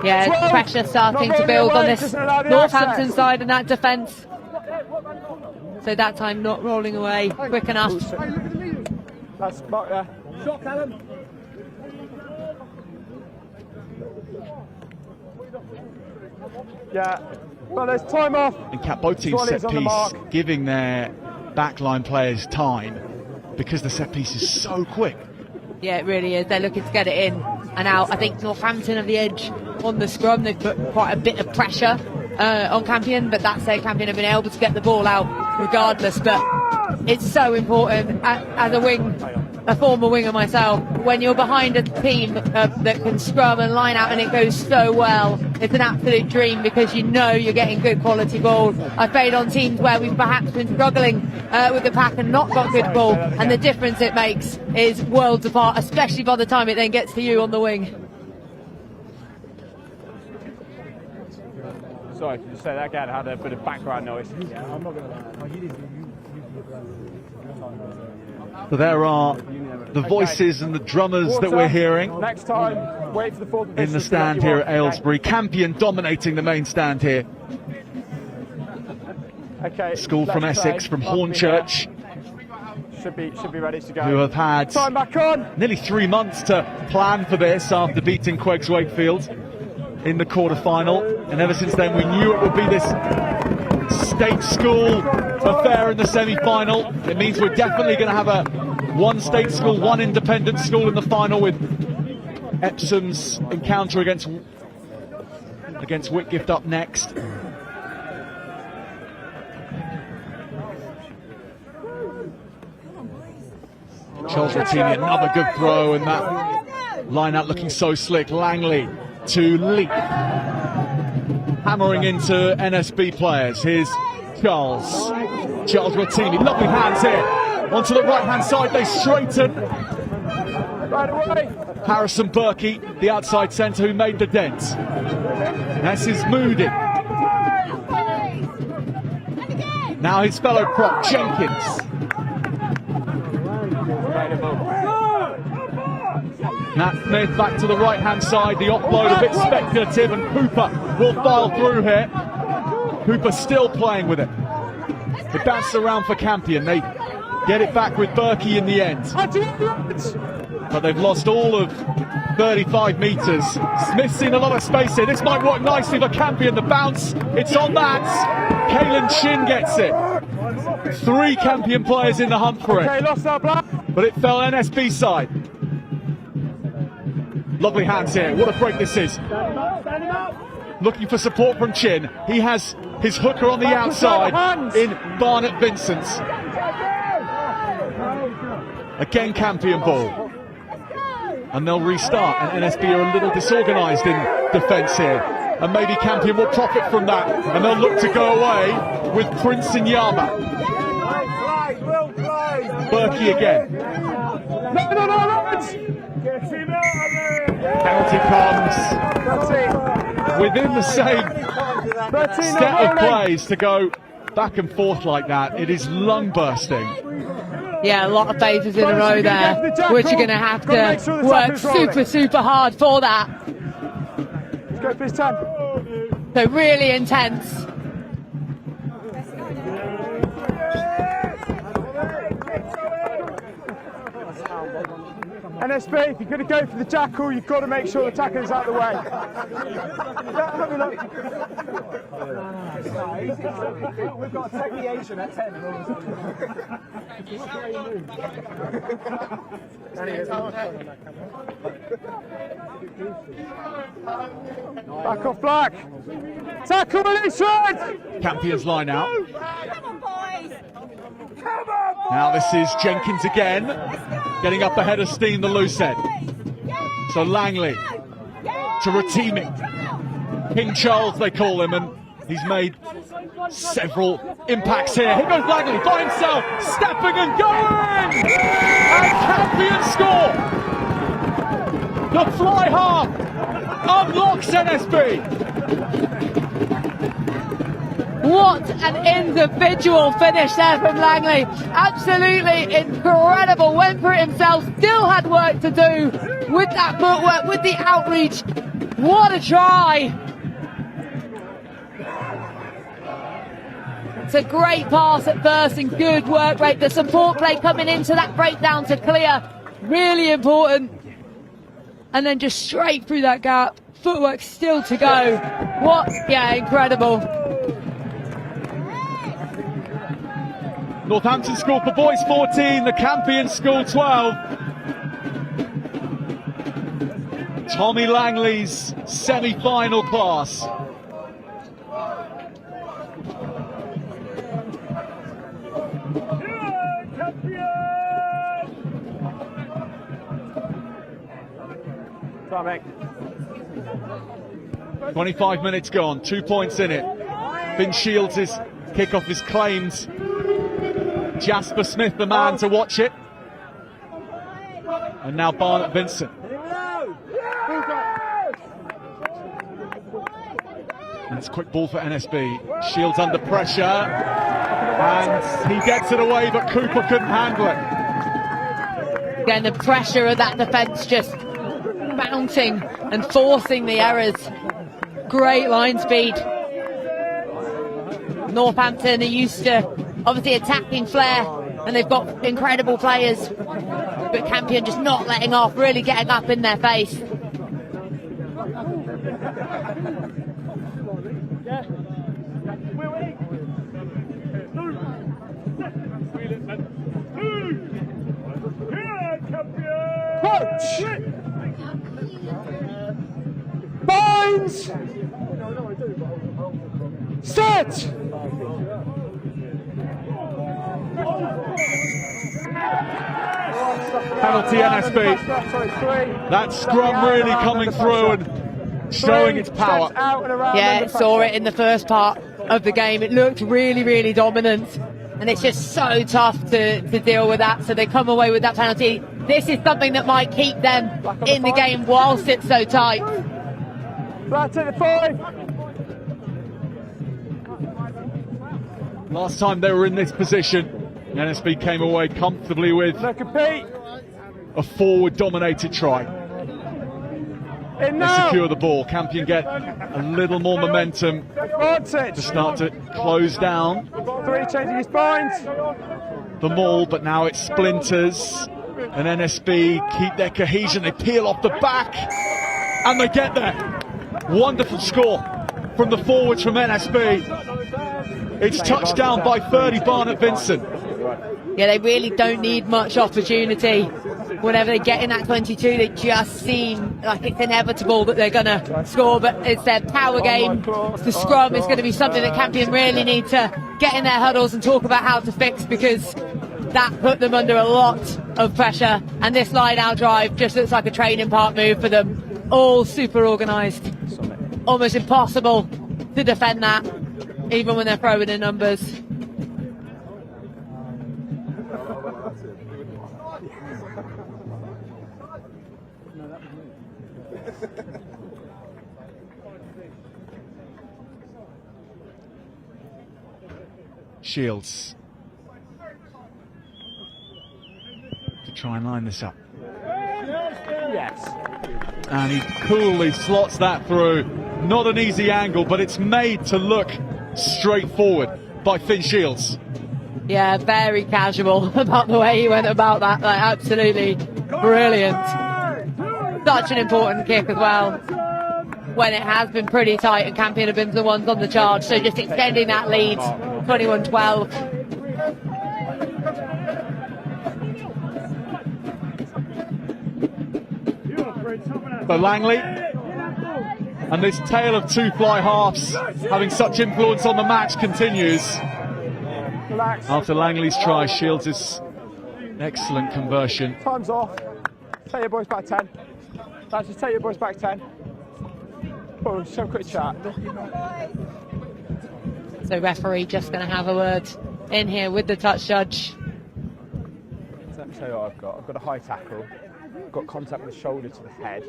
Yeah, 12. Pressure starting to build on this Northampton side and that defence. So that time not rolling away quick enough. That's spot there. Shot, Allan. Yeah, well, there's time off. And both teams set piece giving their backline players time because the set piece is so quick. Yeah, it really is. They're looking to get it in and out. I think Northampton have the edge on the scrum. They've put quite a bit of pressure on Campion, but that said, Campion have been able to get the ball out regardless. But it's so important as a wing, a former winger myself, when you're behind a team that can scrum and line out and it goes so well, it's an absolute dream because you know you're getting good quality ball. I've played on teams where we've perhaps been struggling with the pack and not got good ball, and the difference it makes is worlds apart, especially by the time it then gets to you on the wing. Sorry, can you say that again? I had a bit of background noise. Yeah, I'm not going to lie. So there are the voices and the drummers that we're hearing. Next time, wait for the fourth in the stand here at Aylesbury. Campion dominating the main stand here. Okay. School from Essex, from Hornchurch. Should be ready to go. Who have had nearly 3 months to plan for this after beating Queggs Wakefield in the quarter-final. And ever since then we knew it would be this state school affair in the semi-final. It means we're definitely going to have one state school, one independent school in the final, with Epsom's encounter against Whitgift up next. Charles Rotimi, another good throw, and that line out looking so slick. Langley to Leap, hammering into NSB players. Here's Charles Rotimi, lovely hands here onto the right hand side. They straighten. Right away. Harrison Berkey, the outside centre, who made the dent. This is Moody. Now his fellow prop Jenkins. Nat Smith back to the right hand side, the offload a bit speculative, and Cooper will file through here. Cooper still playing with it. It bounced around for Campion. They get it back with Berkey in the end. But they've lost all of 35 metres. Smith's seen a lot of space here. This might work nicely for Campion. The bounce, it's on that. Caelan Shin gets it. 3 Campion players in the hunt for it. Okay, lost that black. But it fell NSB side. Lovely hands here. What a break this is. Looking for support from Chin. He has his hooker on the outside in Barnett Vincent's. Again, Campion ball. And they'll restart. And NSB are a little disorganised in defence here. And maybe Campion will profit from that. And they'll look to go away with Prince Inyama. Berkey again. Penalty comes within the same set of plays to go back and forth like that. It is lung bursting. Yeah, a lot of phases in a row there, which you're going to have to work super hard for that. Let's go for his 10. So really intense. NSB, if you're going to go for the tackle, you've got to make sure the tackle is out of the way. We've got to take the Asian at 10. Back off Black. Tackle Maidstone. Campion's line out. Now this is Jenkins again, getting up ahead of Steen, the loose end. So Langley to Ratimi. King Charles they call him, and he's made several impacts here. Here goes Langley by himself, stepping and going! And Campion score! The fly half unlocks NSB. What an individual finish there from Langley. Absolutely incredible. Went for it himself, still had work to do with that footwork, with the outreach. What a try. It's a great pass at first and good work rate. The support play coming into that breakdown to clear. Really important. And then just straight through that gap. Footwork still to go. What? Yeah, incredible. Northampton scored for boys 14, the Campion scored 12. Tommy Langley's semi-final pass. Come on, mate. 25 minutes gone, 2 points in it. Finn Shields' kick-off is claimed. Jasper Smith, the man to watch it. And now Barnett Vincent. And it's a quick ball for NSB. Shields under pressure. And he gets it away, but Cooper couldn't handle it. Again, the pressure of that defence just mounting and forcing the errors. Great line speed. Northampton are used to obviously attacking flair, and they've got incredible players, but Campion just not letting off, really getting up in their face. Coach! Binds! Set! Penalty NSB. That scrum really coming through and showing its power. Yeah, it saw it in the first part of the game. It looked really dominant, and it's just so tough to deal with that. So they come away with that penalty. This is something that might keep them in the game whilst it's so tight. Flat at the 5. Last time they were in this position, NSB came away comfortably with a forward-dominated try. They secure the ball. Campion get a little more momentum to start to close down 3 changing his spines. the maul, but now it splinters. And NSB keep their cohesion. They peel off the back, and they get there. Wonderful score from the forwards from NSB. It's touchdown by 30 Barnett Vincent. Yeah, they really don't need much opportunity whenever they get in that 22, they just seem like it's inevitable that they're going to score, but it's their power game. The scrum is going to be something that Campion really need to get in their huddles and talk about how to fix, because that put them under a lot of pressure, and this line-out drive just looks like a training park move for them. All super organised. Almost impossible to defend that, even when they're throwing in numbers. Shields to try and line this up. Yes. And he coolly slots that through. Not an easy angle, but it's made to look straightforward by Finn Shields. Yeah, very casual about the way he went about that. Like, absolutely brilliant. Such an important kick as well, when it has been pretty tight and Campion have been the ones on the charge. So just extending that lead, 21-12. For Langley, and this tale of two fly halves having such influence on the match continues. After Langley's try, Shields' excellent conversion. Time's off. Take your boys back 10. Let's just take your boys back 10. Oh, just have a quick chat. So referee just going to have a word in here with the touch judge. Let me tell you what I've got. I've got a high tackle. I've got contact with the shoulder to the head.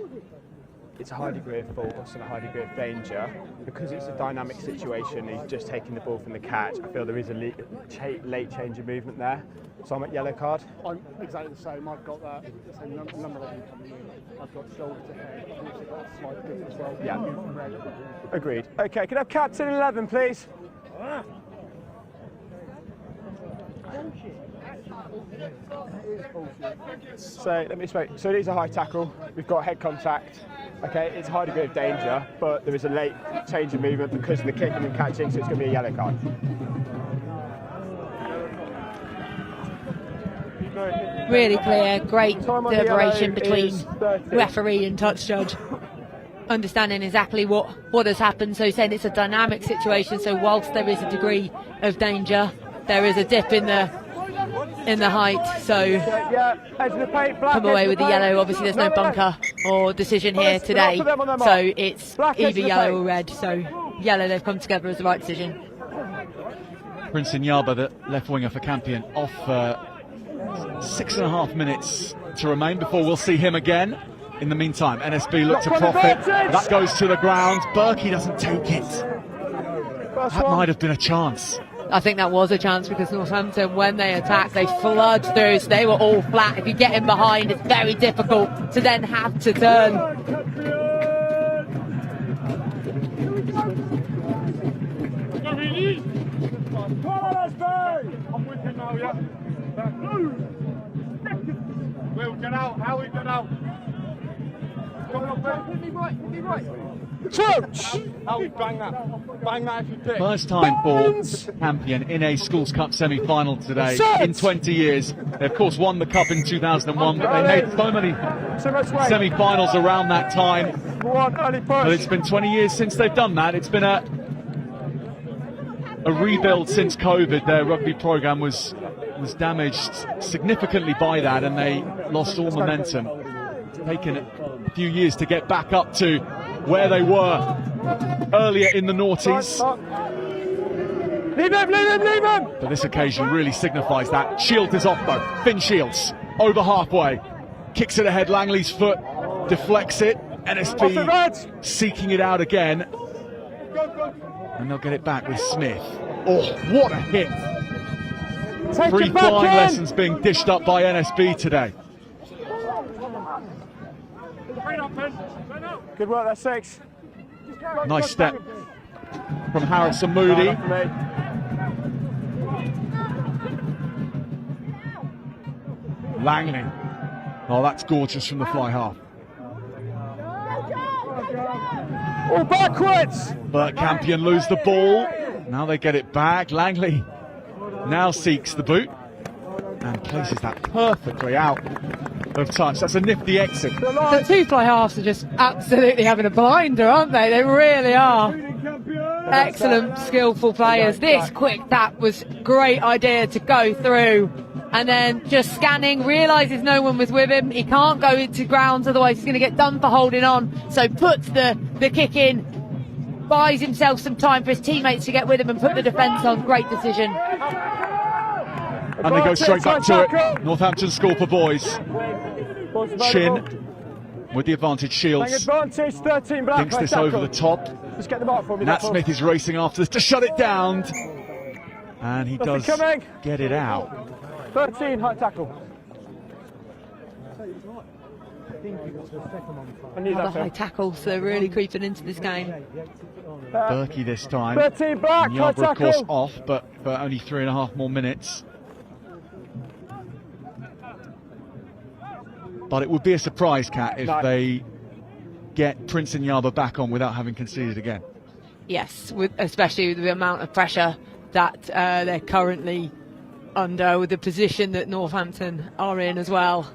It's a high degree of force and a high degree of danger. Because it's a dynamic situation, he's just taking the ball from the catch. I feel there is a late change of movement there. So I'm at yellow card. I'm exactly the same. I've got that. The same number of them coming in. I've got shoulder to head. I've also got a slight difference as well. Yeah. Agreed. Okay, can I have captain 11, please? So let me explain. So it is a high tackle. We've got head contact. Okay, it's a high degree of danger, but there is a late change of movement because of the kicking and catching, so it's going to be a yellow card. Really clear, great deliberation between referee and touch judge, understanding exactly what has happened. So saying it's a dynamic situation, so whilst there is a degree of danger, there is a dip in the height, so come away with the yellow. Obviously there's no bunker or decision here today, so it's either yellow or red, so yellow, they've come together as the right decision. Prince Inyaba, the left winger for Campion, off 6.5 minutes to remain before we'll see him again. In the meantime, NSB look to profit. That goes to the ground. Berkey doesn't take it. That might have been a chance. I think that was a chance, because Northampton, when they attack, they flood through, so they were all flat. If you get in behind, it's very difficult to then have to turn. I'm with you now, yeah. Will, get out. How we get out? Put me right. Church! How we bang that if you pick. First time for Campion in a Schools Cup semi-final today in 20 years. They of course won the cup in 2001, but they made so many semi-finals around that time. But it's been 20 years since they've done that. It's been a rebuild since COVID. Their rugby programme was damaged significantly by that, and they lost all momentum. It's taken a few years to get back up to where they were earlier in the noughties. Leave him! But this occasion really signifies that. Shields is off though. Finn Shields over halfway, kicks it ahead. Langley's foot deflects it. NSB seeking it out again, and they'll get it back with Smith. Oh, what a hit! 3 flying lessons being dished up by NSB today. Good work, that's 6. Nice step from Harrison Moody. Langley. Oh, that's gorgeous from the fly half. All backwards! But Campion lose the ball. Now they get it back. Langley now seeks the boot and places that perfectly out of touch. That's a nifty exit. The two fly halves are just absolutely having a blinder, aren't they? They really are. Excellent, skillful players. This quick tap was a great idea to go through. And then just scanning, realises no one was with him. He can't go into grounds, otherwise he's going to get done for holding on. So puts the kick in, buys himself some time for his teammates to get with him and put the defence on. Great decision. And they go straight back to it. Northampton score for boys. Chin with the advantage. Shields thinks this over the top. Just get the mark for me. Nat Smith is racing after this to shut it down. And he does get it out. 13, high tackle. Another high tackle, so they're really creeping into this game. Berkey this time. 13 black, high Yarborough, of course, tackle. off, but for only 3.5 more minutes. But it would be a surprise, Kat, if they get Prince and Yarborough back on without having conceded again. Yes, especially with the amount of pressure that they're currently under, with the position that Northampton are in as well.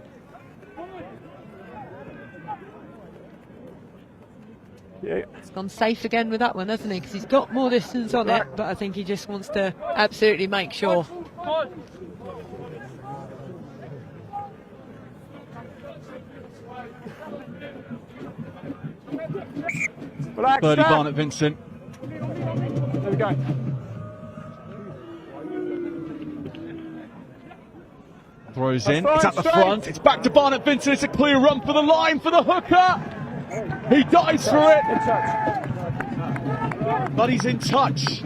He's gone safe again with that one, hasn't he? Because he's got more distance on it, but I think he just wants to absolutely make sure. Birdie Barnett Vincent. There we go. Throws in, it's at the front, it's back to Barnett Vincent, it's a clear run for the line for the hooker! He dives for it! But he's in touch.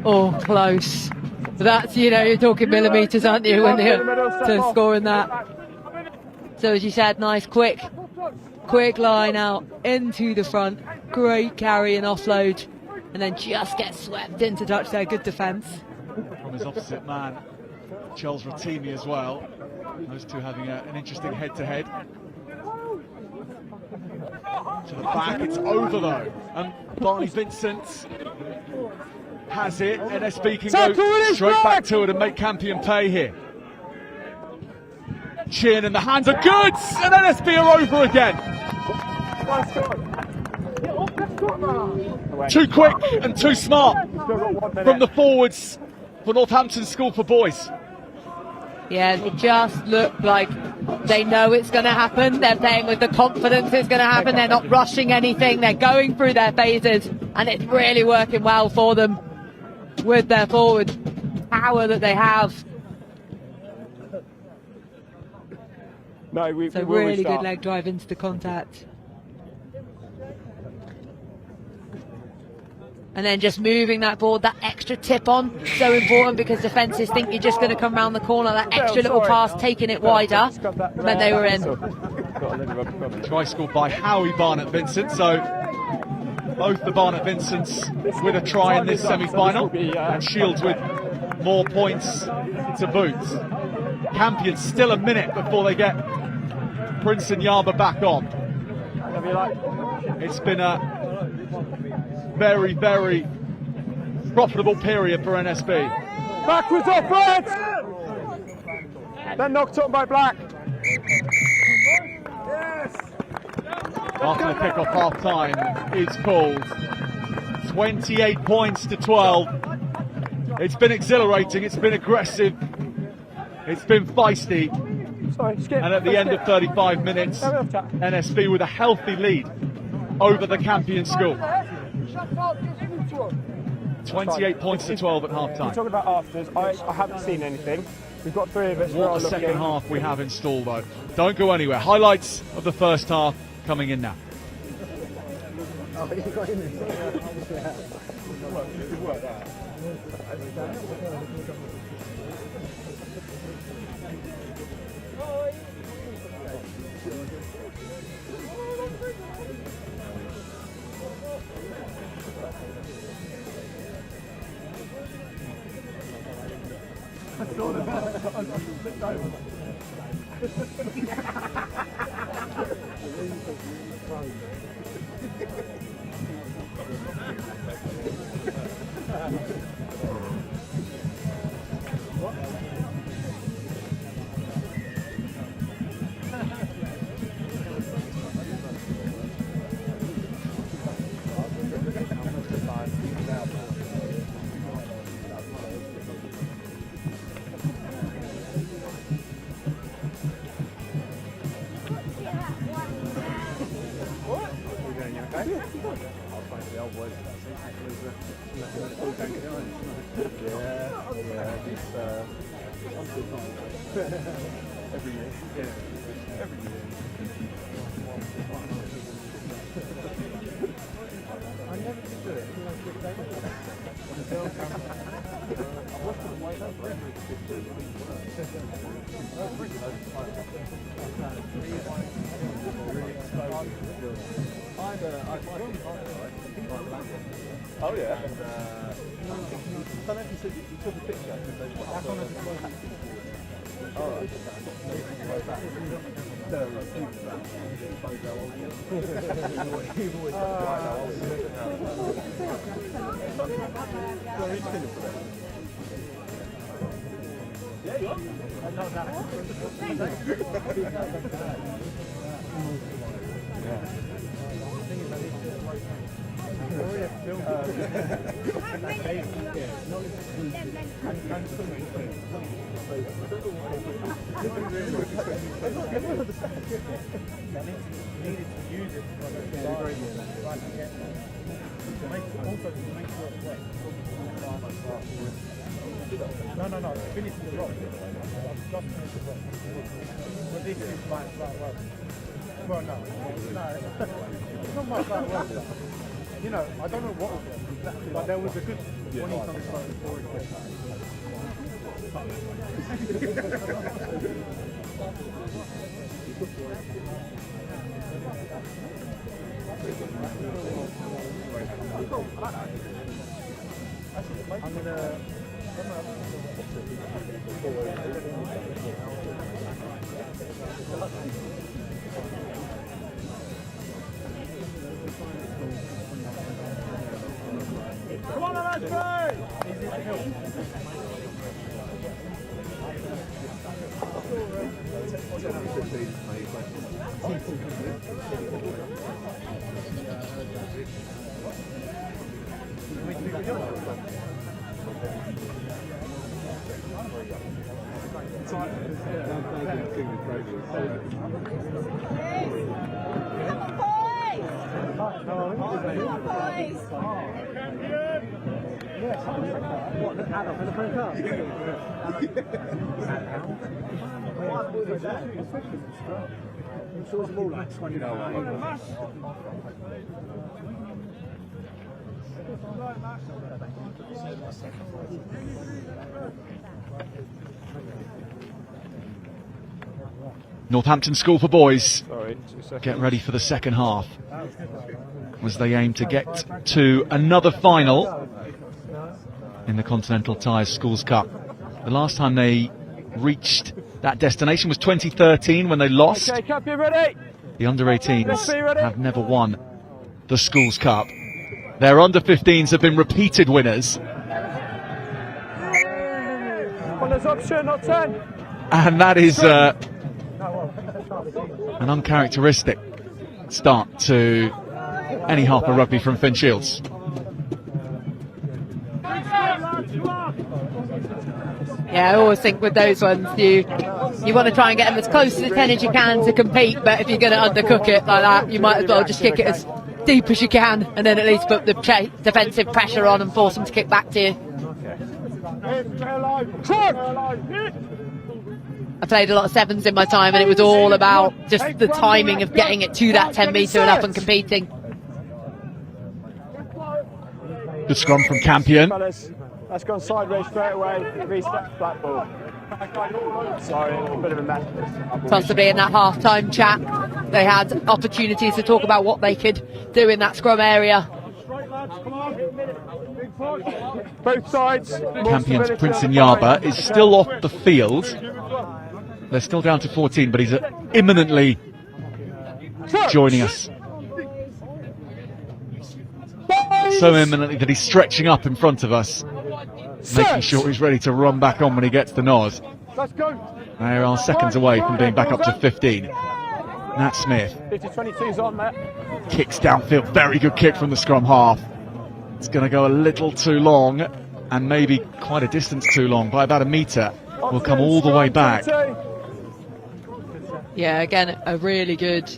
Oh, close. That's, you know, you're talking millimetres, aren't you, when you're to scoring that. So as you said, nice quick line out into the front. Great carry and offload. And then just gets swept into touch there, good defence. From his opposite man, Charles Ratimi as well. Those two having an interesting head-to-head. To the back, it's over though. And Barney Vincent has it. NSB can go straight back to it and make Campion pay here. Chin and the hands are good, and NSB are over again. Too quick and too smart from the forwards for Northampton School for Boys. Yeah, they just look like they know it's going to happen. They're playing with the confidence it's going to happen. They're not rushing anything. They're going through their phases, and it's really working well for them with their forward power that they have. No, so really good leg drive into the contact. And then just moving that board, that extra tip on, so important because defences think you're just going to come round the corner. That extra little pass, taking it wider, when they were in. Try scored by Howie Barnett Vincent, so both the Barnett Vincents with a try in this semi-final, and Shields with more points to boot. Campion still a minute before they get Prince and Yarborough back on. It's been a very, very profitable period for NSB. Backwards off red! Then knocked up by black. After the kick-off half-time is called. 28 points to 12. It's been exhilarating, it's been aggressive, it's been feisty. And at the end of 35 minutes, NSB with a healthy lead over the Campion School. 28 points to 12 at half-time. You're talking about afters. I haven't seen anything. We've got three of us. What a second half we have installed, though. Don't go anywhere. Highlights of the first half coming in now. Every year. Yeah. Every year. I never did do it. Oh yeah. I don't know if you said you took a picture. No, finish the rock. Just finish the rock. But this is my flat work. Well, no. It's not my flat work. You know, I don't know what was it exactly, but there was a good one on the side before it I'm gonna. Come on, Aylesbury! Northampton School for Boys get ready for the second half as they aim to get to another final in the Continental Tyres Schools Cup. The last time they reached that destination was 2013 when they lost. Okay, Campion, ready? The under-18s have never won the Schools Cup. Their under-15s have been repeated winners. Well, there's option, not 10. And that is an uncharacteristic start to any half of rugby from Finn Shields. Yeah, I always think with those ones, you want to try and get them as close to the 10 as you can to compete, but if you're going to undercook it like that, you might as well just kick it as deep as you can, and then at least put the defensive pressure on and force them to kick back to you. I played a lot of sevens in my time, and it was all about just the timing of getting it to that 10 metre and up and competing. Good scrum from Campion. That's gone sideways straight away. Reset, flat ball. Sorry, a bit of a mess. Possibly in that half-time chat, they had opportunities to talk about what they could do in that scrum area. Both sides. Campion's Prince Inyaba is still off the field. They're still down to 14, but he's imminently joining us. So imminently that he's stretching up in front of us, making sure he's ready to run back on when he gets the nod. Let's go. They are seconds away from being back up to 15. Nat Smith 50-22's on there. kicks downfield, very good kick from the scrum half. It's going to go a little too long, and maybe quite a distance too long, by about a metre. Will come all the way back. Yeah, again, a really good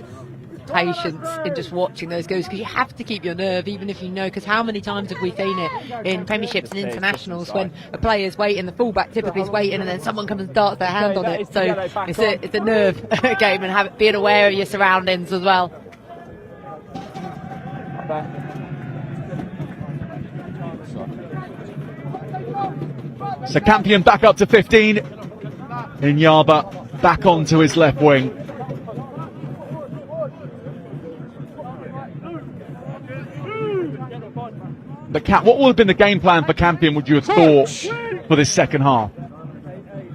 patience in just watching those goals, because you have to keep your nerve, even if you know, because how many times have we seen it in premierships and internationals when a player's waiting, the fullback typically is waiting, and then someone comes and darts their hand on it. So it's a nerve game, and being aware of your surroundings as well. So Campion back up to 15. Inyaba back onto his left wing. What would have been the game plan for Campion, would you have thought, for this second half?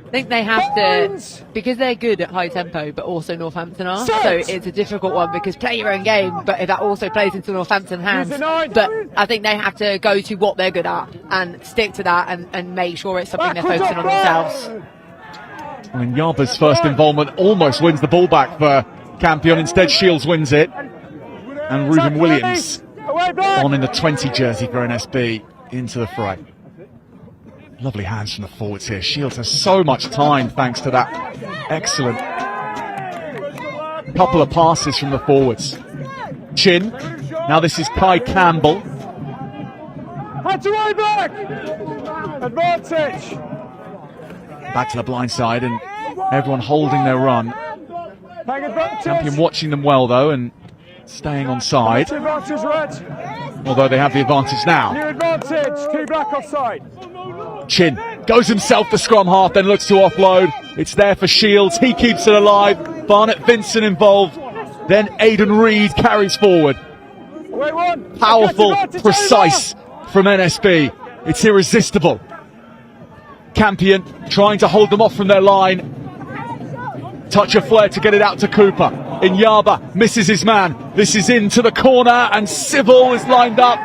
I think they have to, because they're good at high tempo, but also Northampton are. So it's a difficult one, because play your own game, but if that also plays into Northampton hands. But I think they have to go to what they're good at and stick to that, and make sure it's something they're focusing on themselves. Well, Nyaba's first involvement almost wins the ball back for Campion. Instead, Shields wins it. And Reuben Williams on in the 20 jersey for NSB into the fray. Lovely hands from the forwards here. Shields has so much time thanks to that excellent couple of passes from the forwards. Chin. Now this is Kai Campbell. Had to way back. Advantage. Back to the blind side, and everyone holding their run. Campion watching them well though, and staying on side. Although they have the advantage now. New advantage. Key black offside. Chin goes himself the scrum half, then looks to offload. It's there for Shields. He keeps it alive. Barnett Vincent involved. Then Aidan Reid carries forward. Powerful, precise from NSB. It's irresistible. Campion trying to hold them off from their line. Touch of flair to get it out to Cooper. Inyaba misses his man. This is into the corner, and Civil is lined up.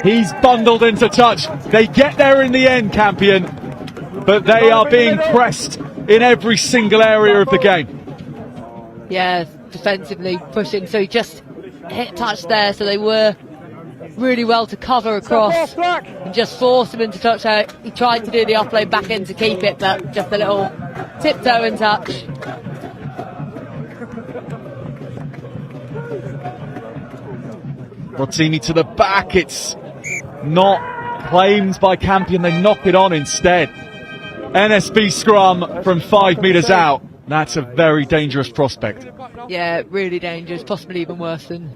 He's bundled into touch. They get there in the end, Campion, but they are being pressed in every single area of the game. Yeah, defensively pushing, so he just hit touch there, so they were really well to cover across and just force him into touch. He tried to do the offload back in to keep it, but just a little tiptoe in touch. Rotini to the back. It's not claimed by Campion. They knock it on instead. NSB scrum from 5 metres out. That's a very dangerous prospect. Yeah, really dangerous, possibly even worse than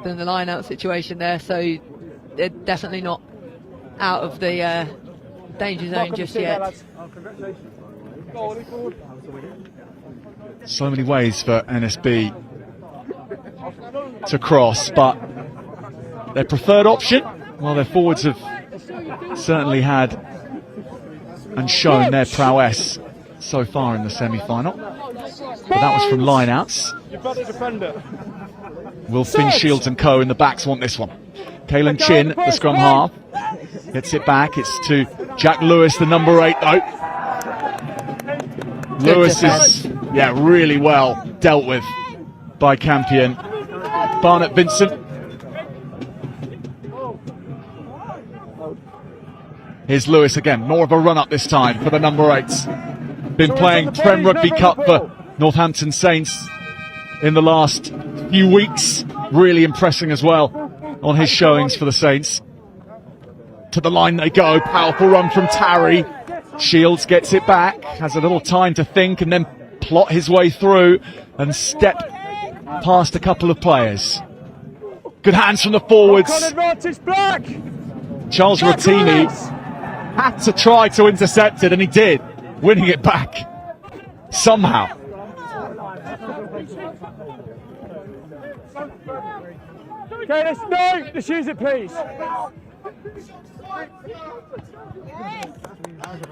the line-out situation there. So they're definitely not out of the danger zone just yet. So many ways for NSB to cross, but their preferred option, well, their forwards have certainly had and shown their prowess so far in the semi-final. But that was from line-outs. Will Finn, Shields and Co in the backs want this one. Caelan Chin, the scrum half, gets it back. It's to Jack Lewis, the number 8 though. Lewis is, really well dealt with by Campion. Barnett Vincent. Here's Lewis again, more of a run-up this time for the number 8s. Been playing Prem Rugby Cup for Northampton Saints in the last few weeks. Really impressing as well on his showings for the Saints. To the line they go, powerful run from Tarry. Shields gets it back, has a little time to think and then plot his way through and step past a couple of players. Good hands from the forwards. Charles Rotini had to try to intercept it, and he did, winning it back somehow. Okay, let's use it, please.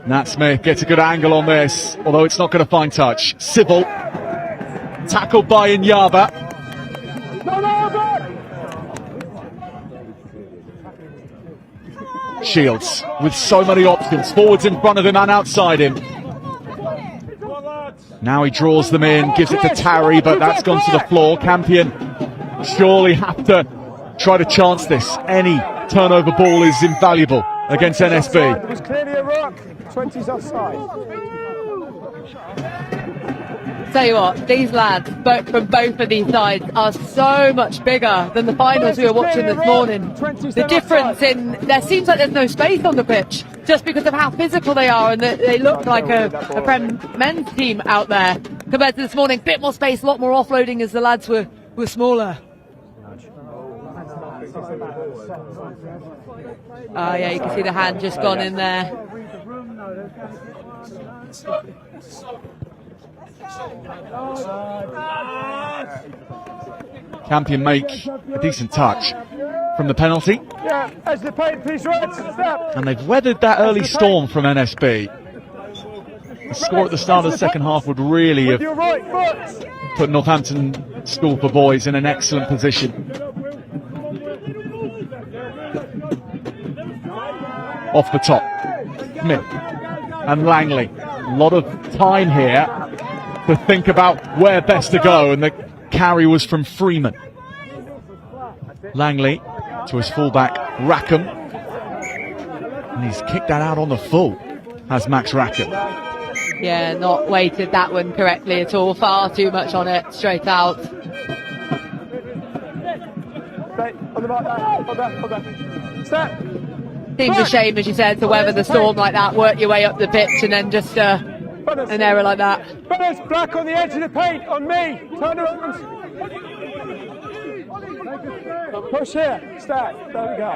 Nat Smith gets a good angle on this, although it's not going to find touch. Civil, tackled by Inyaba. Shields with so many options, forwards in front of him and outside him. Now he draws them in, gives it to Tarry, but that's gone to the floor. Campion surely have to try to chance this. Any turnover ball is invaluable against NSB. It was clearly a rock. 20's offside. Tell you what, these lads, from both of these sides, are so much bigger than the finals we were watching this morning. The difference there seems like there's no space on the pitch, just because of how physical they are, and they look like a Prem men's team out there compared to this morning. Bit more space, a lot more offloading as the lads were smaller. Oh yeah, you can see the hand just gone in there. Campion make a decent touch from the penalty. Yeah, as the paint piece right, step. And they've weathered that early storm from NSB. The score at the start of the second half would really have put Northampton School for Boys in an excellent position. Off the top, Smith and Langley. A lot of time here to think about where best to go, and the carry was from Freeman. Langley to his fullback Rackham, and he's kicked that out on the full, has Max Rackham. Yeah, not weighted that one correctly at all, far too much on it, straight out. Step. Seems a shame, as you said, to weather the storm like that, work your way up the pitch and then just an error like that. Brothers, back on the edge of the paint, on me. Turn around. Push here. Start. There we go.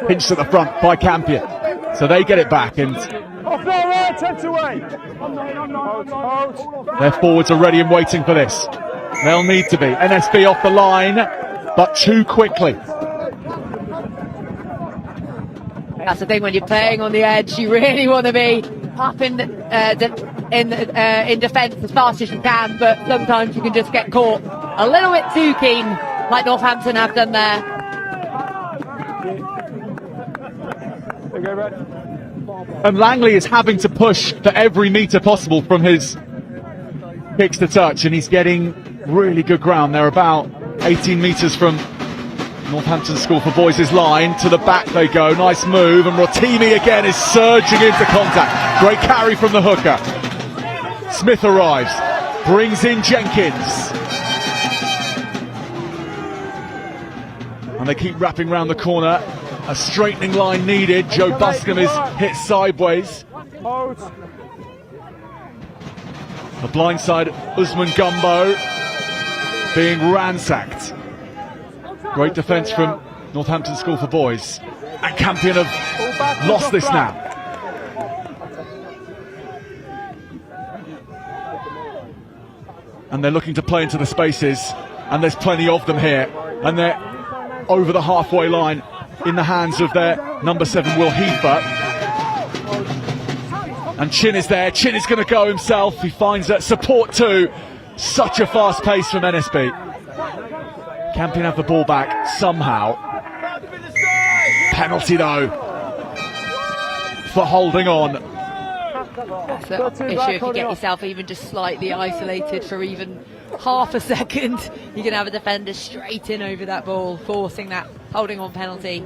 Pinched at the front by Campion. So they get it back, and off there, right, 10 away. Hold. Their forwards are ready and waiting for this. They'll need to be. NSB off the line, but too quickly. That's the thing, when you're playing on the edge, you really want to be up in defence as fast as you can, but sometimes you can just get caught a little bit too keen, like Northampton have done there. And Langley is having to push for every metre possible from his kicks to touch, and he's getting really good ground. They're about 18 metres from Northampton School for Boys' line. To the back they go, nice move, and Rotimi again is surging into contact. Great carry from the hooker. Smith arrives, brings in Jenkins, and they keep wrapping round the corner. A straightening line needed. Joe Buscombe is hit sideways. The blind side, Usman Gumbo being ransacked. Great defence from Northampton School for Boys. And Campion have lost this now. And they're looking to play into the spaces, and there's plenty of them here. And they're over the halfway line in the hands of their number 7, Will Heath. And Chin is there. Chin is going to go himself. He finds that support too. Such a fast pace from NSB. Campion have the ball back somehow. Penalty though for holding on. That's the issue. If you get yourself even just slightly isolated for even half a second, you can have a defender straight in over that ball, forcing that holding on penalty.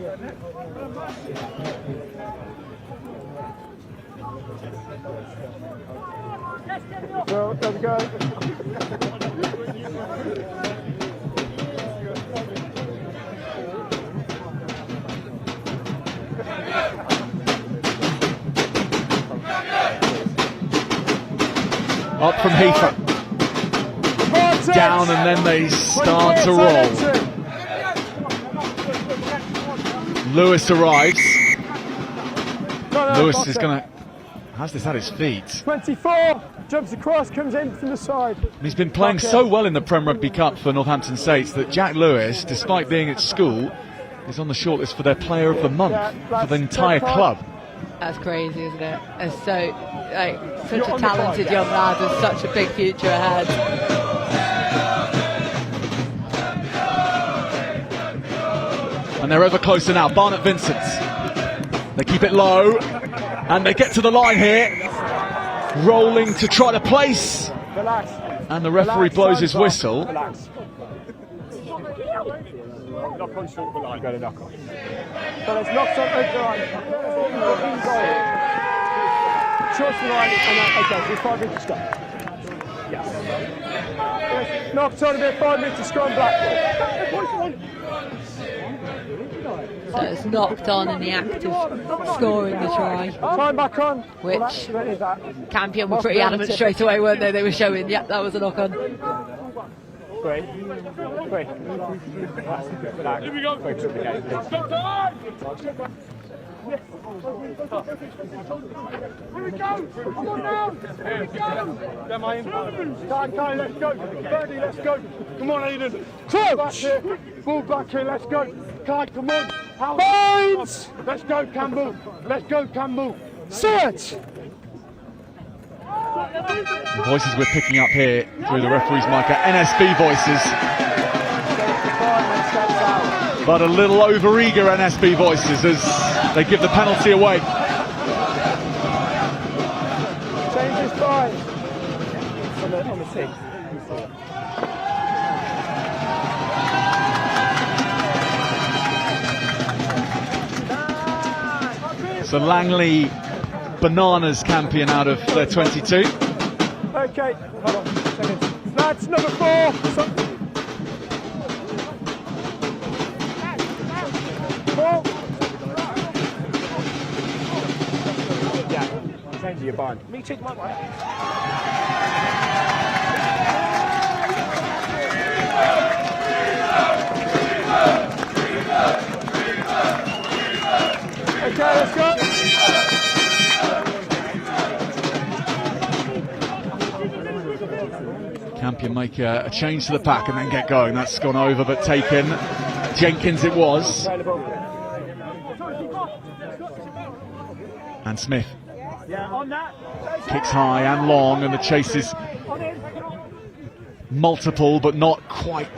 Well, there we go. Up from Heifer. Down, and then they start to roll. Lewis arrives. Lewis is going to... has this at his feet. 24, jumps across, comes in from the side. He's been playing so well in the Prem Rugby Cup for Northampton Saints that Jack Lewis, despite being at school, is on the shortlist for their Player of the Month for the entire club. That's crazy, isn't it? It's so, such a talented young lad with such a big future ahead. And they're ever closer now. Barnett Vincent. They keep it low, and they get to the line here. Rolling to try to place. And the referee blows his whistle. Knock on short of the line. Go to knock on. So let's knock on over the line. Short of the line, and then, okay, so 5 minutes to scrum. Yes. Knocked on a bit, 5 minutes to scrum, Blackpool. So it's knocked on in the act of scoring the try. Time back on. Which Campion were pretty adamant straight away, weren't they? They were showing, yep, that was a knock on. Great. Here we go. Focus on the game, please. Here we go! Come on now! Here we go! Kai, let's go! Birdie, let's go! Come on, Aiden! Crouch! Ball back here, let's go! Kai, come on! Binds! Let's go, Campbell! Let's go, Campbell! Search! The voices we're picking up here through the referee's mic are NSB voices. But a little over-eager NSB voices as they give the penalty away. Change his spine. On the tee. So Langley bananas Campion out of their 22. Okay, hold on, seconds. Lads, number 4. Yeah, change your bind. Me check my way. Okay, let's go. Campion make a change to the pack and then get going. That's gone over but taken. Jenkins it was. And Smith kicks high and long, and the chase is multiple but not quite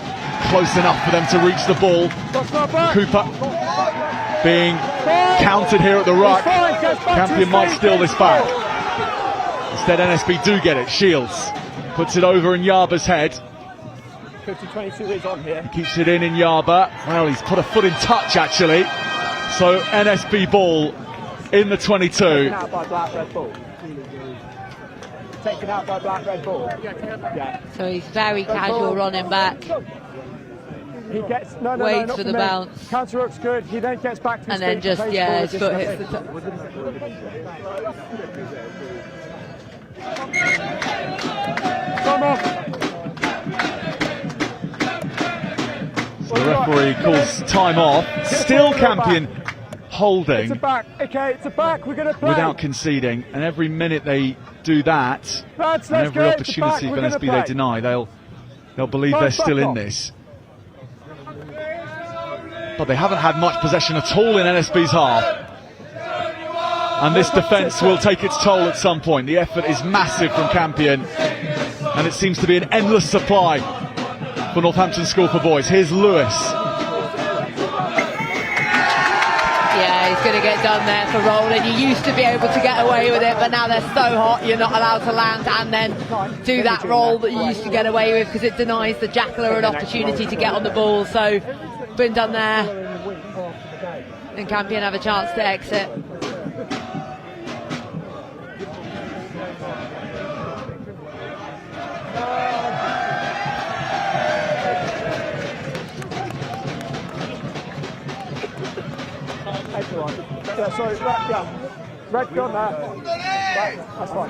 close enough for them to reach the ball. Cooper being counted here at the ruck. Campion might steal this back. Instead NSB do get it. Shields puts it over in Yarba's head. 50-22 is on here. Keeps it in Yarba. Well, he's put a foot in touch actually. So NSB ball in the 22. Taken out by black, red ball. Taken out by black, red ball. Yeah. So he's very casual running back. He gets waits for the bounce. Counter hook's good. He then gets back to his and then just his foot hits the top. Come off. So the referee calls time off. Still Campion holding. It's a back. Okay, it's a back. We're going to play without conceding, and every minute they do that, and every opportunity for NSB they deny, they'll believe they're still in this. But they haven't had much possession at all in NSB's half. And this defence will take its toll at some point. The effort is massive from Campion, and it seems to be an endless supply for Northampton School for Boys. Here's Lewis. Yeah, he's going to get done there for rolling. You used to be able to get away with it, but now they're so hot you're not allowed to land and then do that roll that you used to get away with, because it denies the jackler an opportunity to get on the ball. So been done there, and Campion have a chance to exit. Yeah, sorry, red gone there. Right, that's fine.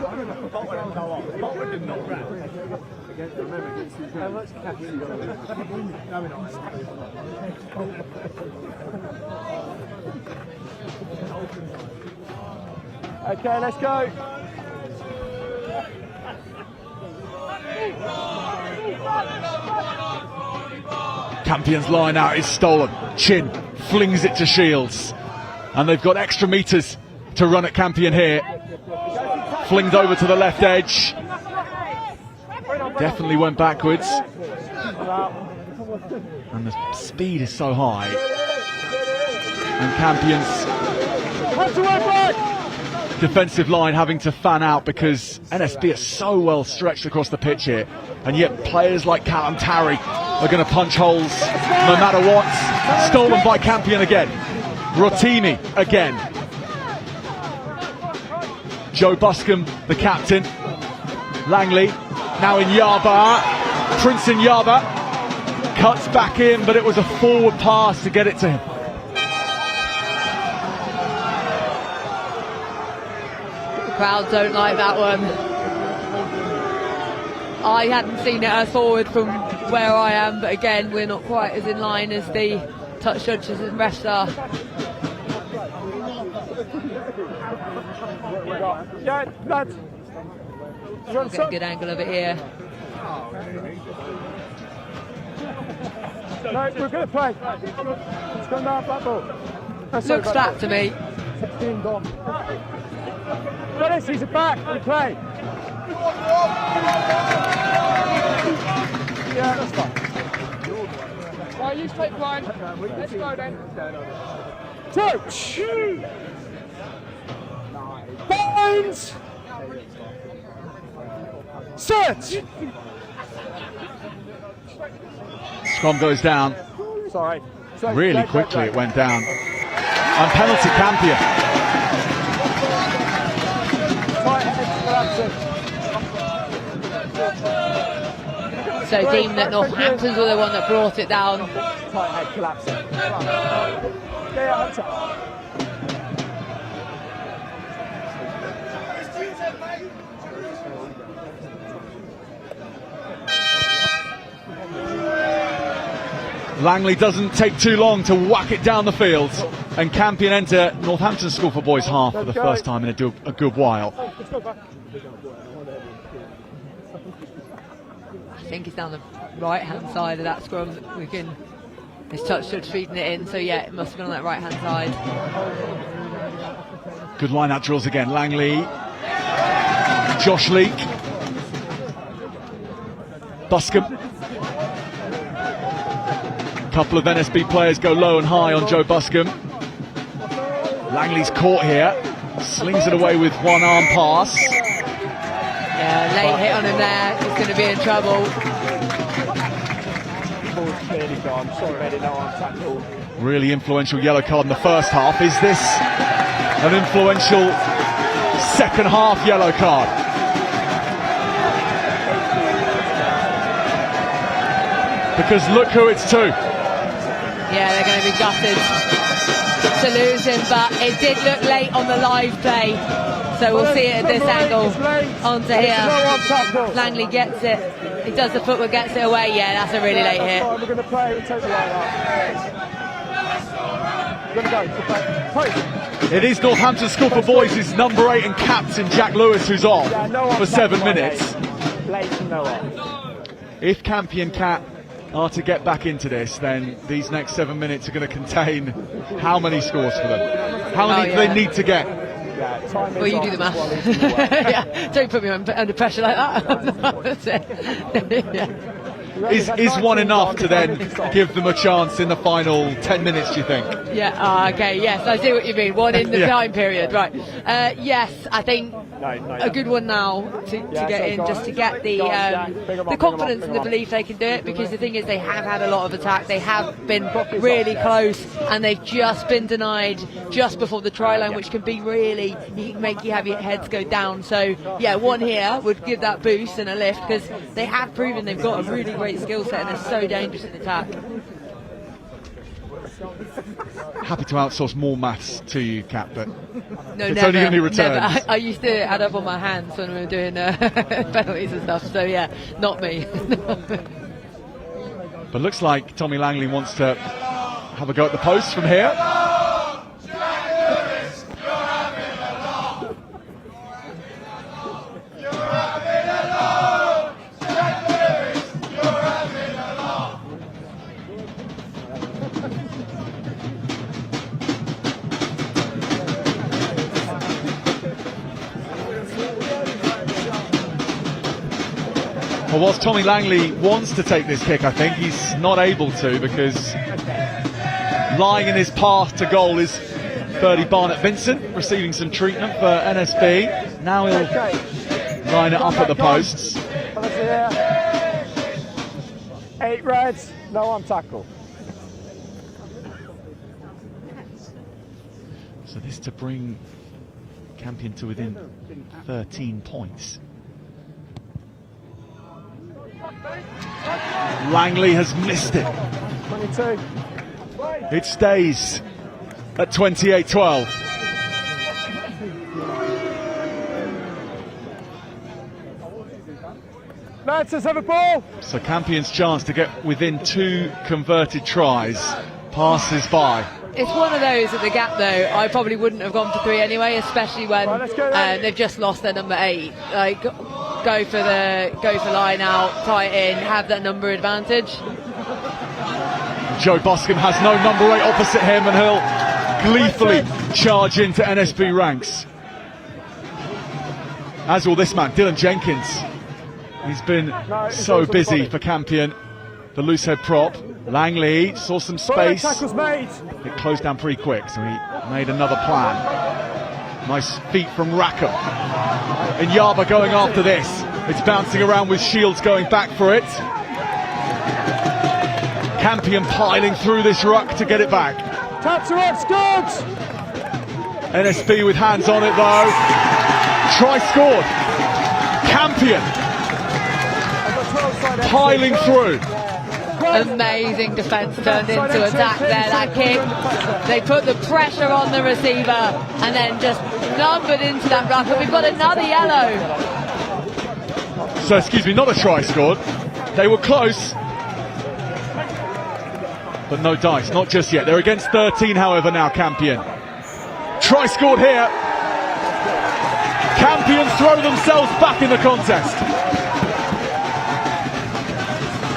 How much cash you got? Okay, let's go. Campion's line out is stolen. Chin flings it to Shields, and they've got extra meters to run at Campion here. Flinged over to the left edge. Definitely went backwards. And the speed is so high. And Campion's defensive line having to fan out because NSB are so well stretched across the pitch here. And yet players like Callum Tarry are going to punch holes no matter what. Stolen by Campion again. Rotimi again. Joe Buscombe, the captain. Langley now in Yarba. Prince in Yarba cuts back in, but it was a forward pass to get it to him. The crowd don't like that one. I hadn't seen it as forward from where I am, but again, we're not quite as in line as the touch judges and refs are. Yeah, lads. We'll get a good angle of it here. No, we're going to play. It's gone down flat ball. Looks flat to me. 16 gone. Dennis, he's a back. We play. Yeah, that's fine. Right, you take blind. Let's go then. Touch. Bones. Search. Scrum goes down. Sorry. Really quickly it went down. And penalty Campion. So deemed that Northampton were the one that brought it down. Tight head collapsing. Langley doesn't take too long to whack it down the field, and Campion enter Northampton School for Boys half for the first time in a good while. I think it's down the right hand side of that scrum that we can. His touch judge feeding it in, so yeah, it must have been on that right hand side. Good line out drills again. Langley, Josh Leake, Buscombe. Couple of NSB players go low and high on Joe Buscombe. Langley's caught here, slings it away with one arm pass. Yeah, late hit on him there, he's going to be in trouble. Ball's clearly gone. Sorry, Eddie, no arm tackle. Really influential yellow card in the first half. Is this an influential second half yellow card? Because look who it's to. Yeah, they're going to be gutted to lose him, but it did look late on the live play, so we'll see it at this angle onto here. Langley gets it, he does the footwork, gets it away. Yeah, that's a really late hit. We're going to play, we'll take the right up. We're going to go. It is Northampton School for Boys' number 8 and captain Jack Lewis who's off for 7 minutes. If Campion Cat are to get back into this, then these next 7 minutes are going to contain how many scores for them? How many do they need to get? Well, you do the math. Yeah, don't put me under pressure like that. Yeah. Is one enough to then give them a chance in the final 10 minutes, do you think? Yeah, okay, yes, I see what you mean. One in the time period, right. Yes, I think a good one now to get in, just to get the confidence and the belief they can do it, because the thing is they have had a lot of attack, they have been really close, and they've just been denied just before the try line, which can be really, make you have your heads go down. So yeah, one here would give that boost and a lift, because they have proven they've got a really great skill set and they're so dangerous in attack. Happy to outsource more maths to you, Kat, but no, it's never, only going to be returns. Never. I used to add up on my hands when we were doing penalties and stuff, so yeah, not me. But looks like Tommy Langley wants to have a go at the post from here. Well, whilst Tommy Langley wants to take this kick, I think he's not able to, because lying in his path to goal is 30 Barnett Vincent, receiving some treatment for NSB. Now he'll line it up at the posts. 8 reds, no on tackle. So this to bring Campion to within 13 points. Langley has missed it. 22. It stays at 28-12. Let's have a ball. So Campion's chance to get within 2 converted tries passes by. It's one of those at the gap though. I probably wouldn't have gone for 3 anyway, especially when they've just lost their number 8. Like, go for line out, tie it in, have that number advantage. Joe Boscombe has no number 8 opposite him, and he'll gleefully charge into NSB ranks. As will this man, Dylan Jenkins. He's been so busy for Campion. The loose head prop. Langley saw some space. It closed down pretty quick, so he made another plan. Nice feet from Rackham. And Yaba going after this. It's bouncing around with Shields going back for it. Campion piling through this ruck to get it back. Taps are up, scores! NSB with hands on it though. Try scored. Campion piling through. Amazing defence turned into attack there, that kick. They put the pressure on the receiver and then just numbered into that ruck. And we've got another yellow. So, excuse me, not a try scored. They were close. But no dice, not just yet. They're against 13, however, now, Campion. Try scored here. Campion throw themselves back in the contest.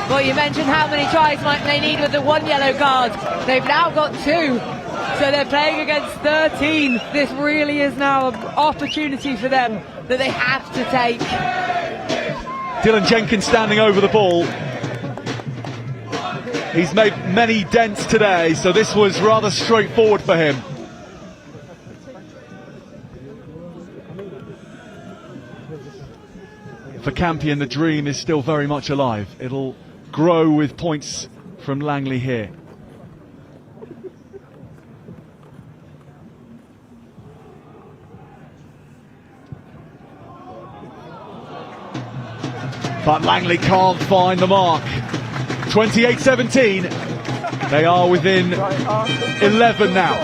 Well, you mentioned how many tries might they need with the 1 yellow card. They've now got 2. So they're playing against 13. This really is now an opportunity for them that they have to take. Dylan Jenkins standing over the ball. He's made many dents today, so this was rather straightforward for him. For Campion, the dream is still very much alive. It'll grow with points from Langley here. But Langley can't find the mark. 28-17. They are within 11 now.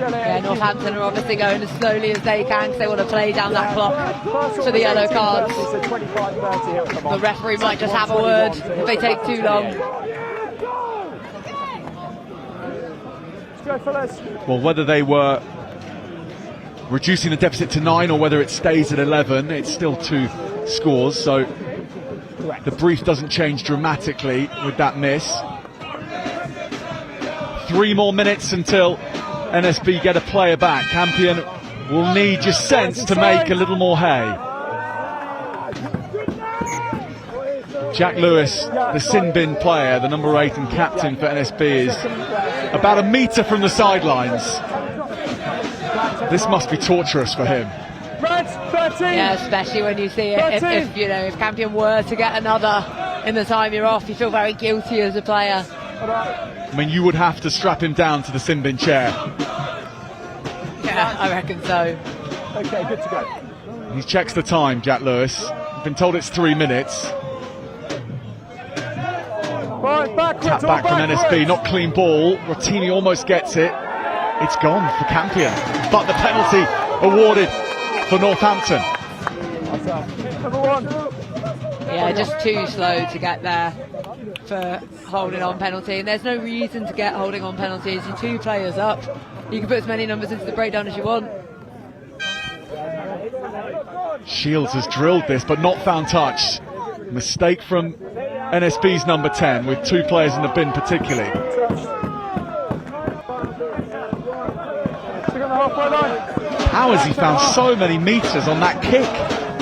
Yeah, Northampton are obviously going as slowly as they can because they want to play down that clock for the yellow cards. The referee might just have a word if they take too long. Well, whether they were reducing the deficit to 9 or whether it stays at 11, it's still 2 scores, so the brief doesn't change dramatically with that miss. 3 more minutes until NSB get a player back. Campion will need your sense to make a little more hay. Jack Lewis, the sin bin player, the number 8 and captain for NSB, is about a metre from the sidelines. This must be torturous for him. Yeah, especially when you see it. If Campion were to get another in the time you're off, you feel very guilty as a player. I mean, you would have to strap him down to the sin bin chair. Yeah, I reckon so. Okay, good to go. He checks the time, Jack Lewis. I've been told it's 3 minutes. Tap back from NSB, not clean ball. Rotini almost gets it. It's gone for Campion, but the penalty awarded for Northampton. Yeah, just too slow to get there for holding on penalty, and there's no reason to get holding on penalties. You're 2 players up. You can put as many numbers into the breakdown as you want. Shields has drilled this, but not found touch. Mistake from NSB's number 10, with 2 players in the bin particularly. How has he found so many metres on that kick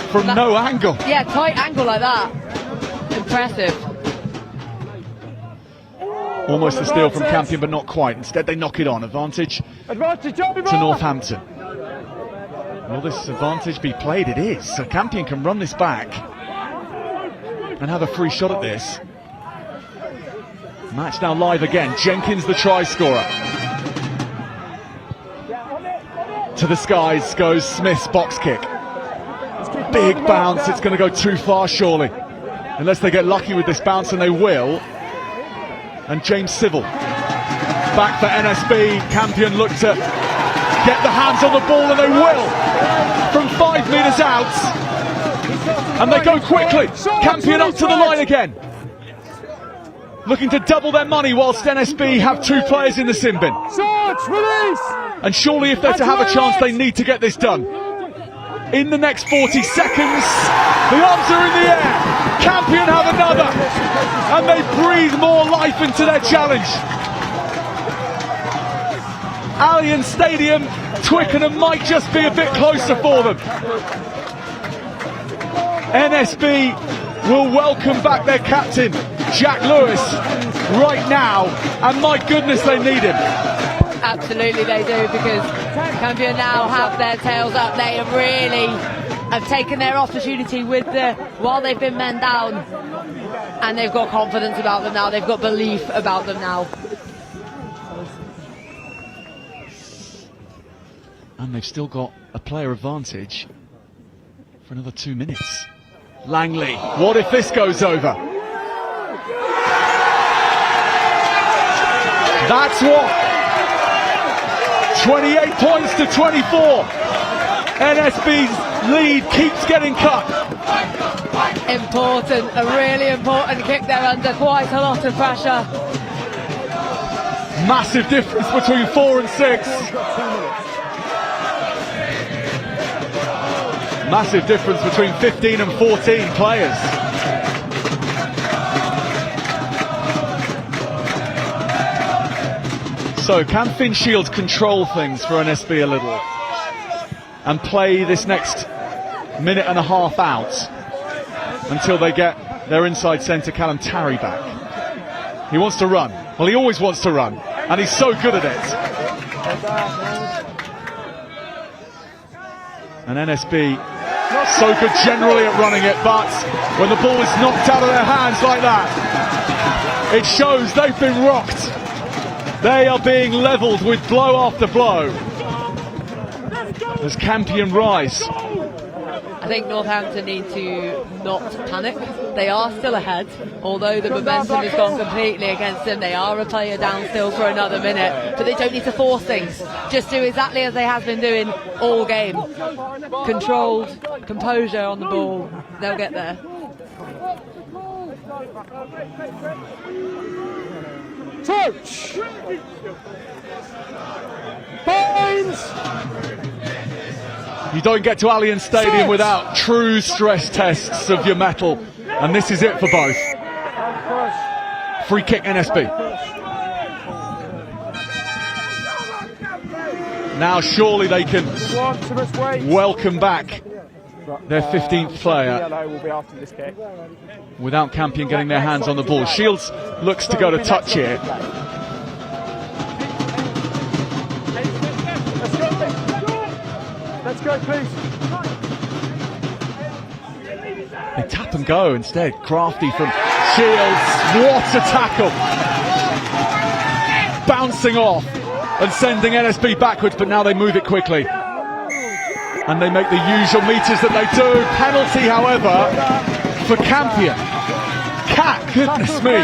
from no angle? Yeah, tight angle like that. Impressive. Almost a steal from Campion, but not quite. Instead, they knock it on. Advantage to Northampton. Will this advantage be played? It is. So Campion can run this back. and have a free shot at this. Match now live again. Jenkins, the try scorer. To the skies goes Smith's box kick. Big bounce, it's going to go too far surely. Unless they get lucky with this bounce, and they will. And James Civil back for NSB. Campion look to get the hands on the ball, and they will. From 5 metres out. And they go quickly. Campion up to the line again. Looking to double their money whilst NSB have 2 players in the sin bin. And surely if they're to have a chance, they need to get this done. In the next 40 seconds, the arms are in the air. Campion have another. And they breathe more life into their challenge. Allianz Stadium, Twickenham might just be a bit closer for them. NSB will welcome back their captain, Jack Lewis, right now, and my goodness, they need him. Absolutely they do, because Campion now have their tails up. They have really taken their opportunity with while they've been men down, and they've got confidence about them now. They've got belief about them now. And they've still got a player advantage for another 2 minutes. Langley, what if this goes over? That's what. 28 points to 24. NSB's lead keeps getting cut. Important, a really important kick. They're under quite a lot of pressure. Massive difference between 4 and 6. Massive difference between 15 and 14 players. So can Finn Shields control things for NSB a little and play this next minute and a half out until they get their inside centre Callum Tarry back? He wants to run. Well, he always wants to run, and he's so good at it. And NSB so good generally at running it, but when the ball is knocked out of their hands like that, it shows they've been rocked. They are being levelled with blow after blow as Campion rise. I think Northampton need to not panic. They are still ahead, although the momentum has gone completely against them. They are a player down still for another minute, but they don't need to force things. Just do exactly as they have been doing all game. Controlled, composure on the ball. They'll get there. Touch! Points! You don't get to Allianz Stadium without true stress tests of your mettle, and this is it for both. Free kick NSB. Now surely they can welcome back their 15th player without Campion getting their hands on the ball. Shields looks to go to touch here. Let's go, please. They tap and go instead. Crafty from Shields. What a tackle. Bouncing off and sending NSB backwards, but now they move it quickly. And they make the usual meters that they do. Penalty, however, for Campion. Cat, goodness me.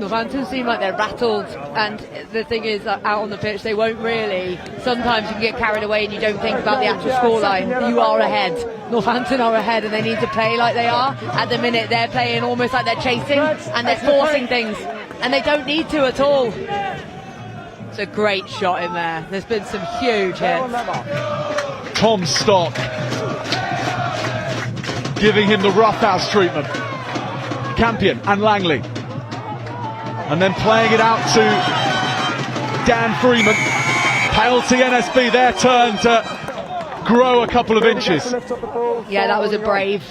Northampton seem like they're rattled, and the thing is, out on the pitch, they won't really. Sometimes you can get carried away and you don't think about the actual scoreline. You are ahead. Northampton are ahead, and they need to play like they are. At the minute, they're playing almost like they're chasing, and they're forcing things, and they don't need to at all. It's a great shot in there. There's been some huge hits. Tom Stock giving him the roughhouse treatment. Campion and Langley. And then playing it out to Dan Freeman. Penalty NSB, their turn to grow a couple of inches. Yeah, that was a brave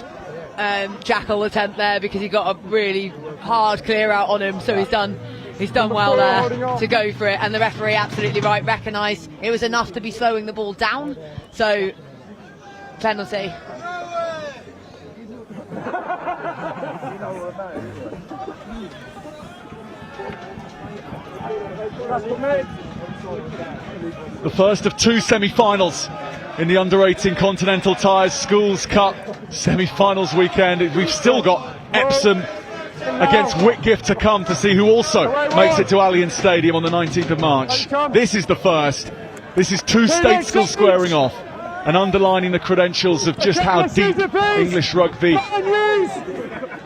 jackal attempt there, because he got a really hard clear out on him, so he's done well there to go for it, and the referee absolutely right, recognised it was enough to be slowing the ball down, so penalty. The first of two semi-finals in the under-18 Continental Tyres Schools Cup semi-finals weekend. We've still got Epsom against Whitgift to come to see who also makes it to Allan Stadium on the 19th of March. This is the first. This is two state schools squaring off and underlining the credentials of just how deep English rugby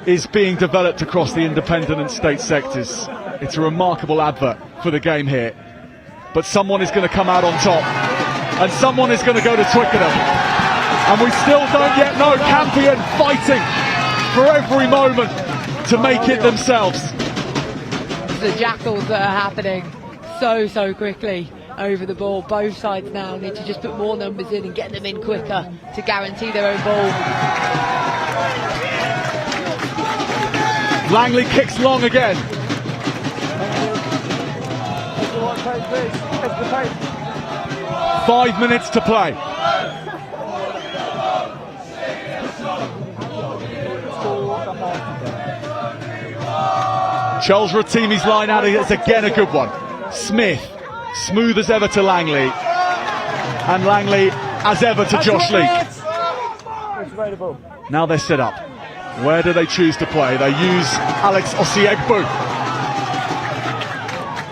is being developed across the independent and state sectors. It's a remarkable advert for the game here. But someone is going to come out on top, and someone is going to go to Twickenham. And we still don't yet know. Campion fighting for every moment to make it themselves. The jackals that are happening so quickly over the ball. Both sides now need to just put more numbers in and get them in quicker to guarantee their own ball. Langley kicks long again. 5 minutes to play. Charles Rotimi's line out is again a good one. Smith, smooth as ever to Langley. And Langley, as ever, to Josh Leake. Now they're set up. Where do they choose to play? They use Alex Osiegbu.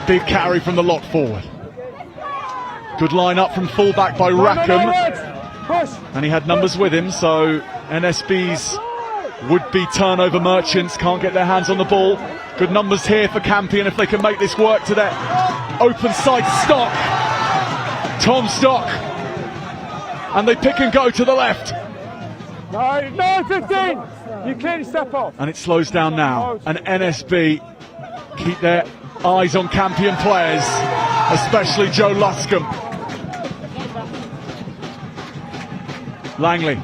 Big carry from the lock forward. Good line up from fullback by Rackham. And he had numbers with him, so NSB's would-be turnover merchants can't get their hands on the ball. Good numbers here for Campion if they can make this work to their open side Stock. Tom Stock. And they pick and go to the left. No, 15! You clearly step off. And it slows down now. And NSB keep their eyes on Campion players, especially Joe Luscombe. Langley,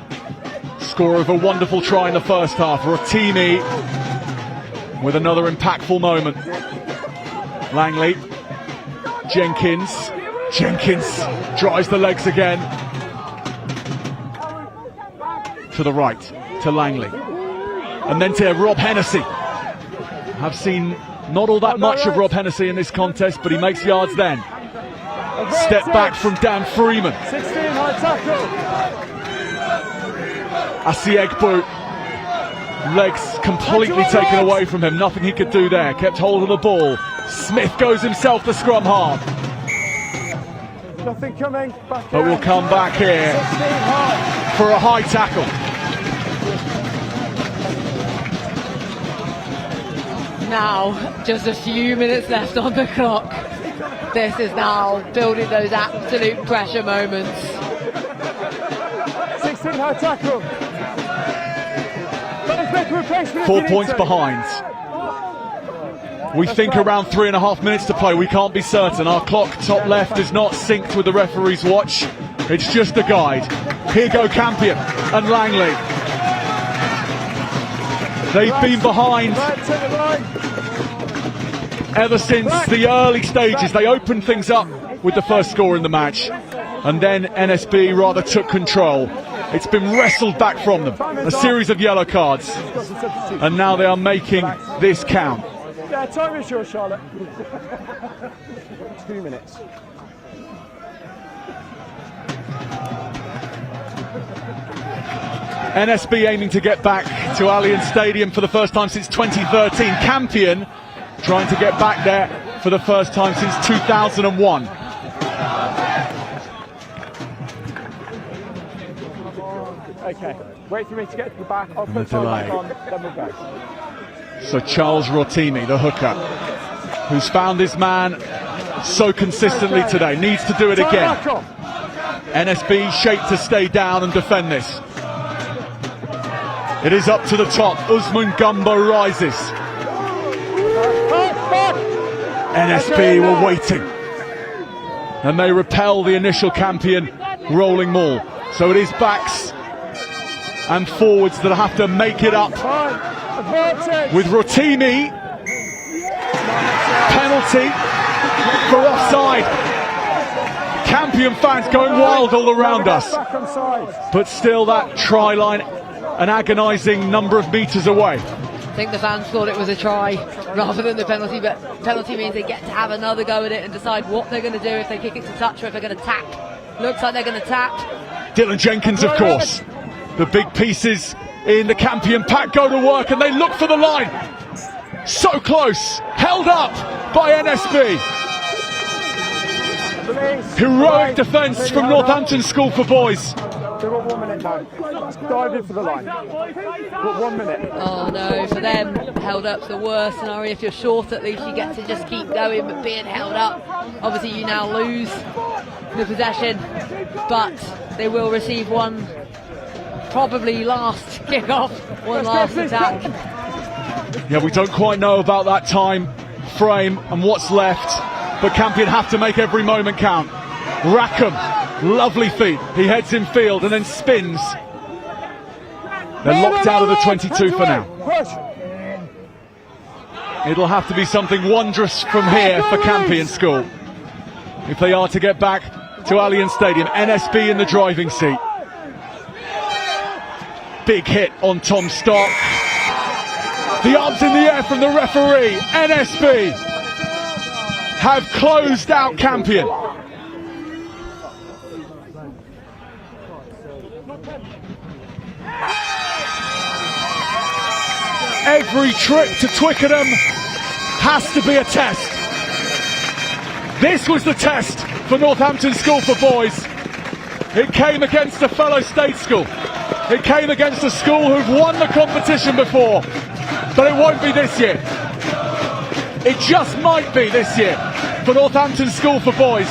scorer of a wonderful try in the first half. Rotimi with another impactful moment. Langley, Jenkins drives the legs again. To the right, to Langley. And then to Rob Hennessy. I've seen not all that much of Rob Hennessy in this contest, but he makes yards then. Step back from Dan Freeman. 16, high tackle. Osiegbu, legs completely taken away from him. Nothing he could do there. Kept hold of the ball. Smith goes himself to scrum half. Nothing coming. Back but we'll come back here for a high tackle. Now, just a few minutes left on the clock. This is now building those absolute pressure moments. 16 high tackle. 4 points behind. We think around 3.5 minutes to play. We can't be certain. Our clock top left is not synced with the referee's watch. It's just a guide. Here go Campion and Langley. They've been behind ever since the early stages. They opened things up with the first score in the match, and then NSB rather took control. It's been wrestled back from them. A series of yellow cards, and now they are making this count. Yeah, time is yours, Charlotte. 2 minutes. NSB aiming to get back to Allan Stadium for the first time since 2013. Campion trying to get back there for the first time since 2001. Okay, wait for me to get to the back. I'll put the back on, then we'll go. So Charles Rotimi, the hooker, who's found his man so consistently today, needs to do it again. NSB shaped to stay down and defend this. It is up to the top. Usman Gumbo rises. NSB were waiting, and they repel the initial Campion rolling maul. So it is backs and forwards that have to make it up. With Rotimi, penalty for offside. Campion fans going wild all around us, but still that try line an agonising number of metres away. think the fans thought it was a try rather than the penalty, but penalty means they get to have another go at it and decide what they're going to do, if they kick it to touch or if they're going to tap. Looks like they're going to tap. Dylan Jenkins, of course. The big pieces in the Campion pack go to work and they look for the line. So close, held up by NSB. Heroic defence from Northampton School for Boys. They've got 1 minute now. Dive in for the line. Got 1 minute. Oh no, for them, held up's the worst scenario. If you're short, at least you get to just keep going, but being held up, obviously you now lose the possession, but they will receive one, probably last kick-off, one last attack. Yeah, we don't quite know about that time frame and what's left, but Campion have to make every moment count. Rackham, lovely feet. He heads in field and then spins. They're locked out of the 22 for now. It'll have to be something wondrous from here for Campion School if they are to get back to Allianz Stadium. NSB in the driving seat. Big hit on Tom Stock. The arms in the air from the referee. NSB have closed out Campion. Every trip to Twickenham has to be a test. This was the test for Northampton School for Boys. It came against a fellow state school. It came against a school who've won the competition before, but it won't be this year. It just might be this year for Northampton School for Boys.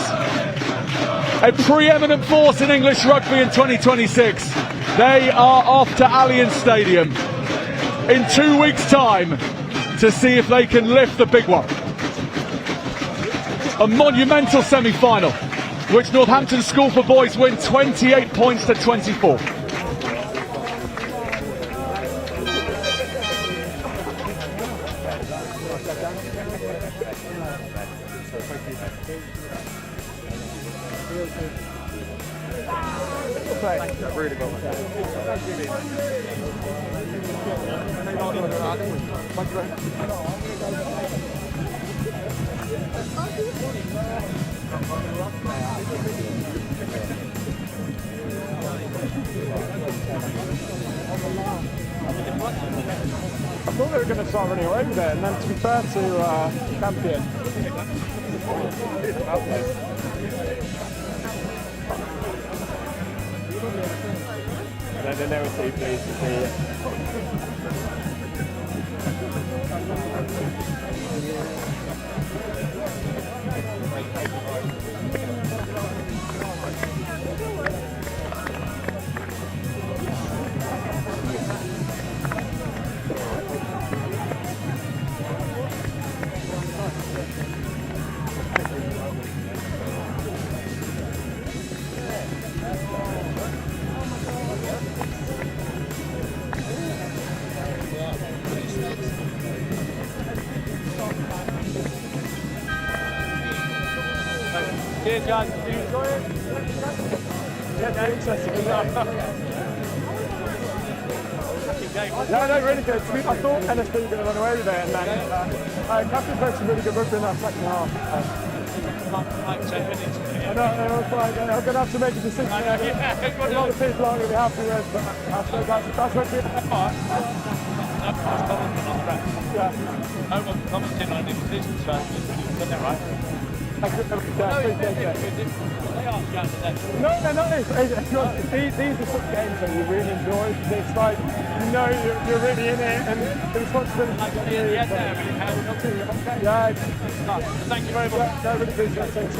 A pre-eminent force in English rugby in 2026. They are off to Allianz Stadium in 2 weeks' time to see if they can lift the big one. A monumental semi-final, which Northampton School for Boys win 28 points to 24. I thought they were going to start running away with it, and then to be fair to Campion. And then they never see please to see it. Cheers, guys. Did you enjoy it? Yeah, no, interesting. No, really good. I thought NSB were going to run away with it, and then Campion played some really good rugby in that second half. Like 10 minutes. I know, it was like, I'm going to have to make a decision. A lot of people aren't going to be happy with, but I suppose that's what it is. Yeah. No one commenting on it, this is isn't that right? No, these are some games that you really enjoy. It's like, you know, you're really in it, and the responsibility. Yeah. Thank you very much. Yeah, really appreciate it. Thanks.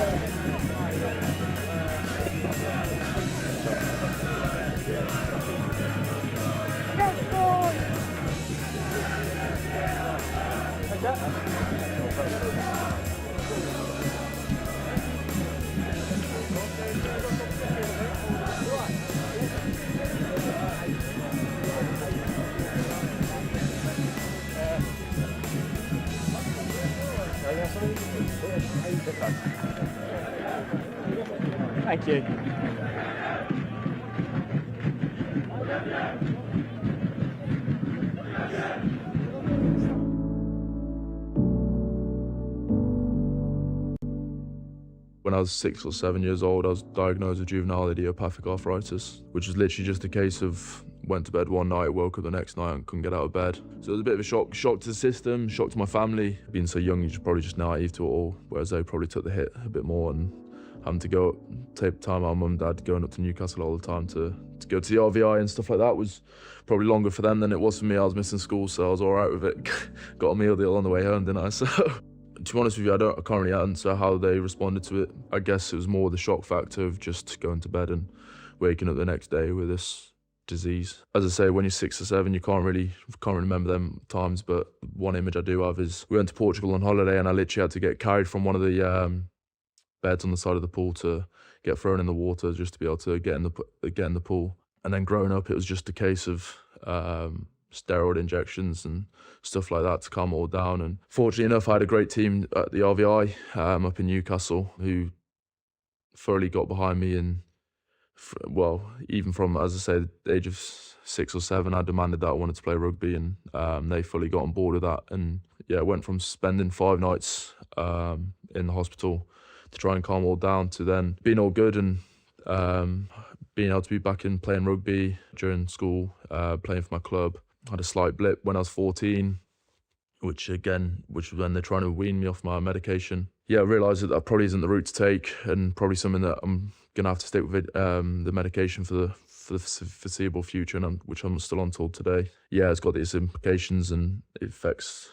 Thank you. When I was 6 or 7 years old, I was diagnosed with juvenile idiopathic arthritis, which was literally just a case of went to bed one night, woke up the next night and couldn't get out of bed. So it was a bit of a shock to the system, shock to my family. Being so young, you're probably just naive to it all, whereas they probably took the hit a bit more, and having to take time out, mum and dad going up to Newcastle all the time to go to the RVI and stuff like that was probably longer for them than it was for me. I was missing school, so I was all right with it. Got a meal deal on the way home, didn't I? So, to be honest with you, I can't really answer how they responded to it. I guess it was more the shock factor of just going to bed and waking up the next day with this disease. As I say, when you're 6 or 7, you can't remember them times, but one image I do have is we went to Portugal on holiday and I literally had to get carried from one of the beds on the side of the pool to get thrown in the water just to be able to get in the pool. And then growing up, it was just a case of steroid injections and stuff like that to calm it all down. And fortunately enough, I had a great team at the RVI up in Newcastle who thoroughly got behind me. And well, even from, as I say, the age of 6 or 7, I demanded that I wanted to play rugby, and they fully got on board with that. And yeah, went from spending 5 nights in the hospital to try and calm it all down to then being all good and being able to be back in playing rugby during school, playing for my club. I had a slight blip when I was 14, which was when they're trying to wean me off my medication. Yeah, I realised that probably isn't the route to take, and probably something that I'm gonna have to stick with the medication for the foreseeable future, and which I'm still on till today. Yeah, it's got these implications and it affects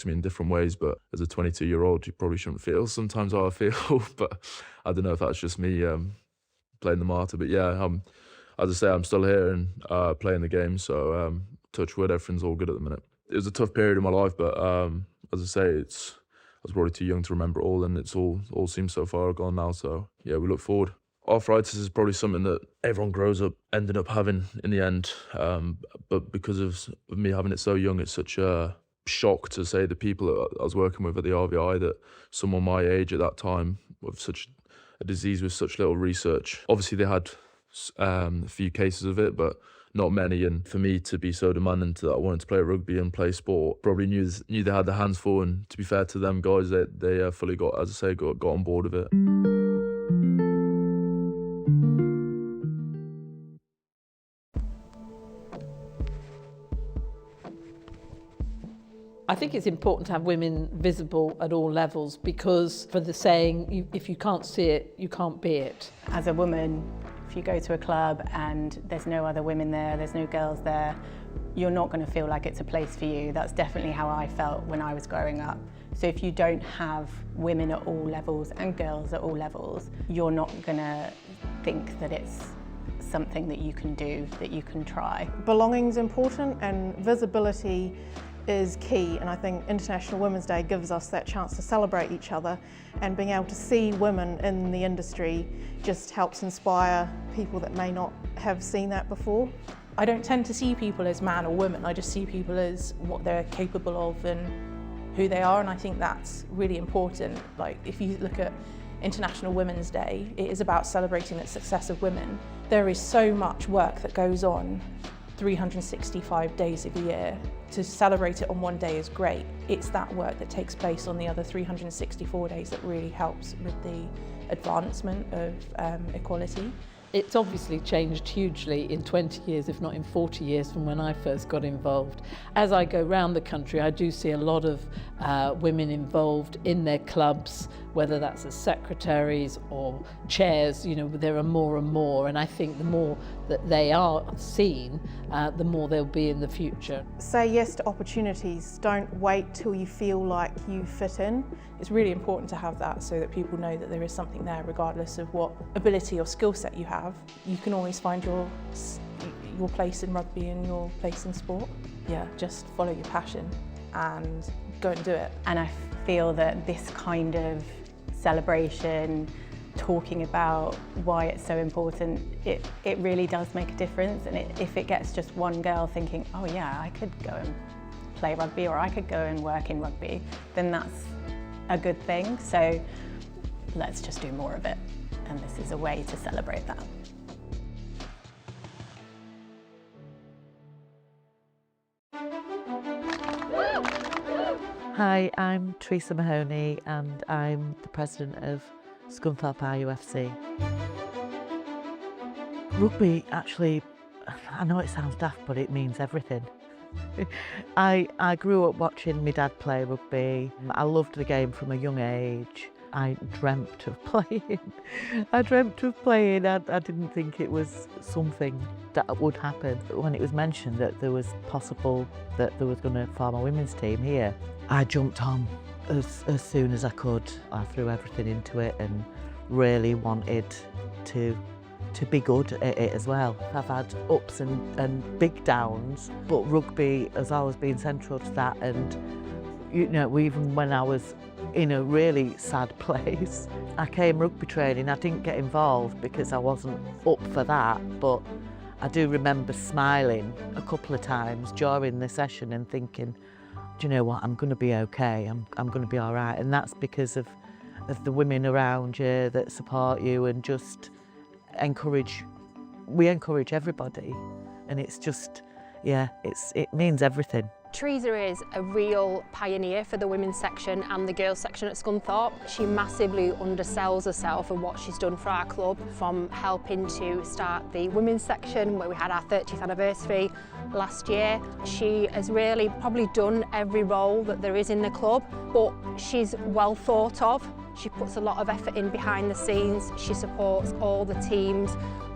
me in different ways, but as a 22-year-old, you probably shouldn't feel sometimes how I feel, but I don't know if that's just me playing the martyr. But yeah, as I say, I'm still here and playing the game, so touch wood, everything's all good at the minute. It was a tough period in my life, but as I say, I was probably too young to remember it all, and it's all seems so far gone now, so yeah, we look forward. Arthritis is probably something that everyone grows up ending up having in the end, but because of me having it so young, it's such a shock to say the people that I was working with at the RVI that someone my age at that time with such a disease with such little research. Obviously they had a few cases of it, but not many, and for me to be so demanding that I wanted to play rugby and play sport, probably knew they had their hands full, and to be fair to them guys, they fully got, as I say, got on board with it. I think it's important to have women visible at all levels, because for the saying, if you can't see it, you can't be it. As a woman, if you go to a club and there's no other women there, there's no girls there, you're not going to feel like it's a place for you. That's definitely how I felt when I was growing up. So if you don't have women at all levels and girls at all levels, you're not going to think that it's something that you can do, that you can try. Belonging's important, and visibility is key, and I think International Women's Day gives us that chance to celebrate each other, and being able to see women in the industry just helps inspire people that may not have seen that before. I don't tend to see people as man or woman, I just see people as what they're capable of and who they are, and I think that's really important. Like, if you look at International Women's Day, it is about celebrating the success of women. There is so much work that goes on 365 days of the year. To celebrate it on one day is great. It's that work that takes place on the other 364 days that really helps with the advancement of equality. It's obviously changed hugely in 20 years, if not in 40 years, from when I first got involved. As I go around the country, I do see a lot of women involved in their clubs, whether that's as secretaries or chairs. You know, there are more and more, and I think the more that they are seen, the more they'll be in the future. Say yes to opportunities. Don't wait till you feel like you fit in. It's really important to have that so that people know that there is something there regardless of what ability or skill set you have. You can always find your place in rugby and your place in sport. Yeah, just follow your passion and go and do it. And I feel that this kind of celebration, talking about why it's so important, it really does make a difference. And if it gets just one girl thinking, oh yeah, I could go and play rugby, or I could go and work in rugby, then that's a good thing. So let's just do more of it. And this is a way to celebrate that. Hi, I'm Teresa Mahoney, and I'm the president of Scunthorpe RFC. Rugby actually, I know it sounds daft, but it means everything. I grew up watching my dad play rugby. I loved the game from a young age. I dreamt of playing. I didn't think it was something that would happen. But when it was mentioned that there was possible that there was going to form a women's team here, I jumped on as soon as I could. I threw everything into it and really wanted to be good at it as well. I've had ups and big downs, but rugby has always been central to that. And you know, even when I was in a really sad place, I came rugby training. I didn't get involved because I wasn't up for that, but I do remember smiling a couple of times during the session and thinking, do you know what, I'm going to be okay, I'm going to be all right. And that's because of the women around you that support you and just we encourage everybody, and it's just, yeah, it means everything. Teresa is a real pioneer for the women's section and the girls section at Scunthorpe. She massively undersells herself and what she's done for our club, from helping to start the women's section where we had our 30th anniversary last year. She has really probably done every role that there is in the club, but she's well thought of. She puts a lot of effort in behind the scenes. She supports all the teams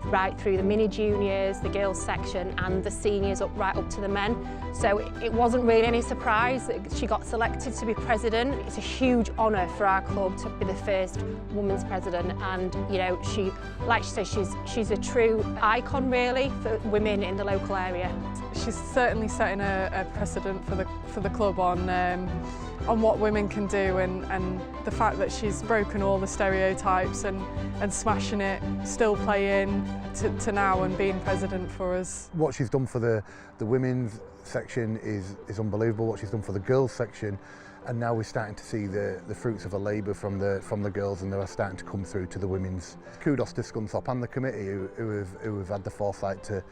right through the mini juniors, the girls section and the seniors right up to the men. So it wasn't really any surprise that she got selected to be president. It's a huge honour for our club to be the first women's president, and you know, like she says, she's a true icon really for women in the local area. She's certainly setting a precedent for the club on what women can do, and the fact that she's broken all the stereotypes and smashing it, still playing to now and being president for us. What she's done for the women's section is unbelievable. What she's done for the girls section, and now we're starting to see the fruits of her labour from the girls, and they're starting to come through to the women's. Kudos to Scunthorpe and the committee who have had the foresight to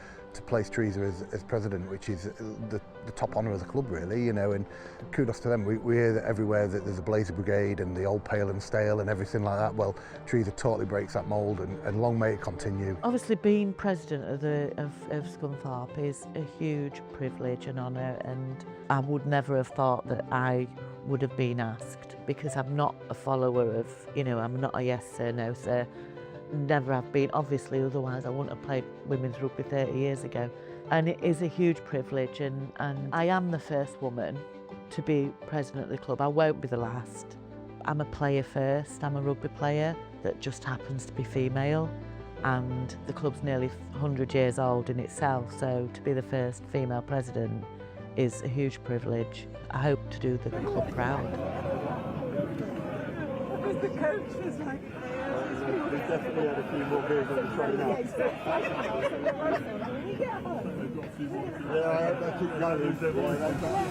place Teresa as president, which is the top honour of the club really, you know, and kudos to them. We hear that everywhere that there's a Blazer Brigade and the old pale and stale and everything like that. Well, Teresa totally breaks that mould, and long may it continue. Obviously being president of Scunthorpe is a huge privilege and honour, and I would never have thought that I would have been asked, because I'm not a follower of, you know, I'm not a yes sir, no sir. Never have been, obviously, otherwise I wouldn't have played women's rugby 30 years ago. And it is a huge privilege, and I am the first woman to be president of the club. I won't be the last. I'm a player first, I'm a rugby player that just happens to be female, and the club's nearly 100 years old in itself, so to be the first female president is a huge privilege. I hope to do the club proud. The coach was like, we definitely had a few more beers on the train out. Yeah, I keep going. They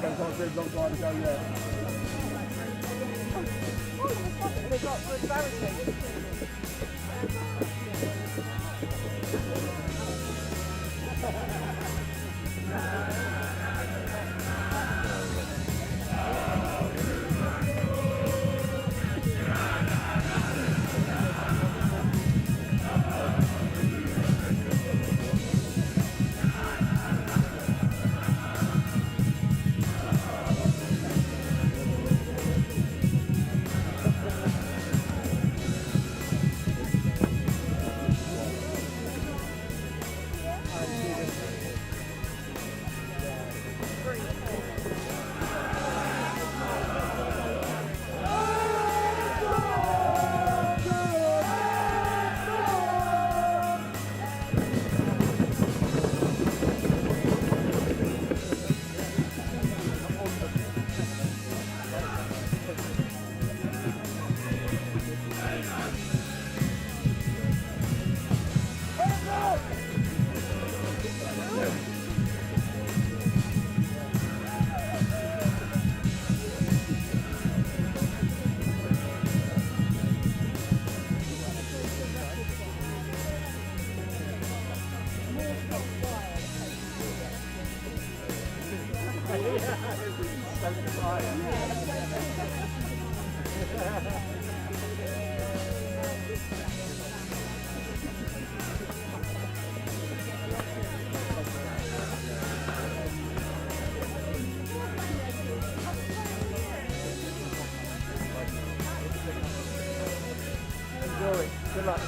can't see a long time to go yet. They got good clarity. Good luck.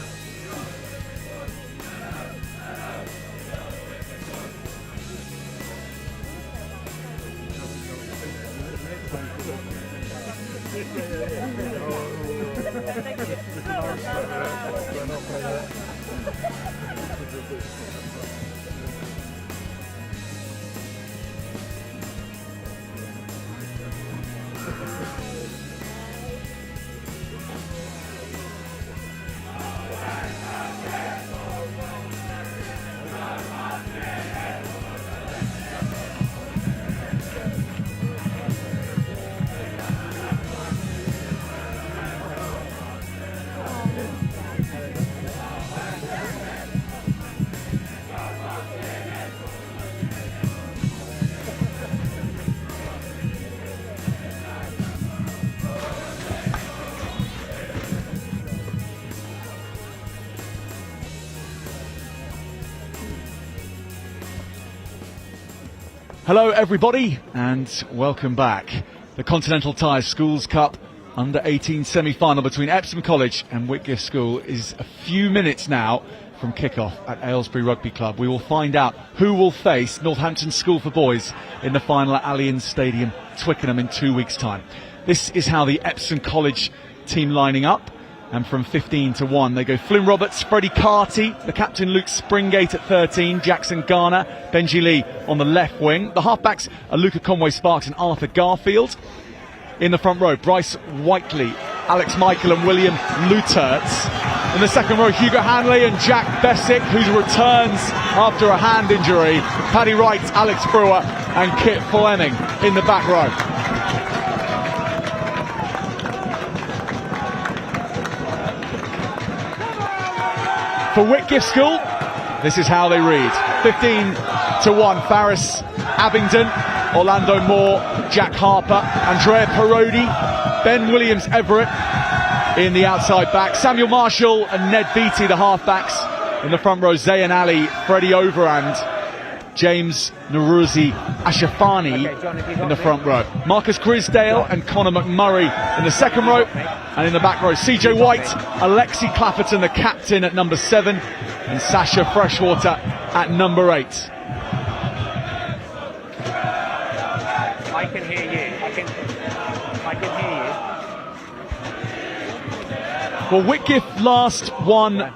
Hello everybody and welcome back. The Continental Tyres Schools Cup under 18 semi-final between Epsom College and Whitgift School is a few minutes now from kick-off at Aylesbury Rugby Club. We will find out who will face Northampton School for Boys in the final at Allan Stadium, Twickenham, in 2 weeks' time. This is how the Epsom College team lining up. And from 15 to 1, they go Flynn Roberts, Freddie Carty, the captain Luke Springate at 13, Jackson Garner, Benji Lee on the left wing. The halfbacks are Luca Conway-Sparks and Arthur Garfield. In the front row, Bryce Whiteley, Alex Michael and William Lutertz. In the second row, Hugo Hanley and Jack Bessick, who returns after a hand injury. Paddy Wright, Alex Brewer and Kit Fleming in the back row. For Whitgift School, this is how they read. 15 to 1, Faris Abingdon, Orlando Moore, Jack Harper, Andrea Parodi, Ben Williams Everett in the outside back, Samuel Marshall and Ned Beattie, the halfbacks. In the front row, Zayn Ali, Freddie Overand, James Naruzi Ashafani in the front row. Marcus Grisdale and Connor McMurray in the second row. And in the back row, CJ White, Alexi Clapperton, the captain, at number 7, and Sasha Freshwater at number 8. I can hear you. I can hear you. Well, Whitgift last won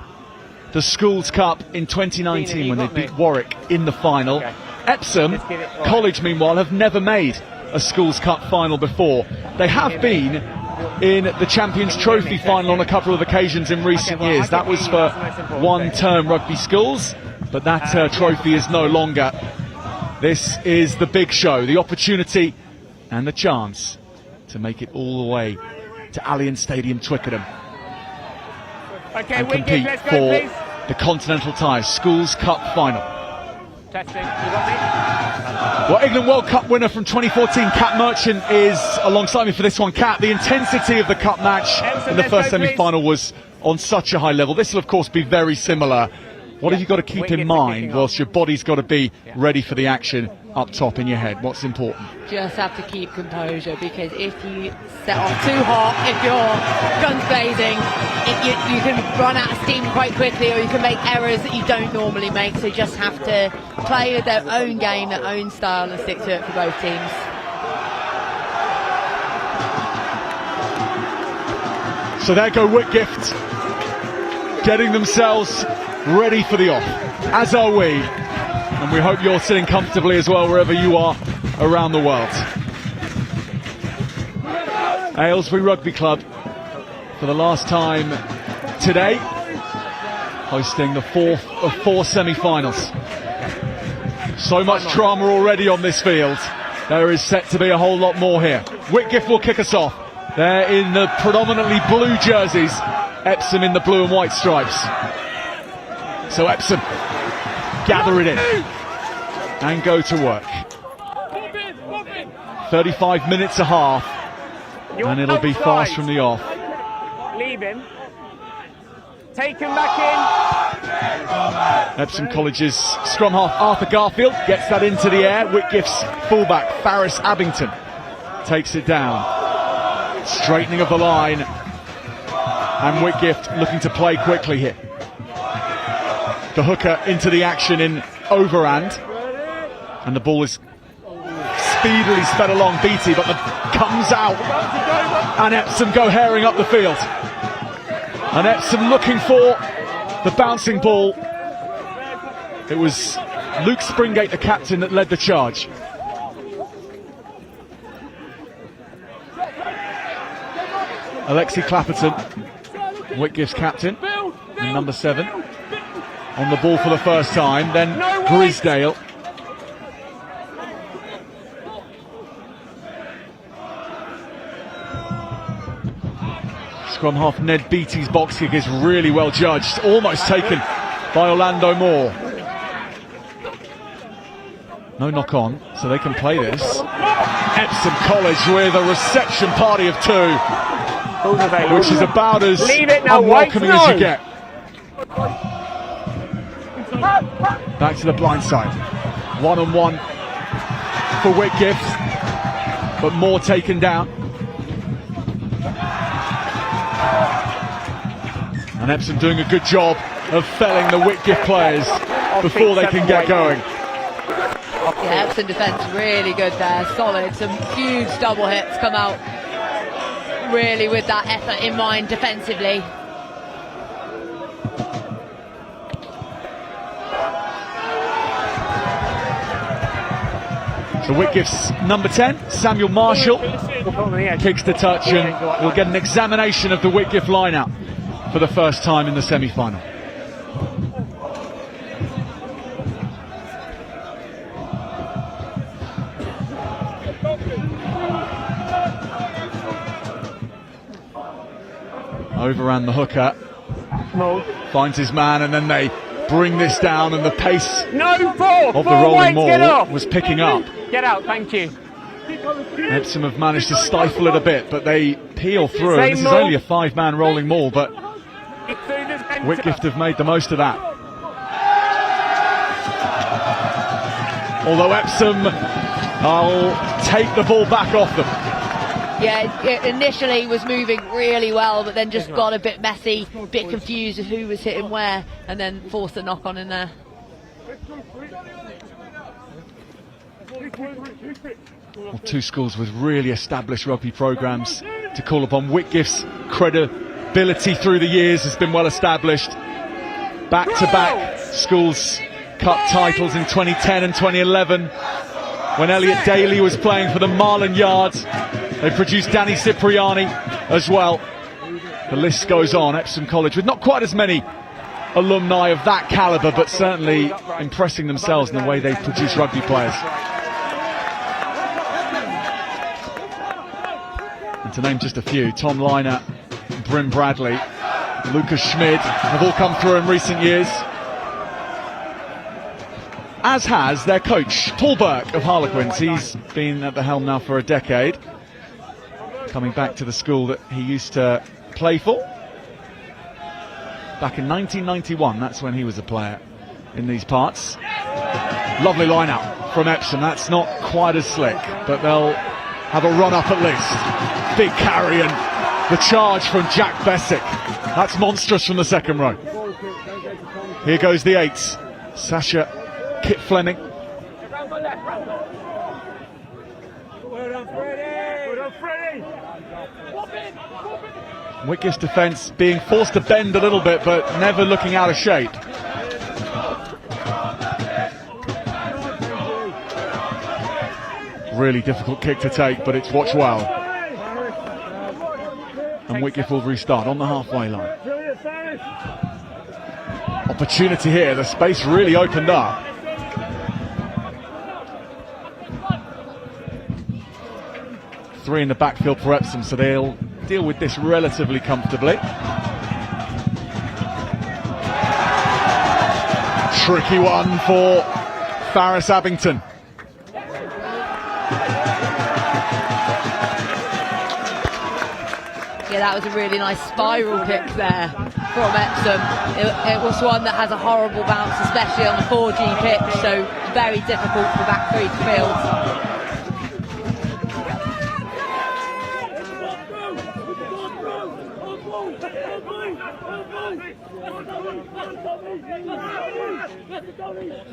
the Schools Cup in 2019 when they beat Warwick in the final. Epsom College, meanwhile, have never made a Schools Cup final before. They have been in the Champions Trophy final on a couple of occasions in recent years. That was for one-term rugby schools, but that trophy is no longer. This is the big show, the opportunity and the chance to make it all the way to Allan Stadium, Twickenham, and compete for the Continental Tyres Schools Cup final. Testing. You got me? Well, England World Cup winner from 2014, Kat Merchant, is alongside me for this one. Kat, the intensity of the cup match in the first semi-final was on such a high level. This will, of course, be very similar. What have you got to keep in mind whilst your body's got to be ready for the action up top in your head? What's important? Just have to keep composure, because if you set off too hot, if you're guns blazing, you can run out of steam quite quickly, or you can make errors that you don't normally make. So just have to play their own game, their own style, and stick to it for both teams. So there go Whitgift, getting themselves ready for the off, as are we, and we hope you're sitting comfortably as well wherever you are around the world. Aylesbury Rugby Club, for the last time today, hosting the fourth of 4 semi-finals. So much drama already on this field. There is set to be a whole lot more here. Whitgift will kick us off. They're in the predominantly blue jerseys, Epsom in the blue and white stripes. So Epsom gather it in and go to work. 35 minutes a half, and it'll be fast from the off. Leave him. Take him back in. Epsom College's scrum half Arthur Garfield gets that into the air. Whitgift's fullback Faris Abington takes it down. Straightening of the line, and Whitgift looking to play quickly here. The hooker into the action in overhand, and the ball is speedily sped along Beattie, but comes out, and Epsom go herring up the field. And Epsom looking for the bouncing ball. It was Luke Springate, the captain, that led the charge. Alexi Clapperton, Whitgift's captain, and number 7, on the ball for the first time. Then Grisdale. Scrum half Ned Beattie's box kick is really well judged, almost taken by Orlando Moore. No knock on, so they can play this. Epsom College with a reception party of 2, which is about as unwelcoming as you get. Back to the blind side. 1-on-1 for Whitgift, but Moore taken down. And Epsom doing a good job of felling the Whitgift players before they can get going. Yeah, Epsom defence really good there, solid. Some huge double hits come out really with that effort in mind defensively. So Whitgift's number 10, Samuel Marshall, kicks the touch, and we'll get an examination of the Whitgift line-out for the first time in the semi-final. Overran the hooker, finds his man, and then they bring this down, and the pace of the rolling Moore was picking up. Get out, thank you. Epsom have managed to stifle it a bit, but they peel through, and this is only a 5-man rolling Moore, but Whitgift have made the most of that. Although Epsom will take the ball back off them. Yeah, it initially was moving really well, but then just got a bit messy, a bit confused with who was hitting where, and then forced a knock on in there. Well, 2 schools with really established rugby programmes to call upon. Whitgift's credibility through the years has been well established. Back-to-back Schools Cup titles in 2010 and 2011. When Elliot Daly was playing for the Marlin Yards, they produced Danny Cipriani as well. The list goes on. Epsom College with not quite as many alumni of that calibre, but certainly impressing themselves in the way they produce rugby players. And to name just a few, Tom Liner, Bryn Bradley, Lucas Schmid have all come through in recent years, as has their coach, Paul Burke of Harlequins. He's been at the helm now for a decade, coming back to the school that he used to play for. Back in 1991, that's when he was a player in these parts. Lovely line-out from Epsom. That's not quite as slick, but they'll have a run-up at least. Big carry, and the charge from Jack Bessick. That's monstrous from the second row. Here goes the 8s. Sasha Kit Fleming. Whitgift's defence being forced to bend a little bit, but never looking out of shape. Really difficult kick to take, but it's watched well. And Whitgift will restart on the halfway line. Opportunity here, the space really opened up. Three in the backfield for Epsom, so they'll deal with this relatively comfortably. Tricky one for Faris Abington. Yeah, that was a really nice spiral kick there from Epsom. It was one that has a horrible bounce, especially on the 4G pitch, so very difficult for back three to field.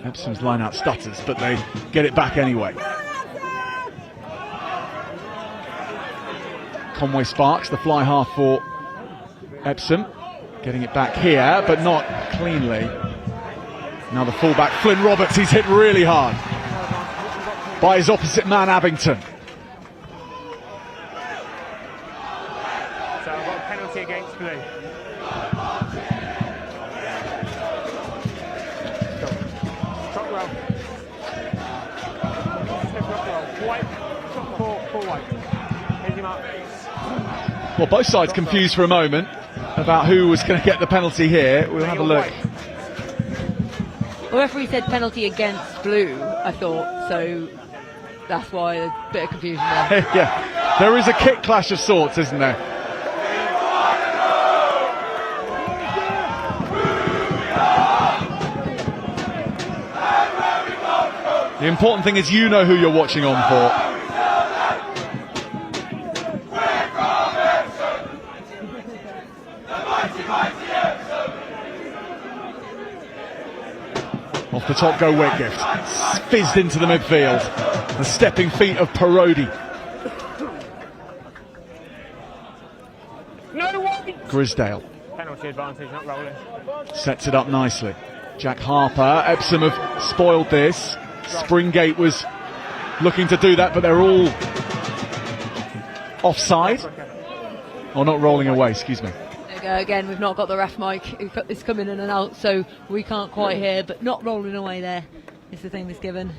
Epsom's line-out stutters, but they get it back anyway. Conway Sparks, the fly half for Epsom, getting it back here, but not cleanly. Now the fullback, Flynn Roberts, he's hit really hard by his opposite man, Abington. So I've got a penalty against Blue. Stop well. White, full white. Here's your mark. Well, both sides confused for a moment about who was going to get the penalty here. We'll have a look. The referee said penalty against Blue, I thought, so that's why a bit of confusion there. Yeah, there is a kick clash of sorts, isn't there? The important thing is you know who you're watching on for. Off the top go Whitgift, fizzed into the midfield. The stepping feet of Parodi. Grisdale Penalty advantage, not rolling. sets it up nicely. Jack Harper, Epsom have spoiled this. Springate was looking to do that, but they're all offside. Or not rolling away, excuse me. There we go again, we've not got the ref mic, it's coming in and out, so we can't quite hear, but not rolling away there is the thing that's given.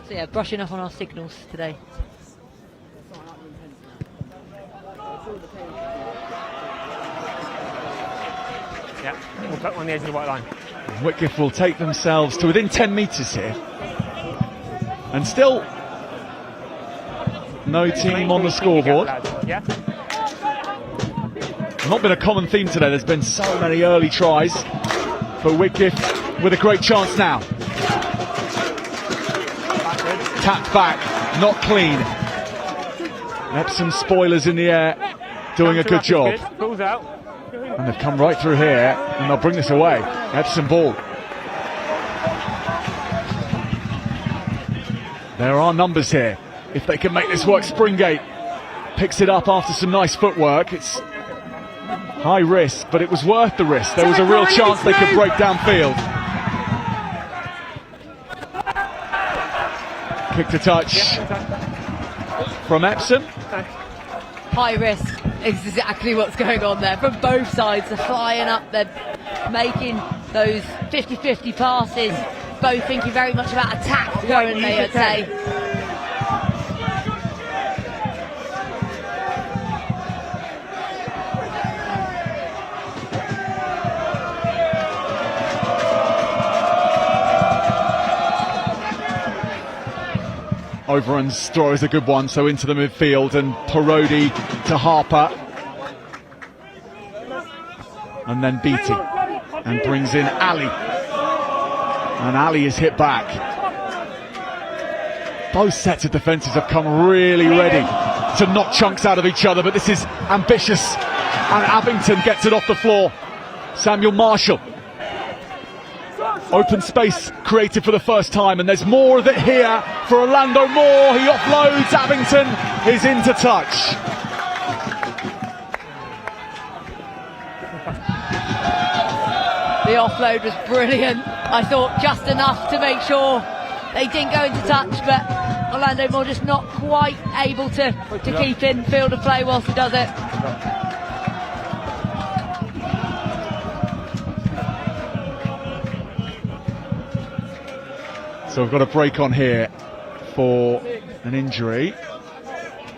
So yeah, brushing up on our signals today. Yeah, we'll put on the edge of the white line. Whitgift will take themselves to within 10 metres here. And still no team on the scoreboard. Yeah. Not been a common theme today, there's been so many early tries. But Whitgift with a great chance now. Tapped back, not clean. Epsom spoilers in the air, doing a good job. Pulls out. And they've come right through here, and they'll bring this away. Epsom ball. There are numbers here. If they can make this work, Springate picks it up after some nice footwork. It's high risk, but it was worth the risk. There was a real chance they could break downfield. Kick to touch from Epsom. High risk is exactly what's going on there from both sides. They're flying up, they're making those 50-50 passes, both thinking very much about attack currently, I'd say. Overruns throw is a good one, so into the midfield, and Parodi to Harper, and then Beattie, and brings in Ali, and Ali is hit back. Both sets of defences have come really ready to knock chunks out of each other, but this is ambitious, and Abington gets it off the floor. Samuel Marshall. Open space created for the first time, and there's more of it here for Orlando Moore. He offloads, Abington is into touch. The offload was brilliant. I thought just enough to make sure they didn't go into touch, but Orlando Moore just not quite able to keep in field of play whilst he does it. So we've got a break on here for an injury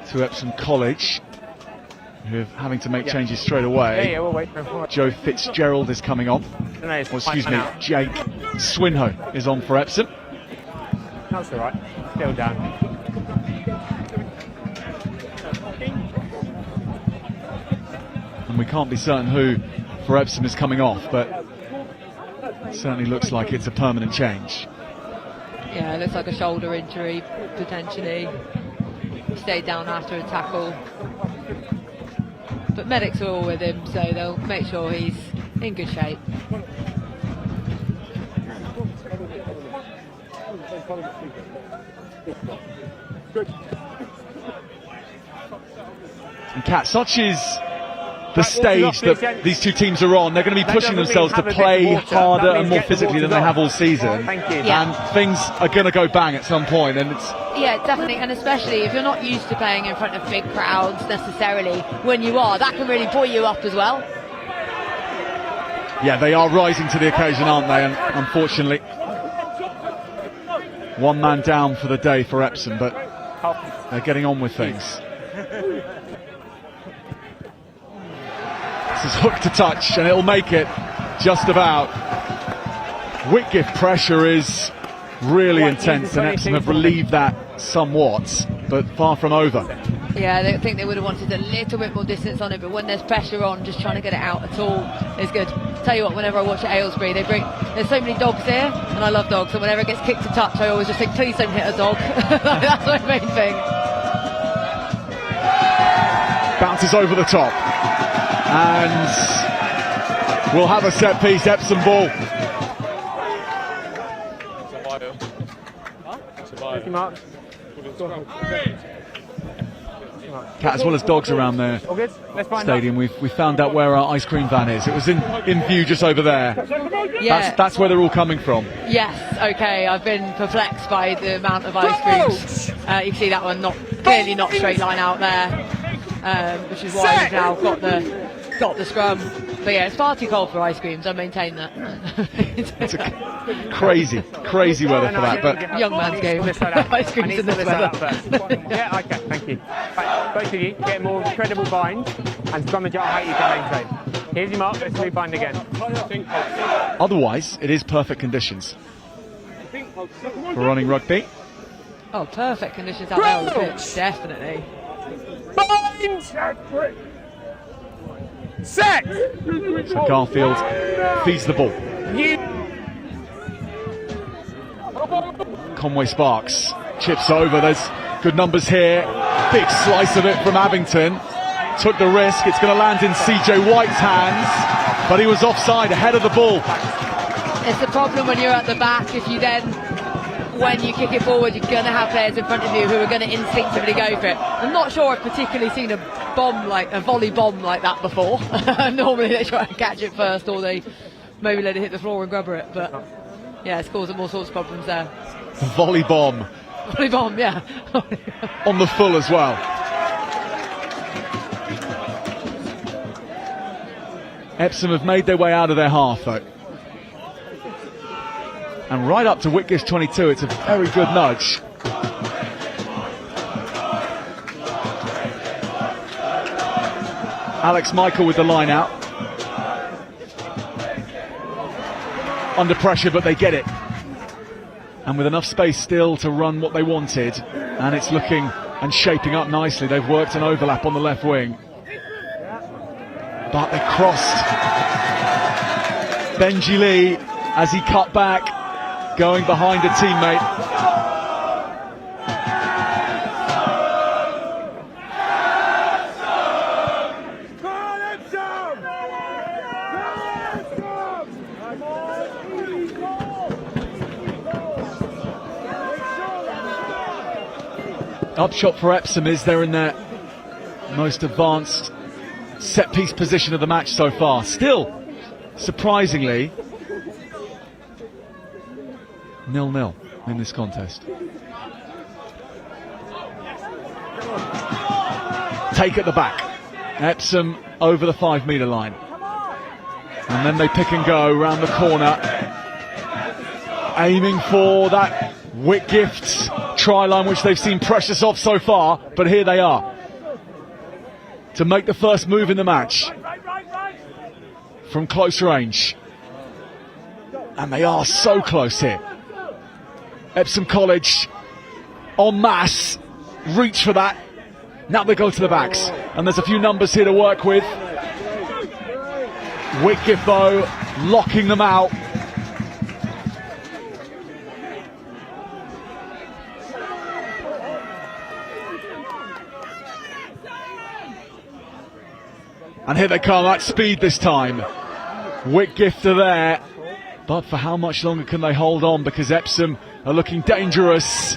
to Epsom College, who are having to make changes straight away. Yeah, we'll wait for Joe Fitzgerald is coming on. Excuse me, Jake Swinho is on for Epsom. That's all right. Still down. And we can't be certain who for Epsom is coming off, but it certainly looks like it's a permanent change. Yeah, it looks like a shoulder injury, potentially. He stayed down after a tackle. But medics are all with him, so they'll make sure he's in good shape. And Kat, such is the stage that these two teams are on. They're going to be pushing themselves to play harder and more physically than they have all season. And things are going to go bang at some point, and it's... Yeah, definitely, and especially if you're not used to playing in front of big crowds necessarily, when you are, that can really buoy you up as well. Yeah, they are rising to the occasion, aren't they? And unfortunately, one man down for the day for Epsom, but they're getting on with things. This is hook to touch, and it'll make it just about. Whitgift pressure is really intense, and Epsom have relieved that somewhat, but far from over. Yeah, I think they would have wanted a little bit more distance on it, but when there's pressure on, just trying to get it out at all is good. Tell you what, whenever I watch at Aylesbury, there's so many dogs here, and I love dogs, and whenever it gets kicked to touch, I always just think, please don't hit a dog. That's my main thing. Bounces over the top, and we'll have a set piece, Epsom ball. Cat, as well as dogs around the stadium, we found out where our ice cream van is. It was in view just over there. Yeah. That's where they're all coming from. Yes, okay, I've been perplexed by the amount of ice creams. You can see that one clearly not straight line out there, which is why we've now got the scrum. But yeah, it's far too cold for ice creams, I maintain that. It's a crazy weather for that, but young man's game. Ice creams in this weather. Yeah, okay, thank you. Right, both of you get more credible bind and scrummage at a height you can maintain. Here's your mark, let's rebind again. Otherwise, it is perfect conditions for running rugby. Oh, perfect conditions out there on the pitch, definitely. Bind! Set! So Garfield feeds the ball. Conway Sparks chips over. There's good numbers here. Big slice of it from Abington. Took the risk. It's going to land in CJ White's hands, but he was offside, ahead of the ball. It's the problem when you're at the back. If you then, when you kick it forward, you're going to have players in front of you who are going to instinctively go for it. I'm not sure I've particularly seen a volley bomb like that before. Normally they try and catch it first, or they maybe let it hit the floor and grubber it. But yeah, it's causing all sorts of problems there. Volley bomb. Volley bomb, yeah. On the full as well. Epsom have made their way out of their half though. And right up to Whitgift 22, it's a very good nudge. Alex Michael with the line out. Under pressure, but they get it. And with enough space still to run what they wanted. And it's looking and shaping up nicely. They've worked an overlap on the left wing. But they crossed Benji Lee as he cut back, going behind a teammate. Upshot for Epsom is they're in their most advanced set-piece position of the match so far. Still, surprisingly, 0-0 in this contest. Take at the back. Epsom over the 5-metre line. And then they pick and go round the corner, aiming for that Whitgift try line, which they've seen precious of so far, but here they are to make the first move in the match from close range. And they are so close here. Epsom College en masse reach for that Now they go to the backs, and there's a few numbers here to work with. Whitgift though, locking them out. And here they come at speed this time. Whitgift are there, but for how much longer can they hold on, because Epsom are looking dangerous.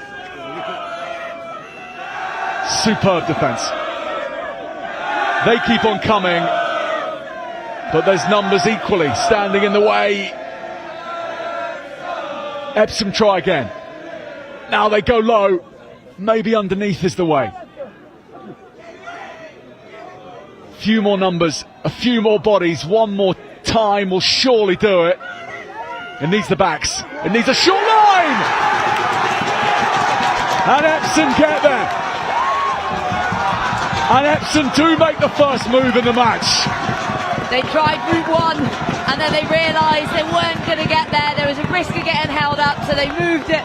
Superb defence. They keep on coming, but there's numbers equally standing in the way. Epsom try again. Now they go low. Maybe underneath is the way. Few more numbers, a few more bodies, one more time will surely do it. It needs the backs, it needs a short line! And Epsom get there. And Epsom do make the first move in the match. They tried route one, and then they realised they weren't going to get there. There was a risk of getting held up, so they moved it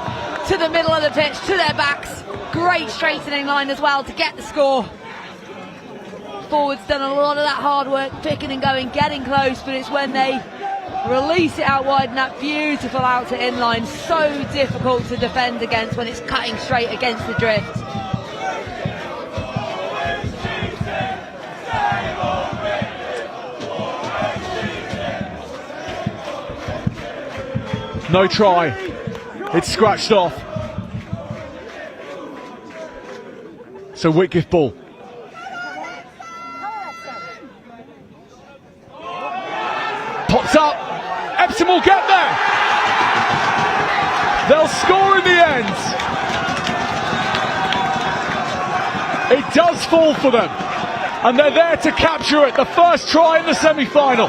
to the middle of the pitch, to their backs. Great straightening line as well to get the score. Forwards done a lot of that hard work, picking and going, getting close, but it's when they release it out wide and that beautiful out to inline, so difficult to defend against when it's cutting straight against the drift. No try, it's scratched off. So Whitgift ball. Pops up, Epsom will get there. They'll score in the end. It does fall for them, and they're there to capture it. The first try in the semi-final.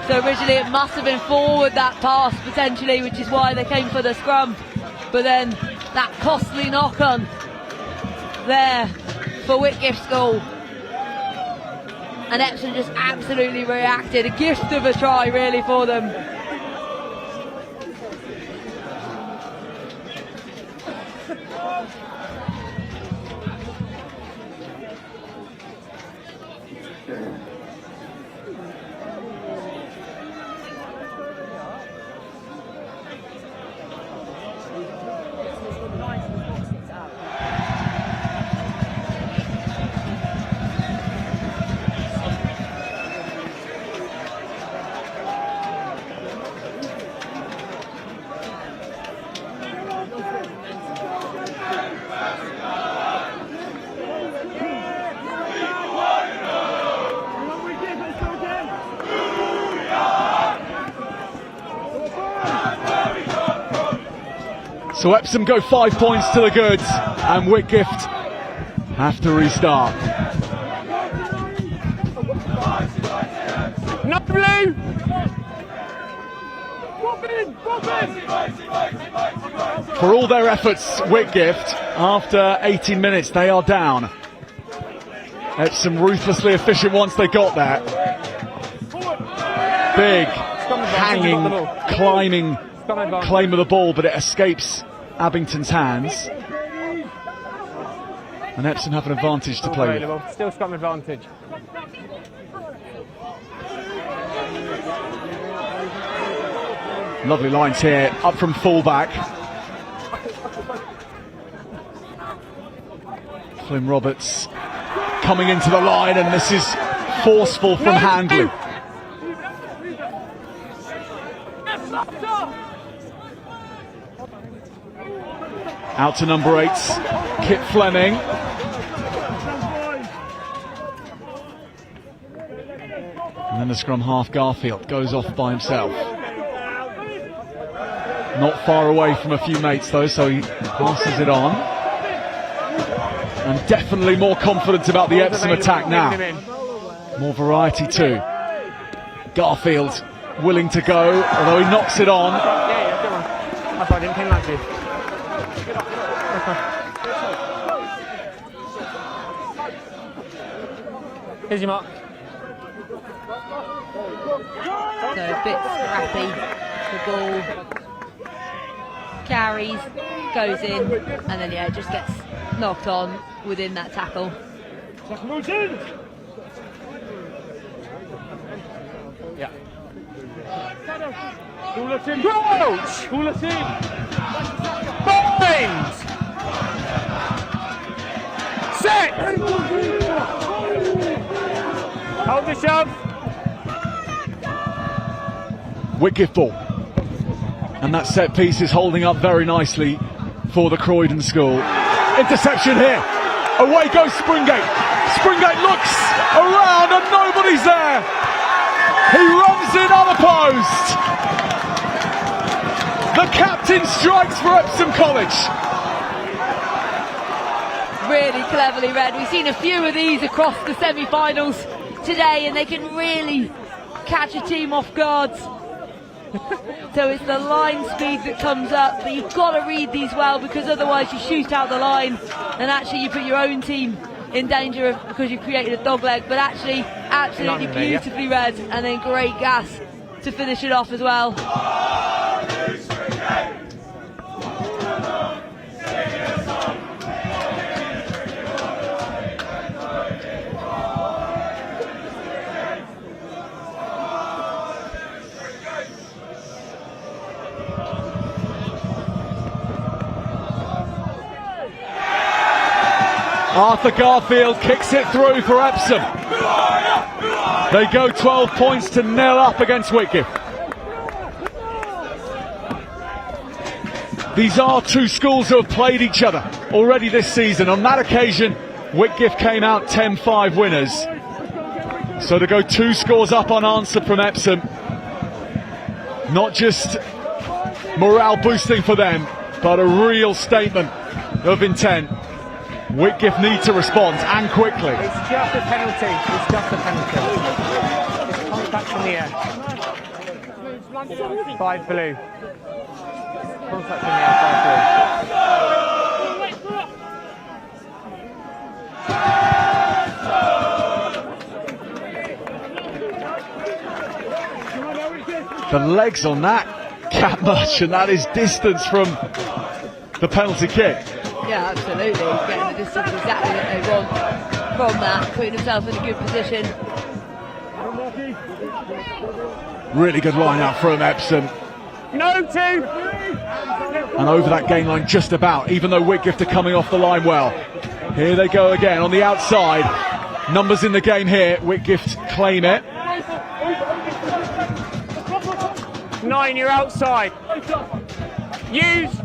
So originally it must have been forward, that pass potentially, which is why they came for the scrum. But then that costly knock-on there for Whitgift's goal. And Epsom just absolutely reacted. A gift of a try really for them. So Epsom go 5 points to the goods, and Whitgift have to restart. No blue! For all their efforts, Whitgift, after 18 minutes, they are down. Epsom ruthlessly efficient once they got there. Big, hanging, climbing claim of the ball, but it escapes Abington's hands. And Epsom have an advantage to play with. Still Scrum advantage. Lovely lines here, up from full-back. Flynn Roberts coming into the line, and this is forceful from Handley. Out to number 8, Kit Fleming. And then the scrum half, Garfield, goes off by himself. Not far away from a few mates though, so he passes it on. And definitely more confident about the Epsom attack now. More variety too. Garfield willing to go, although he knocks it on. I thought I didn't pin like this. Here's your mark. So a bit scrappy, the ball carries, goes in, and then it just gets knocked on within that tackle. Yeah. Pull us in. Crouch! Pull us in. Bind! Set! Hold the shove. Whitgift ball. And that set piece is holding up very nicely for the Croydon school. Interception here. Away goes Springate. Springate looks around and nobody's there. He runs in on the post. The captain strikes for Epsom College. Really cleverly read. We've seen a few of these across the semi-finals today, and they can really catch a team off guard. So it's the line speed that comes up, but you've got to read these well, because otherwise you shoot out the line and actually you put your own team in danger of, because you've created a dog leg. But actually absolutely beautifully read, and then great gas to finish it off as well. Arthur Garfield kicks it through for Epsom. They go 12 points to 0 up against Whitgift. These are two schools who have played each other already this season. On that occasion, Whitgift came out 10-5 winners. So to go 2 scores up unanswered from Epsom, not just morale boosting for them, but a real statement of intent. Whitgift need to respond, and quickly. It's just a penalty. It's just a penalty. It's contact in the air. 5 blue. Contact in the air, 5 blue. The legs on that cat much, and that is distance from the penalty kick. Yeah, absolutely. Getting the distance exactly that they want from that, putting himself in a good position. Really good line out from Epsom. No 2! And over that gain line just about, even though Whitgift are coming off the line well. Here they go again on the outside. Numbers in the game here. Whitgift claim it. 9, you're outside. Use.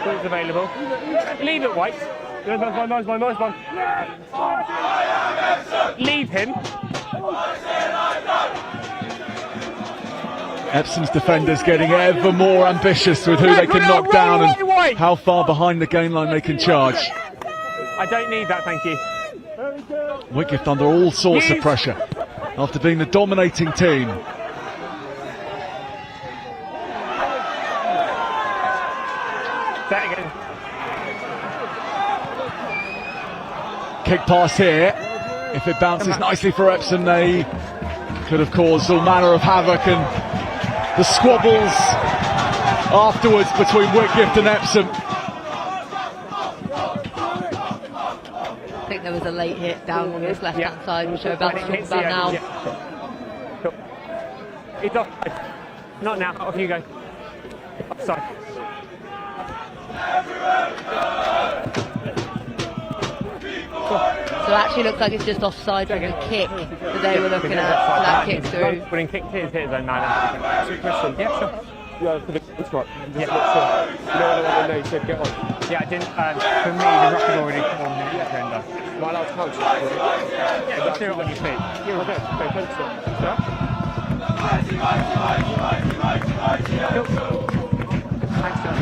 Ball's available. Leave it, White. Nice one. Leave him. Epsom's defenders getting ever more ambitious with who they can knock down and how far behind the gain line they can charge. I don't need that, thank you. Whitgift under all sorts of pressure after being the dominating team. That again. Kick pass here. If it bounces nicely for Epsom, they could have caused all manner of havoc, and the squabbles afterwards between Whitgift and Epsom. I think there was a late hit down on this left-hand side, which we're about to talk about now. Cool. It's off. Not now. Off you go. Offside. So it actually looks like it's just offside from the kick that they were looking at, so that kick through. When he kicked his own man. Yeah, sure. Yeah, for the squad. Yeah. Sure. You know what they said, get on. Yeah, I didn't. For me, the ruck had already come on the agenda. Am I allowed to coach? Yeah, just do it on your feet. Yeah, okay, thanks, sir. Thanks, sir.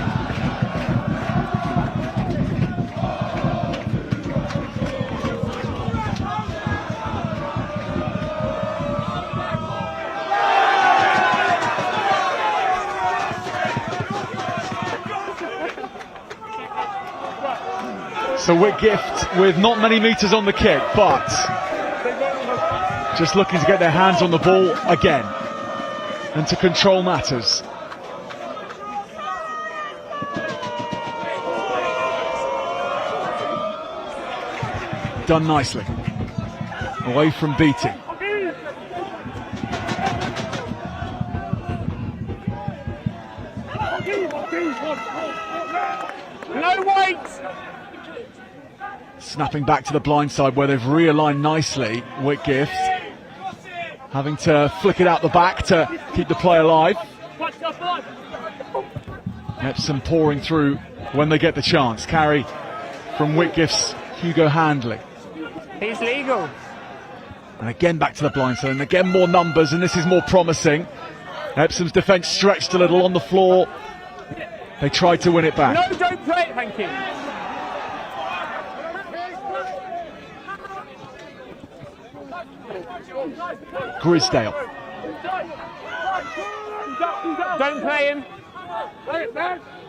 So Whitgift with not many metres on the kick, but just looking to get their hands on the ball again. and to control matters. Done nicely. Away from Beattie. No weight! Snapping back to the blind side where they've realigned nicely. Whitgift having to flick it out the back to keep the play alive. Epsom pouring through when they get the chance. Carry from Whitgift's Hugo Handley. He's legal. And again back to the blind side, and again more numbers, and this is more promising. Epsom's defence stretched a little on the floor. They tried to win it back. No, don't play it, thank you. Grisdale. Don't play him.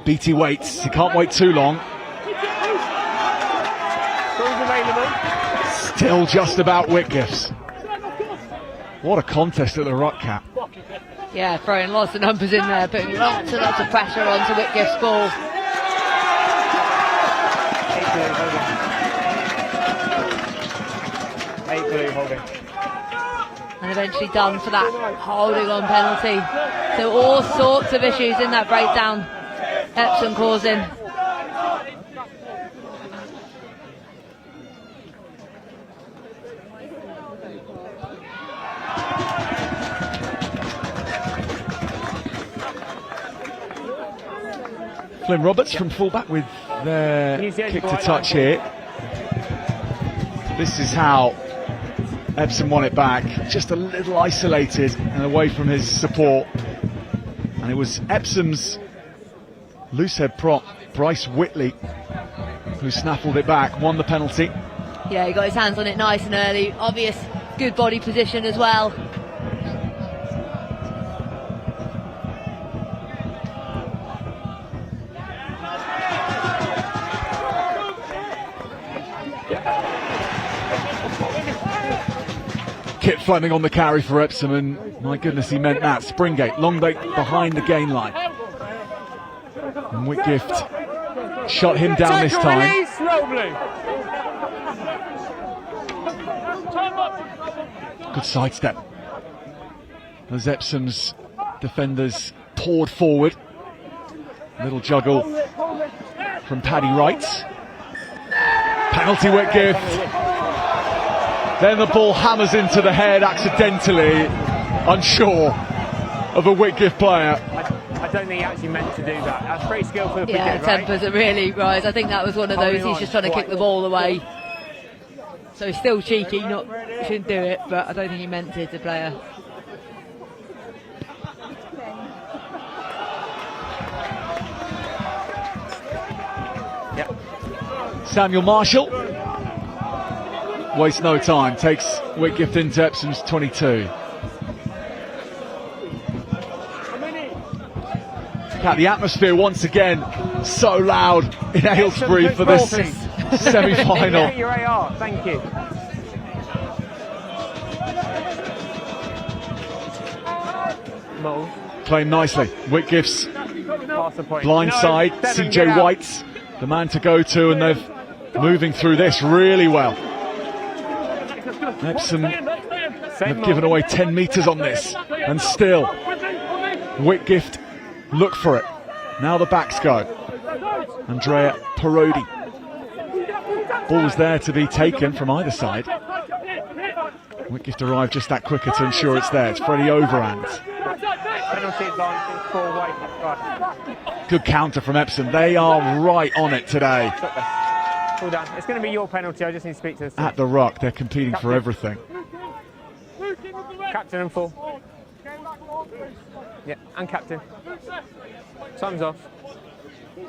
Beattie waits, he can't wait too long. Ball's available. Still just about Whitgift's. What a contest at the Ruck Cap. Yeah, throwing lots of numbers in there, putting lots and lots of pressure onto Whitgift's ball. Eight blue holding. And eventually done for that holding on penalty. So all sorts of issues in that breakdown Epsom causing. Flynn Roberts from fullback with their kick to touch here. This is how Epsom won it back, just a little isolated and away from his support. And it was Epsom's loosehead prop, Bryce Whitley, who snaffled it back, won the penalty. Yeah, he got his hands on it nice and early. Obvious good body position as well. Kit Fleming on the carry for Epsom, and my goodness, he meant that. Springate, Longgate behind the gain line. And Whitgift shot him down this time. Good sidestep as Epsom's defenders poured forward. Little juggle from Paddy Wright. Penalty Whitgift. Then the ball hammers into the head accidentally, unsure of a Whitgift player. I don't think he actually meant to do that. That's pretty skillful. Yeah, tempers are really rise. I think that was one of those, he's just trying to kick the ball away. So he's still cheeky, shouldn't do it, but I don't think he meant it, the player. Samuel Marshall wastes no time, takes Whitgift into Epsom's 22. The atmosphere once again so loud in Aylesbury for this semi-final. Your AR, thank you. Playing nicely. Whitgift's blind side, CJ White's the man to go to, and they're moving through this really well. Epsom have given away 10 metres on this, and still Whitgift look for it. Now the backs go. Andrea Parodi. Ball's there to be taken from either side. Whitgift arrived just that quicker to ensure it's there. It's Freddie Overhand. Good counter from Epsom. They are right on it today. Well done. It's going to be your penalty. I just need to speak to this. At the Ruck, they're competing for everything. Captain and full. Yeah, and captain. Time's off. So,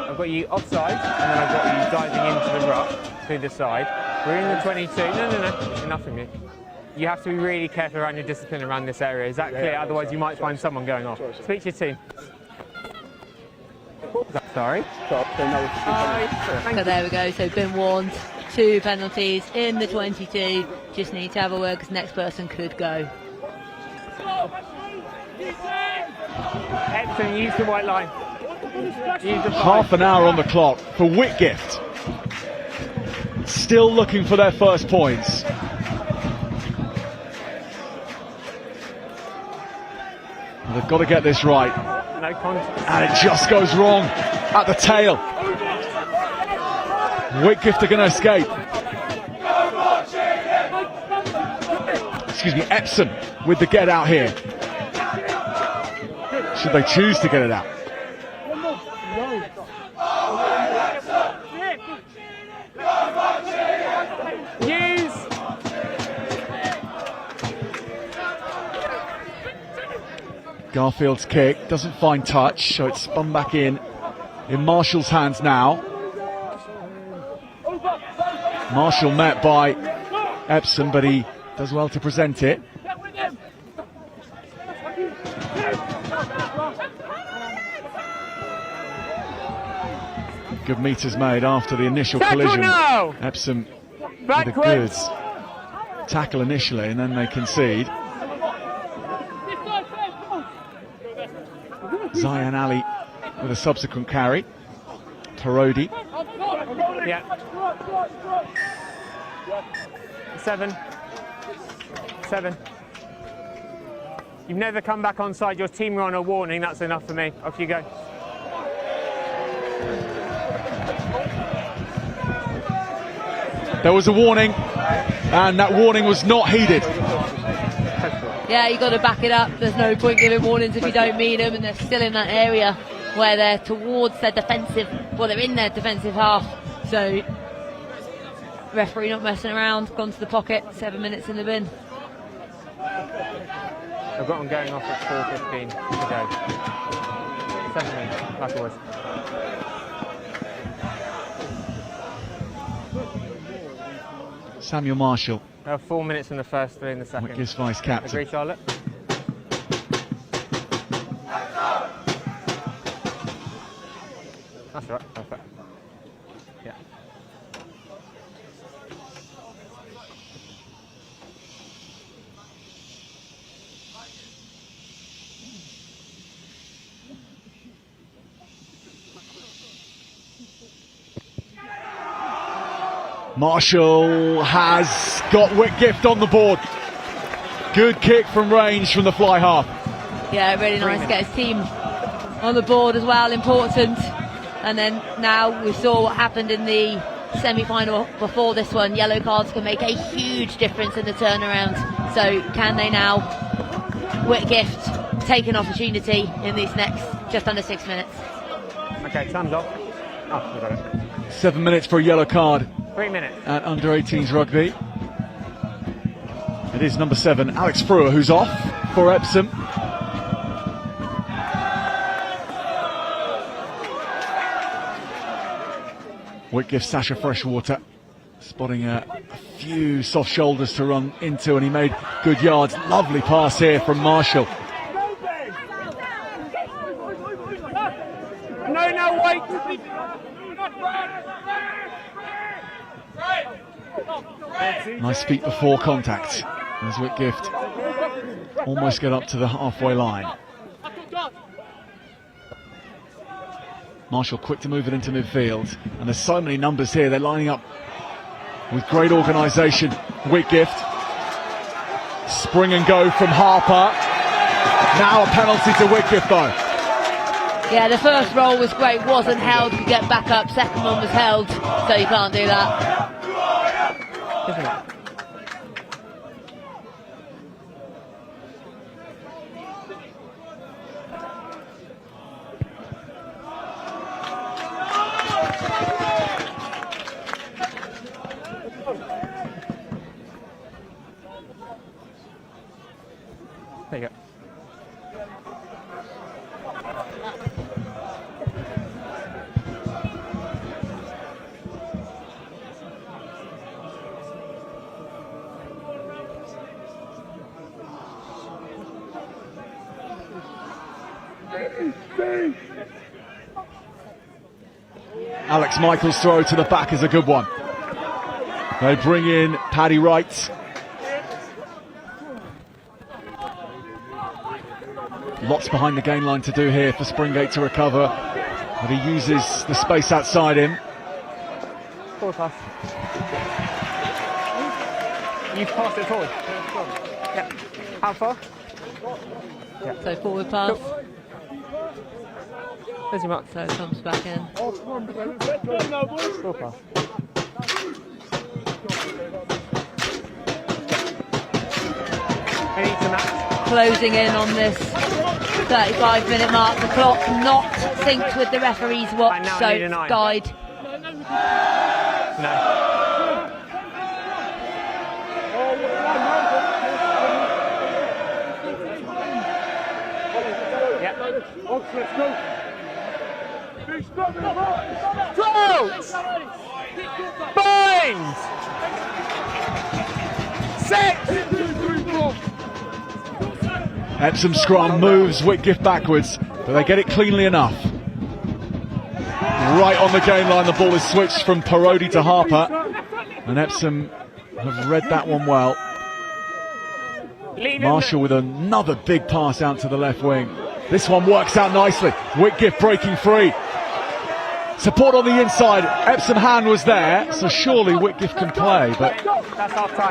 I've got you offside, and then I've got you diving into the Ruck through the side. We're in the 22. No. Enough of me. You have to be really careful around your discipline around this area. Is that clear? Otherwise, you might find someone going off. Speak to your team. Sorry. So there we go, so been warned, 2 penalties in the 22, just need to have a word because next person could go. Epsom, use the white line. Use the Half an hour on the clock for Whitgift. Still looking for their first points. They've got to get this right. No contact. And it just goes wrong at the tail. Whitgift are going to escape. Excuse me, Epsom with the get out here. Should they choose to get it out? Garfield's kick doesn't find touch, so it's spun back in Marshall's hands now. Marshall met by Epsom, but he does well to present it. Good meters made after the initial collision. Now. Epsom with a good tackle initially, and then they concede. Zayan Ali with a subsequent carry. Tarodi. Yeah. 7. You've never come back onside. Your team were on a warning. That's enough for me. Off you go. There was a warning, and that warning was not heeded. Yeah, you got to back it up. There's no point giving warnings if you don't mean them, and they're still in that area where they're towards their defensive, well, they're in their defensive half. So, referee not messing around, gone to the pocket, 7 minutes in the bin. I've got them going off at 4:15 to go. 7 minutes, like always. Samuel Marshall. 4 minutes in the first, 3 in the second. Whitgift's vice captain. Agree, Charlotte? That's right, perfect. Yeah. Marshall has got Whitgift on the board. Good kick from range from the fly half. Yeah, really nice to get his team on the board as well, important. And then now we saw what happened in the semi-final before this one. Yellow cards can make a huge difference in the turnaround. So can they now, Whitgift, take an opportunity in these next just under 6 minutes? Okay, time's off. Oh, we got it. 7 minutes for a yellow card. 3 minutes. At under-18s rugby. It is number 7, Alex Frewer, who's off for Epsom. Whitgift, Sasha Freshwater, spotting a few soft shoulders to run into, and he made good yards. Lovely pass here from Marshall. No, wait! Nice feet before contact as Whitgift almost get up to the halfway line. Marshall quick to move it into midfield, and there's so many numbers here. They're lining up with great organisation. Whitgift, spring and go from Harper. Now a penalty to Whitgift though. Yeah, the first roll was great, wasn't held, you get back up. Second one was held, so you can't do that. There you go. Alex Michaels' throw to the back is a good one. They bring in Paddy Wright. Lots behind the gain line to do here for Springate to recover, but he uses the space outside him. Forward pass. You pass it forward. Yeah. How far? Yeah. So forward pass. Cool. There's your mark. So it comes back in. Forward pass. Closing in on this 35-minute mark. The clock not synced with the referee's watch, so it's guide. No. Let's go. Floats! Binds! 6! Epsom scrum moves Whitgift backwards, but they get it cleanly enough. Right on the gain line, the ball is switched from Parodi to Harper, and Epsom have read that one well. Marshall with another big pass out to the left wing. This one works out nicely. Whitgift breaking free. Support on the inside. Epsom hand was there, so surely Whitgift can play, but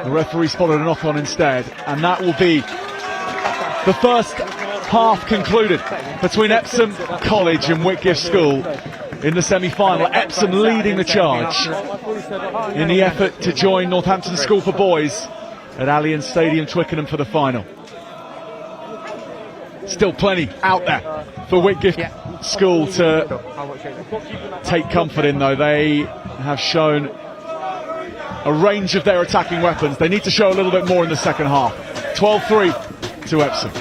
the referee spotted a knock on instead, and that will be the first half concluded between Epsom College and Whitgift School in the semi-final. Epsom leading the charge in the effort to join Northampton School for Boys at Allianz Stadium, Twickenham for the final. Still plenty out there for Whitgift School to take comfort in, though. They have shown a range of their attacking weapons. They need to show a little bit more in the second half. 12-3 to Epsom.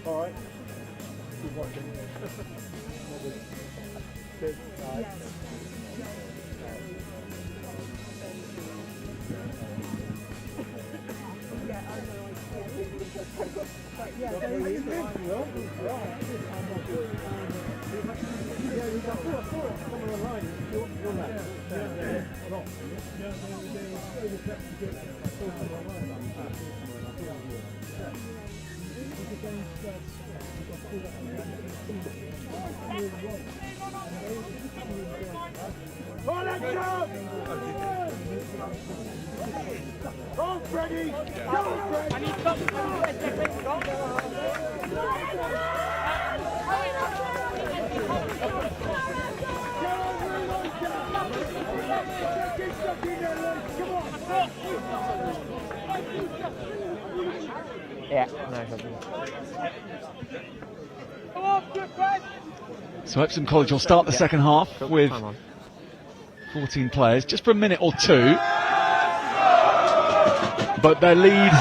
All right. Keep watching. Good. Go, Freddie! Go, Freddie! Yeah, no problem. So Epsom College will start the second half with 14 players, just for a minute or two. But their lead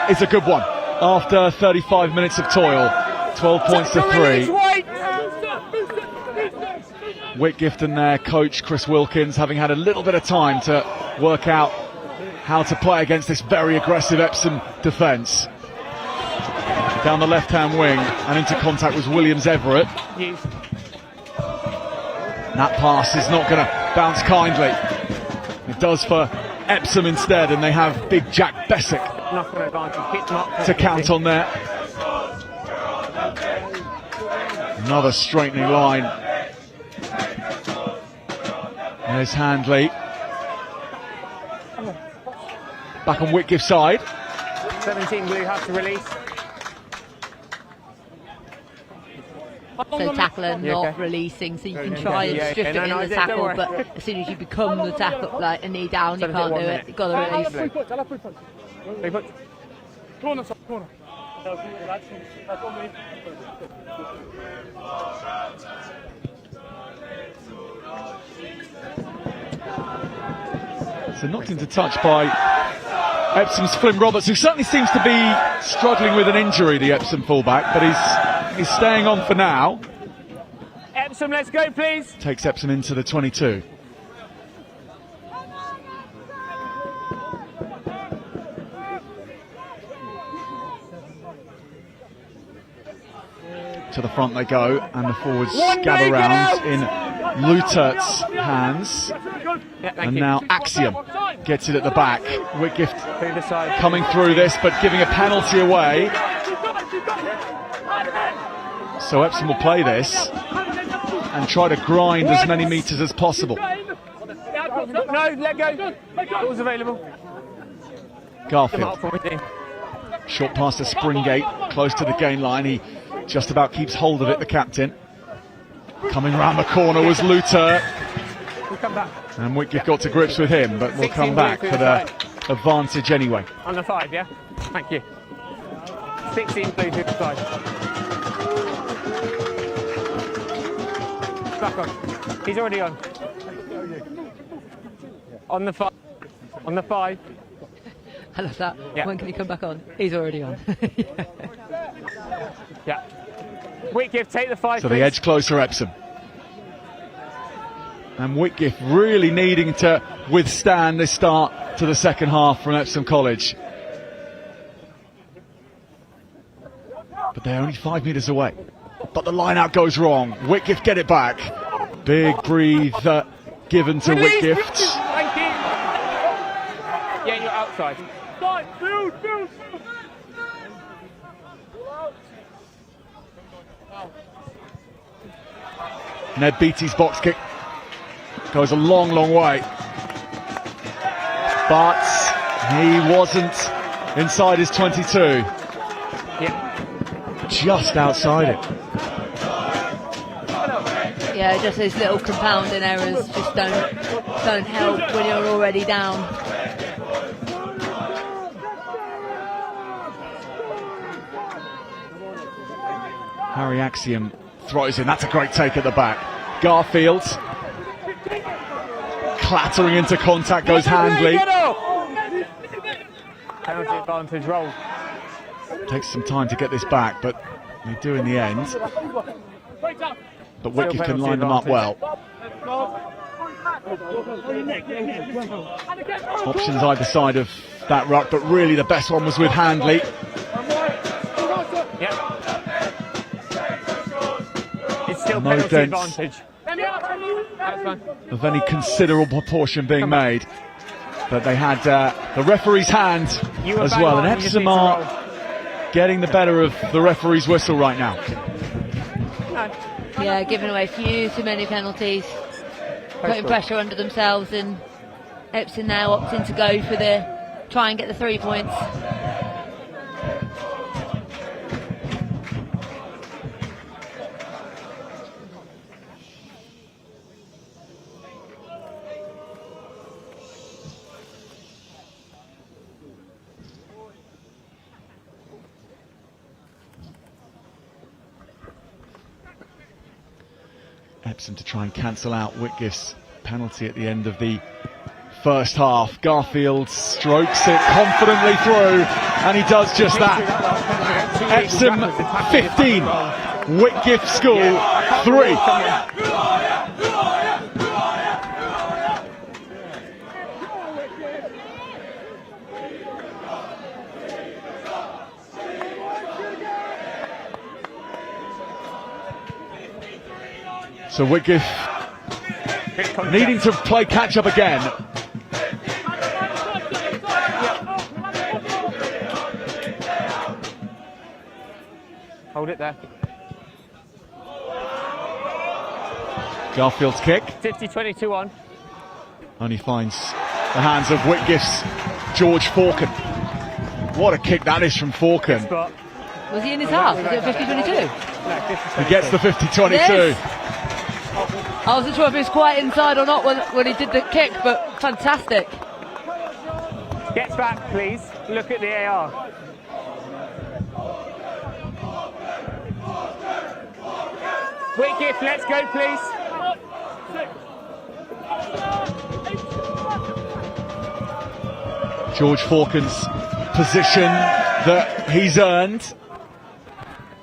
is a good one after 35 minutes of toil. 12 points to 3. Whitgift and their coach Chris Wilkins having had a little bit of time to work out how to play against this very aggressive Epsom defence. Down the left-hand wing and into contact was Williams-Everett. That pass is not going to bounce kindly. It does for Epsom instead, and they have big Jack Bessick to count on there. Another straightening line. There's Handley. Back on Whitgift's side. 17 blue have to release. So tackler not releasing, so you can try and strip it in the tackle, but as soon as you become the tackle, like a knee down, you can't do it. You've got to release. Corner. So knocked into touch by Epsom's Flynn Roberts, who certainly seems to be struggling with an injury, the Epsom fullback, but he's staying on for now. Epsom, let's go, please. Takes Epsom into the 22. To the front they go, and the forwards gather round in Lutert's hands. And now Axiom gets it at the back. Whitgift coming through this, but giving a penalty away. So Epsom will play this and try to grind as many metres as possible. No, let go. Ball's available. Garfield. Short pass to Springate, close to the gain line. He just about keeps hold of it, the captain. Coming round the corner was Lutert. We'll come back. And Whitgift got to grips with him, but we'll come back for the advantage anyway. On the 5, yeah? Thank you. 16 blue to the side. Back on. He's already on. On the 5. On the 5. I love that. Yeah. When can he come back on? He's already on. Yeah. Whitgift, take the 5. So please. the edge closer, Epsom. And Whitgift really needing to withstand this start to the second half from Epsom College. But they're only 5 metres away. But the line out goes wrong. Whitgift get it back. Big breathe given to Whitgift. Thank you. Yeah, you're outside. Ned Beattie's box kick goes a long, long way. But he wasn't inside his 22. Yeah. Just outside it. Yeah, Yeah, just those little compounding errors just don't help when you're already down. Harry Axiom throws in. That's a great take at the back. Garfield clattering into contact goes Handley. Penalty advantage roll. Takes some time to get this back, but they do in the end. But Whitgift can line them up well. Options either side of that ruck, but really the best one was with Handley. It's still No penalty dents advantage. of any considerable proportion being made. But they had the referee's hand as well. And Epsom are getting the better of the referee's whistle right now. Yeah, giving away few too many penalties, putting pressure under themselves, and Epsom now opting to go for try and get the 3 points. Epsom to try and cancel out Whitgift's penalty at the end of the first half. Garfield strokes it confidently through, and he does just that. Epsom 15, Whitgift School 3. So Whitgift needing to play catch up again. Hold it there. Garfield's kick 50-22 on. only finds the hands of Whitgift's George Forkin. What a kick that is from Forkin. Was he in his half? Was it 50-22? He gets the 50-22. Yes. I wasn't sure if he was quite inside or not when he did the kick, but fantastic. Get back, please. Look at the AR. Whitgift, let's go, please. George Forkin's position that he's earned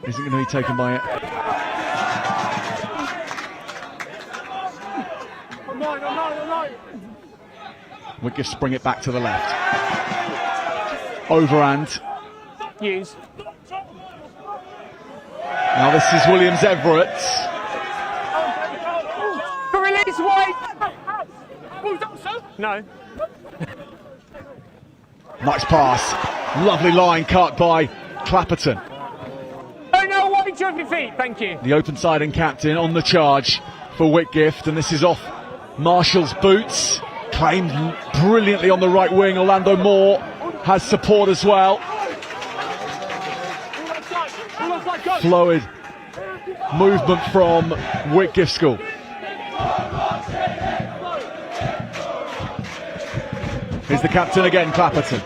isn't going to be taken by it. Whitgift spring it back to the left. Overhand. Use. Now this is Williams Everett. Release White. No. Nice pass. Lovely line cut by Clapperton. Oh no, White, drop your feet. Thank you. The open side and captain on the charge for Whitgift, and this is off Marshall's boots. Claimed brilliantly on the right wing. Orlando Moore has support as well. Flowed movement from Whitgift School. Here's the captain again, Clapperton.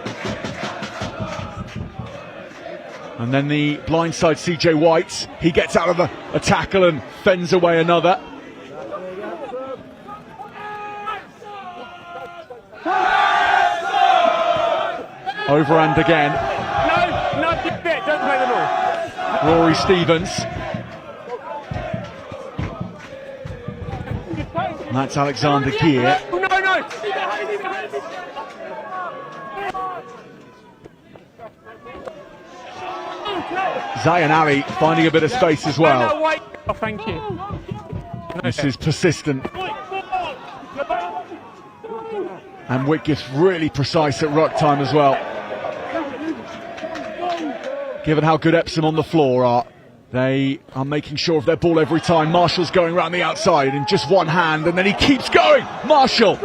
And then the blindside CJ White. He gets out of a tackle and fends away another. Overhand again. No, not a bit. Don't play the ball. Rory Stevens. And that's Alexander Gear. No, no. Zayn Ali finding a bit of space as well. No, White. Oh, thank you. This is persistent. And Whitgift's really precise at ruck time as well. Given how good Epsom on the floor are, they are making sure of their ball every time. Marshall's going around the outside in just one hand, and then he keeps going. Marshall,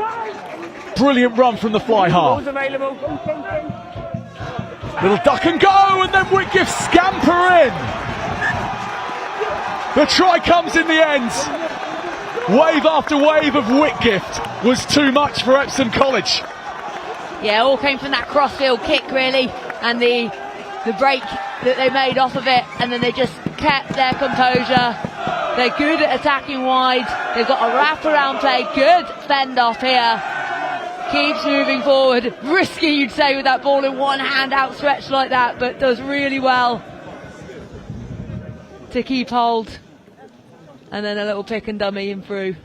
brilliant run from the fly half. Available. Little duck and go, and then Whitgift scamper in. The try comes in the end. Wave after wave of Whitgift was too much for Epsom College. Yeah, all came from that crossfield kick really, and the break that they made off of it, and then they just kept their composure. They're good at attacking wide. They've got a wrap-around play, good fend off here. Keeps moving forward. Risky, you'd say, with that ball in one hand outstretched like that, but does really well to keep hold. And then a little pick and dummy in through.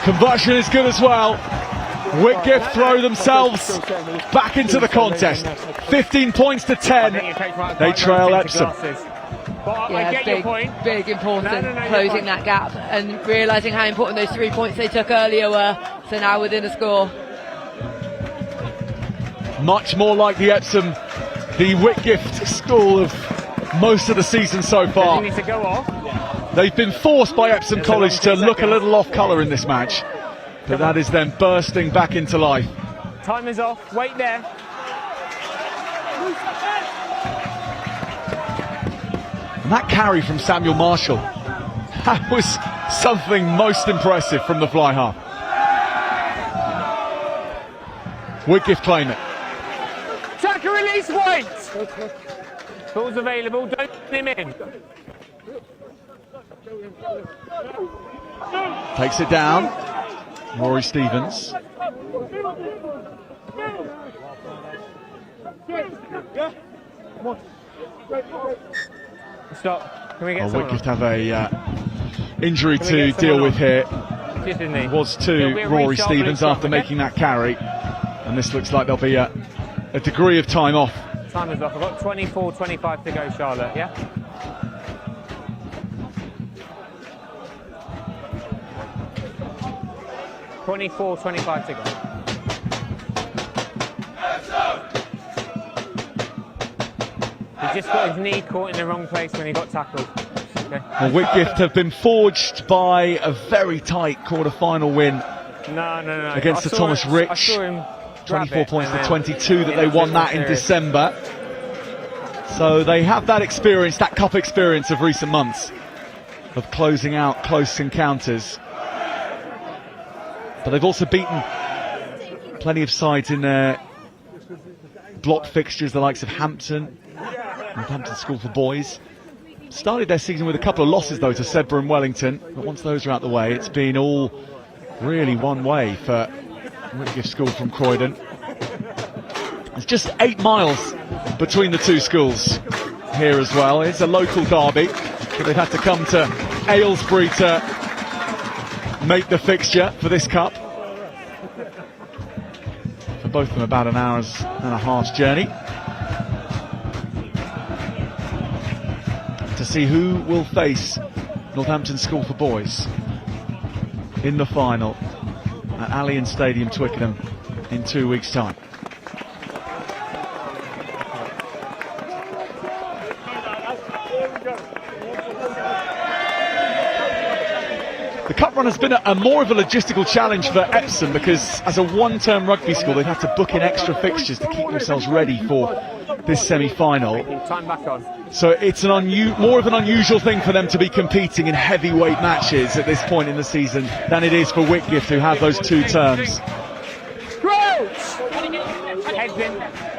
Conversion is good as well. Whitgift throw themselves back into the contest. 15 points to 10. They trail Epsom. Yeah, big important closing that gap and realising how important those 3 points they took earlier were. So now within a score. Much more like the Epsom, the Whitgift school of most of the season so far. They've been forced by Epsom College to look a little off colour in this match, but that is them bursting back into life. Time is off, wait there. And that carry from Samuel Marshall, that was something most impressive from the fly half. Whitgift claim it. Tackle release, wait! Ball's available, don't put him in. Takes it down. Rory Stevens. Stop. Can we get someone Whitgift have a injury to deal with here. It was to Rory Stevens after making that carry. And this looks like there'll be a degree of time off. Time is off. I've got 24-25 to go, Charlotte, yeah? $24-25 to go. He just got his knee caught in the wrong place when he got tackled. Okay. Well, Whitgift have been forged by a very tight quarter-final win against the Thomas Rich. 24 points to 22 that they won that in December. So they have that experience, that cup experience of recent months of closing out close encounters. But they've also beaten plenty of sides in their block fixtures, the likes of Hampton, Northampton School for Boys. Started their season with a couple of losses though to Sedbergh and Wellington, but once those are out the way, it's been all really one way for Whitgift School from Croydon. It's just 8 miles between the two schools here as well. It's a local derby, but they've had to come to Aylesbury to make the fixture for this cup. For both of them about an hour's and a half's journey. To see who will face Northampton School for Boys in the final at Allan Stadium, Twickenham, in 2 weeks' time. The cup run has been a more of a logistical challenge for Epsom because as a one-term rugby school they've had to book in extra fixtures to keep themselves ready for this semi-final. Time back on. So it's more of an unusual thing for them to be competing in heavyweight matches at this point in the season than it is for Whitgift, who have those 2 terms.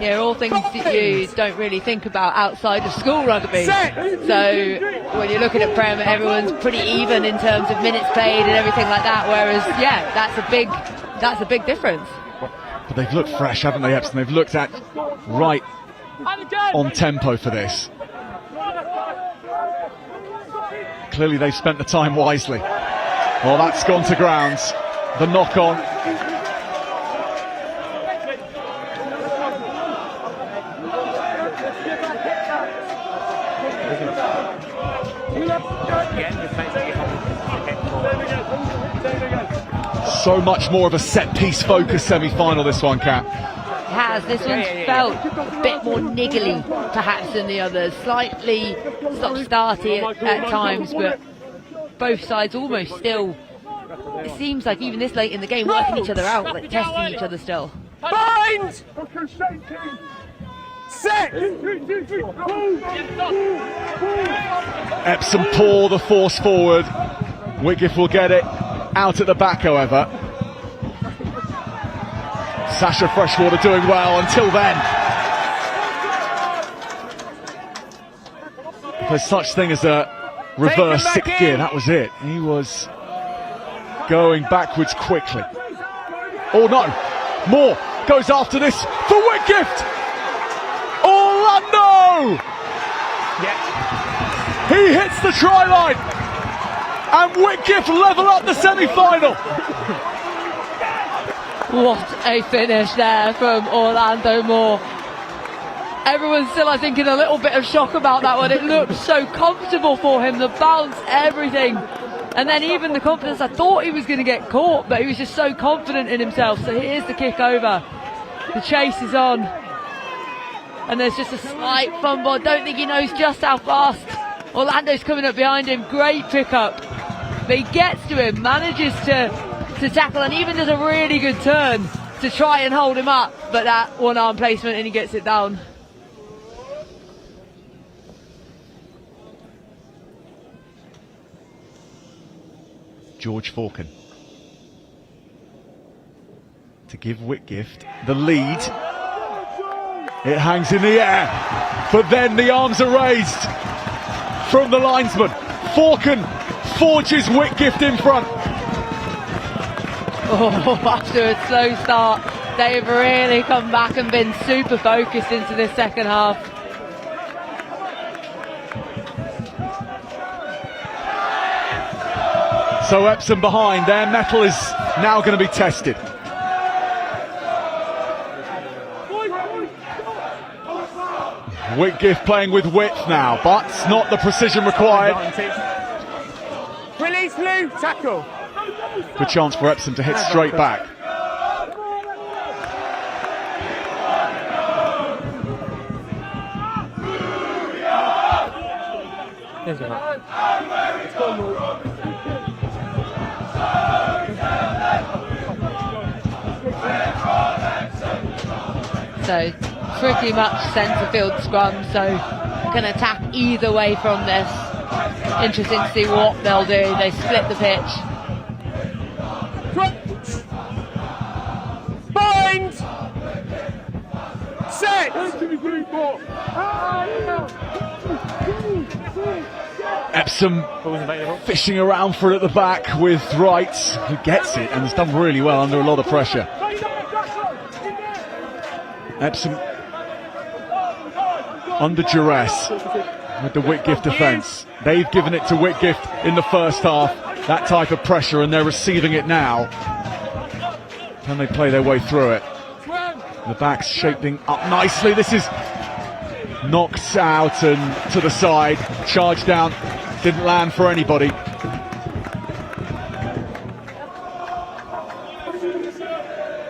Yeah, all things that you don't really think about outside of school rugby. So when you're looking at Prem, everyone's pretty even in terms of minutes played and everything like that. Whereas, yeah, that's a big difference. But they've looked fresh, haven't they, Epsom? They've looked at right on tempo for this. Clearly they've spent the time wisely. Well, that's gone to ground. The knock-on. So much more of a set-piece focus semi-final, this one, Kat. It has. This one's felt a bit more niggly, perhaps, than the others. Slightly stop-starty at times, but both sides almost still it seems like even this late in the game, working each other out, like testing each other still. Bind! Set! Epsom pour the force forward. Whitgift will get it out at the back, however. Sasha Freshwater doing well until then. There's such thing as a reverse sixth gear, that was it. He was going backwards quickly. Oh no, Moore goes after this for Whitgift. Orlando! He hits the try line and Whitgift level up the semi-final. What a finish there from Orlando Moore. Everyone's still, I think, in a little bit of shock about that one. It looked so comfortable for him, the bounce, everything. And then even the confidence, I thought he was going to get caught, but he was just so confident in himself. So here's the kick over. The chase is on. And there's just a slight fumble. I don't think he knows just how fast Orlando's coming up behind him. Great pickup. But he gets to him, manages to tackle, and even does a really good turn to try and hold him up. But that one-arm placement, and he gets it down. George Falcon to give Whitgift the lead. It hangs in the air, but then the arms are raised from the linesman. Falcon forges Whitgift in front. Oh, after a slow start, they've really come back and been super focused into this second half. So Epsom behind, their mettle is now going to be tested. Whitgift playing with width now, but not the precision required. Release Lou, tackle. Good chance for Epsom to hit straight back. So pretty much centre field scrum, so can attack either way from this. Interesting to see what they'll do. They split the pitch. Bind! Set! Epsom fishing around for it at the back with Wright, who gets it and has done really well under a lot of pressure. Epsom under duress with the Whitgift defence. They've given it to Whitgift in the first half, that type of pressure, and they're receiving it now. Can they play their way through it? The back's shaping up nicely. This is knocked out and to the side, charged down, didn't land for anybody.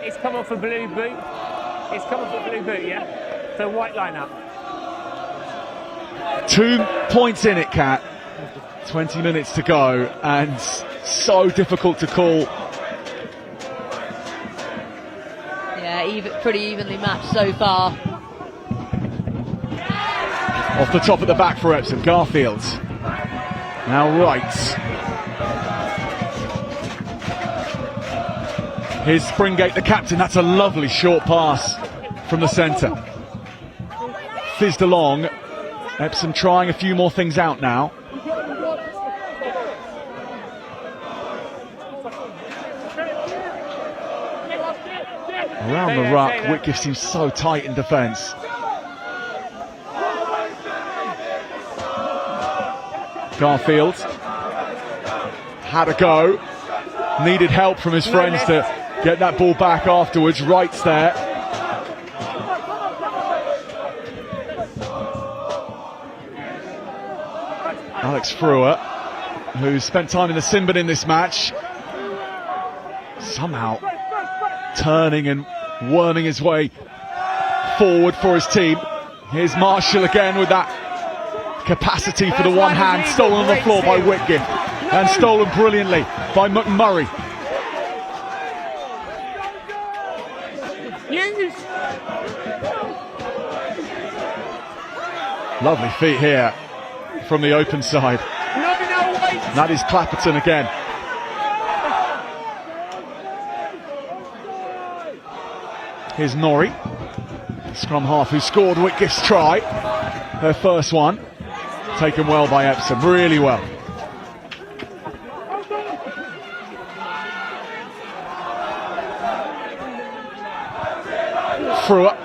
It's come off a blue boot. It's come off a blue boot, yeah? So white line up. 2 points in it, Kat. 20 minutes to go, and so difficult to call. Yeah, pretty evenly matched so far. Off the top at the back for Epsom, Garfield. Now Wright. Here's Springate, the captain. That's a lovely short pass from the centre. Fizzed along. Epsom trying a few more things out now. Around the ruck, Whitgift seems so tight in defence. Garfield had a go, needed help from his friends to get that ball back afterwards. Wright's there. Alex Frewer, who's spent time in the Sinbin in this match, somehow turning and worming his way forward for his team. Here's Marshall again with that capacity for the one hand, stolen on the floor by Whitgift and stolen brilliantly by McMurray. Use! Lovely feet here from the open side. No, wait! That is Clapperton again. Here's Norrie, scrum half who scored Whitgift's try. Her first one. Taken well by Epsom, really well. Through it.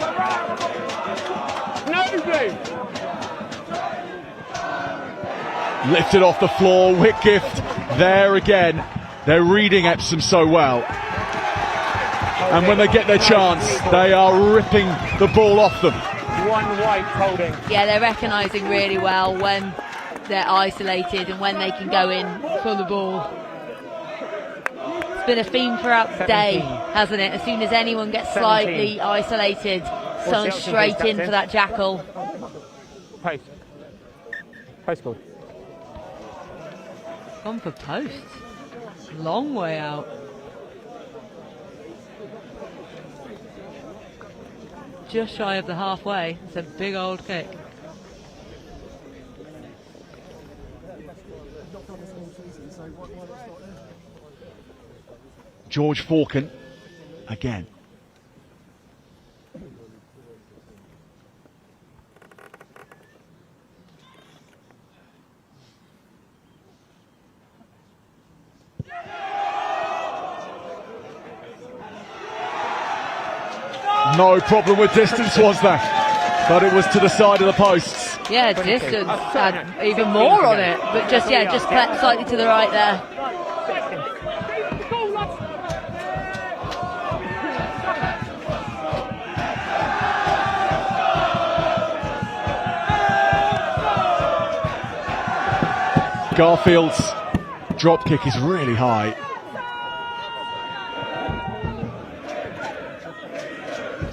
Lifted off the floor, Whitgift there again. They're reading Epsom so well. And when they get their chance, they are ripping the ball off them. One white holding. Yeah, they're recognising really well when they're isolated and when they can go in for the ball. It's been a theme throughout the day, hasn't it? As soon as anyone gets slightly isolated, someone straight in for that jackal. Post. Post call. Gone for post. Long way out. Just shy of the halfway. It's a big old kick. George Falcon again. No problem with distance, was there? But it was to the side of the posts. Yeah, distance had even more on it, but just slightly to the right there. Garfield's drop kick is really high.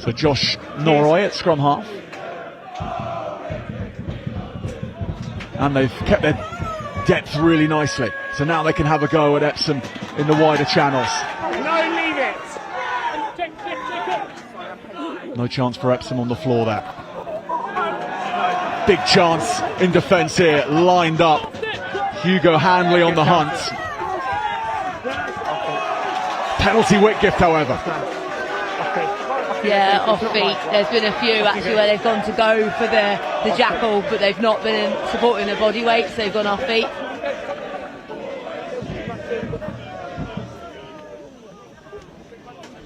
So Josh Norroy at scrum half. And they've kept their depth really nicely. So now they can have a go at Epsom in the wider channels. No, leave it! No chance for Epsom on the floor there. Big chance in defence here, lined up. Hugo Hanley on the hunt. Penalty Whitgift, however. Yeah, off feet. There's been a few actually where they've gone to go for the jackal, but they've not been supporting their body weight, so they've gone off feet.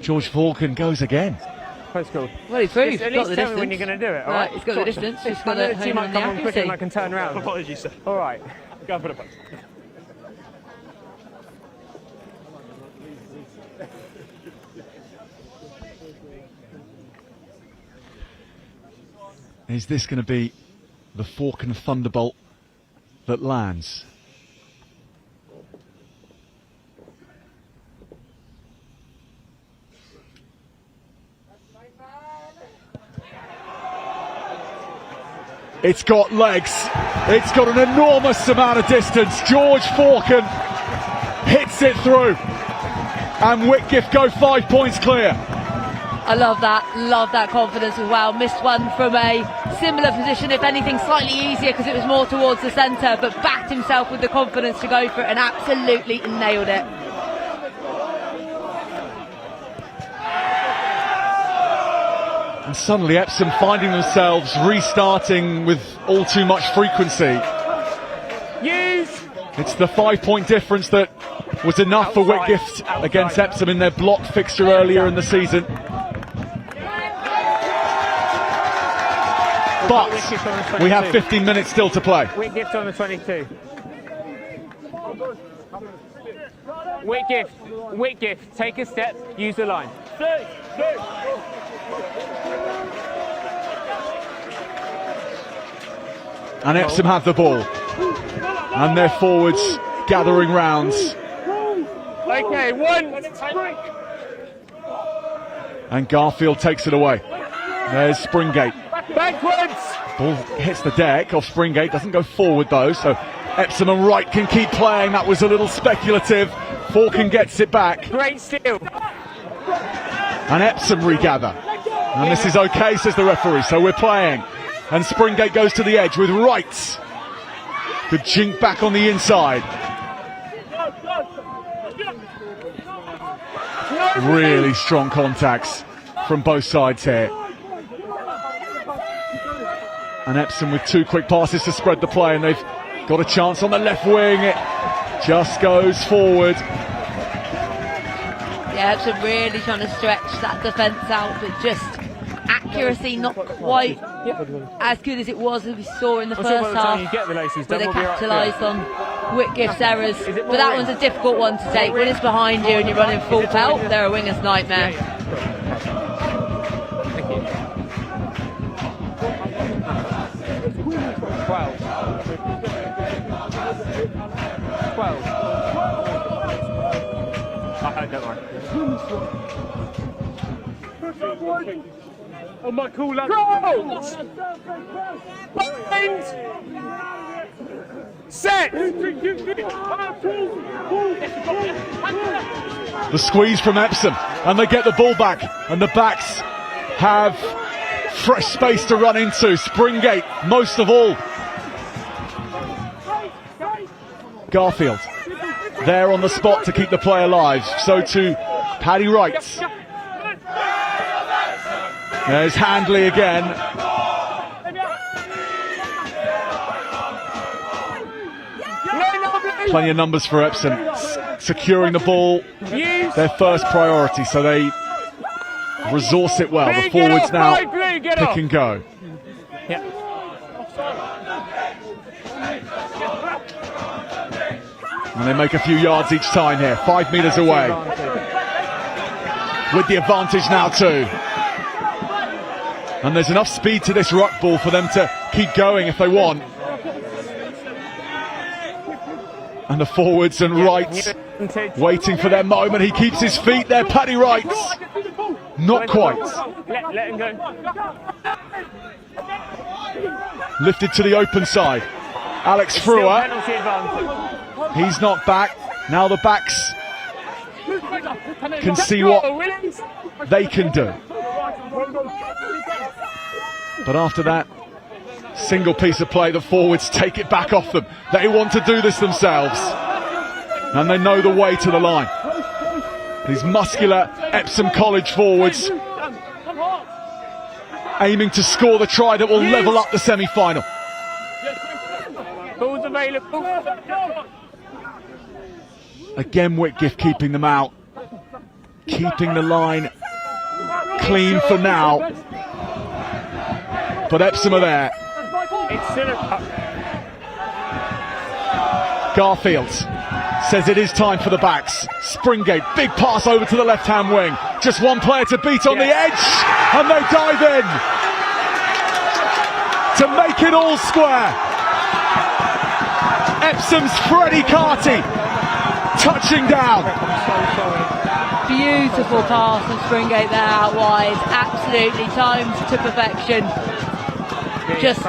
George Falcon goes again. Post call. Well, he's through. Just at least tell me when you're going to do it, all right? He's got the distance. He's got the you might come on quicker and I can turn around. Apologies, sir. All right. Go for the post. Is this going to be the Falcon Thunderbolt that lands? It's got legs. It's got an enormous amount of distance. George Falcon hits it through. And Whitgift go 5 points clear. I love that confidence as well. Missed one from a similar position, if anything slightly easier because it was more towards the centre, but backed himself with the confidence to go for it and absolutely nailed it. And suddenly Epsom finding themselves restarting with all too much frequency. It's the 5 point difference that was enough for Whitgift against Epsom in their block fixture earlier in the season. But we have 15 minutes still to play. Whitgift on the 22. Whitgift, take a step, use the line. And Epsom have the ball. And their forwards gathering rounds. Okay, one. And Garfield takes it away. There's Springate. Backwards! Ball hits the deck off Springate, doesn't go forward though, so Epsom and Wright can keep playing. That was a little speculative. Falcon gets it back. Great steal. And Epsom regather. And this is okay, says the referee, so we're playing. And Springate goes to the edge with Wright. Good jink back on the inside. Really strong contacts from both sides here. And Epsom with 2 quick passes to spread the play, and they've got a chance on the left wing. It just goes forward. Yeah, Epsom really trying to stretch that defence out, but just accuracy not quite as good as it was as we saw in the first half, where they capitalised on Whitgift's errors. But that one's a difficult one to take. When it's behind you and you're running full pelt, they're a winger's nightmare. Thank you. 12. 12. Don't worry. Oh my cool lad. Set! The squeeze from Epsom, and they get the ball back, and the backs have fresh space to run into. Springate, most of all. Garfield, there on the spot to keep the play alive. So too, Paddy Wright. There's Handley again. Plenty of numbers for Epsom. Securing the ball, their first priority, so they resource it well. The forwards now pick and go. And they make a few yards each time here, 5 metres away. With the advantage now too. And there's enough speed to this ruck ball for them to keep going if they want. And the forwards and Wright waiting for their moment. He keeps his feet there, Paddy Wright. Not quite. Let him go. Lifted to the open side. Alex Frewer. He's not back. Now the backs can see what they can do. But after that single piece of play, the forwards take it back off them. They want to do this themselves. And they know the way to the line. These muscular Epsom College forwards aiming to score the try that will level up the semi-final. Ball's available. Again, Whitgift keeping them out. Keeping the line clean for now. But Epsom are there. Garfield says it is time for the backs. Springate, big pass over to the left-hand wing. Just one player to beat on the edge, and they dive in to make it all square. Epsom's Freddie Carty touching down. Beautiful pass from Springate there out wide, absolutely timed to perfection. Just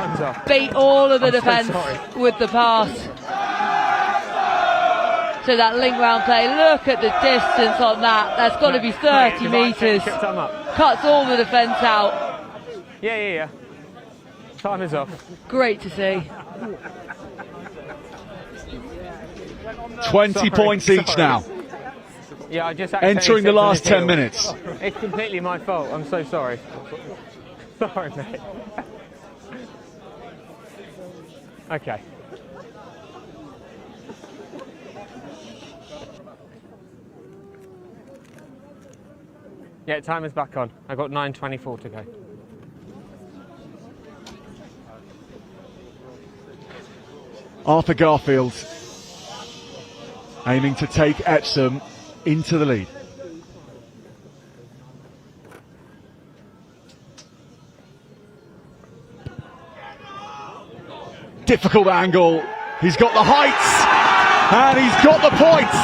beat all of the defence with the pass. So that link round play, look at the distance on that. That's got to be 30 metres. Cuts all the defence out. Yeah. Time is up. Great to see. 20 points each now. Yeah, I just entering the last 10 minutes. It's completely my fault. I'm so sorry. Sorry, mate. Okay. Yeah, time is back on. I've got 9:24 to go. Arthur Garfield aiming to take Epsom into the lead. Difficult angle. He's got the heights and he's got the points.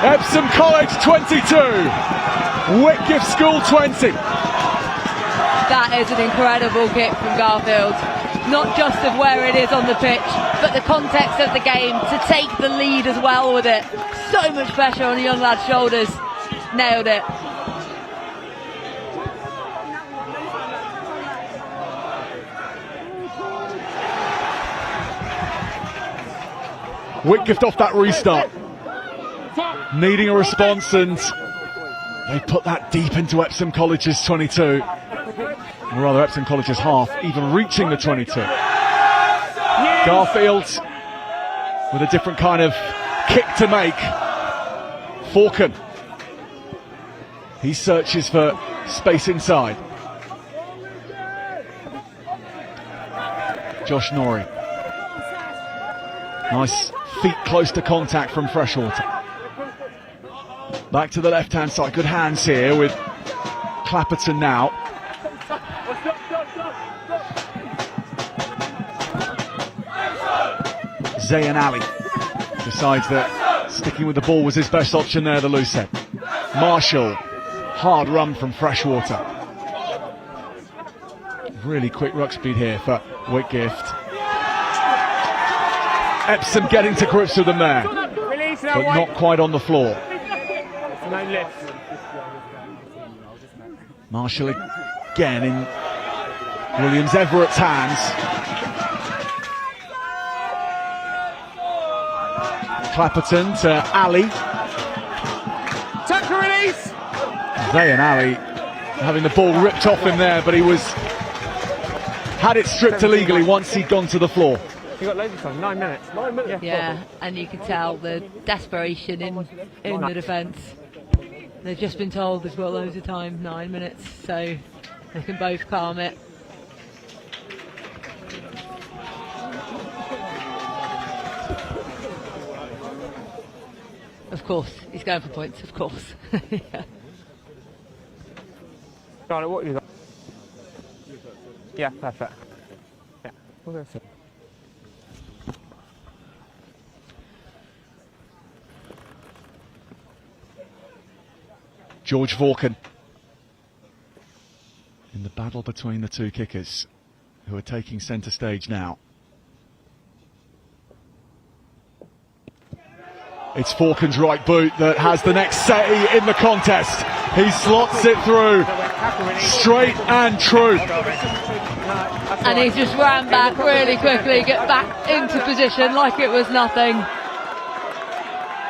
Epsom College 22, Whitgift School 20. That is an incredible kick from Garfield. Not just of where it is on the pitch, but the context of the game, to take the lead as well with it. So much pressure on the young lad's shoulders. Nailed it. Whitgift off that restart, needing a response, and they put that deep into Epsom College's 22, or rather Epsom College's half, even reaching the 22. Garfield with a different kind of kick to make. Falcon, he searches for space inside. Josh Norrie, nice feet close to contact from Freshwater. Back to the left hand side, good hands here with Clapperton now. Zayn Ali decides that sticking with the ball was his best option there, the loose head. Marshall, hard run from Freshwater. Really quick ruck speed here for Whitgift. Epsom getting to grips with them there, but not quite on the floor. Marshall again in Williams Everett's hands. Clapperton to Ali. Tackle release! Zayn Ali having the ball ripped off him there, but he had it stripped illegally once he'd gone to the floor. You got loads of time, 9 minutes. 9 minutes. Yeah, and you can tell the desperation in the defence. They've just been told they've got loads of time, 9 minutes, so they can both calm it. Of course, he's going for points, of course. Yeah. Charlotte, what have you got? Yeah, perfect. Yeah, we'll go for it. George Falcon in the battle between the two kickers who are taking centre stage now. It's Falcon's right boot that has the next say in the contest. He slots it through, straight and true. And he just ran back really quickly, get back into position like it was nothing.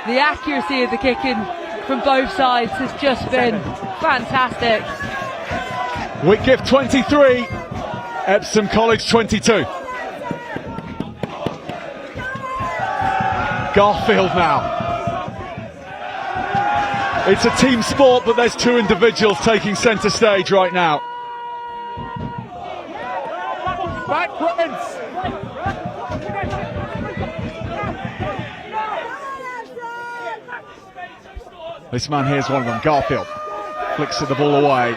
The accuracy of the kicking from both sides has just been fantastic. Whitgift 23, Epsom College 22. Garfield now. It's a team sport, but there's two individuals taking centre stage right now. Backwards! This man here's one of them, Garfield. Flicks the ball away.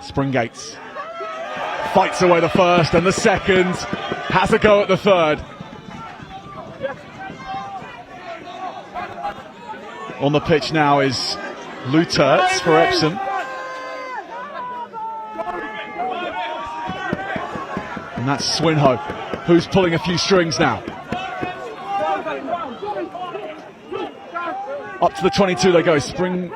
Springgates fights away the first and the second, has a go at the third. On the pitch now is Lou Turts for Epsom. And that's Swinhoe, who's pulling a few strings now. Up to the 22 they go. Springate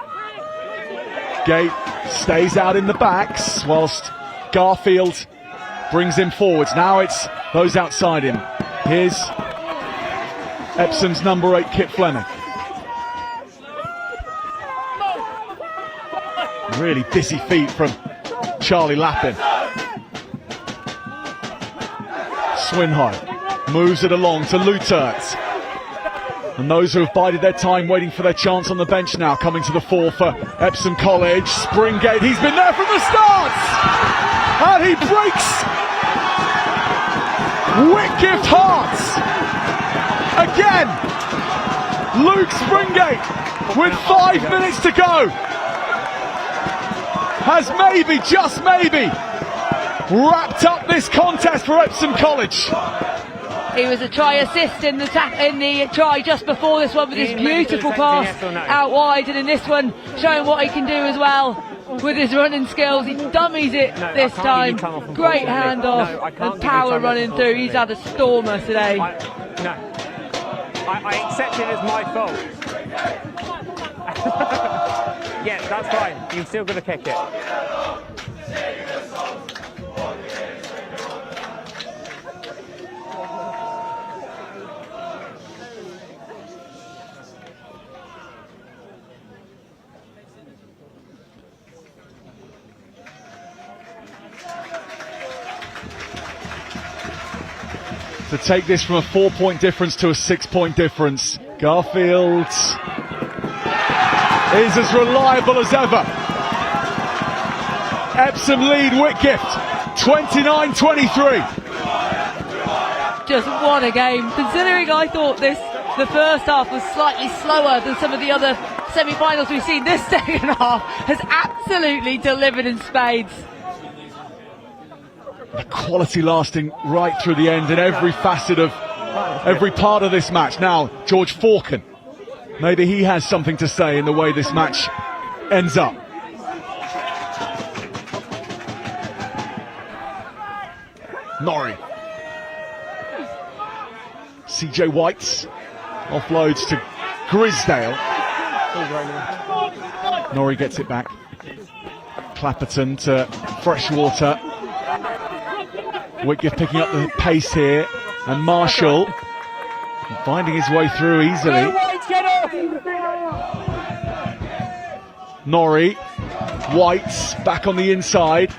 stays out in the backs whilst Garfield brings him forwards. Now it's those outside him. Here's Epsom's number 8, Kit Fleming. Really busy feet from Charlie Lappin. Swinhoe moves it along to Lou Turts. And those who have bided their time waiting for their chance on the bench now coming to the fore for Epsom College. Springate, he's been there from the start! And he breaks Whitgift hearts! Again! Luke Springate, with 5 minutes to go, has maybe, just maybe, wrapped up this contest for Epsom College. He was a try assist in the try just before this one with his beautiful pass out wide, and in this one showing what he can do as well with his running skills. He dummies it this time. Great handoff and power running through. He's had a stormer today. I accept it as my fault. Yeah, that's fine. You've still got to kick it. to take this from a 4-point difference to a 6-point difference. Garfield is as reliable as ever. Epsom lead Whitgift 29-23. Just won a game, considering I thought the first half was slightly slower than some of the other semi-finals we've seen. This second half has absolutely delivered in spades. The quality lasting right through the end in every facet of every part of this match. Now, George Faulkon, maybe he has something to say in the way this match ends up. Norrie. CJ White offloads to Grisdale. Norrie gets it back. Clapperton to Freshwater. Whitgift picking up the pace here, and Marshall finding his way through easily. Norrie, White back on the inside.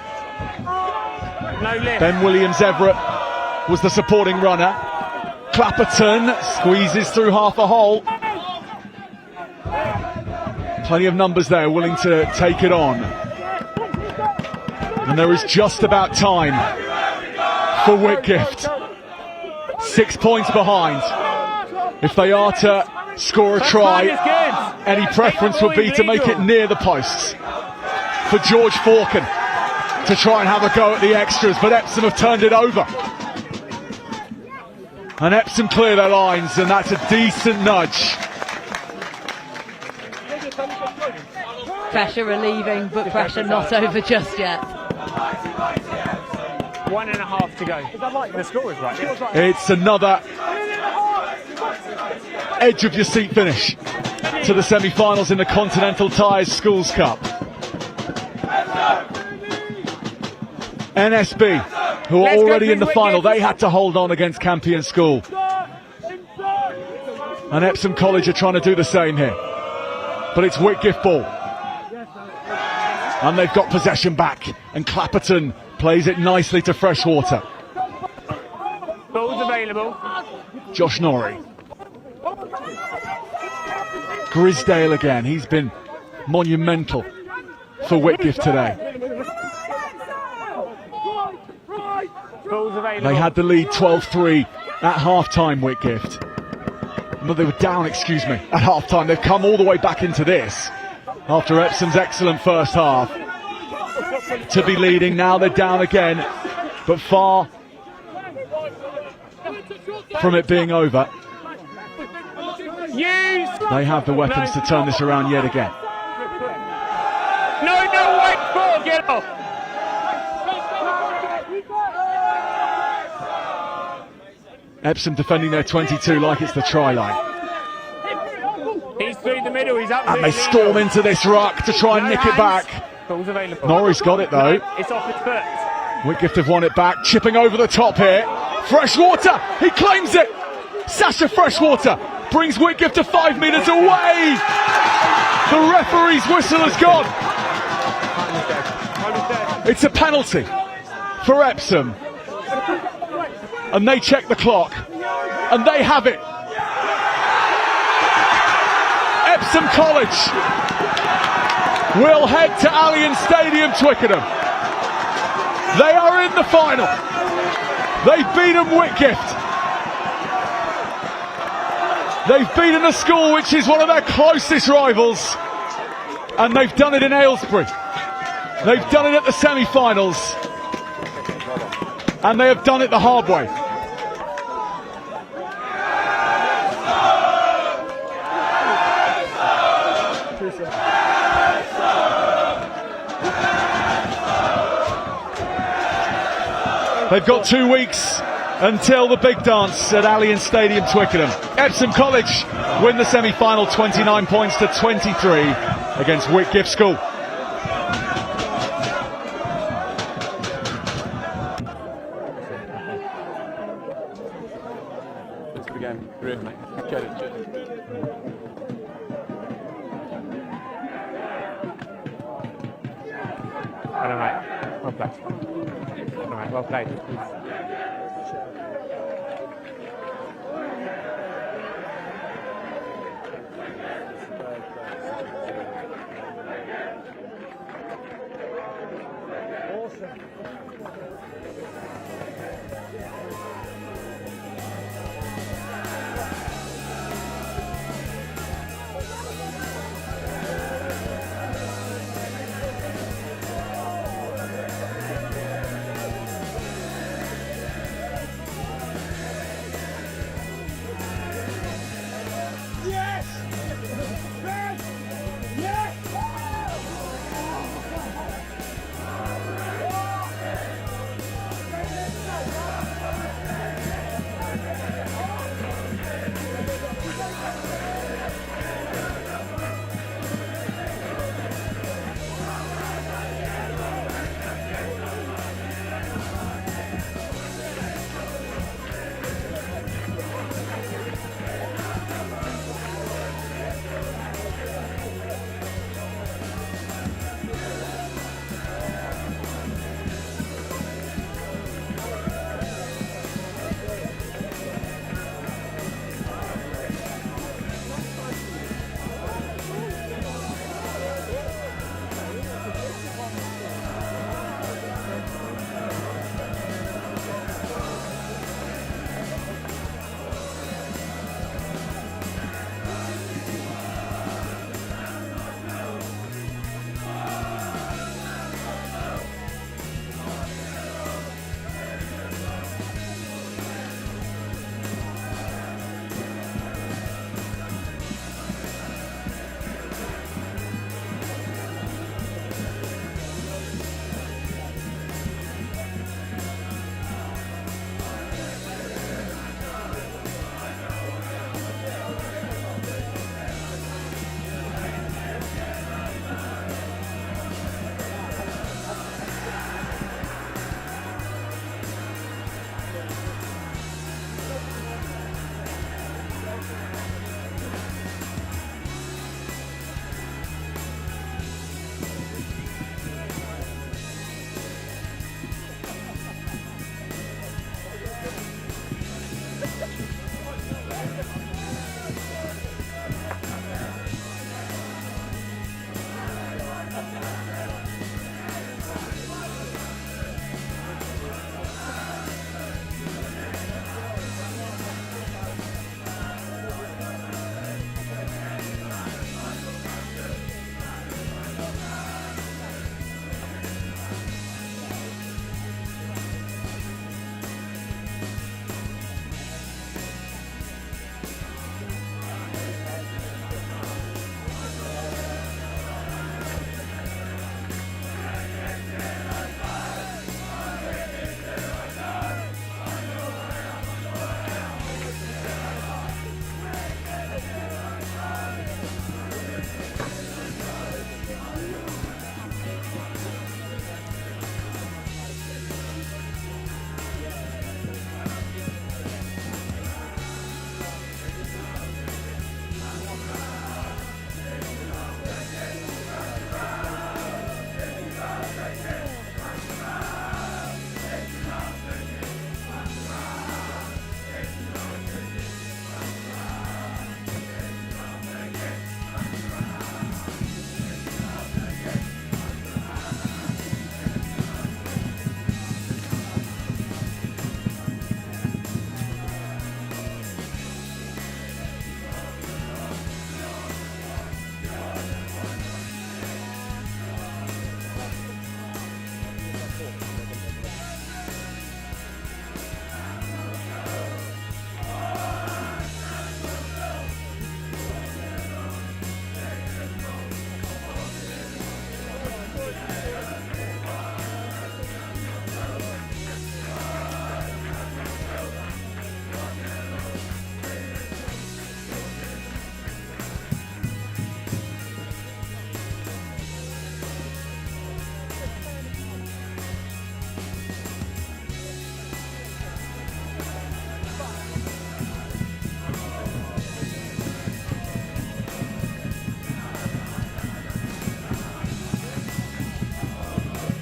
Ben Williams-Everett was the supporting runner. Clapperton squeezes through half a hole. Plenty of numbers there willing to take it on. And there is just about time for Whitgift. 6 points behind. If they are to score a try, any preference would be to make it near the posts for George Faulkon to try and have a go at the extras, but Epsom have turned it over. And Epsom clear their lines, and that's a decent nudge. Pressure relieving, but pressure not over just yet. 1.5 to go. The score is right. It's another edge of your seat finish to the semi-finals in the Continental Tyres Schools Cup. NSB, who are already in the final, they had to hold on against Campion School. And Epsom College are trying to do the same here. But it's Whitgift ball. And they've got possession back. And Clapperton plays it nicely to Freshwater. Ball's available. Josh Norrie. Grisdale again. He's been monumental for Whitgift today. They had the lead 12-3 at half-time, Whitgift. No, they were down, excuse me, at half-time. They've come all the way back into this after Epsom's excellent first half to be leading. Now they're down again, but far from it being over. They have the weapons to turn this around yet again. No, wait for, get off. Epsom defending their 22 like it's the try line. He's through the middle, he's up. And they storm into this ruck to try and nick it back. Norrie's got it though. It's off his foot. Whitgift have won it back, chipping over the top here. Freshwater, he claims it. Sasha Freshwater brings Whitgift to 5 metres away. The referee's whistle has gone. It's a penalty for Epsom. And they check the clock, and they have it. Epsom College will head to Allan Stadium, Twickenham. They are in the final. They've beaten Whitgift. They've beaten a school which is one of their closest rivals, and they've done it in Aylesbury. They've done it at the semi-finals, and they have done it the hard way. They've got 2 weeks until the big dance at Allan Stadium, Twickenham. Epsom College win the semi-final 29 points to 23 against Whitgift School. Let's begin. Great, mate. Get it. All right, well played. All right, well played.